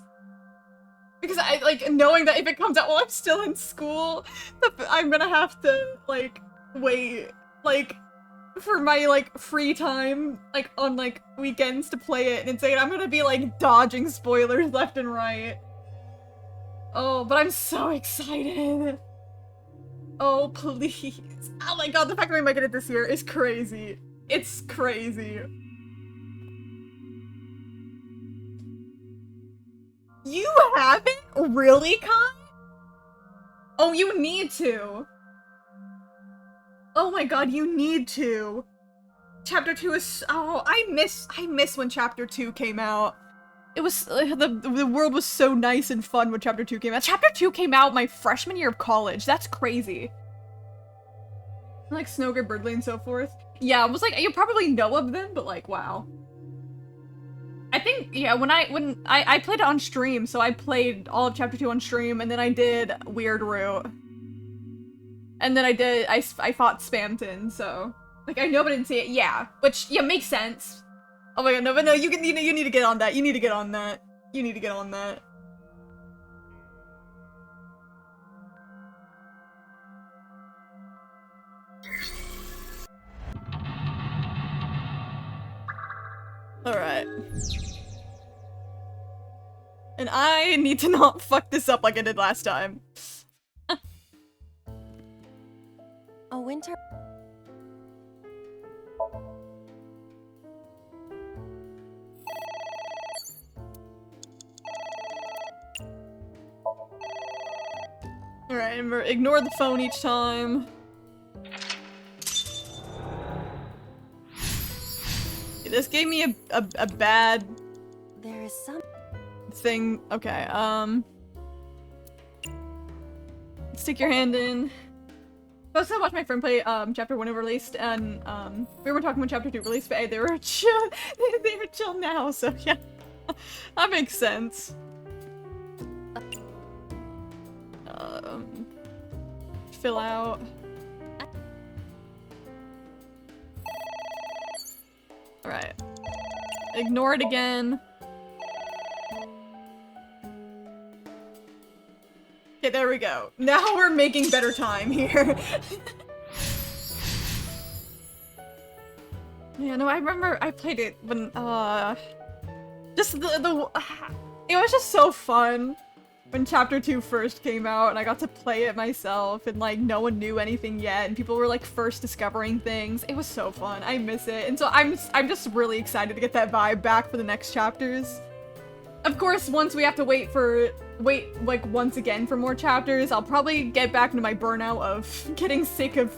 Because I like knowing that if it comes out while I'm still in school, I'm gonna have to like wait like for my like free time like on like weekends to play it and say I'm gonna be like dodging spoilers left and right. Oh, but I'm so excited. Oh, please. Oh my god, the fact that we might get it this year is crazy. It's crazy. You haven't? Really, Kai? Oh, you need to. Oh my god, you need to. Chapter 2 is- oh, I miss when Chapter 2 came out. It was- the world was so nice and fun when Chapter 2 came out. Chapter 2 came out my freshman year of college. That's crazy. Like Snowgir, Birdley, and so forth. Yeah, I was like, you probably know of them, but like, wow. I think, yeah, when I played it on stream, so I played all of Chapter 2 on stream, and then I did Weird Root. And then I fought Spamton, so. Like, I know but I didn't see it, yeah. Which, yeah, makes sense. Oh my god, no, but no, you need to get on that, you need to get on that. You need to get on that. Alright. And I need to not fuck this up like I did last time. A winter... Alright, ignore the phone each time. This gave me a bad... There is some... thing. Okay, stick your hand in. I also watched my friend play chapter 1 released, and we were talking when chapter 2 released, but hey, they were chill. They were chill now, so yeah, that makes sense. Fill out. All right. Ignore it again. Okay, there we go. Now we're making better time here. Yeah, no, I remember I played it when, just it was just so fun when Chapter 2 first came out, and I got to play it myself, and like, no one knew anything yet, and people were like first discovering things. It was so fun. I miss it, and so I'm just really excited to get that vibe back for the next chapters. Of course, once we have to wait like once again for more chapters, I'll probably get back into my burnout of getting sick of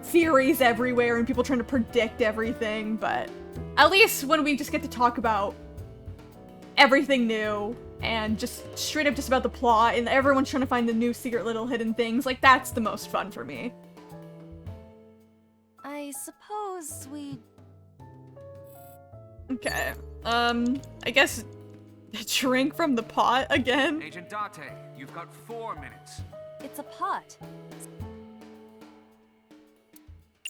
theories everywhere and people trying to predict everything, but at least when we just get to talk about everything new and just straight up just about the plot and everyone's trying to find the new secret little hidden things, like that's the most fun for me. I suppose we... Okay, I guess drink from the pot again. Agent Date, you've got 4 minutes. It's a pot.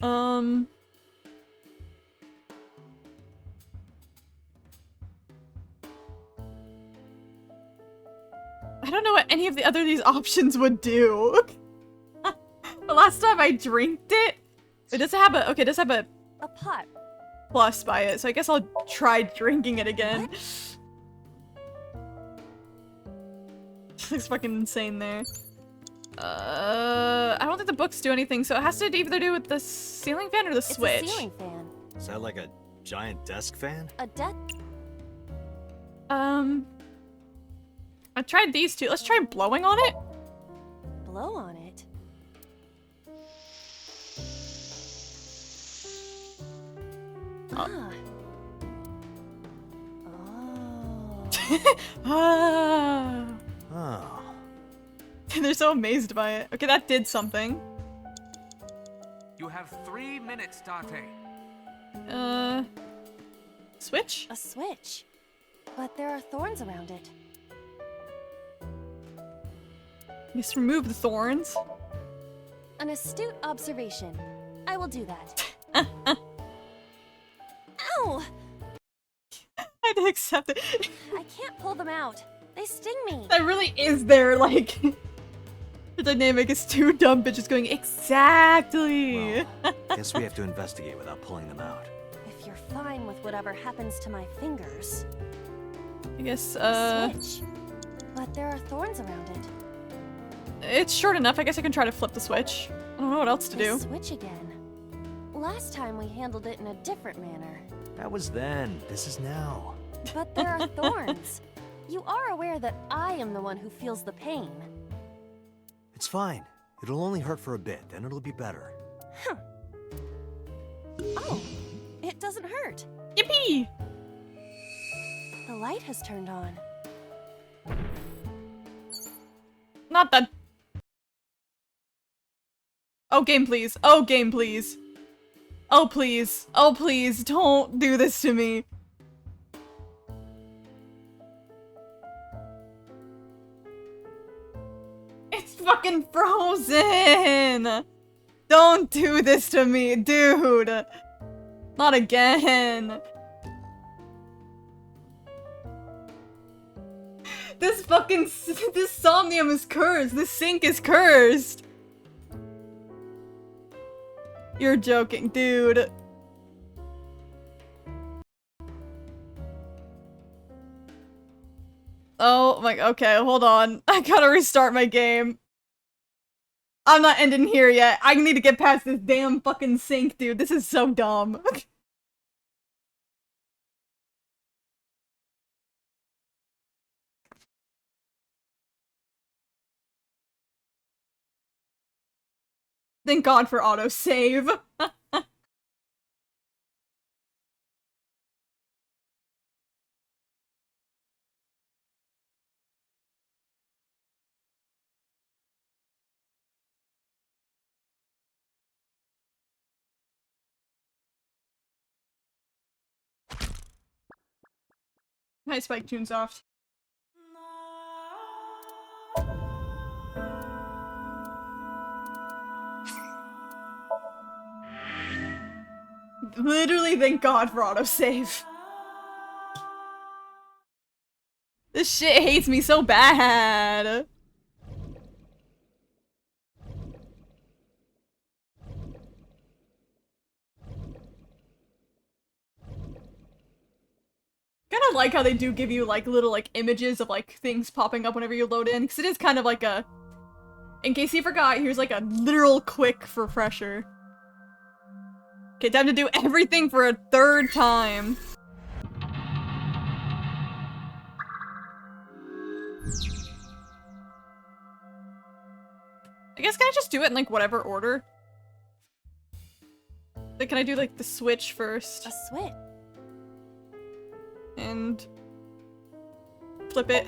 I don't know what any of the other these options would do. The last time I drinked it, it does have a, okay, it does have a pot plus by it, so I guess I'll try drinking it again. Looks fucking insane there. I don't think the books do anything, so it has to either do with the ceiling fan or the switch. It's a ceiling fan. Is that like a giant desk fan? A desk. I tried these two. Let's try blowing on it. Blow on it. Ah. Ah. Oh. They're so amazed by it. Okay, that did something. You have 3 minutes, Date. Switch? A switch. But there are thorns around it. Just remove the thorns. An astute observation. I will do that. Ow! I had to accept it. I can't pull them out. They sting me. That really is their, like... the dynamic is two dumb bitches going, exactly! Well, guess we have to investigate without pulling them out. If you're fine with whatever happens to my fingers. I guess, A switch. But there are thorns around it. It's short enough. I guess I can try to flip the switch. I don't know what else to do. Switch again. Last time we handled it in a different manner. That was then. This is now. But there are thorns. You are aware that I am the one who feels the pain. It's fine. It'll only hurt for a bit, then it'll be better. Huh. Oh, it doesn't hurt. Yippee! The light has turned on. Not that. Oh, game, please. Oh, game, please. Oh, please. Oh, please. Don't do this to me. It's fucking frozen. Don't do this to me, dude. Not again. This Somnium is cursed. This sink is cursed. You're joking, dude. Oh my, okay, hold on. I gotta restart my game. I'm not ending here yet. I need to get past this damn fucking sink, dude. This is so dumb. Thank God for autosave. My spike tune's off. Literally, thank God for autosave. This shit hates me so bad. Kind of like how they do give you like little like images of like things popping up whenever you load in, because it is kind of like a, in case you forgot, here's like a literal quick refresher. Okay, time to do everything for a third time. I guess can I just do it in like whatever order? Like, can I do like the switch first? A switch? And flip it.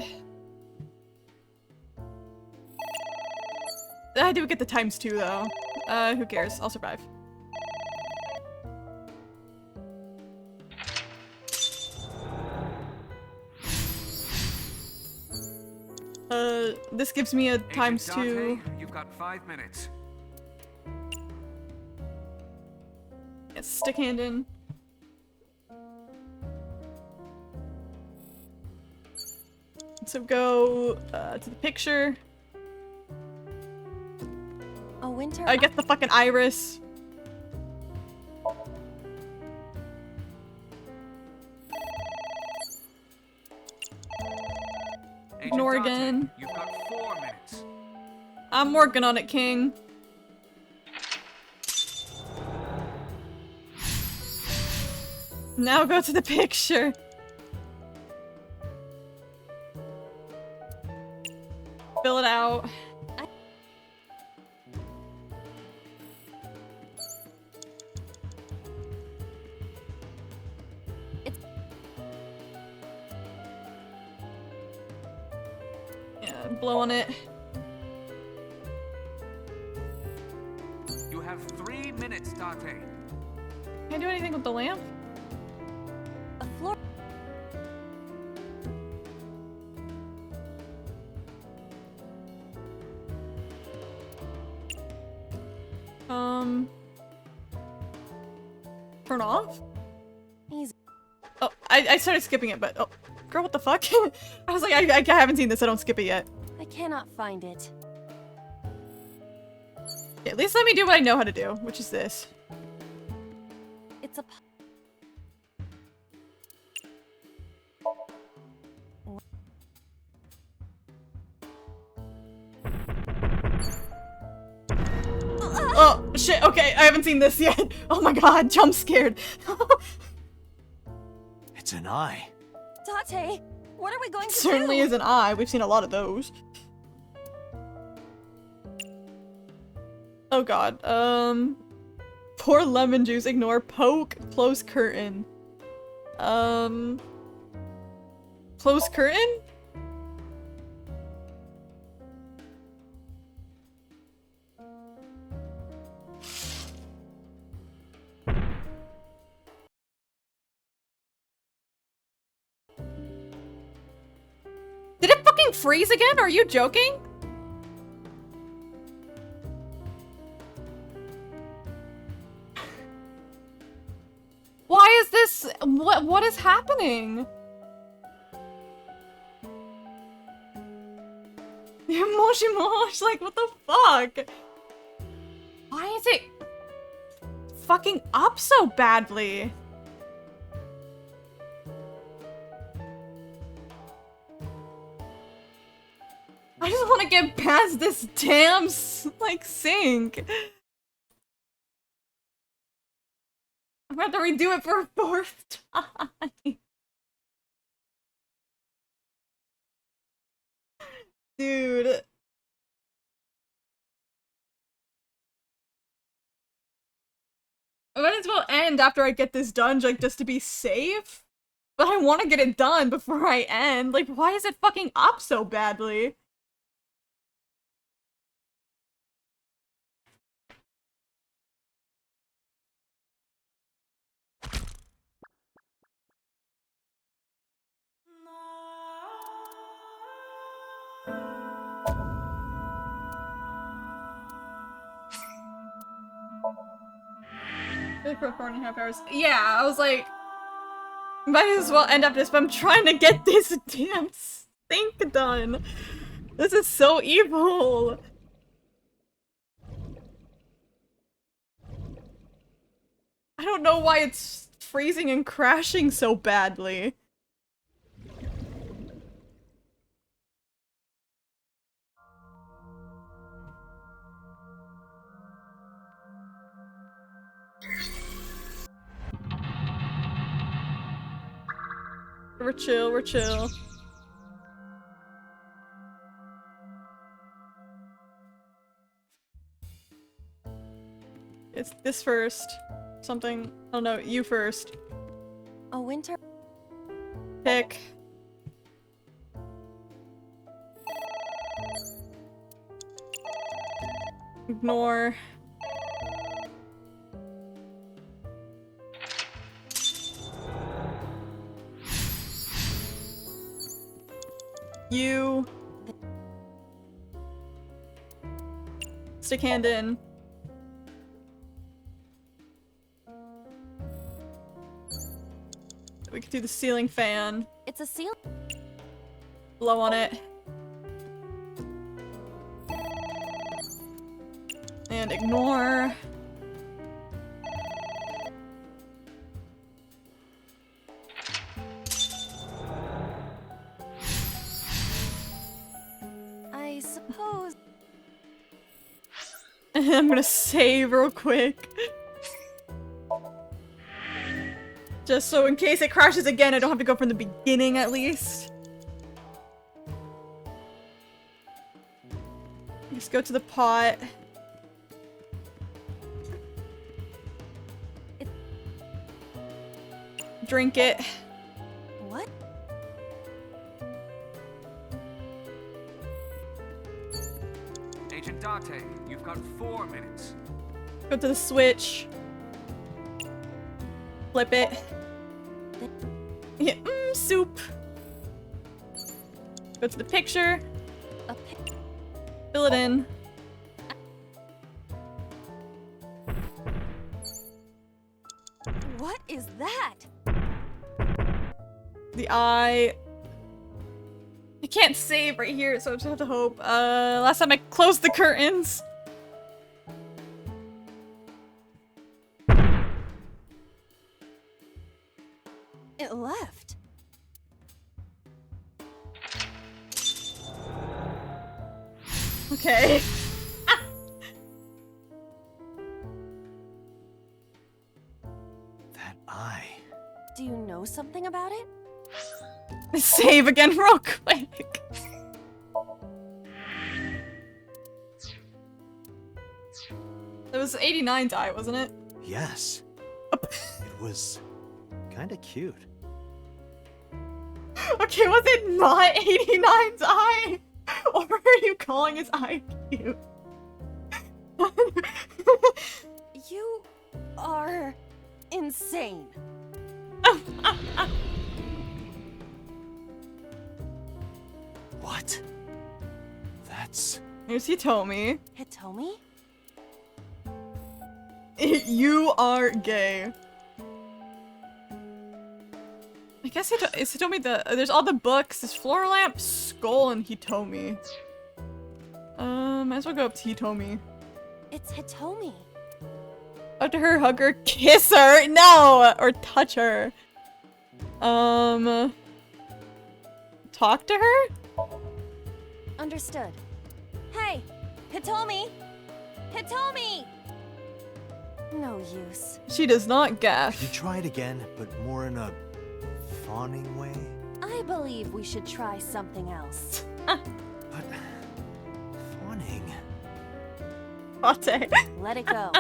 I do get the ×2 though. Who cares? I'll survive. This gives me a ×2. Dante, you've got 5 minutes. Yes, stick hand in. So go to the picture. A winter. I get the fucking iris. Ignore again. You've got 4 minutes. I'm working on it, King. Now go to the picture. Fill it out. Yeah, blow on it. You have 3 minutes, Dante. Can I do anything with the lamp? A floor. Turn off? Easy. Oh, I started skipping it, but oh, girl, what the fuck? I was like, I haven't seen this, I don't skip it yet. I cannot find it. Yeah, at least let me do what I know how to do, which is this. It's a. Oh, shit, okay, I haven't seen this yet. Oh my god, jump scared. It's an eye. Dante, what are we going to do? Certainly is an eye. We've seen a lot of those. Oh god, pour lemon juice, ignore, poke, close curtain. Close curtain? Did it fucking freeze again? Are you joking? Why is this? What is happening? Moshi mosh, like what the fuck? Why is it fucking up so badly? I just want to get past this damn sink. I'm about to redo it for a 4th time. Dude. I might as well end after I get this done, like, just to be safe. But I want to get it done before I end. Like, why is it fucking up so badly? For 4.5 hours. Yeah, I was like, might as well end after this, but I'm trying to get this damn sink done. This is so evil. I don't know why it's freezing and crashing so badly. We're chill, we're chill. It's this first. something. I don't know. You first. A winter. Pick. Ignore. You. Stick hand in. We could do the ceiling fan. It's a seal. Blow on it. And ignore. I suppose. I'm gonna save real quick. Just so in case it crashes again, I don't have to go from the beginning at least. Just go to the pot. Drink it. What? Agent Date, you've got 4 minutes. Go to the switch. Flip it. Yeah, soup. Go to the picture. Fill it in. What is that? The eye. I can't save right here, so I just have to hope. Last time I closed the curtains. It left. Okay. That eye. Do you know something about it? Save again real quick. It was 89's eye, wasn't it? Yes. It was kind of cute. Okay, was it not 89's eye? Or are you calling his eye cute? You are insane. What? That's... Here's Hitomi. Hitomi? You are gay. I guess is Hitomi the... There's all the books. There's Floor Lamp, Skull, and Hitomi. Might as well go up to Hitomi. It's Hitomi. Talk to her, hug her, kiss her! No! Or touch her. Talk to her? Understood. Hey! Hitomi! Hitomi! No use. She does not gaff. Could you try it again, but more in a fawning way? I believe we should try something else. But... fawning... Ate. Let it go.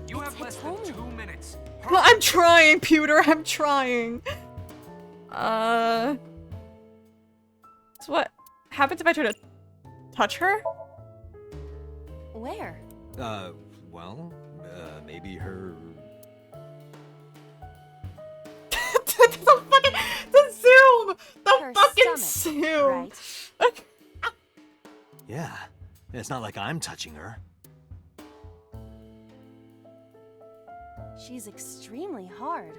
You have less than 2 minutes. Well, I'm trying, Pewter. I'm trying. So what happens if I try to touch her? Where? Well, maybe her... The zoom! The Her fucking stomach, zoom! right? Yeah. It's not like I'm touching her. She's extremely hard.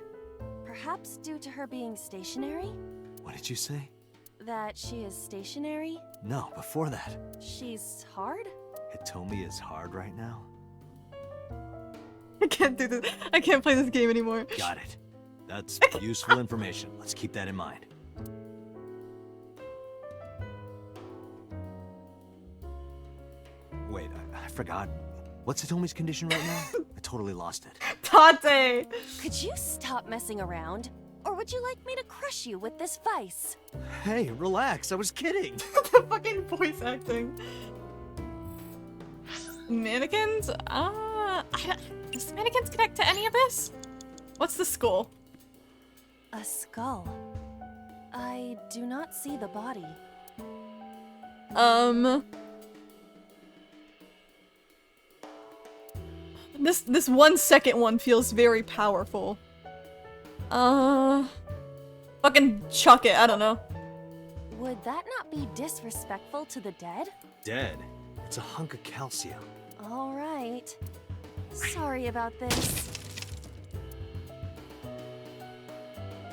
Perhaps due to her being stationary? What did you say? That she is stationary? No, before that. She's hard? Hitomi is hard right now? I can't do this. I can't play this game anymore. Got it. That's useful information. Let's keep that in mind. Wait, I forgot. What's Hitomi's condition right now? I totally lost it. Tate! Could you stop messing around? Or would you like me to crush you with this vice? Hey, relax. I was kidding. The fucking voice acting. Mannequins? Does mannequins connect to any of this? What's the skull? A skull. I do not see the body. This 1 second one feels very powerful. Fucking chuck it, I don't know. Would that not be disrespectful to the dead? Dead? It's a hunk of calcium. All right. Sorry about this.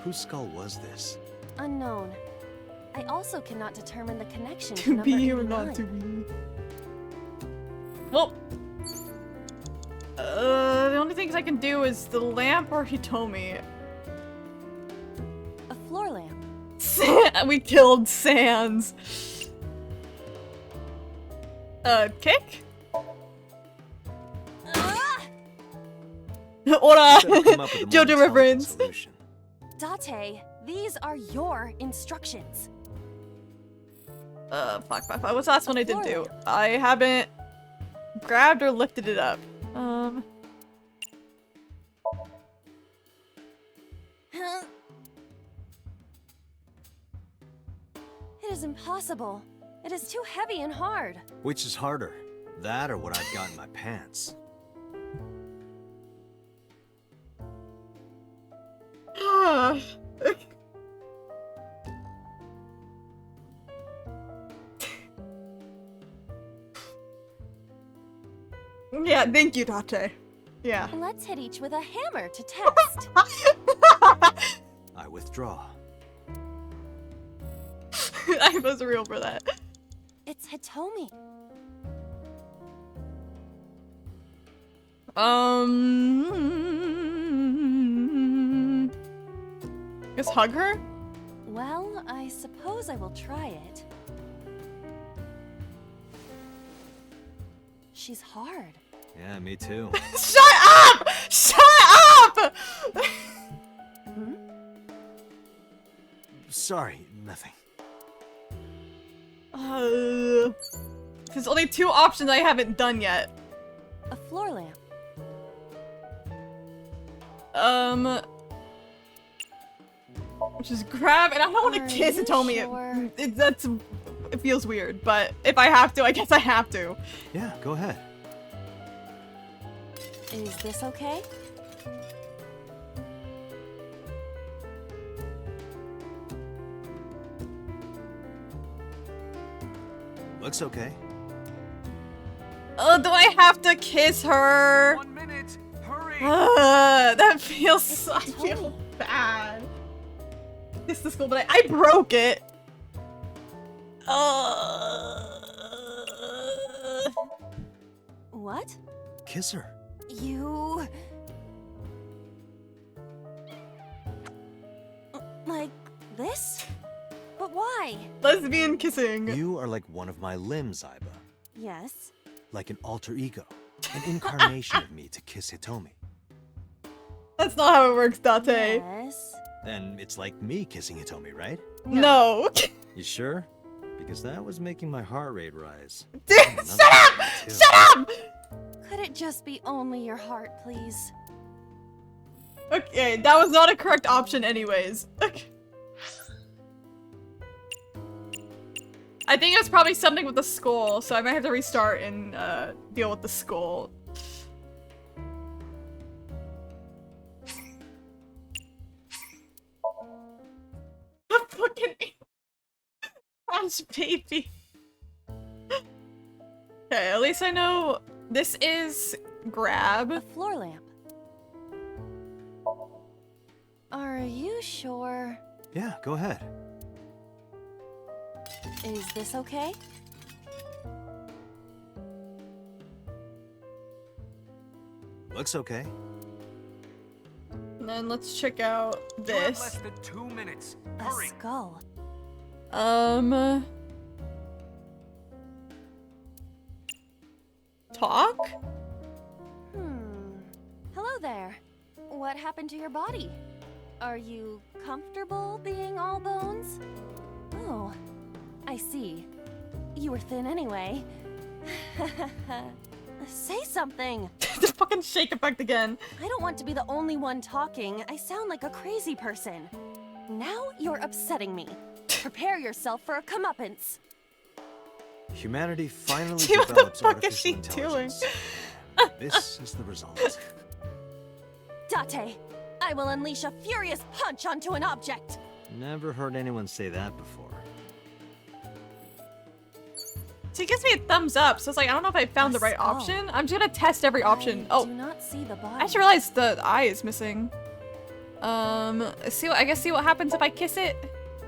Whose skull was this? Unknown. I also cannot determine the connection To number be or 89. not to be. Well, the only things I can do is the lamp or Hitomi. A floor lamp. We killed Sans. Kick? Ora! JoJo reference. Date, these are your instructions. Fuck. What's the last one I did do? I haven't grabbed or lifted it up. It is impossible. It is too heavy and hard. Which is harder? That or what I've got in my pants? Yeah, thank you, Date. Yeah. Let's hit each with a hammer to test. I withdraw. I was real for that. It's Hitomi. Just hug her? Well, I suppose I will try it. She's hard. Yeah, me too. Shut up! Shut up! Sorry, nothing. There's only 2 options I haven't done yet. A floor lamp. Just grab, and I don't want to kiss Hitomi. Sure? It feels weird, but if I have to, I guess I have to. Yeah, go ahead. Is this okay? Looks okay. Oh, do I have to kiss her? 1 minute. Hurry. That feels. I feel bad. This is cool, but I broke it. What? Kiss her. You... Like this? But why? Lesbian kissing. You are like one of my limbs, Aiba. Yes. Like an alter ego. An incarnation of me to kiss Hitomi. That's not how it works, Date. Yes. Then it's like me kissing Hitomi, right? No. You sure? Because that was making my heart rate rise. Dude, shut up! Shut up! Could it just be only your heart, please? Okay, that was not a correct option anyways. I think it was probably something with the skull, so I might have to restart and deal with the skull. Fucking Ash baby. Okay, at least I know this is grab. A floor lamp. Are you sure? Yeah, go ahead. Is this okay? Looks okay. And then let's check out You have this. less than 2 minutes. A Hurry. skull. Talk? Hello there. What happened to your body? Are you comfortable being all bones? Oh, I see. You were thin anyway. Say something! The fucking shake effect again. I don't want to be the only one talking. I sound like a crazy person. Now you're upsetting me. Prepare yourself for a comeuppance. Humanity finally Dude, what the develops fuck is she artificial doing? intelligence. This is the result. Date, I will unleash a furious punch onto an object. Never heard anyone say that before. So he gives me a thumbs up, so it's like, I don't know if I found the right option. I'm just gonna test every option. I do not see the body. I just realized the eye is missing. See what happens if I kiss it?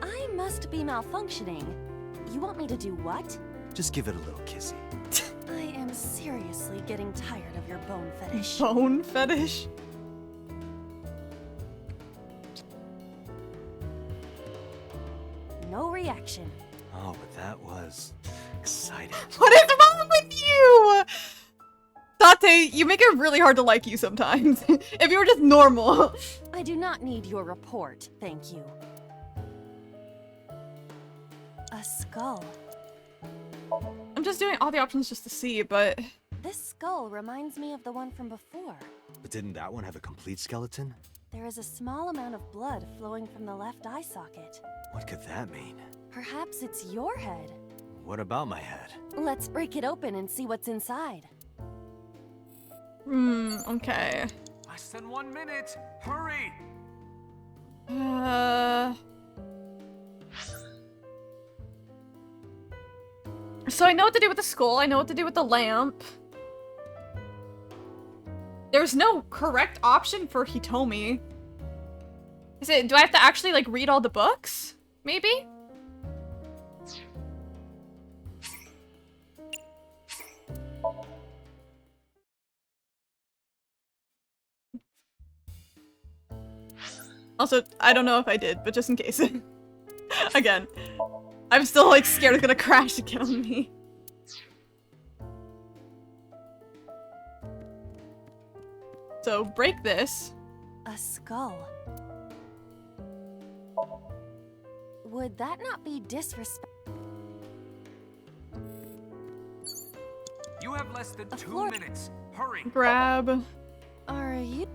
I must be malfunctioning. You want me to do what? Just give it a little kissy. I am seriously getting tired of your bone fetish. Bone fetish? No reaction. Oh, but that was exciting. What is wrong with you? Date, you make it really hard to like you sometimes. If you were just normal. I do not need your report, thank you. A skull. I'm just doing all the options just to see, but... This skull reminds me of the one from before. But didn't that one have a complete skeleton? There is a small amount of blood flowing from the left eye socket. What could that mean? Perhaps it's your head. What about my head? Let's break it open and see what's inside. Okay. Less than 1 minute. Hurry! So I know what to do with the skull, I know what to do with the lamp. There's no correct option for Hitomi. Do I have to actually, like, read all the books? Maybe? Also, I don't know if I did, but just in case. Again. I'm still, like, scared it's gonna crash again on me. So, break this. A skull. Would that not be disrespect? You have less than 2 minutes. Hurry! Grab. Are you?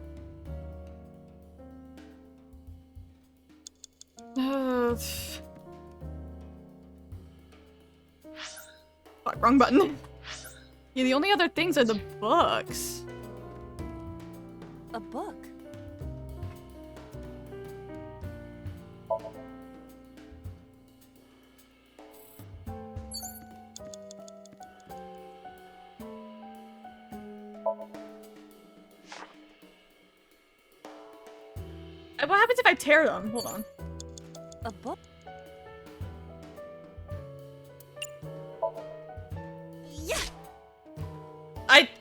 Fuck, wrong button. Yeah, the only other things are the books. A book? What happens if I tear them? Hold on. A book? Yeah.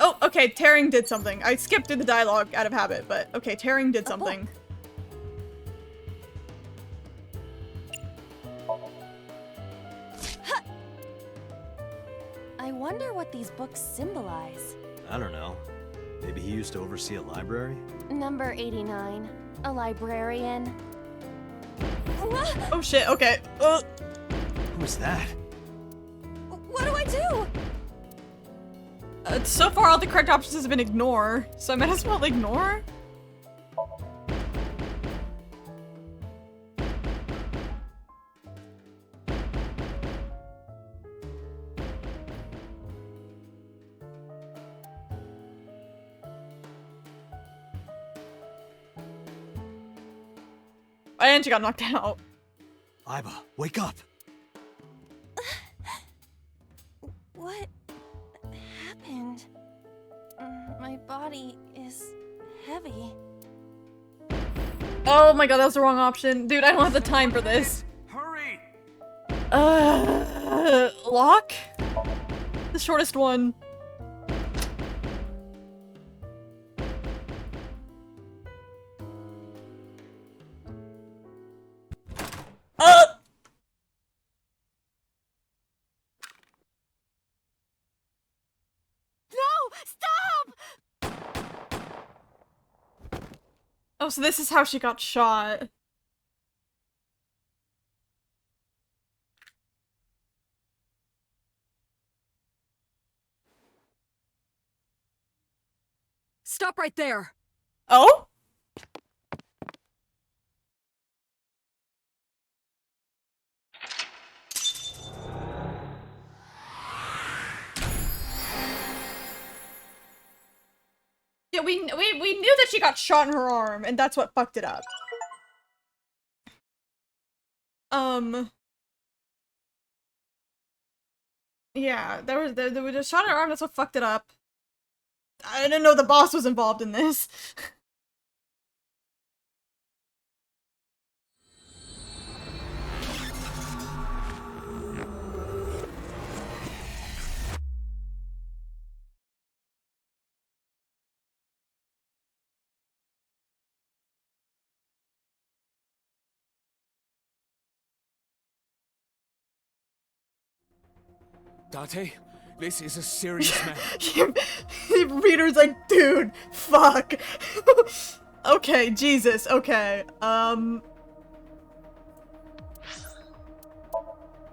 Oh, okay, tearing did something. I skipped through the dialogue out of habit, but okay, tearing did something. I wonder what these books symbolize. I don't know. Maybe he used to oversee a library? Number 89. A librarian. Oh shit, okay. Who was that? What do I do? So far all the correct options have been ignore, so I might as well ignore. And she got knocked out. Aiba, wake up! What happened? My body is heavy. Oh my god, that was the wrong option. Dude, I don't have the time for this. Hurry! Lock? The shortest one. Oh, so this is how she got shot. Stop right there! Oh? Yeah, we knew that she got shot in her arm, and that's what fucked it up. Yeah, there was a shot in her arm, that's what fucked it up. I didn't know the boss was involved in this. Date, this is a serious matter. Peter's like, dude, fuck. Okay, Jesus, okay.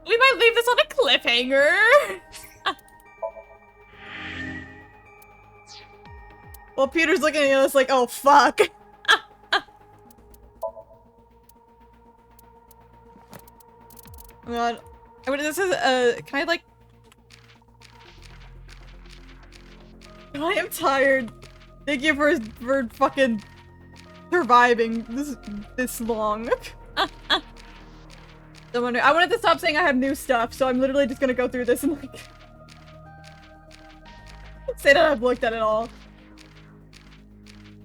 We might leave this on a cliffhanger. Well, Peter's looking at us like, oh, fuck. Oh god. I mean, this is, can I, like... I am tired. Thank you for fucking surviving this long. I wanted to stop saying I have new stuff, so I'm literally just gonna go through this and, like... say that I've looked at it all.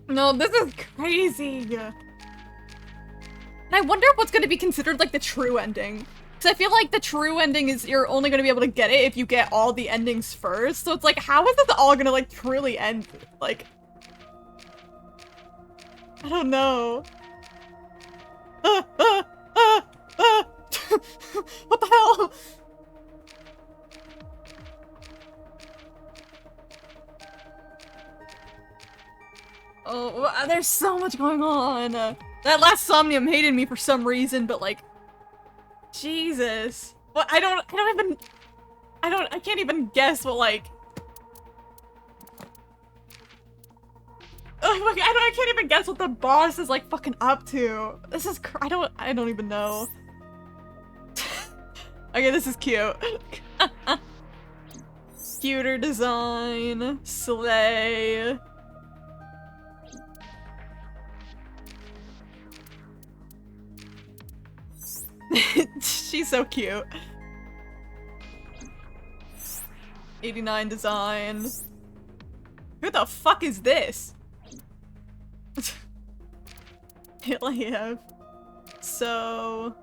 No, this is crazy. And I wonder what's gonna be considered, like, the true ending. Because I feel like the true ending is you're only gonna be able to get it if you get all the endings first. So it's like, how is this all gonna, like, truly end? Like... I don't know. What the hell? Oh, there's so much going on. That last Somnium hated me for some reason, but like, Jesus. What? I can't even guess what, like. Oh, I can't even guess what the boss is like fucking up to. This is I don't even know. Okay, this is cute. Cuter design, slay. She's so cute. 89 design. Who the fuck is this? Hell. So...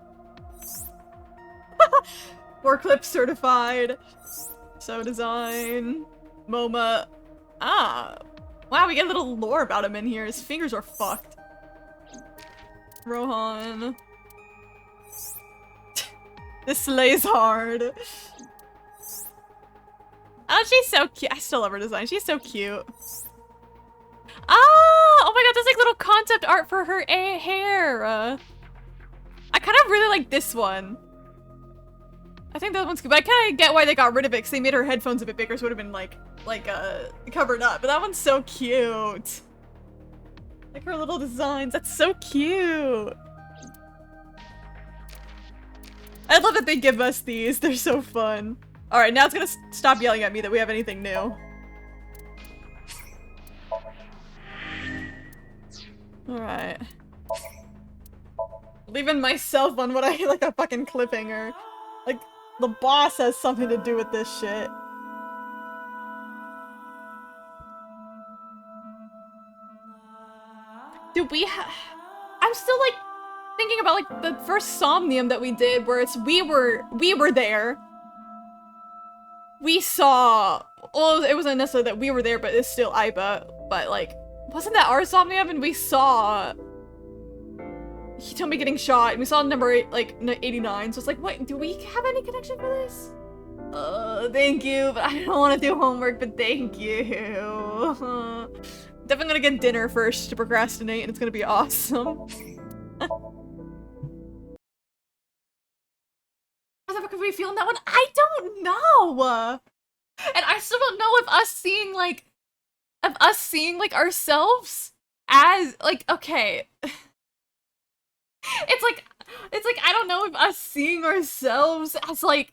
Forklift certified. So design. MoMA. Ah. Wow, we get a little lore about him in here. His fingers are fucked. Rohan. This slays hard. Oh, she's so cute. I still love her design. She's so cute. Oh my god, there's like little concept art for her hair. I kind of really like this one. I think that one's good, but I kind of get why they got rid of it because they made her headphones a bit bigger, so it would have been like covered up. But that one's so cute. Like her little designs. That's so cute. I love that they give us these. They're so fun. All right, now it's gonna stop yelling at me that we have anything new. All right. Leaving myself on what I like a fucking cliffhanger. Like, the boss has something to do with this shit. Do we I'm still like thinking about like the first Somnium that we did where it's we were there. We saw, well, it wasn't necessarily that we were there, but it's still Aiba. But like, wasn't that our Somnium? And we saw Hitomi getting shot, and we saw number 89. So it's like, wait, do we have any connection for this? Thank you, but I don't want to do homework, but thank you. Definitely gonna get dinner first to procrastinate, and it's gonna be awesome. Could we feel that one? I don't know! And I still don't know if us seeing, like, of us seeing, like, ourselves as, like, okay. It's like, I don't know if us seeing ourselves as, like,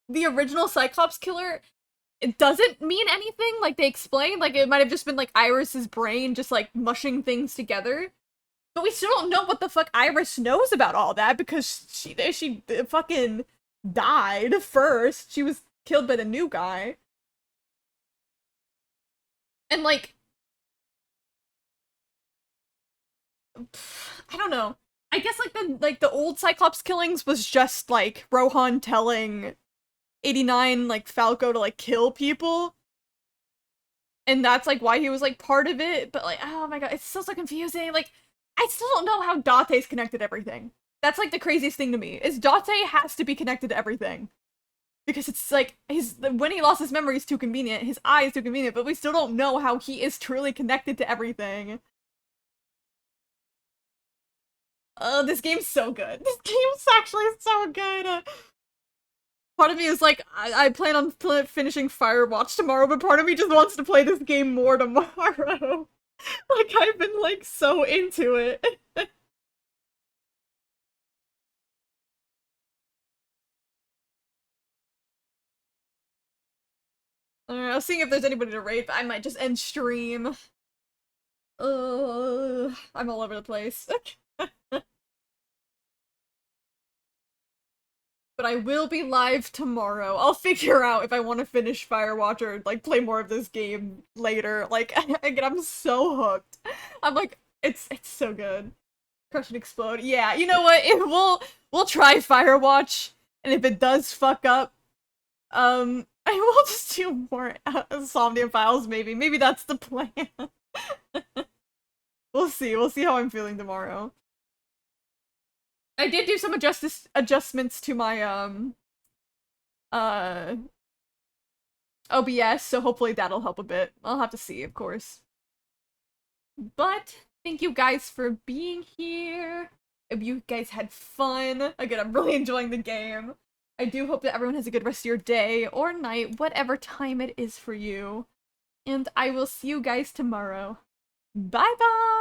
the original Cyclops killer, it doesn't mean anything, like they explained. Like, it might have just been, like, Iris's brain just, like, mushing things together. But we still don't know what the fuck Iris knows about all that, because she fucking died first. She was killed by the new guy. And, like, I don't know. I guess, like, the old Cyclops killings was just, like, Rohan telling 89, like, Falco to, like, kill people. And that's, like, why he was, like, part of it. But, like, oh my god, it's still so confusing. Like, I still don't know how Date's connected to everything. That's, like, the craziest thing to me, is Date has to be connected to everything. Because it's, like, when he lost his memory is too convenient, his eye is too convenient, but we still don't know how he is truly connected to everything. Oh, this game's so good. This game's actually so good. Part of me is like, I plan on finishing Firewatch tomorrow, but part of me just wants to play this game more tomorrow. Like, I've been, like, so into it. I was seeing if there's anybody to raid, but I might just end stream. I'm all over the place. But I will be live tomorrow. I'll figure out if I want to finish Firewatch or, like, play more of this game later. Like, again, I'm so hooked. I'm like, it's so good. Crush and Explode. Yeah, you know what? We'll try Firewatch, and if it does fuck up, I will just do more Somnium Files, maybe. Maybe that's the plan. We'll see. We'll see how I'm feeling tomorrow. I did do some adjustments to my, OBS, so hopefully that'll help a bit. I'll have to see, of course. But, thank you guys for being here. If you guys had fun. Again, I'm really enjoying the game. I do hope that everyone has a good rest of your day or night, whatever time it is for you. And I will see you guys tomorrow. Bye-bye!